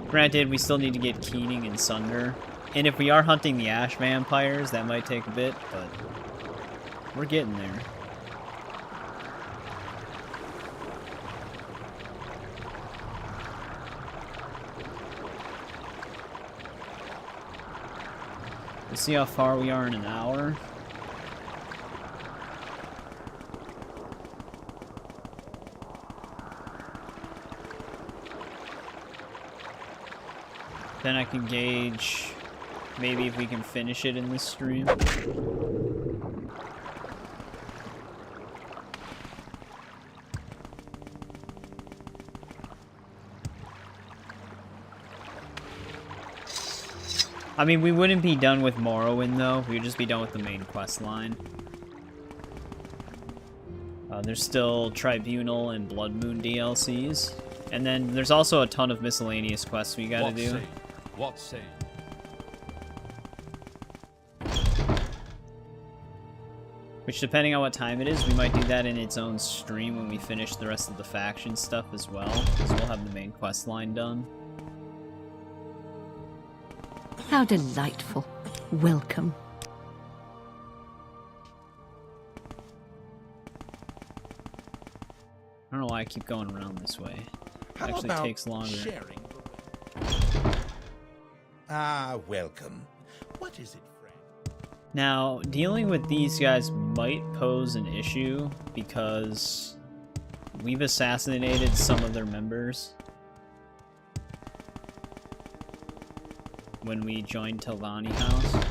Granted, we still need to get Keening and Sunder. And if we are hunting the Ash Vampires, that might take a bit, but we're getting there. Let's see how far we are in an hour. Then I can gauge maybe if we can finish it in this stream. I mean, we wouldn't be done with Morrowind, though. We would just be done with the main quest line. There's still Tribunal and Blood Moon DLCs. And then there's also a ton of miscellaneous quests we gotta do. What say? Which, depending on what time it is, we might do that in its own stream when we finish the rest of the faction stuff as well. Because we'll have the main quest line done. How delightful. Welcome. I don't know why I keep going around this way. It How actually about takes longer. sharing? Welcome. What is it, friend? Now, dealing with these guys might pose an issue because we've assassinated some of their members when we joined Telvanni House.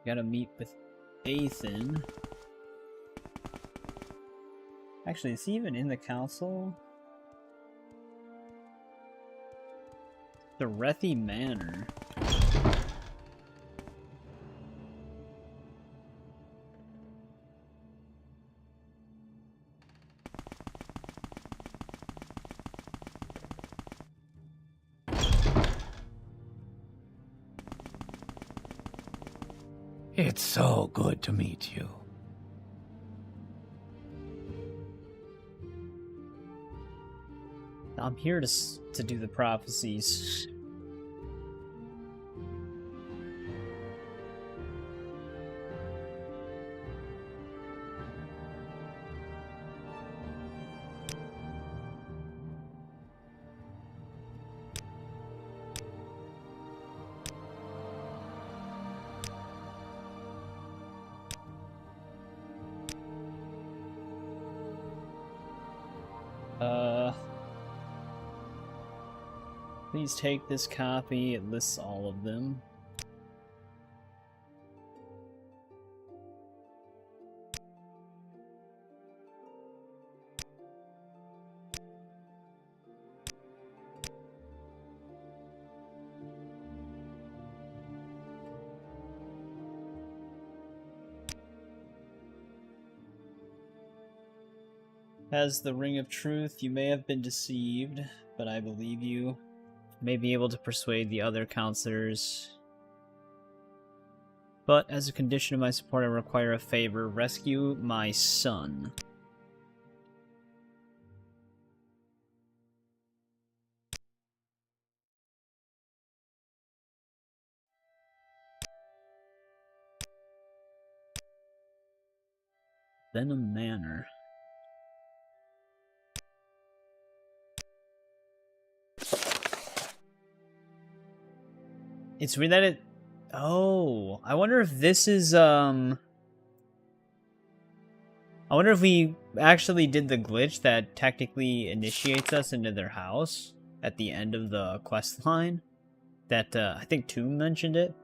Gotta meet with Athan. Actually, is he even in the council? The Rethi Manor. It's so good to meet you. I'm here to do the prophecies. Please take this copy. It lists all of them. As the Ring of Truth, you may have been deceived, but I believe you. May be able to persuade the other counselors. But as a condition of my support, I require a favor. Rescue my son. Venom Manor. It's weird that it... Oh, I wonder if this is, I wonder if we actually did the glitch that technically initiates us into their house at the end of the quest line. That, I think Tomb mentioned it.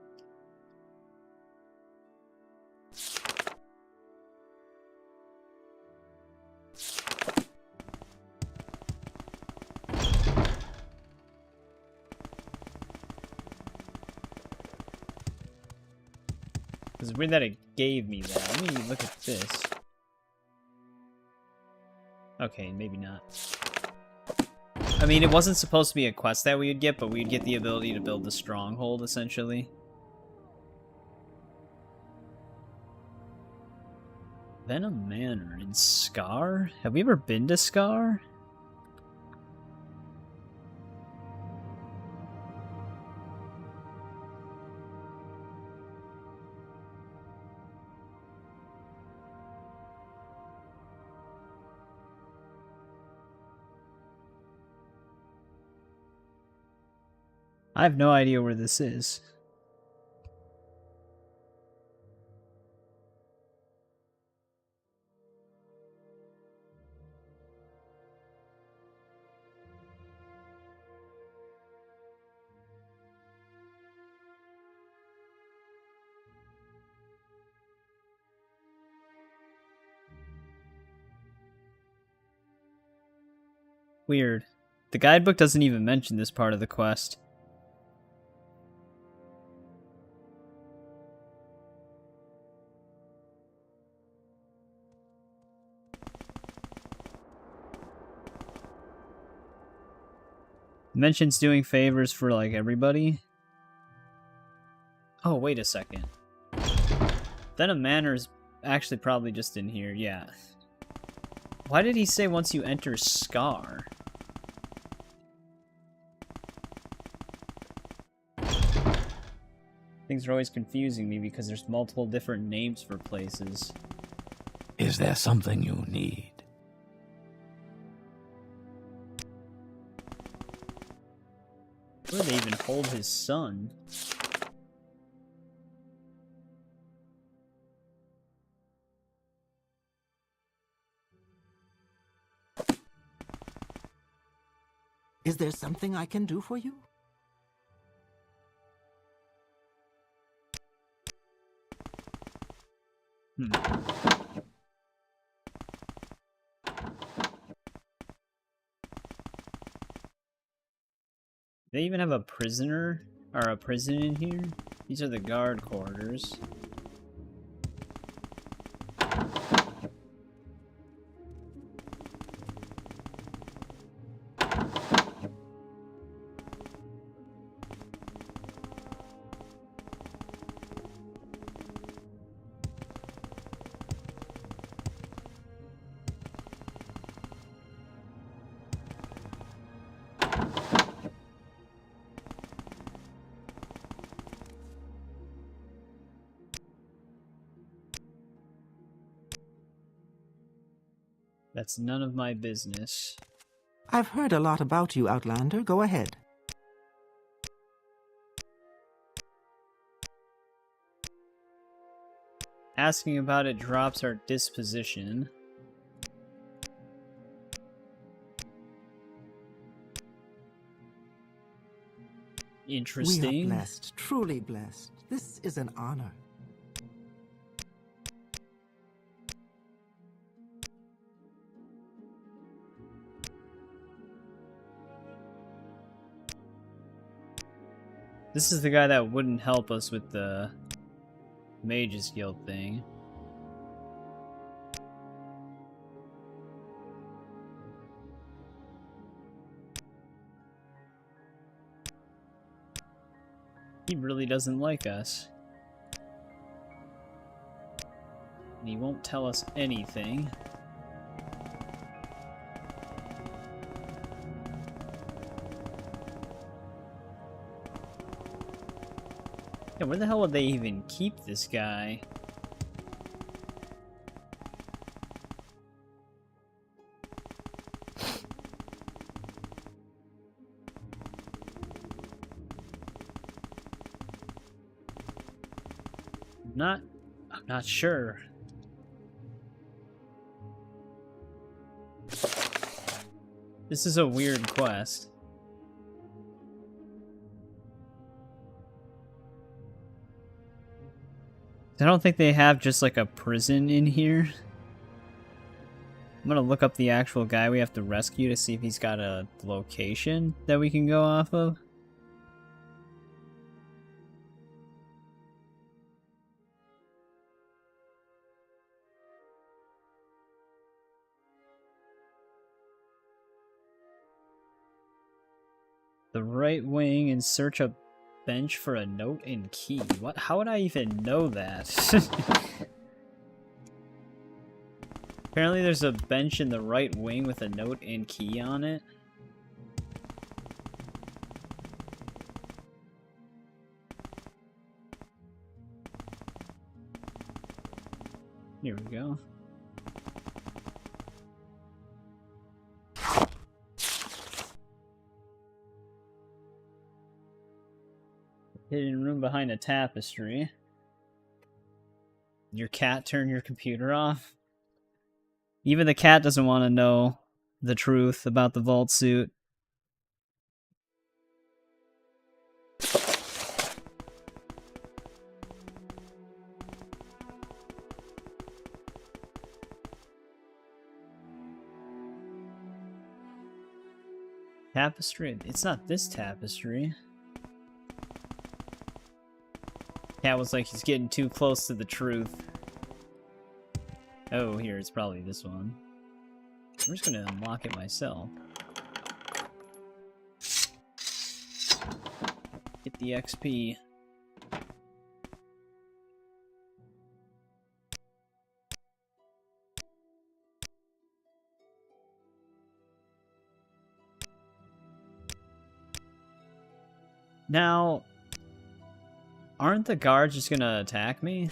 It's weird that it gave me that. Let me look at this. Okay, maybe not. I mean, it wasn't supposed to be a quest that we would get, but we'd get the ability to build the stronghold, essentially. Venom Manor in Scar? Have we ever been to Scar? I have no idea where this is. Weird. The guidebook doesn't even mention this part of the quest. Mentions doing favors for, like, everybody. Oh, wait a second. Venom Manor's actually probably just in here, yeah. Why did he say once you enter Scar? Things are always confusing me because there's multiple different names for places. Is there something you need? Where do they even hold his son? Is there something I can do for you? They even have a prisoner, or a prison in here? These are the guard quarters. That's none of my business. I've heard a lot about you, Outlander. Go ahead. Asking about it drops our disposition. Interesting. We are blessed, truly blessed. This is an honor. This is the guy that wouldn't help us with the Mages Guild thing. He really doesn't like us. And he won't tell us anything. Yeah, where the hell would they even keep this guy? I'm not sure. This is a weird quest. I don't think they have just like a prison in here. I'm gonna look up the actual guy we have to rescue to see if he's got a location that we can go off of. The right wing and search a bench for a note and key. What? How would I even know that? Apparently there's a bench in the right wing with a note and key on it. Here we go. Hidden room behind a tapestry. Your cat turned your computer off? Even the cat doesn't want to know the truth about the vault suit. Tapestry? It's not this tapestry. Cat was like, he's getting too close to the truth. Oh, here, it's probably this one. I'm just gonna unlock it myself. Get the XP. Now, aren't the guards just gonna attack me?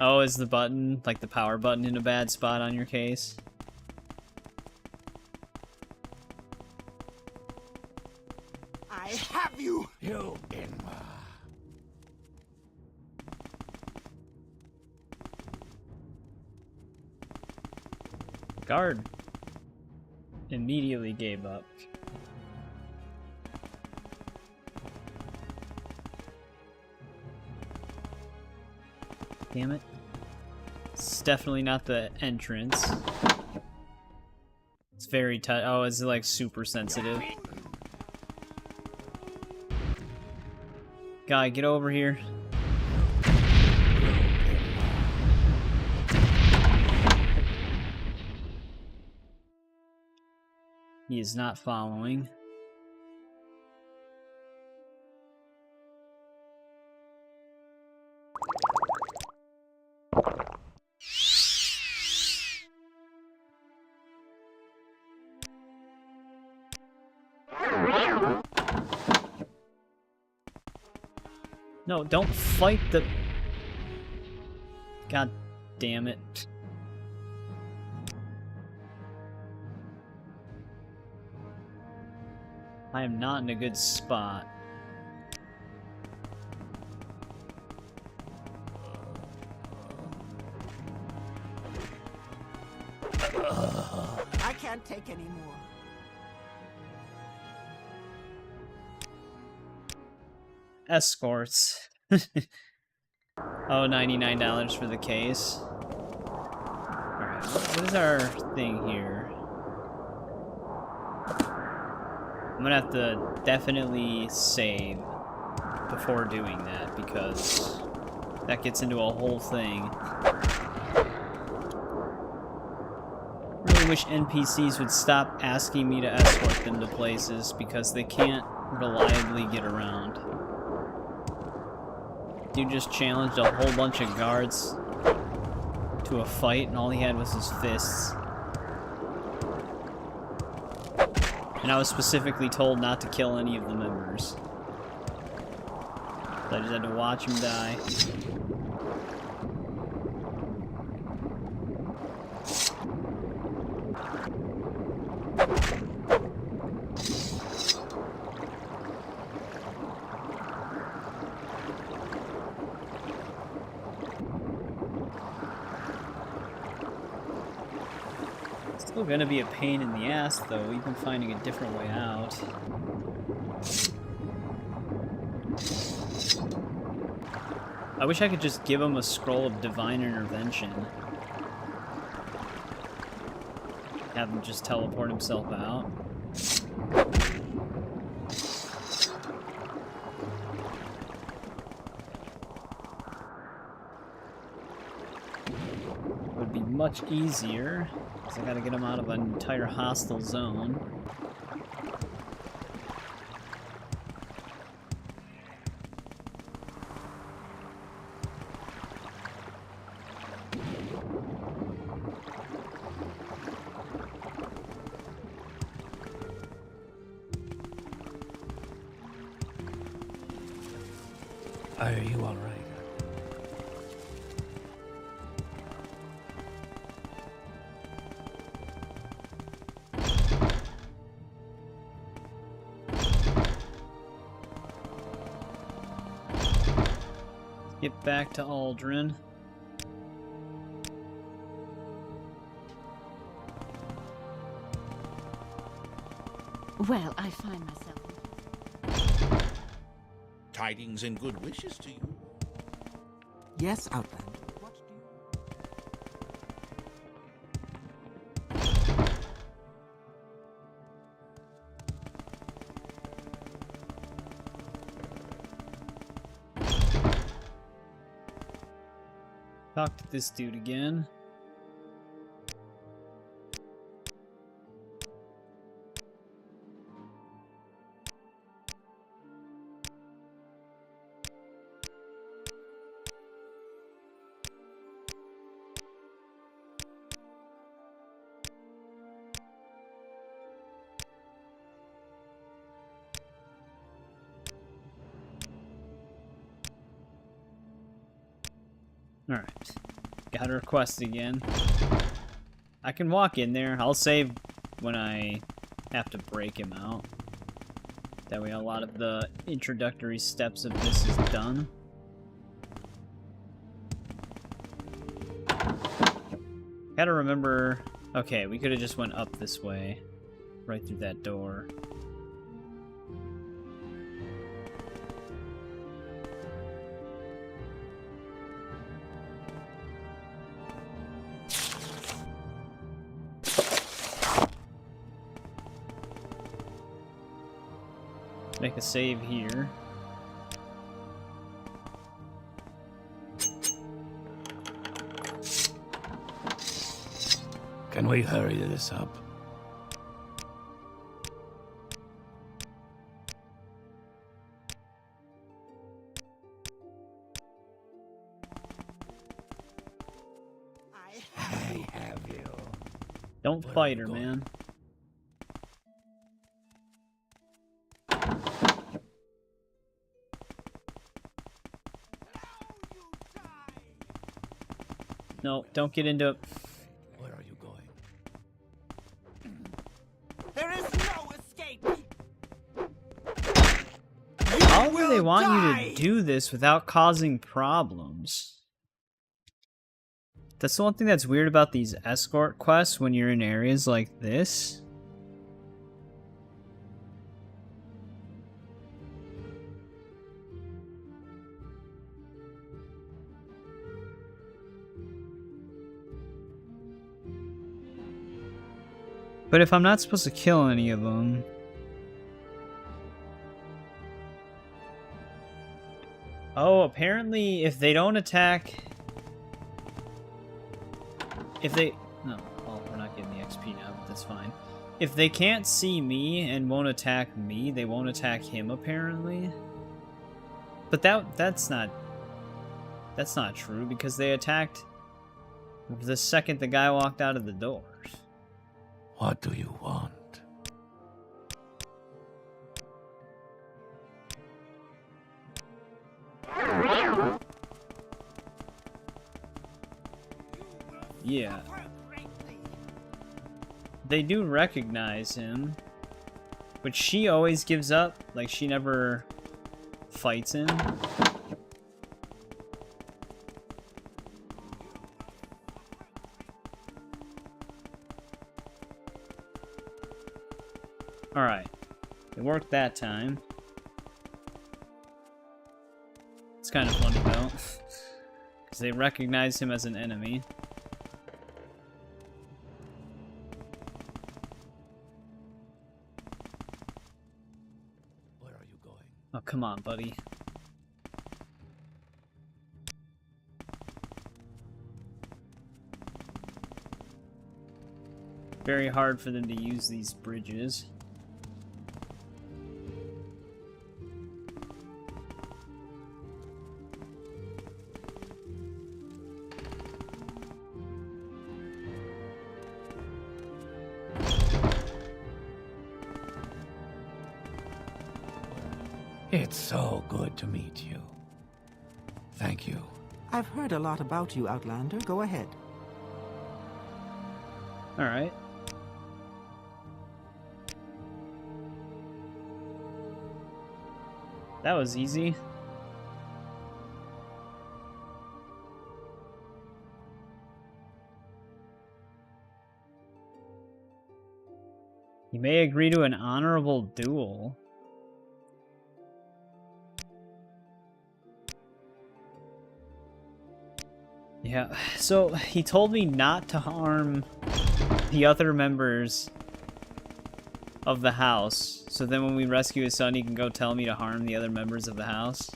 Oh, is the button, like the power button, in a bad spot on your case? I have you! You Inma. Guard immediately gave up. Damn it. It's definitely not the entrance. It's very tight. Oh, is it like super sensitive? Guy, get over here. He is not following. No, don't fight the... God damn it. I am not in a good spot. I can't take any more. Escorts. Oh, $99 for the case. Alright, what is our thing here? I'm gonna have to definitely save before doing that, because that gets into a whole thing. Really wish NPCs would stop asking me to escort them to places, because they can't reliably get around. Dude just challenged a whole bunch of guards to a fight, and all he had was his fists. And I was specifically told not to kill any of the members. So I just had to watch him die. Still gonna be a pain in the ass, though, even finding a different way out. I wish I could just give him a scroll of divine intervention. Have him just teleport himself out. Would be much easier, because I gotta get him out of an entire hostile zone. Are you all right? Get back to Aldrin. Well, I find myself... Tidings and good wishes to you. Yes, Outlander. Talk to this dude again. Alright. Got a request again. I can walk in there. I'll save when I have to break him out. That way a lot of the introductory steps of this is done. Gotta remember... Okay, we could have just went up this way. Right through that door. Make a save here. Can we hurry this up? I have you. Don't fight her, man. No, don't get into it. Where are you going? There is no escape. How do they want you to do this without causing problems? That's the one thing that's weird about these escort quests when you're in areas like this. But if I'm not supposed to kill any of them... Oh, apparently if they don't attack... If they... No, well, we're not getting the XP now, but that's fine. If they can't see me and won't attack me, they won't attack him, apparently. But that's not true, because they attacked the second the guy walked out of the doors. What do you want? Yeah. They do recognize him, but she always gives up. Like, she never fights him. Alright. It worked that time. It's kind of funny, though. Because they recognize him as an enemy. Where are you going? Oh, come on, buddy. Very hard for them to use these bridges. It's so good to meet you. Thank you. I've heard a lot about you, Outlander. Go ahead. Alright. That was easy. You may agree to an honorable duel. Yeah, so he told me not to harm the other members of the house, so then when we rescue his son, he can go tell me to harm the other members of the house.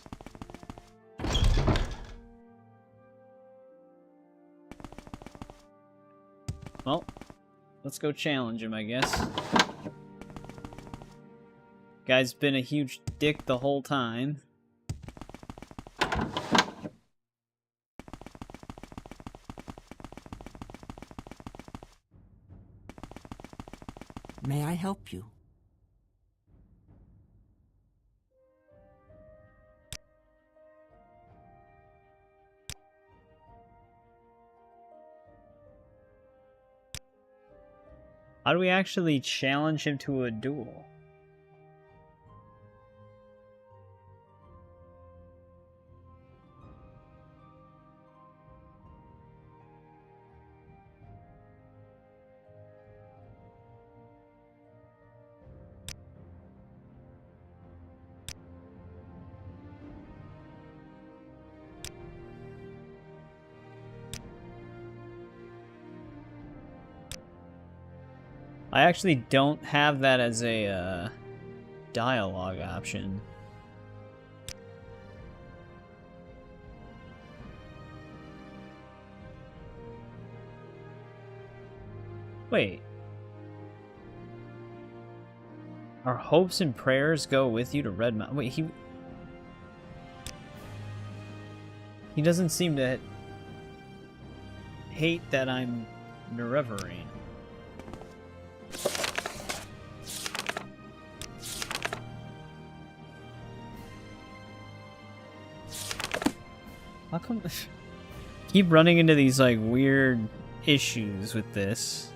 Well, let's go challenge him, I guess. Guy's been a huge dick the whole time. May I help you? How do we actually challenge him to a duel? I actually don't have that as a dialogue option. Wait. Our hopes and prayers go with you to Red Mountain. Wait, he doesn't seem to hate that I'm Nerevarine. How come keep running into these like weird issues with this?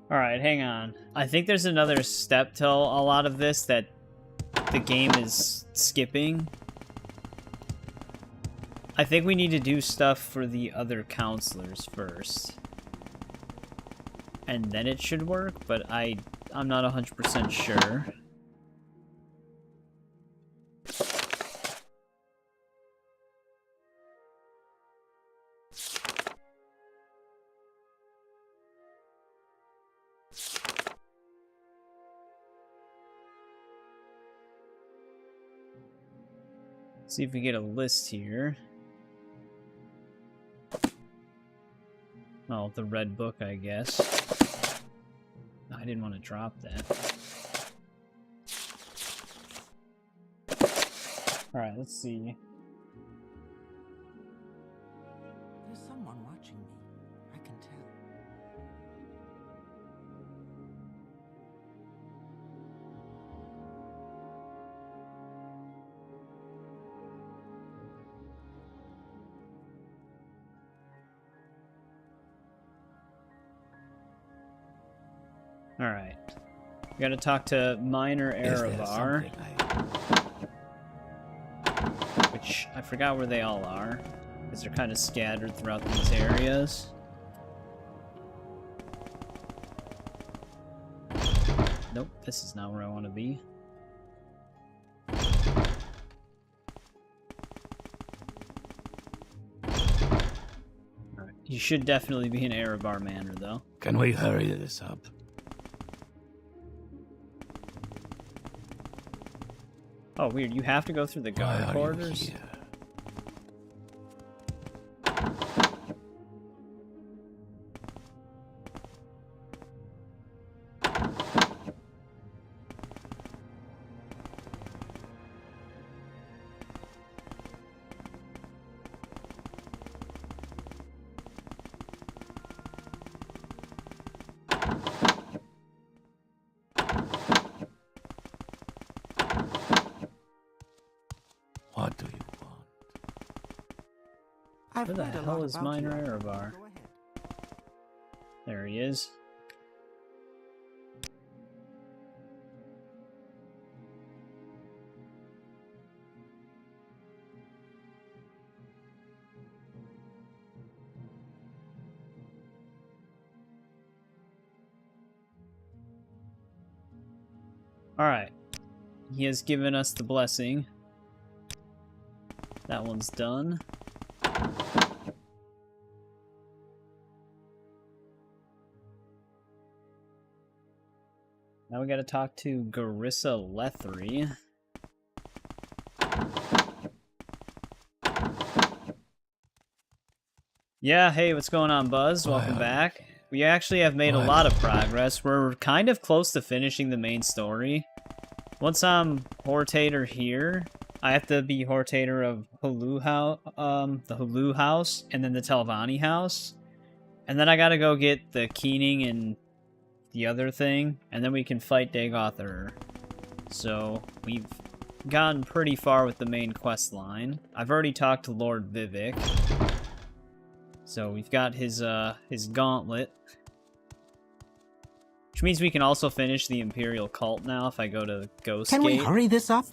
Alright, hang on. I think there's another step to a lot of this that the game is skipping. I think we need to do stuff for the other counselors first. And then it should work, but I'm not 100% sure. See if we get a list here. Oh, the red book, I guess. I didn't want to drop that. Alright, let's see. Alright. We gotta talk to Minor Nerevar. Which, I forgot where they all are. Because they're kind of scattered throughout these areas. Nope, this is not where I want to be. Alright, you should definitely be in Nerevar Manor, though. Can we hurry this up? Oh, weird. You have to go through the guard quarters? What do you want? I've Where the heard a hell lot is about Minor you. Nerevar? Go ahead. There he is. Alright. He has given us the blessing. That one's done. Now we gotta talk to Garissa Lethri. Yeah, hey, what's going on, Buzz? Welcome back. We actually have made a lot of progress. We're kind of close to finishing the main story. Once I'm Hortator here, I have to be Hortator of Hulu house, the Hulu house, and then the Telvanni house. And then I gotta go get the Keening and the other thing, and then we can fight Dagothur. So, we've gotten pretty far with the main quest line. I've already talked to Lord Vivek. So we've got his gauntlet. Which means we can also finish the Imperial Cult now if I go to Ghost Can we Gate. hurry this up?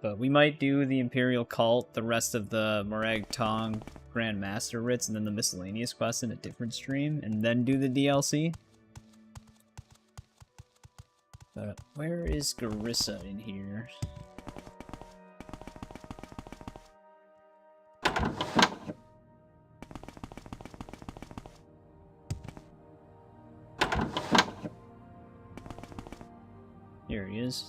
But we might do the Imperial Cult, the rest of the Morag Tong Grand Master writs, and then the miscellaneous quest in a different stream, and then do the DLC. But where is Garissa in here? Here he is.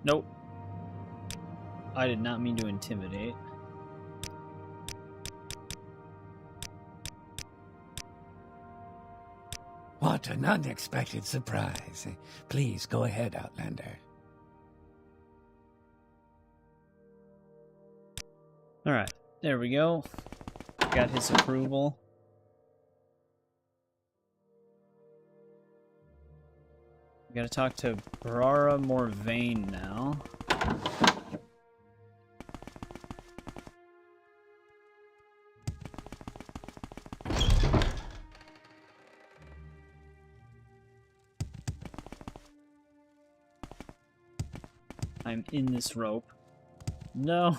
Nope. I did not mean to intimidate. What an unexpected surprise. Please go ahead, Outlander. Alright, there we go. Got his approval. We gotta talk to Brara Morvain now. I'm in this rope. No.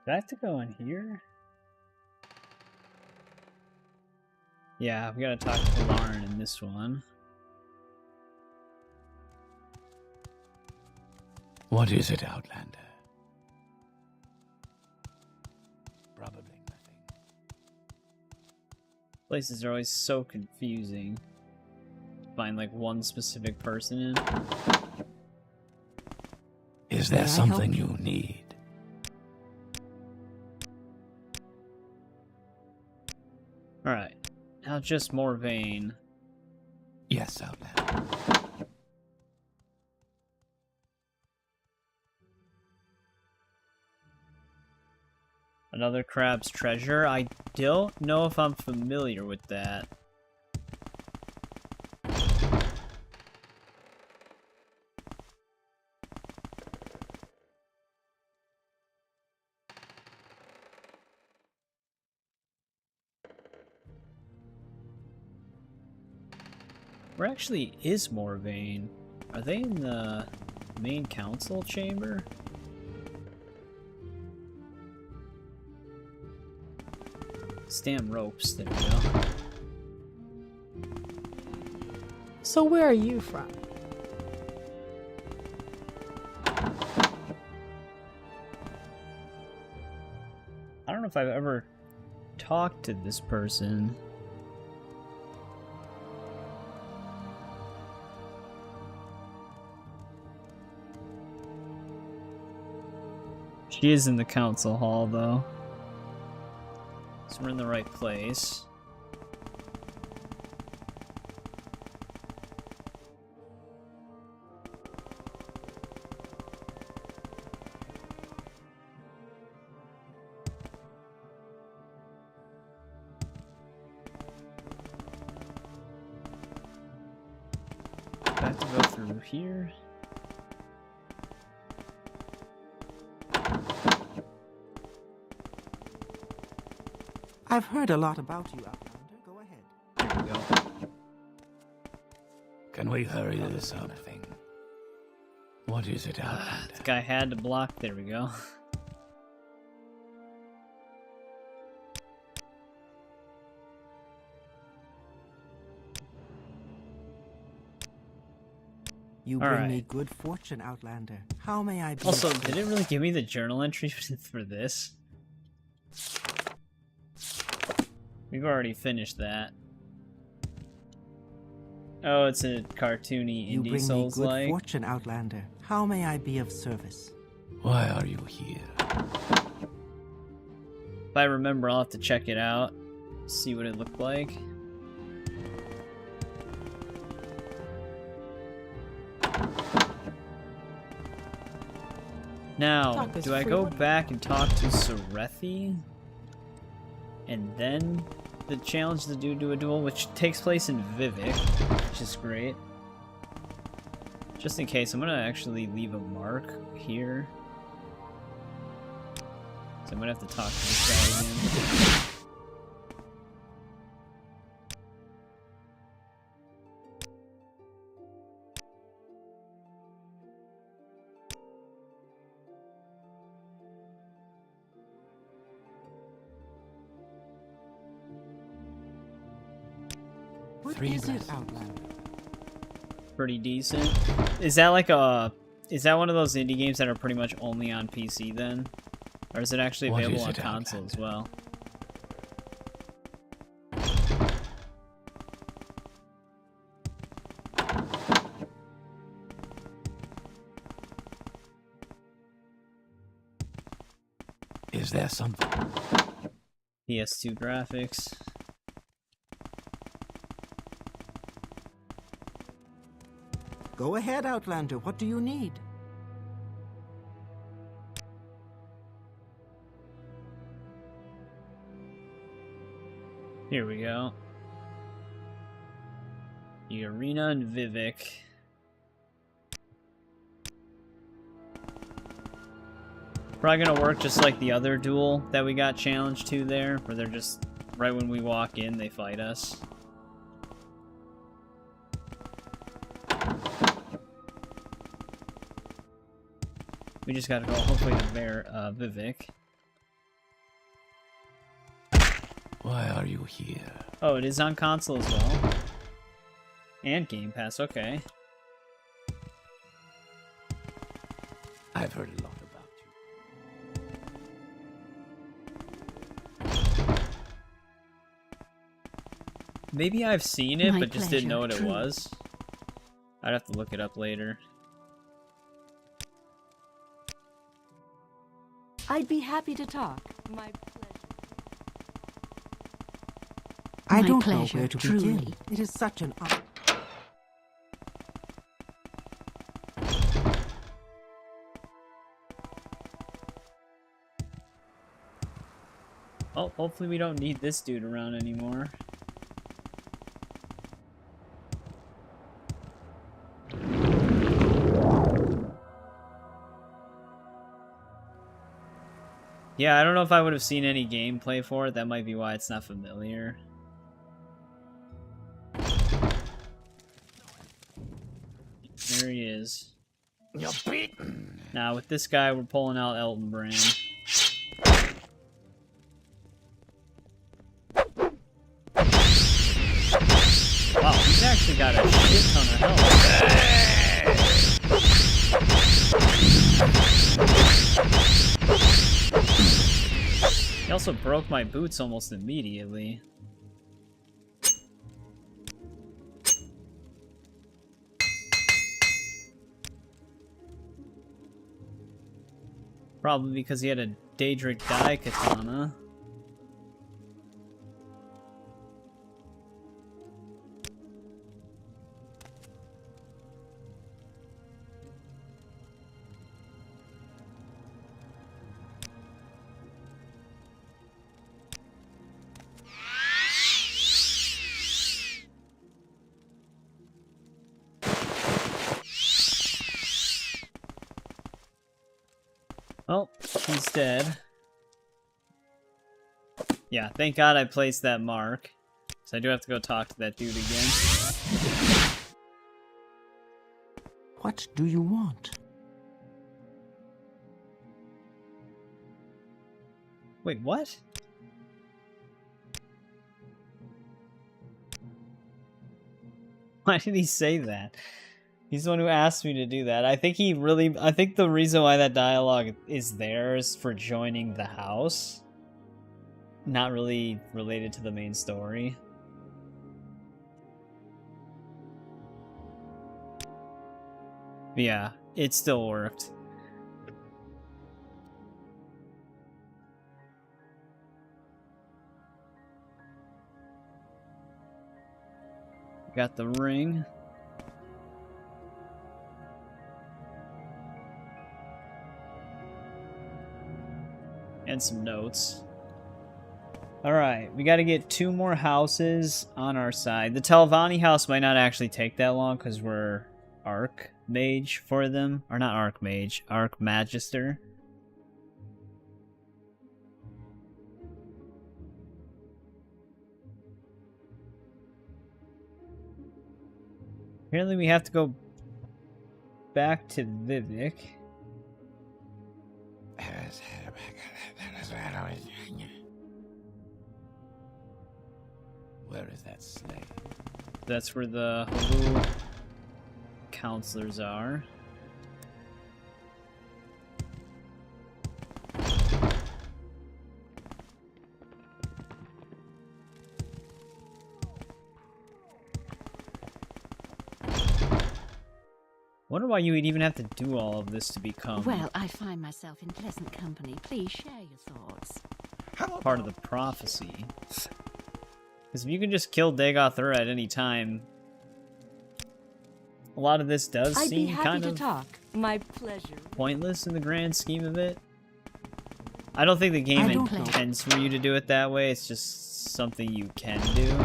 Do I have to go in here? Yeah, we gotta talk to Lauren in this one. What is it, Outlander? Probably nothing. Places are always so confusing. Find like one specific person in. Is there something you need? Alright. Now just Morvain. Yes, Outlander. Another crab's treasure? I don't know if I'm familiar with that. Where actually is Morrowind? Are they in the main council chamber? Stamp ropes, there we go. So where are you from? I don't know if I've ever talked to this person. She is in the council hall, though. So we're in the right place. I have to go through here. I've heard a lot about you, Outlander. Go ahead. Here we go. Can we hurry this up? What is it, Outlander? This guy had to block. There we go. You bring Alright. me good fortune, Outlander. How may I be? Also, did it really give me the journal entry for this? We've already finished that. Oh, it's a cartoony You indie bring me good Souls-like. fortune, Outlander. How may I be of service? Why are you here? If I remember, I'll have to check it out, see what it looked like. Now, Talk is do I free. go back and talk to Serethi? And then the challenge the dude to a duel, which takes place in Vivek, which is great. Just in case, I'm gonna actually leave a mark here. So I'm gonna have to talk to this guy again. What is it, Outlander? Pretty decent. Is that like a... Is that one of those indie games that are pretty much only on PC then? Or is it actually What available is on it, console as well? Is there something? PS2 graphics. Go ahead, Outlander. What do you need? Here we go. The arena and Vivek. Probably gonna work just like the other duel that we got challenged to there, where they're just, right when we walk in, they fight us. We just gotta go hopefully to Vivek. Why are you here? Oh, it is on console as well. And Game Pass, okay. I've heard a lot about you. Maybe I've seen it, My but just didn't know what it pleasure, was. I'd have to look it up later. I'd be happy to talk. My pleasure. I My don't pleasure, know where to truly. begin. It is such an honor. Oh, hopefully we don't need this dude around anymore. Yeah, I don't know if I would have seen any gameplay for it. That might be why it's not familiar. There he is. You're beaten. Now, with this guy, we're pulling out Elton Brand. Wow, he's actually got a shit ton of health. He also broke my boots almost immediately. Probably because he had a Daedric Dai katana. Oh, he's dead. Yeah, thank God I placed that mark. So I do have to go talk to that dude again. What do you want? Wait, what? Why did he say that? He's the one who asked me to do that. I think the reason why that dialogue is there is for joining the house. Not really related to the main story. But yeah, it still worked. Got the ring. And some notes. Alright, we gotta get 2 more houses on our side. The Telvanni house might not actually take that long because we're Archmage for them. Or not Archmage, Archmagister. Apparently we have to go back to Vivek. Where is that slave? That's where the Halu counselors are. Wonder why you would even have to do all of this to become Well, I find myself in pleasant company. Please share your thoughts. part of the prophecy. Because if you can just kill Dagoth at any time, a lot of this does I'd be seem happy kind to of talk. My pleasure. pointless in the grand scheme of it. I don't think the game intends for you to do it that way, it's just something you can do.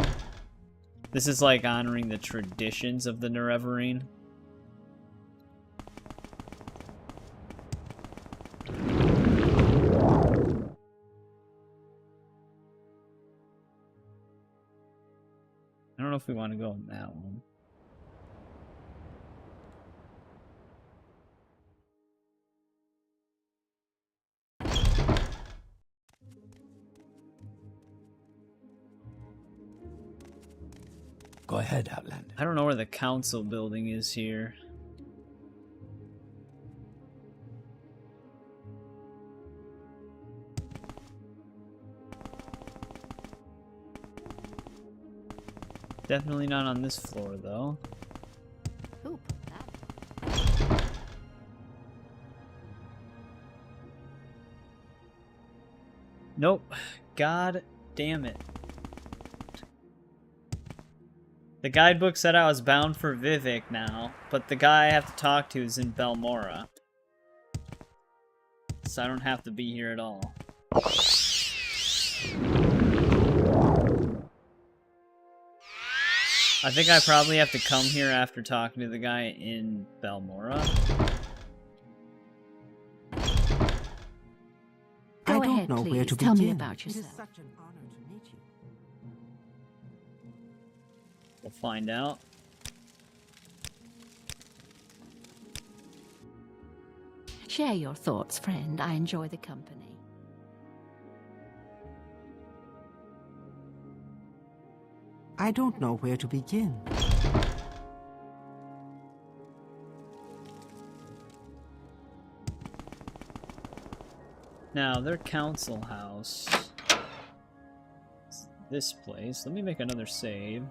This is like honoring the traditions of the Nerevarine. I don't know if we want to go on that one. Go ahead, Outlander. I don't know where the council building is here. Definitely not on this floor, though. Who put that? Nope. God damn it. The guidebook said I was bound for Vivek now, but the guy I have to talk to is in Belmora. So I don't have to be here at all. I think I probably have to come here after talking to the guy in Belmora. Go I ahead, don't know please. where to Tell me begin. about It is yourself. such an honor to meet you. We'll find out. Share your thoughts, friend. I enjoy the company. I don't know where to begin. Now, their council house. It's this place. Let me make another save.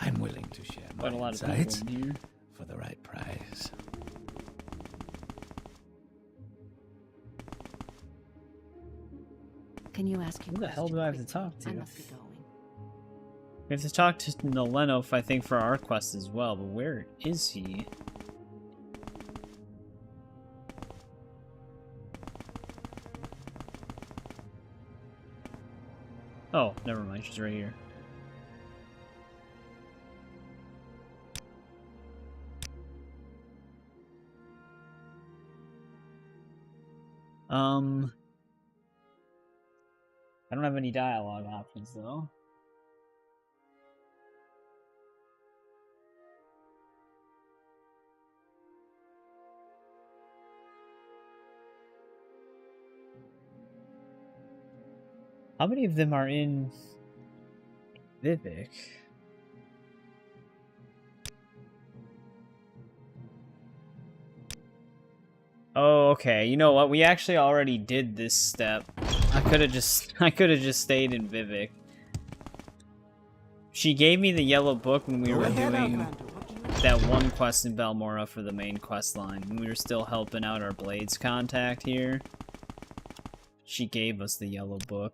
I'm willing to share my Quite a lot of insights people in here. for the right price. Can you ask your Who the hell question do I have to quickly? talk to? I must be going. We have to talk to Nolenov, I think, for our quest as well, but where is he? Oh, never mind, she's right here. I don't have any dialogue options, though. How many of them are in Vivek? Oh, okay. You know what? We actually already did this step. I could have just stayed in Vivek. She gave me the yellow book when we were doing that one quest in Balmora for the main quest line. When we were still helping out our Blades contact here. She gave us the yellow book.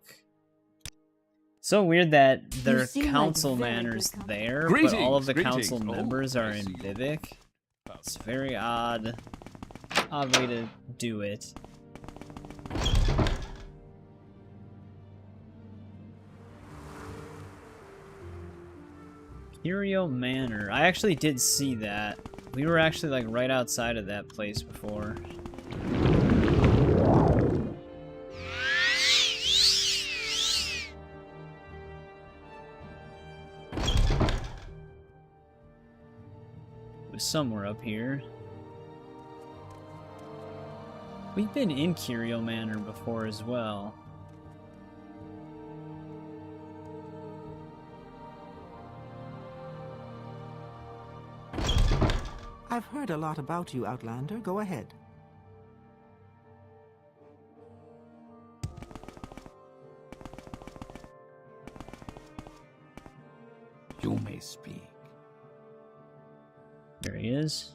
So weird that their council manor's there, but all of the council members are in Vivek. It's very odd. Odd way to do it. Curio Manor. I actually did see that. We were actually like right outside of that place before. It was somewhere up here. We've been in Curio Manor before as well. I've heard a lot about you, Outlander. Go ahead. You may speak. There he is.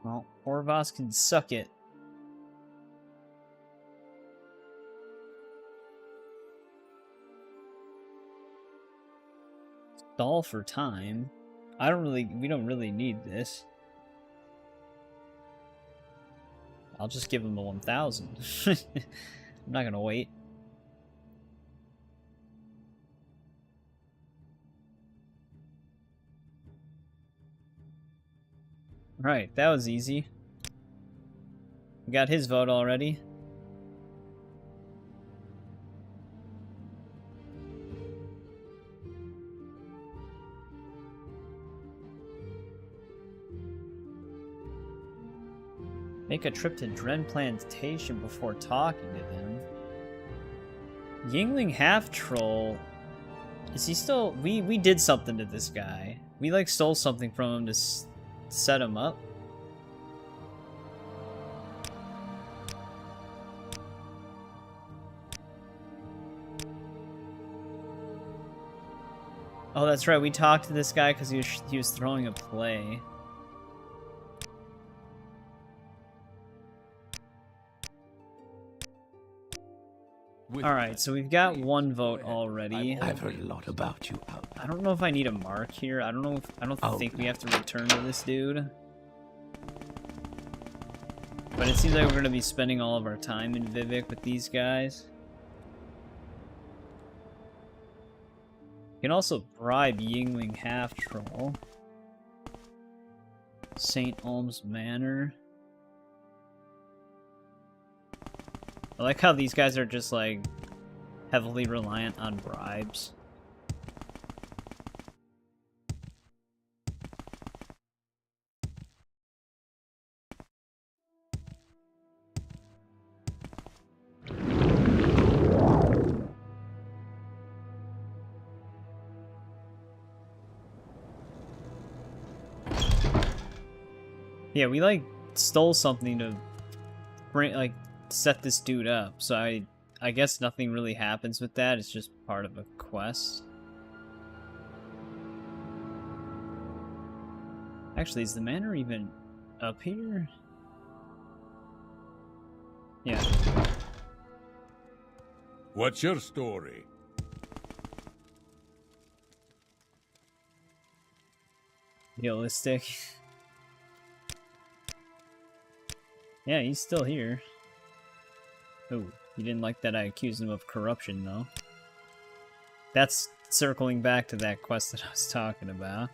Well, Orvos can suck it. Stall for time. We don't really need this. I'll just give him the 1,000. I'm not gonna wait. Right, that was easy. We got his vote already. Make a trip to Dren Plantation before talking to them. Yingling Half-Troll... Is he still... We did something to this guy. We, like, stole something from him to set him up. Oh, that's right. We talked to this guy because he was throwing a play. Alright, so we've got one vote already. I've heard a lot about you. I don't know if I need a mark here. I don't think we have to return to this dude. But it seems like we're going to be spending all of our time in Vivek with these guys. You can also bribe Yingling Half-Troll. St. Ulm's Manor. I like how these guys are just, like, heavily reliant on bribes. Yeah, we, like, stole something to bring, like, set this dude up, so I guess nothing really happens with that. It's just part of a quest. Actually, is the manor even up here? Yeah. What's your story? Realistic. Yeah, he's still here. Oh, he didn't like that I accused him of corruption, though. That's circling back to that quest that I was talking about.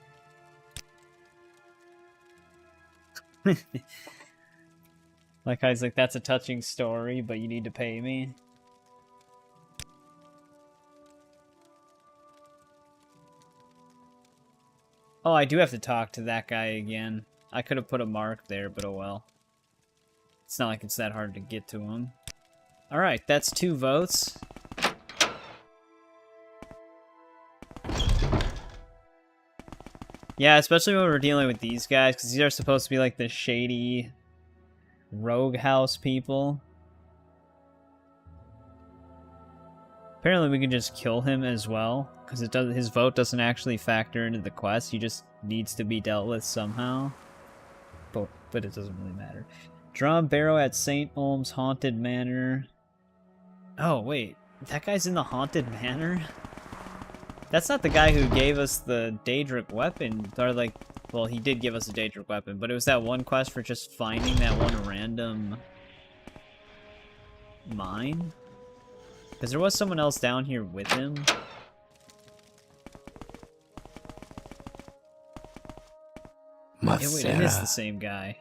Like, I was like, that's a touching story, but you need to pay me. Oh, I do have to talk to that guy again. I could have put a mark there, but oh well. It's not like it's that hard to get to him. Alright, that's 2 votes. Yeah, especially when we're dealing with these guys, because these are supposed to be like the shady rogue house people. Apparently we can just kill him as well, because his vote doesn't actually factor into the quest. He just needs to be dealt with somehow. But it doesn't really matter. Drawn barrow at St. Ulm's Haunted Manor. Oh, wait. That guy's in the Haunted Manor? That's not the guy who gave us the Daedric weapon. Or, like, well, he did give us a Daedric weapon, but it was that one quest for just finding that one random mine? Because there was someone else down here with him. Yeah, wait, it is the same guy.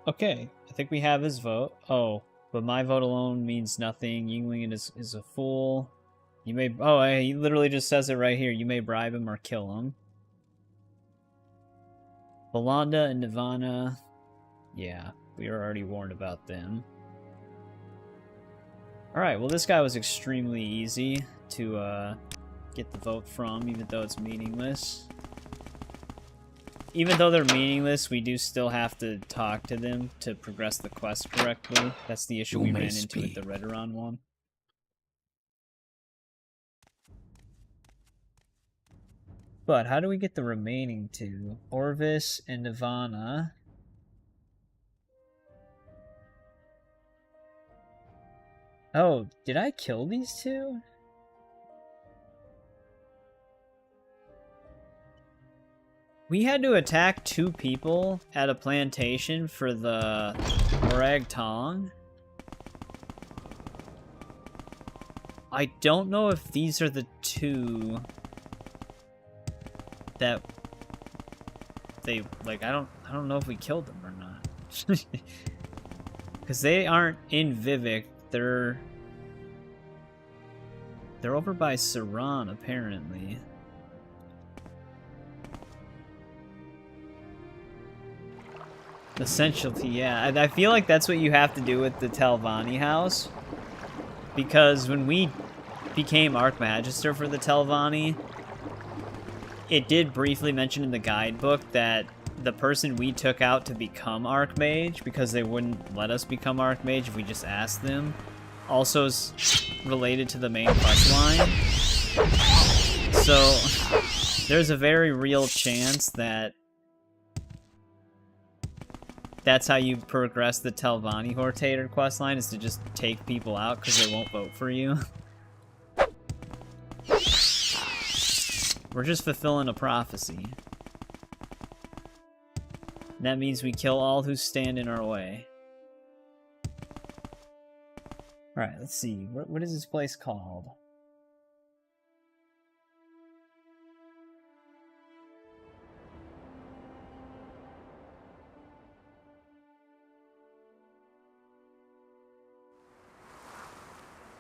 Okay, I think we have his vote. Oh, but my vote alone means nothing. Yingling is a fool. You may... Oh, he literally just says it right here. You may bribe him or kill him. Belanda and Nirvana. Yeah, we were already warned about them. Alright, well this guy was extremely easy to get the vote from, even though it's meaningless. Even though they're meaningless, we do still have to talk to them to progress the quest correctly. That's the issue we ran into with the Redoran one. But how do we get the remaining 2? Orvis and Nirvana. Oh, did I kill these 2? We had to attack 2 people at a plantation for the Morag Tong. I don't know if these are the 2 that they like. I don't know if we killed them or not, because they aren't in Vivek. They're over by Saran apparently. Essentially, yeah. I feel like that's what you have to do with the Telvanni house. Because when we became Archmagister for the Telvanni, it did briefly mention in the guidebook that the person we took out to become Archmage, because they wouldn't let us become Archmage if we just asked them, also is related to the main quest line. So there's a very real chance that that's how you progress the Telvanni Hortator questline, is to just take people out because they won't vote for you. We're just fulfilling a prophecy. And that means we kill all who stand in our way. Alright, let's see. What is this place called?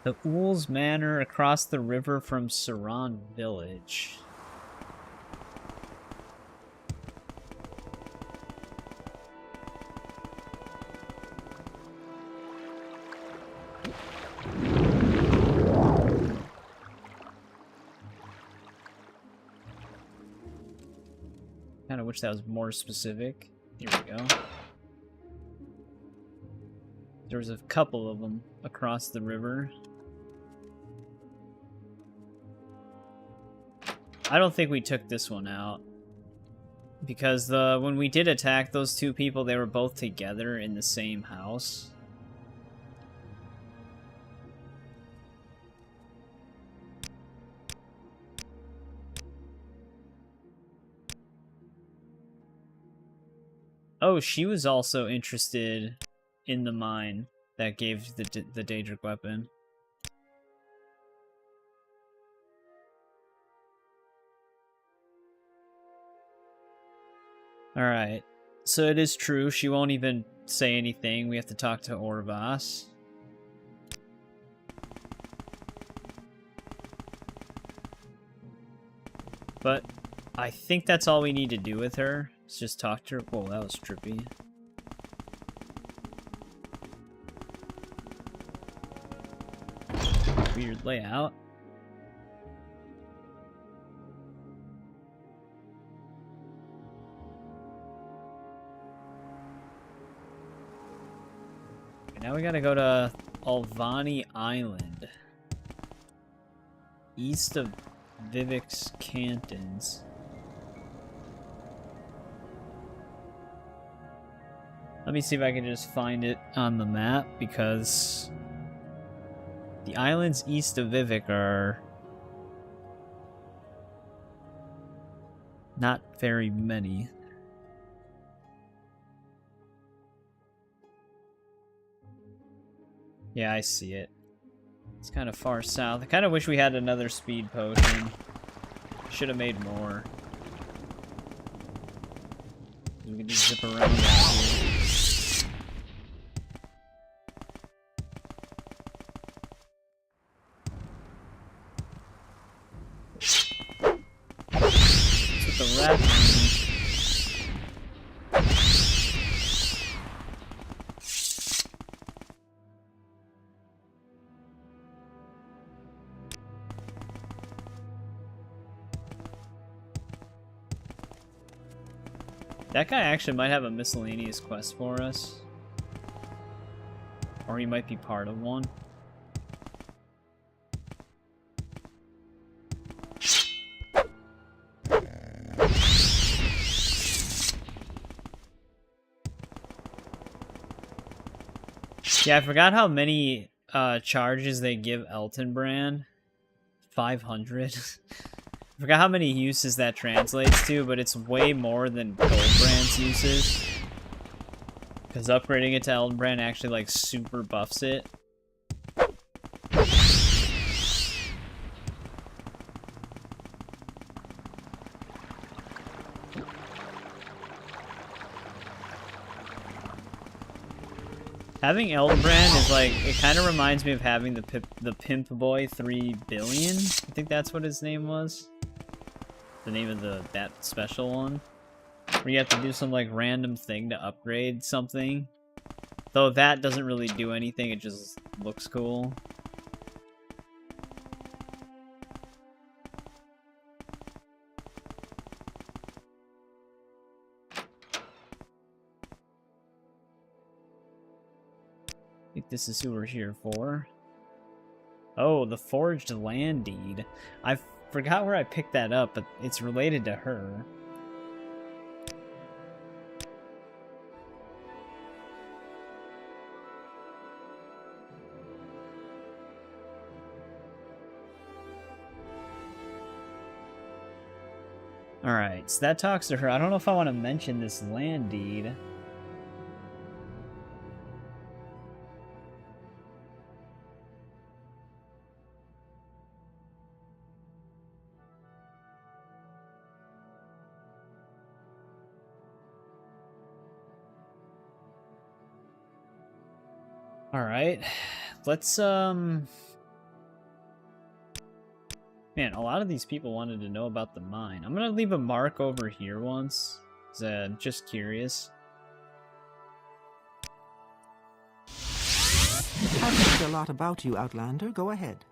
The Ools Manor across the river from Saran Village. Kinda wish that was more specific. Here we go. There was a couple of them across the river. I don't think we took this one out. Because when we did attack those two people, they were both together in the same house. Oh, she was also interested in the mine that gave the Daedric weapon. Alright, so it is true, she won't even say anything. We have to talk to Orvas. But I think that's all we need to do with her. Let's just talk to her. Whoa, that was trippy. Weird layout. Now we gotta go to Alvani Island. East of Vivek's Cantons. Let me see if I can just find it on the map, because the islands east of Vivek are not very many. Yeah, I see it. It's kind of far south. I kind of wish we had another speed potion. Should have made more. We can just zip around out here. That's what the rat means. That guy actually might have a miscellaneous quest for us. Or he might be part of one. Yeah, I forgot how many charges they give Eltonbrand. 500. I forgot how many uses that translates to, but it's way more than Goldbrand's uses. Because upgrading it to Eltonbrand actually, like, super buffs it. Having Eltonbrand is like, it kind of reminds me of having the Pimp Boy 3 Billion. I think that's what his name was. The name of that special one. Where you have to do some like random thing to upgrade something. Though that doesn't really do anything, it just looks cool. I think this is who we're here for. Oh, the forged land deed. I forgot where I picked that up, but it's related to her. Alright, so that talks to her. I don't know if I want to mention this land deed. Alright, let's, Man, a lot of these people wanted to know about the mine. I'm gonna leave a mark over here once, 'cause I'm just curious. I've heard a lot about you, Outlander. Go ahead.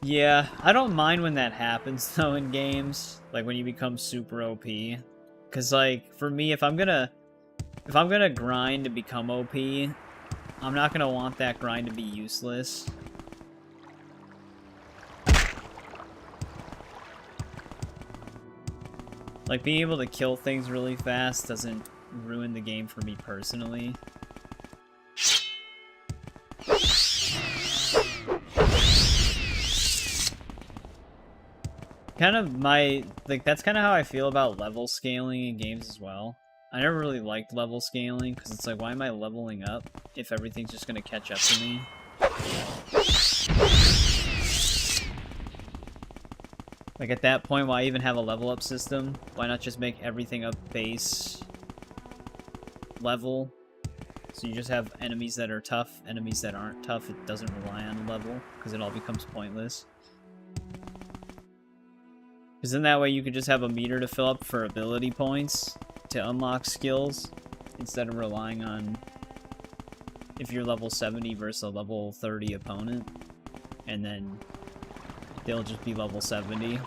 Yeah, I don't mind when that happens, though, in games. Like, when you become super OP. Because, like, for me, if I'm gonna grind to become OP, I'm not gonna want that grind to be useless. Like, being able to kill things really fast doesn't ruin the game for me personally. Kind of that's kind of how I feel about level scaling in games as well. I never really liked level scaling, because it's like, why am I leveling up if everything's just going to catch up to me? Like, at that point, why even have a level up system? Why not just make everything up base level? So you just have enemies that are tough, enemies that aren't tough. It doesn't rely on level, because it all becomes pointless. Because in that way you could just have a meter to fill up for ability points to unlock skills, instead of relying on if you're level 70 versus a level 30 opponent, and then they'll just be level 70.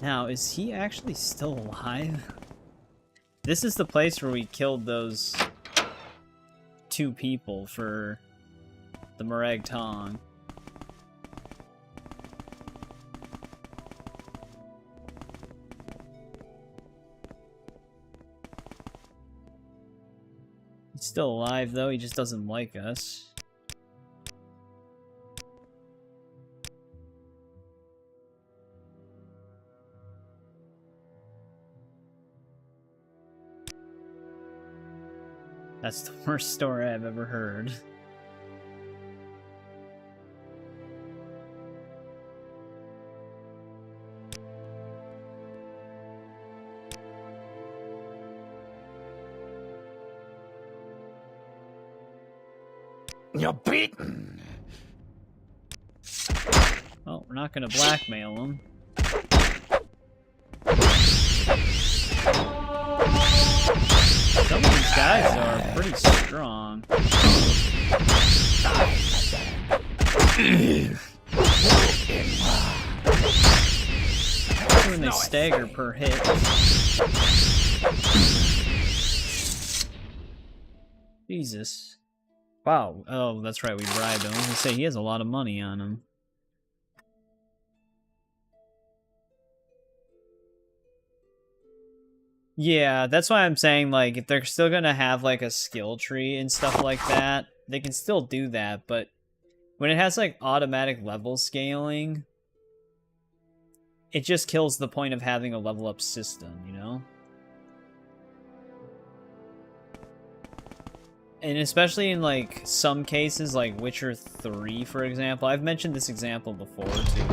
Now, is he actually still alive? This is the place where we killed those 2 people for the Morag Tong. He's still alive, though. He just doesn't like us. That's the worst story I've ever heard. You're beaten. Oh, we're not gonna blackmail him. Some of these guys are pretty strong. When they stagger per hit. Jesus. Wow. Oh, that's right, we bribed him. I was gonna say, he has a lot of money on him. Yeah, that's why I'm saying, like, if they're still gonna have, like, a skill tree and stuff like that, they can still do that, but when it has, like, automatic level scaling, it just kills the point of having a level up system, you know? And especially in, like, some cases, like Witcher 3, for example. I've mentioned this example before, too.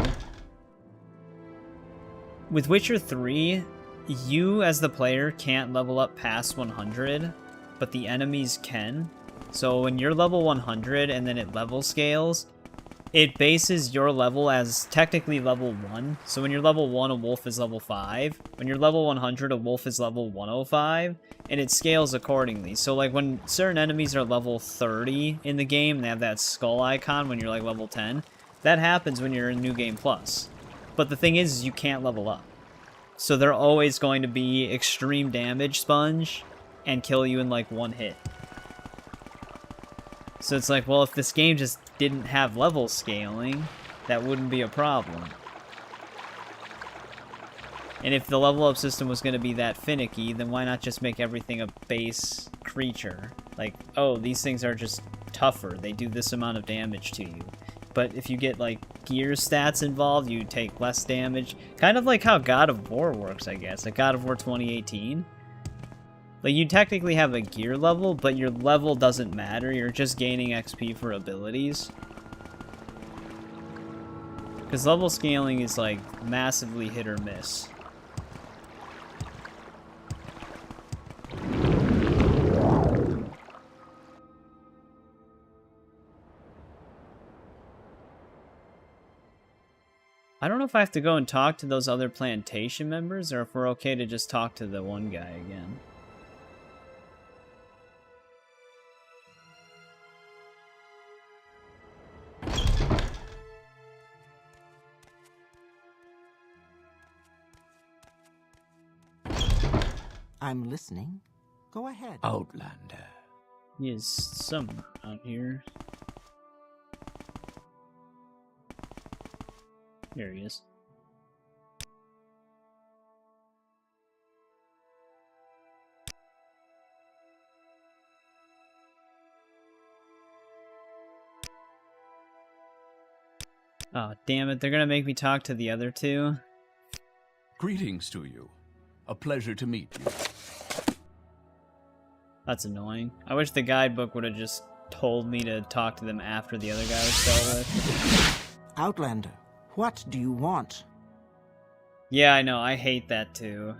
With Witcher 3, you, as the player, can't level up past 100, but the enemies can. So when you're level 100 and then it level scales, it bases your level as technically level 1. So when you're level 1, a wolf is level 5. When you're level 100, a wolf is level 105. And it scales accordingly. So like when certain enemies are level 30 in the game, they have that skull icon when you're like level 10. That happens when you're in New Game Plus. But the thing is you can't level up. So they're always going to be extreme damage sponge and kill you in like one hit. So it's like, well, if this game just didn't have level scaling, that wouldn't be a problem. And if the level up system was going to be that finicky, then why not just make everything a base creature? Like, oh, these things are just tougher. They do this amount of damage to you. But if you get, like, gear stats involved, you take less damage. Kind of like how God of War works, I guess. Like God of War 2018. Like, you technically have a gear level, but your level doesn't matter. You're just gaining XP for abilities. Because level scaling is, like, massively hit or miss. I don't know if I have to go and talk to those other plantation members, or if we're okay to just talk to the one guy again. I'm listening. Go ahead. Outlander. He is somewhere out here. There he is. Oh, damn it. They're gonna make me talk to the other two. Greetings to you. A pleasure to meet you. That's annoying. I wish the guidebook would have just told me to talk to them after the other guy was dealt with. Outlander, what do you want? Yeah, I know. I hate that too.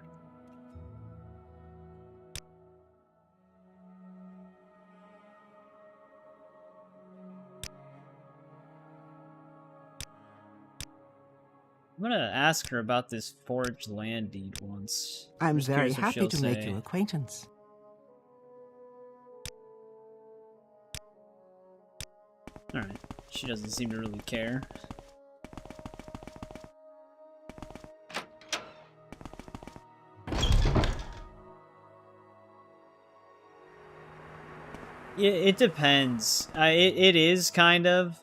I'm gonna ask her about this forged land deed once. I'm Just very curious what happy she'll to make say. your acquaintance. Alright. She doesn't seem to really care. It depends. It is kind of.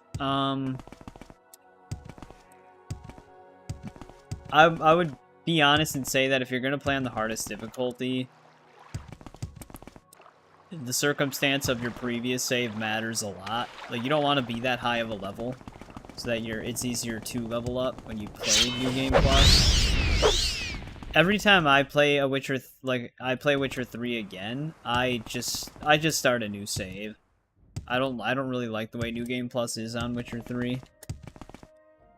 I would be honest and say that if you're gonna play on the hardest difficulty, the circumstance of your previous save matters a lot. Like, you don't want to be that high of a level, so that it's easier to level up when you play New Game Plus. Every time I play a Witcher, I play Witcher 3 again, I just start a new save. I don't really like the way New Game Plus is on Witcher 3.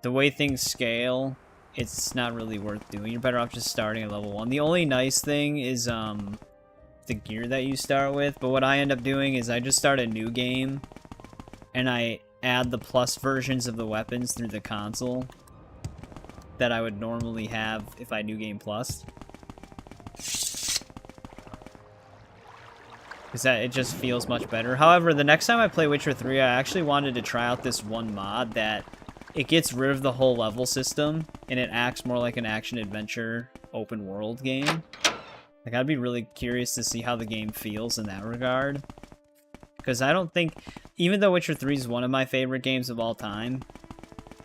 The way things scale, it's not really worth doing. You're better off just starting at level 1. The only nice thing is the gear that you start with, but what I end up doing is I just start a new game and I add the plus versions of the weapons through the console that I would normally have if I New Game Plus. Because it just feels much better. However, the next time I play Witcher 3, I actually wanted to try out this one mod that it gets rid of the whole level system and it acts more like an action-adventure open world game. Like, I'd be really curious to see how the game feels in that regard. Because I don't think, even though Witcher 3 is one of my favorite games of all time,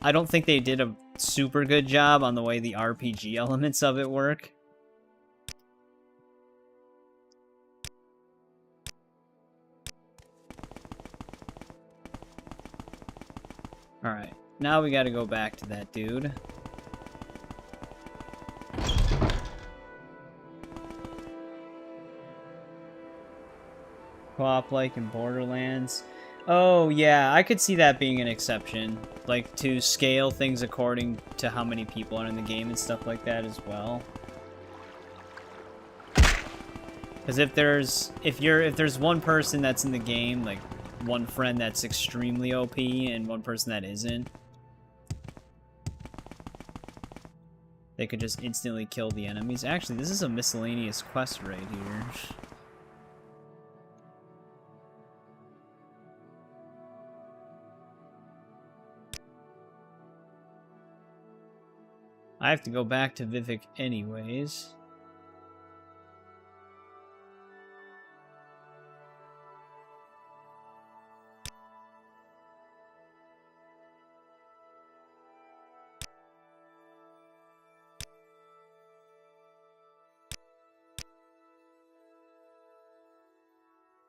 I don't think they did a super good job on the way the RPG elements of it work. Alright, now we gotta go back to that dude. Co-op like in Borderlands. Oh yeah, I could see that being an exception. Like, to scale things according to how many people are in the game and stuff like that as well. Because if there's one person that's in the game, like, one friend that's extremely OP and one person that isn't, they could just instantly kill the enemies. Actually, this is a miscellaneous quest right here. I have to go back to Vivek anyways.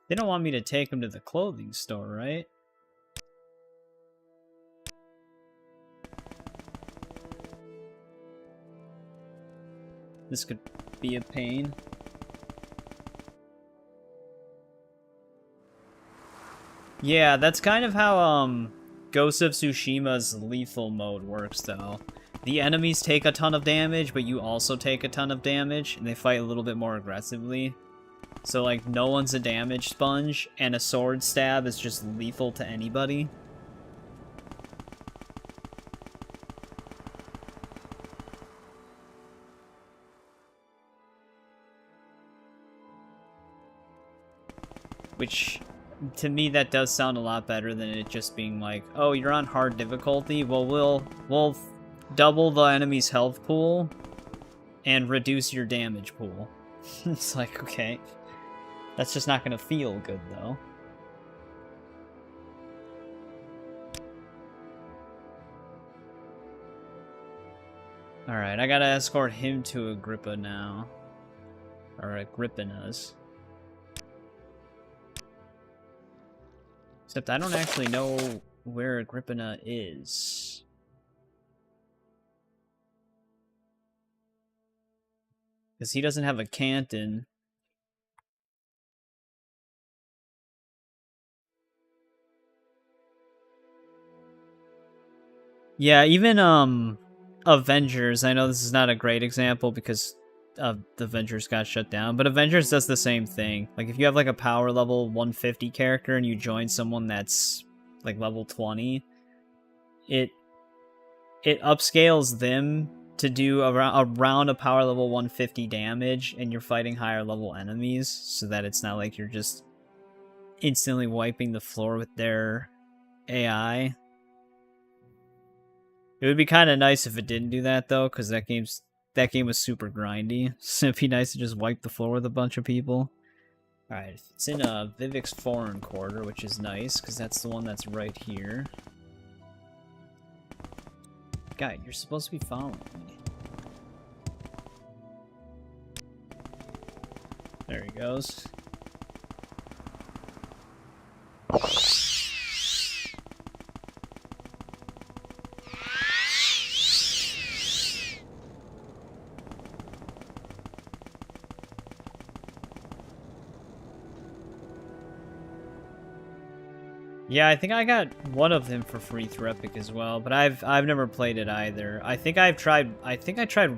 They don't want me to take him to the clothing store, right? This could be a pain. Yeah, that's kind of how Ghost of Tsushima's lethal mode works, though. The enemies take a ton of damage, but you also take a ton of damage, and they fight a little bit more aggressively. So, like, no one's a damage sponge, and a sword stab is just lethal to anybody. Which, to me, that does sound a lot better than it just being like, oh, you're on hard difficulty? Well, we'll double the enemy's health pool and reduce your damage pool. It's like, okay. That's just not gonna feel good, though. Alright, I gotta escort him to Agrippa now. Or Agrippina's. Except I don't actually know where Agrippina is. Because he doesn't have a canton. Yeah, even Avengers, I know this is not a great example because the Avengers got shut down, but Avengers does the same thing. Like, if you have like a power level 150 character and you join someone that's like level 20, it upscales them to do around a power level 150 damage, and you're fighting higher level enemies, so that it's not like you're just instantly wiping the floor with their AI. It would be kind of nice if it didn't do that, though, because that game was super grindy. So it'd be nice to just wipe the floor with a bunch of people. Alright, it's in Vivek's foreign quarter, which is nice, because that's the one that's right here. Guy, you're supposed to be following me. There he goes. Yeah, I think I got one of them for free through Epic as well, but I've never played it either. I think I tried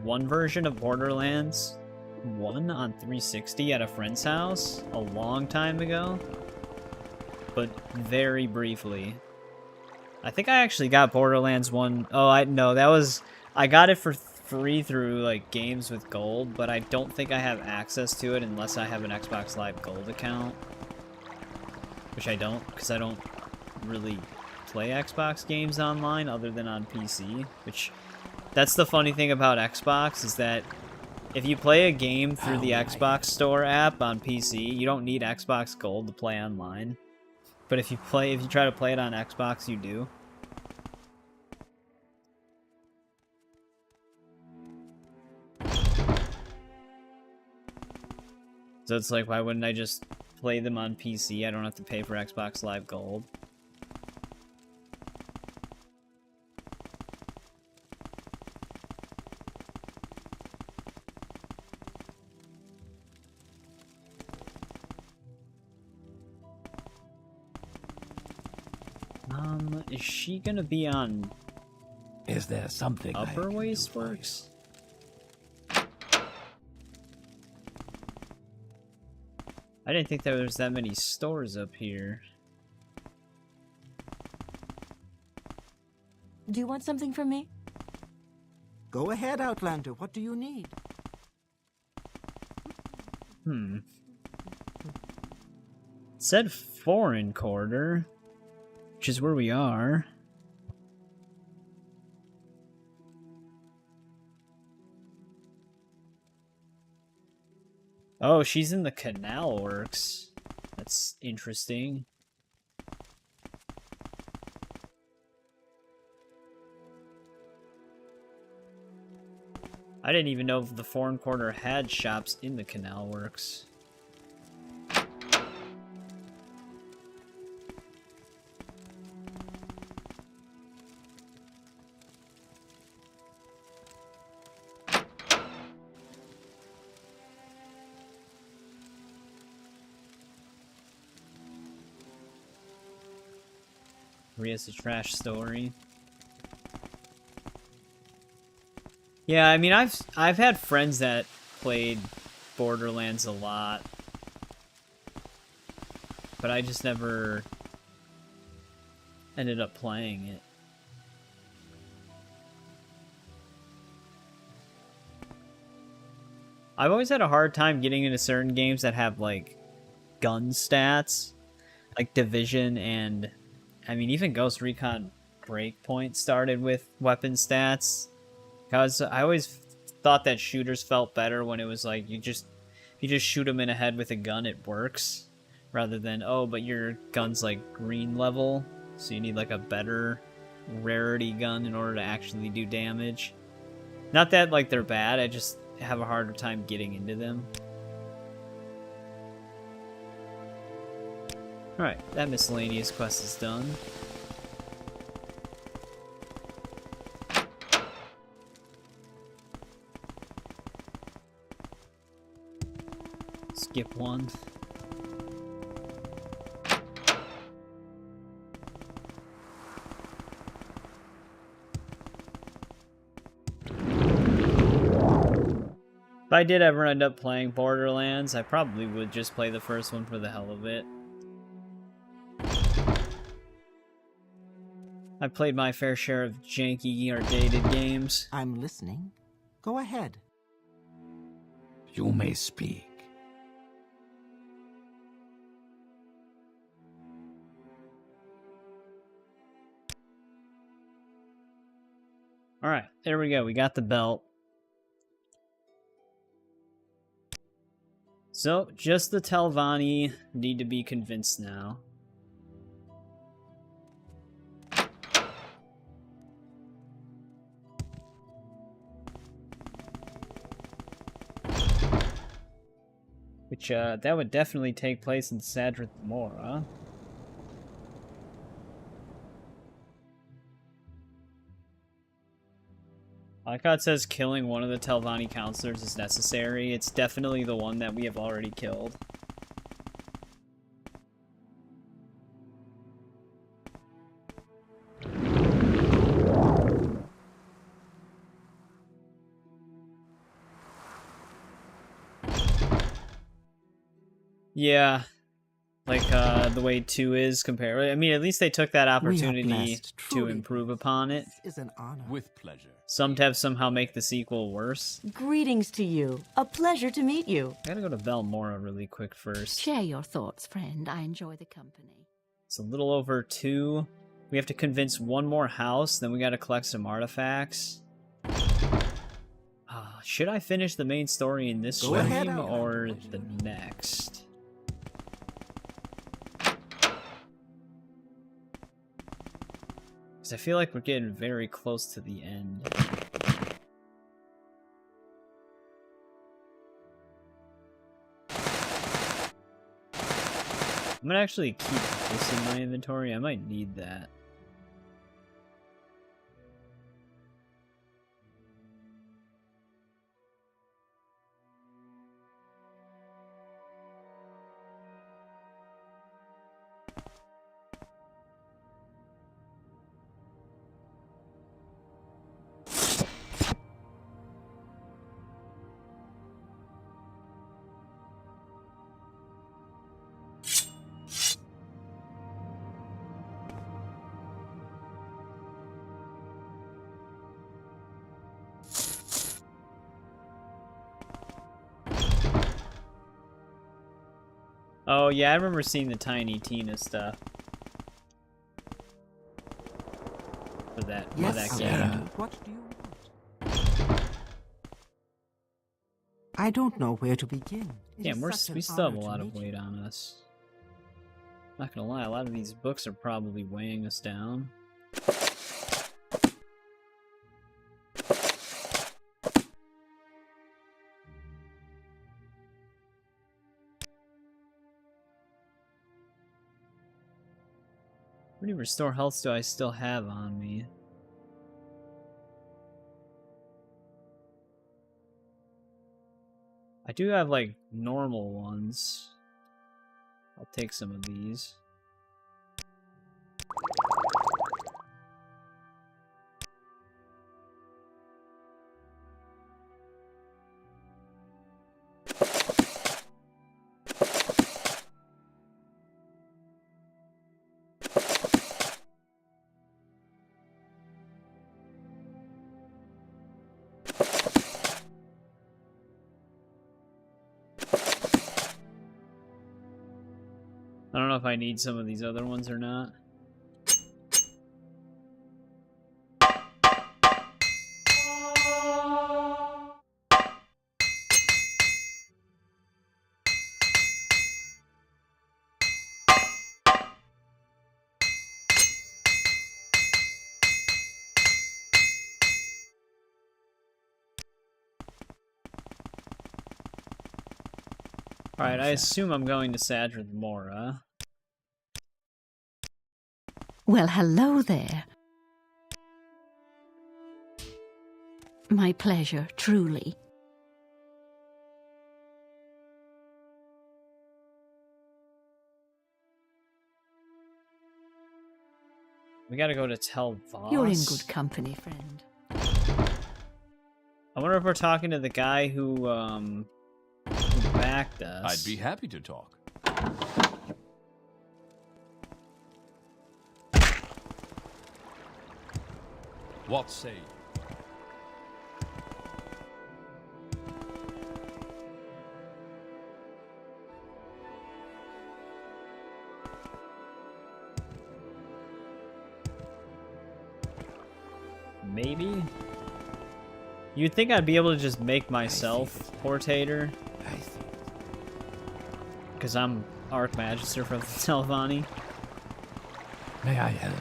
one version of Borderlands 1 on 360 at a friend's house a long time ago, but very briefly. I think I actually got Borderlands 1. Oh, I got it for free through like Games with Gold, but I don't think I have access to it unless I have an Xbox Live Gold account. Which I don't, because I don't really play Xbox games online other than on PC. Which, that's the funny thing about Xbox, is that if you play a game through the Xbox Store app on PC, you don't need Xbox Gold to play online. But if you try to play it on Xbox, you do. So it's like, why wouldn't I just play them on PC? I don't have to pay for Xbox Live Gold. Is she gonna be on... Is there something Upper Wasteworks? I didn't think there was that many stores up here. Do you want something from me? Go ahead, Outlander. What do you need? It said foreign quarter, which is where we are. Oh, she's in the canal works. That's interesting. I didn't even know if the foreign quarter had shops in the canal works. Ria's a trash story. Yeah, I mean, I've had friends that played Borderlands a lot, but I just never ended up playing it. I've always had a hard time getting into certain games that have, like, gun stats, like Division and, I mean, even Ghost Recon Breakpoint started with weapon stats. Because I always thought that shooters felt better when it was like, if you just shoot them in the head with a gun, it works. Rather than, oh, but your gun's like green level, so you need like a better rarity gun in order to actually do damage. Not that like they're bad, I just have a harder time getting into them. Alright, that miscellaneous quest is done. Skip one. If I did ever end up playing Borderlands, I probably would just play the first one for the hell of it. I played my fair share of janky or dated games. I'm listening. Go ahead. You may speak. Alright, there we go. We got the belt. So, just the Telvanni need to be convinced now. Which, that would definitely take place in Sadrith Mora. I like how it says killing one of the Telvanni counselors is necessary. It's definitely the one that we have already killed. Yeah, like the way 2 is compared. I mean, at least they took that opportunity to improve upon it. Is an honor. With pleasure. Some to have somehow make the sequel worse. Greetings to you. A pleasure to meet you. I gotta go to Belmora really quick first. Share your thoughts, friend. I enjoy the company. It's a little over 2. We have to convince one more house, then we gotta collect some artifacts. Should I finish the main story in this stream or the next? Because I feel like we're getting very close to the end. I'm gonna actually keep this in my inventory. I might need that. Oh yeah, I remember seeing the Tiny Tina stuff. For that, for Yes, that Outlander, game. what do you want? I don't know where to begin. It Damn, is such an we still have a honor to lot of meet you. weight on us. Not gonna lie, a lot of these books are probably weighing us down. How many restore health do I still have on me? I do have, like, normal ones. I'll take some of these. I don't know if I need some of these other ones or not. Alright, I assume I'm going to Sadrith Mora. Well, hello there. My pleasure, truly. We gotta go to Tel Voss. You're in good company, friend. I wonder if we're talking to the guy who backed us. I'd be happy to talk. What say you? Maybe? You'd think I'd be able to just make myself Portator. Because I'm Archmagister from Telvanni. May I help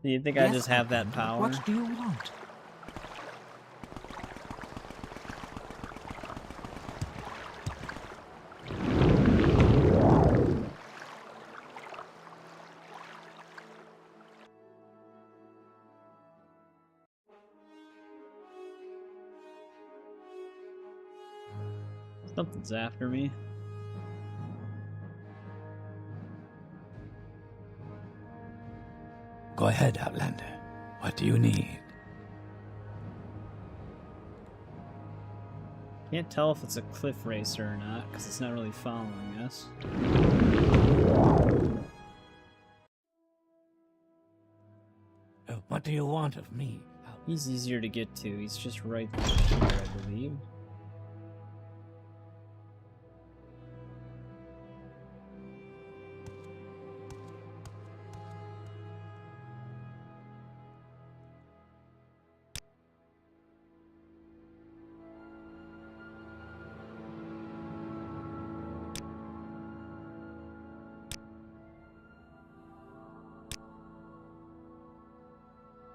Do you think I just have that power? What do you want? Something's after me. Go ahead, Outlander. What do you need? Can't tell if it's a cliff racer or not, because it's not really following us. What do you want of me? He's easier to get to. He's just right here, I believe.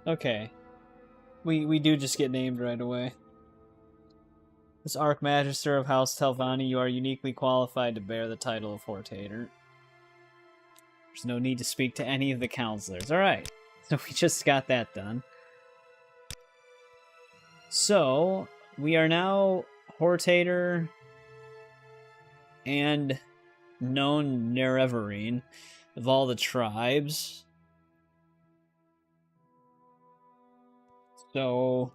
Okay. We do just get named right away. As Archmagister of House Telvanni, you are uniquely qualified to bear the title of Hortator. There's no need to speak to any of the counselors. Alright, so we just got that done. So, we are now Hortator and known Nerevarine of all the tribes. So,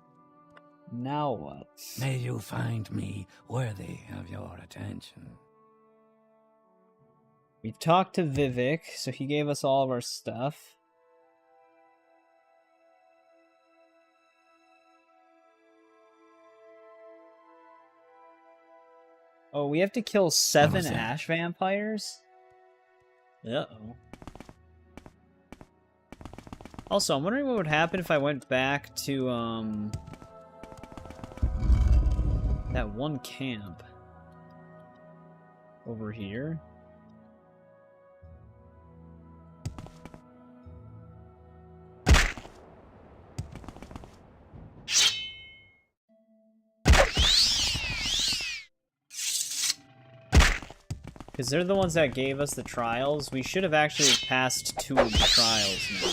now what? May you find me worthy of your attention. We've talked to Vivek, so he gave us all of our stuff. Oh, we have to kill 7 Almost there. ash vampires? Uh-oh. Also, I'm wondering what would happen if I went back to, that one camp. Over here. Because they're the ones that gave us the trials. We should have actually passed 2 of the trials now.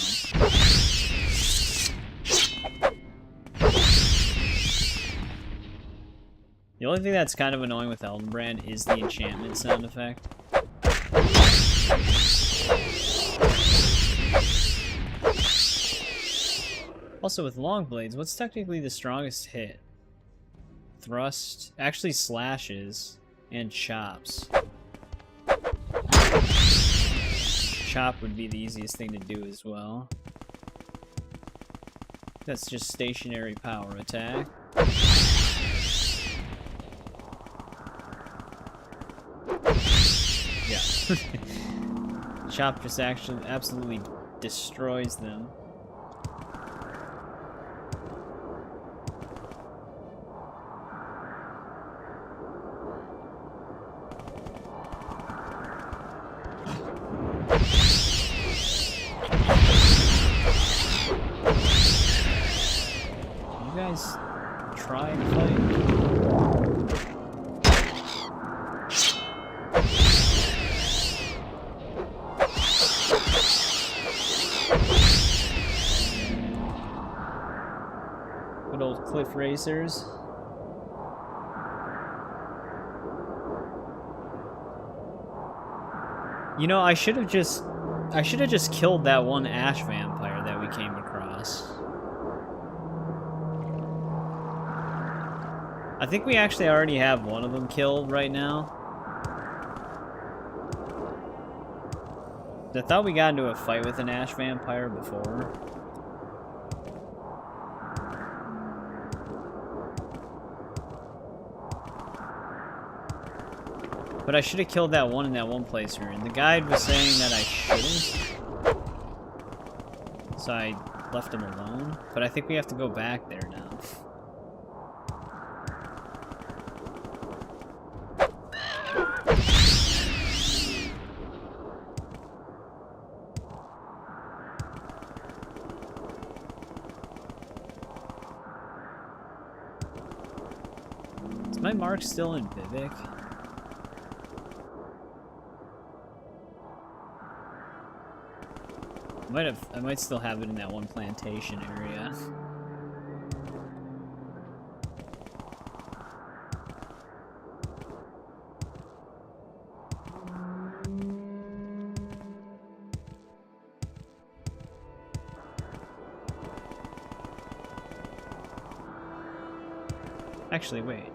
The only thing that's kind of annoying with Eldenbrand is the enchantment sound effect. Also, with long blades, what's technically the strongest hit? Thrust, actually slashes, and chops. Chop would be the easiest thing to do as well. That's just stationary power attack. Yeah. Chop just actually absolutely destroys them. You guys try and fight. Good old cliff racers. You know, I should have just killed that one ash vampire that we came across. I think we actually already have one of them killed right now. I thought we got into a fight with an ash vampire before. But I should have killed that one in that one place here, and the guide was saying that I shouldn't. So I left him alone. But I think we have to go back there now. Is my mark still in Vivek? I might still have it in that one plantation area. Actually, wait.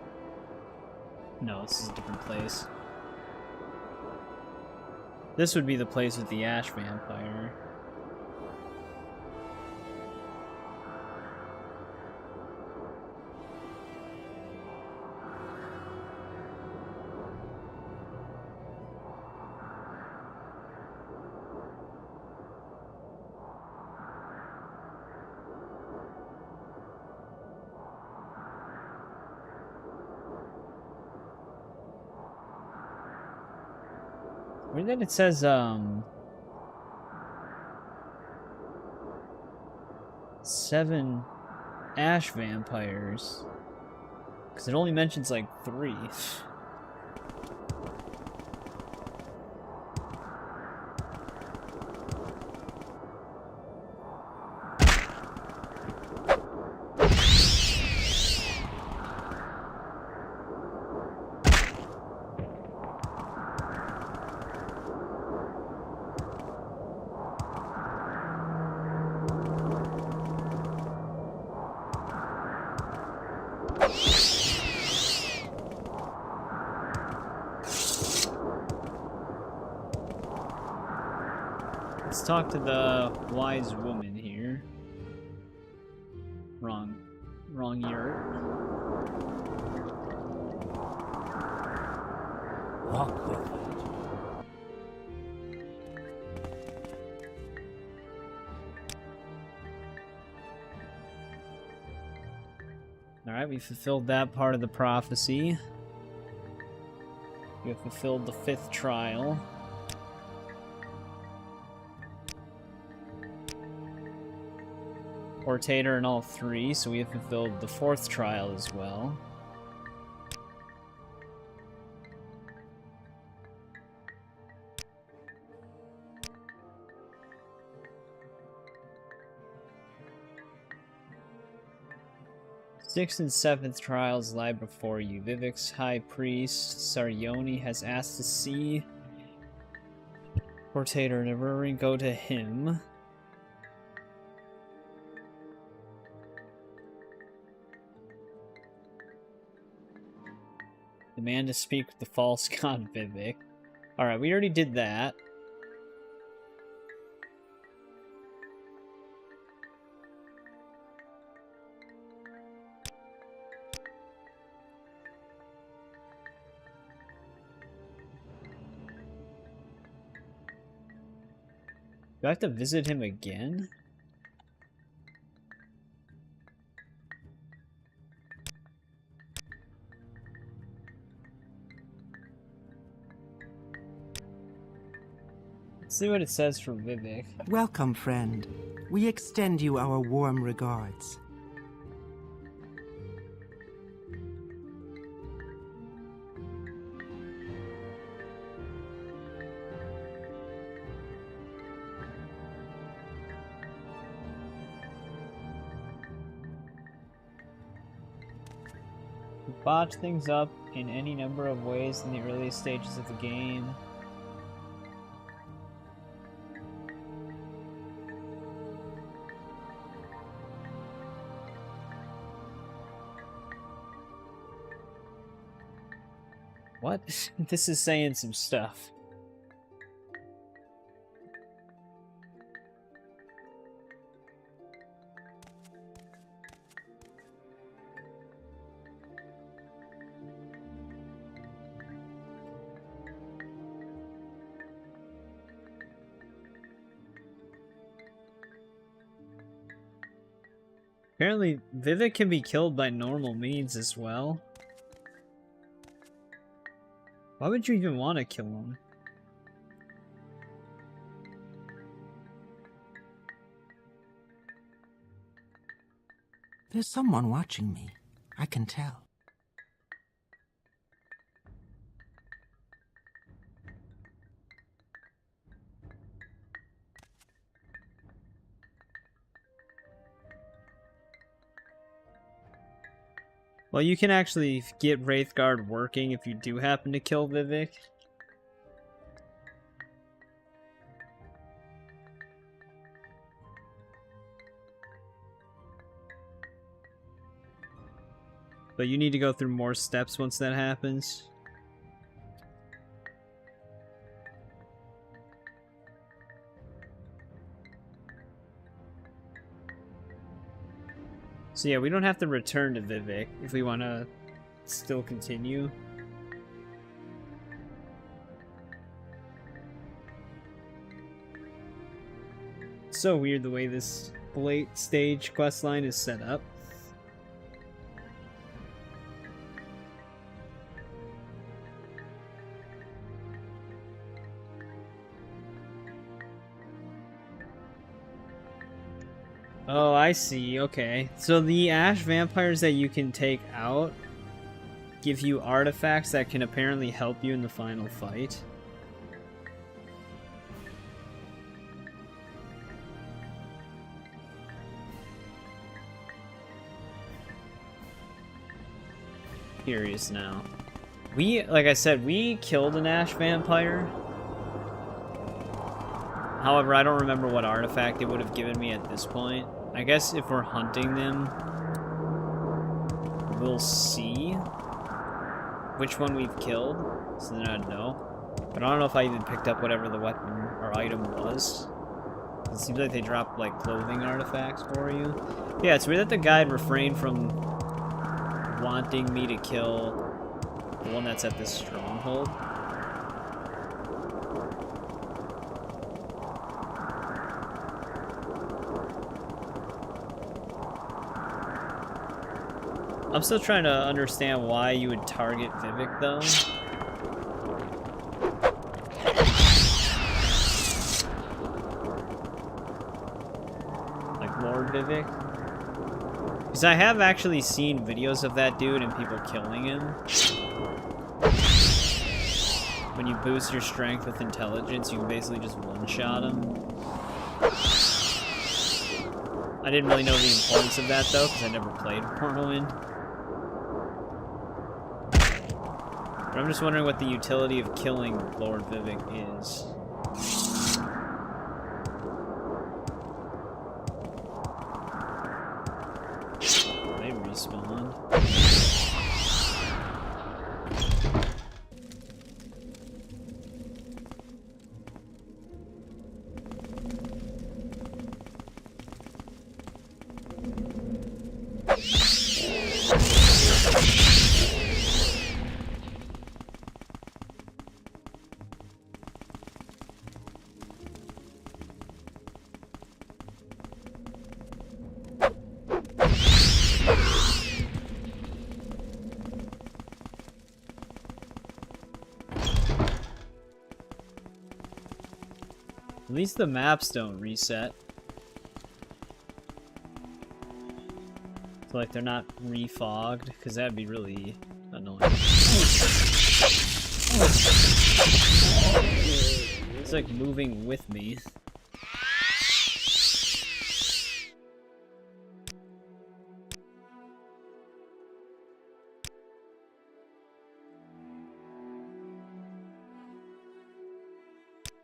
No, this is a different place. This would be the place with the ash vampire. Where then it says, 7 ash vampires. Because it only mentions, like, 3. Let's talk to the wise woman here. Wrong yurt. Walk with it. Alright, we fulfilled that part of the prophecy. We have fulfilled the 5th trial. Portator in all 3, so we have fulfilled the 4th trial as well. Sixth and 7th trials lie before you. Vivek's High Priest, Sarioni, has asked to see Portator Nerevarine. Go to him. Demand to speak with the false god Vivek. Alright, we already did that. Do I have to visit him again? Let's see what it says from Vivek. Welcome, friend. We extend you our warm regards. We botch things up in any number of ways in the earliest stages of the game. What? This is saying some stuff. Apparently, Vivek can be killed by normal means as well. Why would you even want to kill him? There's someone watching me. I can tell. Well, you can actually get Wraithguard working if you do happen to kill Vivek. But you need to go through more steps once that happens. So yeah, we don't have to return to Vivek if we want to still continue. It's so weird the way this late stage questline is set up. Oh, I see. Okay. So the ash vampires that you can take out give you artifacts that can apparently help you in the final fight. Curious now. Like I said, we killed an ash vampire. However, I don't remember what artifact it would have given me at this point. I guess if we're hunting them, we'll see which one we've killed, so then I'd know. But I don't know if I even picked up whatever the weapon or item was. It seems like they drop like clothing artifacts for you. Yeah, it's weird that the guide refrained from wanting me to kill the one that's at this stronghold. I'm still trying to understand why you would target Vivek, though. Like Lord Vivek. Because I have actually seen videos of that dude and people killing him. When you boost your strength with intelligence, you can basically just one-shot him. I didn't really know the importance of that, though, because I never played Morrowind. But I'm just wondering what the utility of killing Lord Vivek is. They respawned. At least the maps don't reset. So like they're not refogged, because that'd be really annoying. It's like moving with me.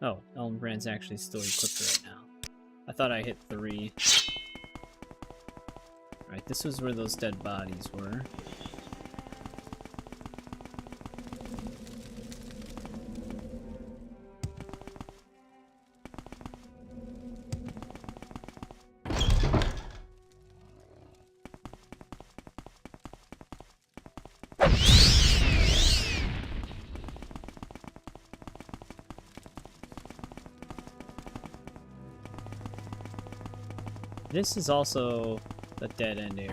Oh, Ellenbrand's actually still equipped right now. I thought I hit 3. Right, this was where those dead bodies were. This is also a dead-end area.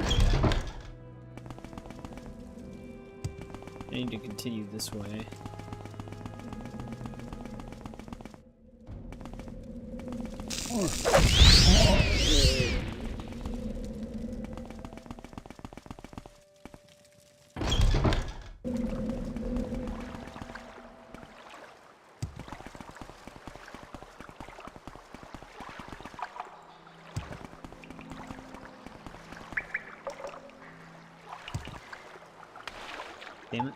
I need to continue this way. Damn it.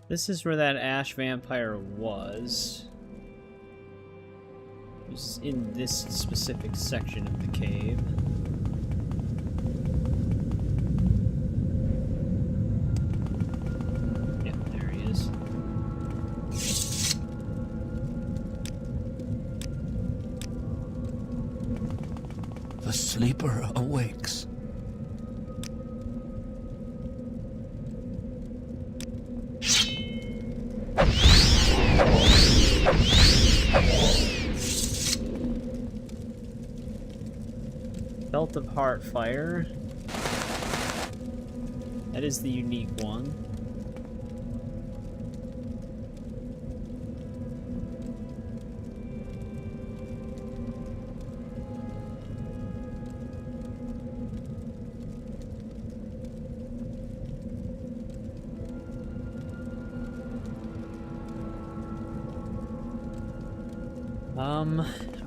This is where that ash vampire was. It was in this specific section of the cave. Yep, there he is. The sleeper awakes. Belt of Heart Fire. That is the unique one.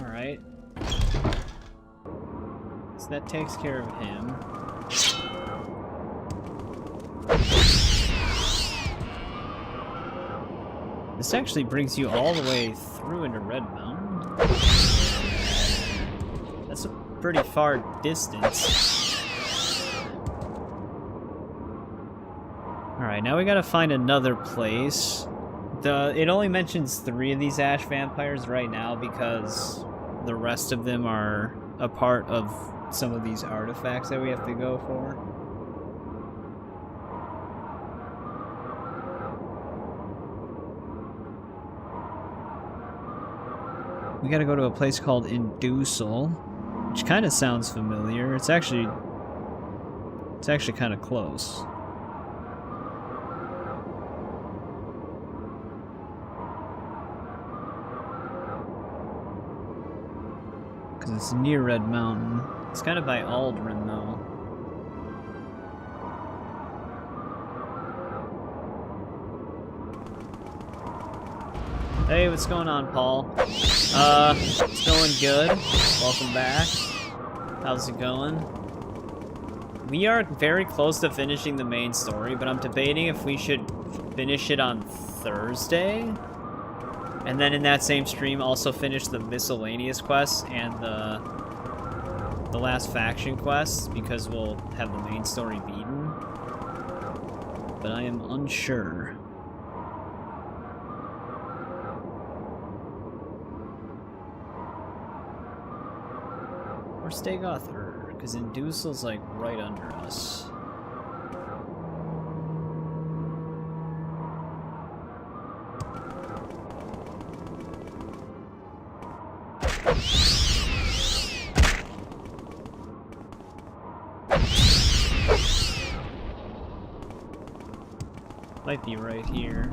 Alright. So that takes care of him. This actually brings you all the way through into Red Mountain. That's a pretty far distance. Alright, now we gotta find another place It only mentions 3 of these ash vampires right now because the rest of them are a part of some of these artifacts that we have to go for. We gotta go to a place called Indoril, which kind of sounds familiar. It's actually kind of close. Because it's near Red Mountain. It's kind of by Aldrin, though. Hey, what's going on, Paul? It's going good. Welcome back. How's it going? We are very close to finishing the main story, but I'm debating if we should finish it on Thursday. And then in that same stream, also finish the miscellaneous quests and the last faction quests, because we'll have the main story beaten. But I am unsure. Or Stegoth Ur, because Indusil's like right under us. Might be right here.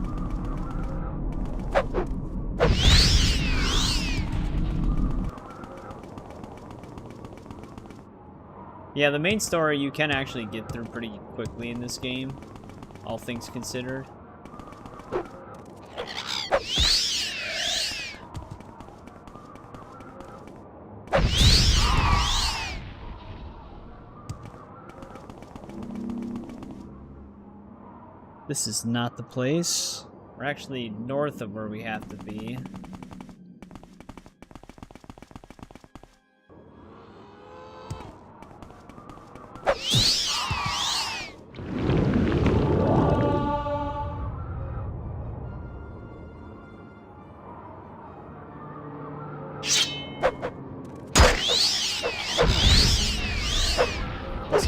Yeah, the main story you can actually get through pretty quickly in this game, all things considered. This is not the place. We're actually north of where we have to be.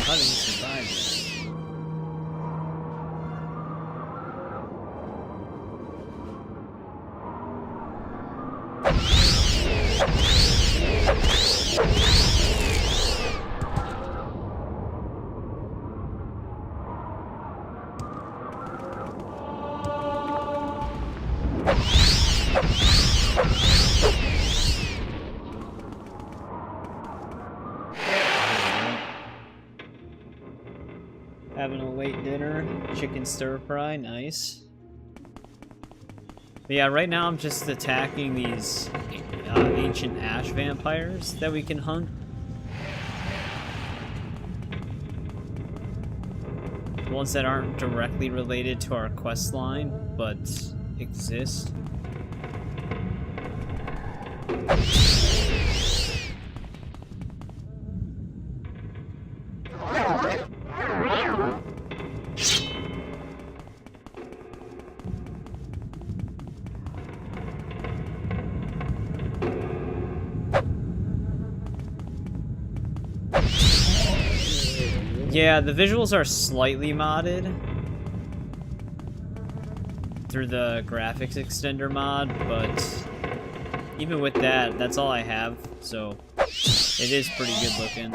How did he survive this? Having a late dinner, chicken stir fry, nice. But yeah, right now I'm just attacking these ancient ash vampires that we can hunt. The ones that aren't directly related to our quest line, but exist. Yeah, the visuals are slightly modded through the graphics extender mod, but even with that, that's all I have, so it is pretty good looking.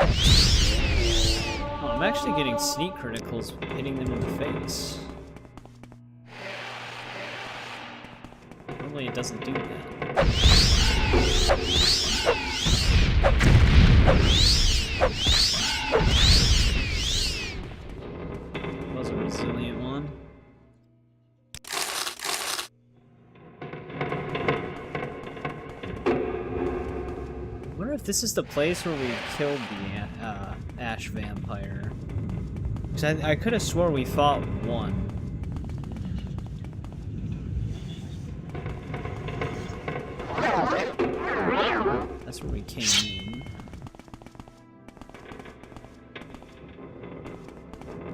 Oh, I'm actually getting sneak criticals hitting them in the face. Normally it doesn't do that. Was a resilient one. I wonder if this is the place where we killed the ash vampire. Because I could have swore we fought one. That's where we came in.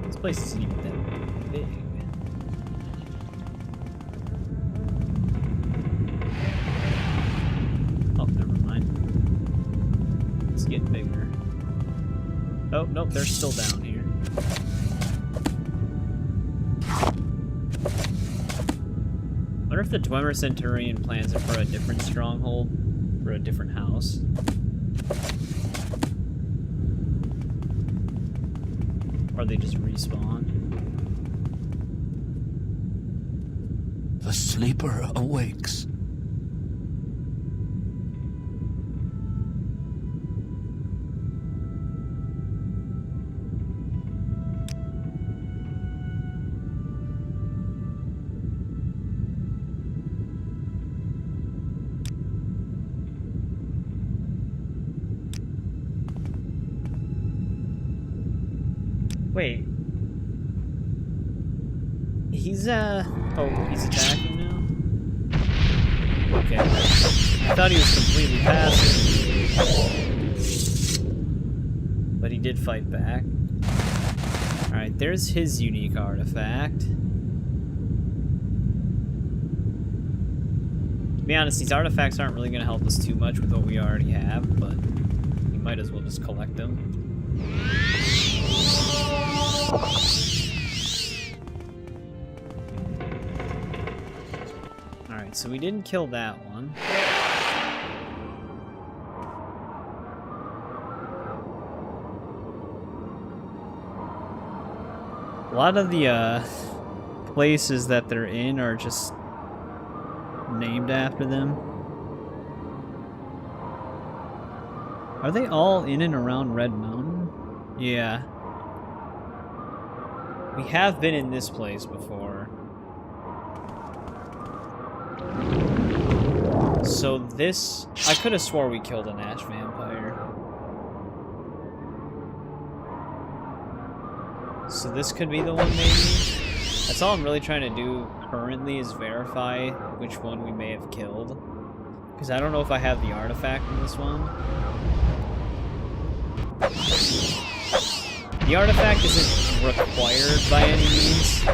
This place isn't even that big. Oh, nope, they're still down here. Wonder if the Dwemer Centurion plans it for a different stronghold, for a different house. Or they just respawn. The sleeper awakes. Wait. He's, oh, he's attacking now? Okay. I thought he was completely passive. But he did fight back. Alright, there's his unique artifact. To be honest, these artifacts aren't really going to help us too much with what we already have, but we might as well just collect them. Alright, so we didn't kill that one. A lot of the places that they're in are just named after them. Are they all in and around Red Mountain? Yeah. We have been in this place before. So this... I could have swore we killed an ash vampire. So this could be the one, maybe? That's all I'm really trying to do currently is verify which one we may have killed. Because I don't know if I have the artifact in this one. The artifact isn't required by any means.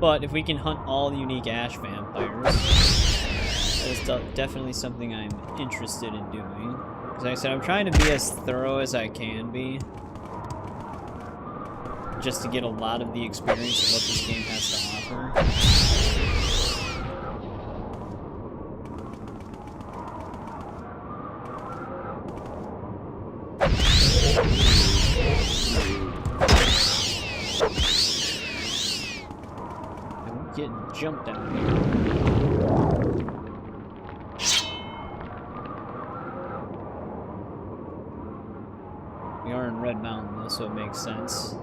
But if we can hunt all the unique ash vampires, that's definitely something I'm interested in doing. Because like I said, I'm trying to be as thorough as I can be. Just to get a lot of the experience of what this game has to offer. I'm getting jumped out here. We are in Red Mountain though, so it makes sense.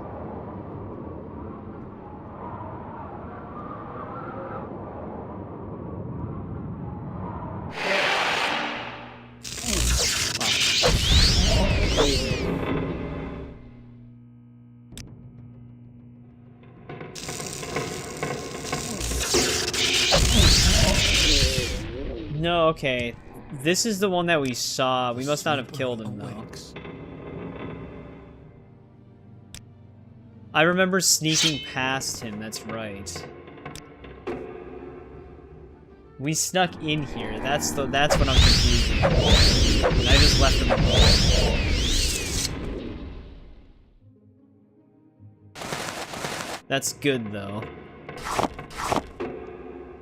No, okay. This is the one that we saw. We must not have killed him, though. I remember sneaking past him, that's right. We snuck in here. That's what I'm confusing. And I just left him alone. That's good, though.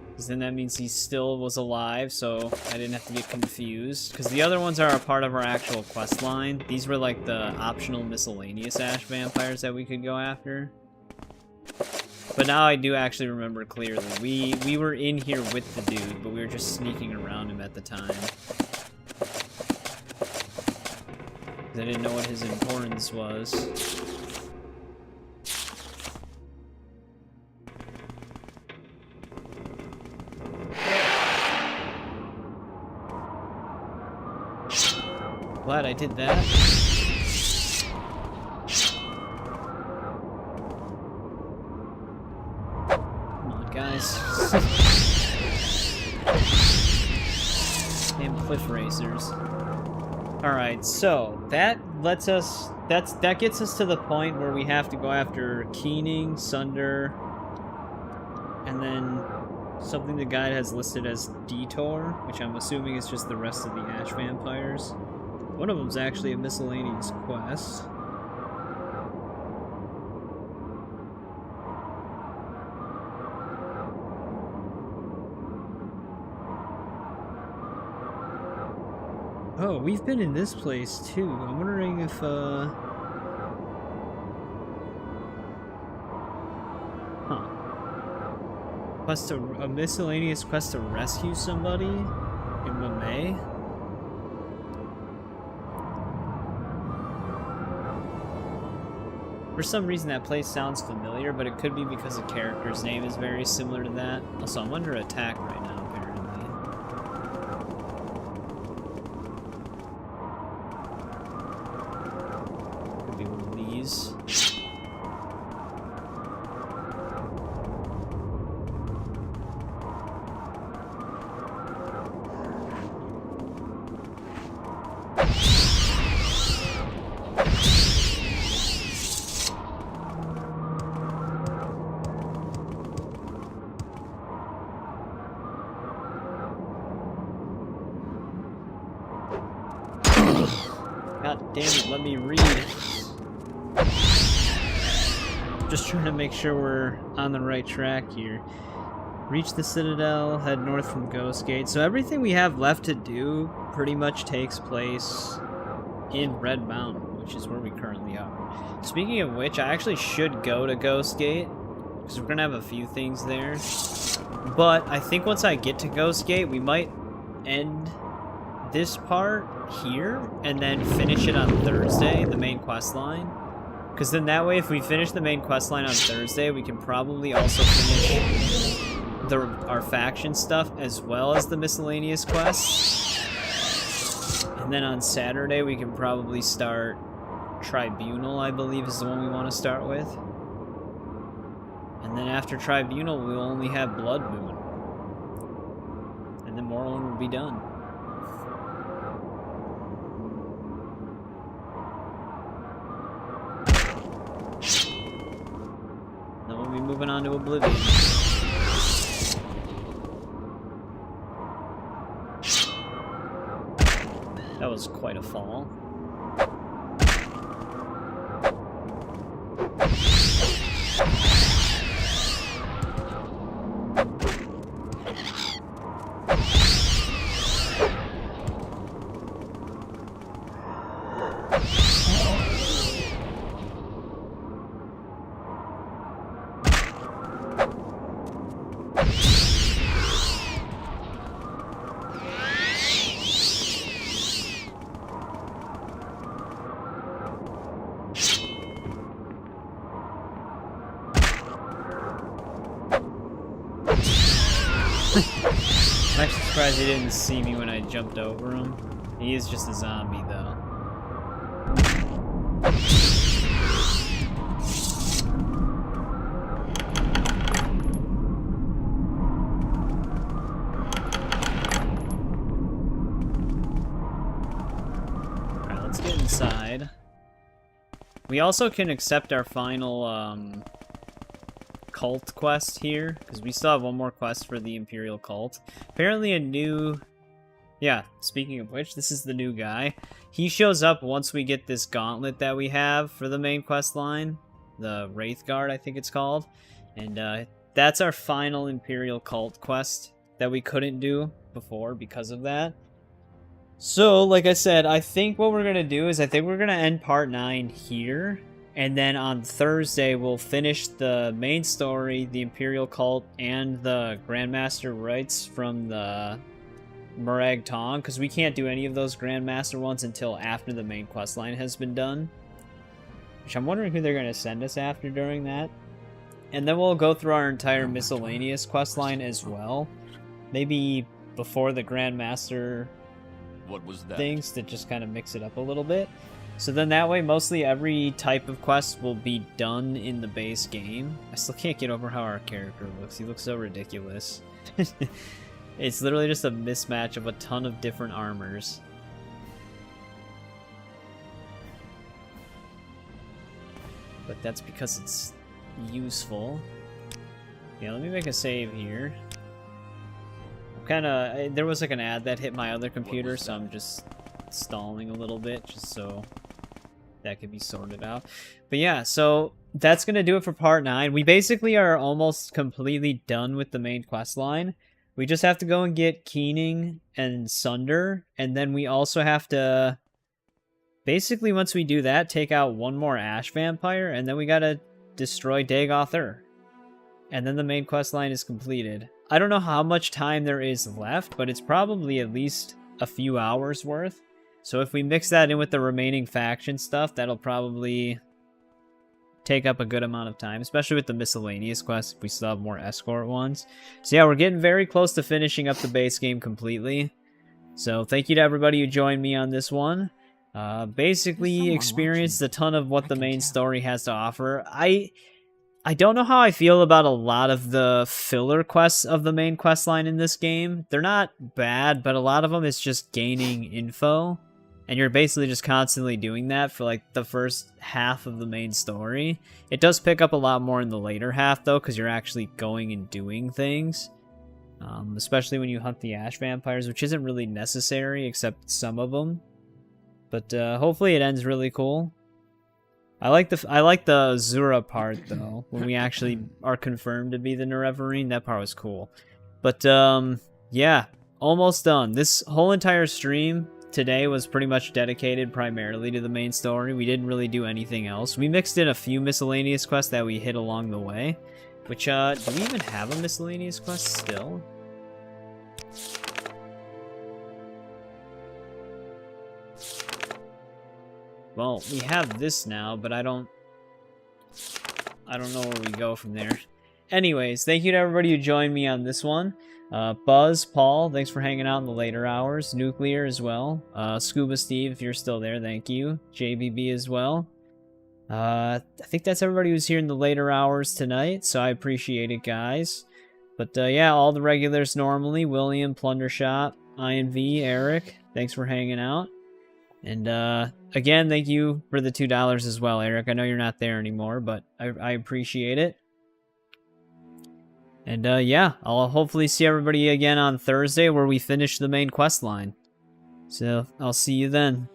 Because then that means he still was alive, so I didn't have to get confused. Because the other ones are a part of our actual quest line. These were like the optional miscellaneous ash vampires that we could go after. But now I do actually remember clearly. We were in here with the dude, but we were just sneaking around him at the time. Because I didn't know what his importance was. Glad I did that. Come on, guys. Damn cliff racers. Alright, so that lets us that gets us to the point where we have to go after Keening, Sunder, and then something the guide has listed as Detour, which I'm assuming is just the rest of the Ash Vampires. One of them's actually a miscellaneous quest. Oh, we've been in this place too. I'm wondering if, Quest to, a miscellaneous quest to rescue somebody in Mamay? For some reason that place sounds familiar, but it could be because the character's name is very similar to that. Also, I'm under attack right now, apparently. Could be one of these. God damn it, let me read. Just trying to make sure we're on the right track here. Reach the Citadel, head north from Ghost Gate. So everything we have left to do pretty much takes place in Red Mountain, which is where we currently are. Speaking of which, I actually should go to Ghost Gate, because we're going to have a few things there. But I think once I get to Ghost Gate, we might end this part here and then finish it on Thursday, the main quest line. Because then that way, if we finish the main quest line on Thursday, we can probably also finish our faction stuff as well as the miscellaneous quests. And then on Saturday, we can probably start Tribunal, I believe is the one we want to start with. And then after Tribunal, we'll only have Blood Moon. And then Morrowind will be done. Then we'll be moving on to Oblivion. That was quite a fall. I'm actually surprised he didn't see me when I jumped over him. He is just a zombie, though. Alright, let's get inside. We also can accept our final, cult quest here, because we still have one more quest for the Imperial Cult. Apparently a new... Yeah, speaking of which, this is the new guy. He shows up once we get this gauntlet that we have for the main quest line. The Wraith Guard, I think it's called. And that's our final Imperial Cult quest that we couldn't do before because of that. So, like I said, I think what we're going to do is I think we're going to end part 9 here. And then on Thursday, we'll finish the main story, the Imperial Cult, and the Grandmaster rites from the Murag Tong, because we can't do any of those Grandmaster ones until after the main questline has been done. Which I'm wondering who they're going to send us after during that. And then we'll go through our entire miscellaneous questline as well. Maybe before the Grandmaster things to just kind of mix it up a little bit. So then that way, mostly every type of quest will be done in the base game. I still can't get over how our character looks. He looks so ridiculous. It's literally just a mismatch of a ton of different armors. But that's because it's useful. Yeah, let me make a save here. kind of, there was like an ad that hit my other computer, so I'm just stalling a little bit just so that could be sorted out. But yeah, so that's gonna do it for part 9. We basically are almost completely done with the main quest line. We just have to go and get Keening and Sunder, and then we also have to basically, once we do that, take out one more Ash Vampire, and then we gotta destroy Dagoth Ur. And then the main quest line is completed. I don't know how much time there is left, but it's probably at least a few hours worth. So if we mix that in with the remaining faction stuff, that'll probably take up a good amount of time, especially with the miscellaneous quests if we still have more escort ones. So yeah, we're getting very close to finishing up the base game completely. So thank you to everybody who joined me on this one. Basically experienced a ton of what the main story has to offer. I don't know how I feel about a lot of the filler quests of the main quest line in this game. They're not bad, but a lot of them is just gaining info. And you're basically just constantly doing that for like the first half of the main story. It does pick up a lot more in the later half though, because you're actually going and doing things. Especially when you hunt the Ash Vampires, which isn't really necessary except some of them. But hopefully it ends really cool. I like the Azura part though, when we actually are confirmed to be the Nerevarine. That part was cool. But yeah, almost done. This whole entire stream today was pretty much dedicated primarily to the main story. We didn't really do anything else. We mixed in a few miscellaneous quests that we hit along the way. Which, do we even have a miscellaneous quest still? Well, we have this now, but I don't know where we go from there. Anyways, thank you to everybody who joined me on this one. Buzz, Paul, thanks for hanging out in the later hours. Nuclear as well. Scuba Steve, if you're still there, thank you. JBB as well. I think that's everybody who's here in the later hours tonight, so I appreciate it, guys. But yeah, all the regulars normally. William, Plundershot, INV, Eric, thanks for hanging out. And again, thank you for the $2 as well, Eric. I know you're not there anymore, but I appreciate it. And yeah, I'll hopefully see everybody again on Thursday where we finish the main quest line. So I'll see you then.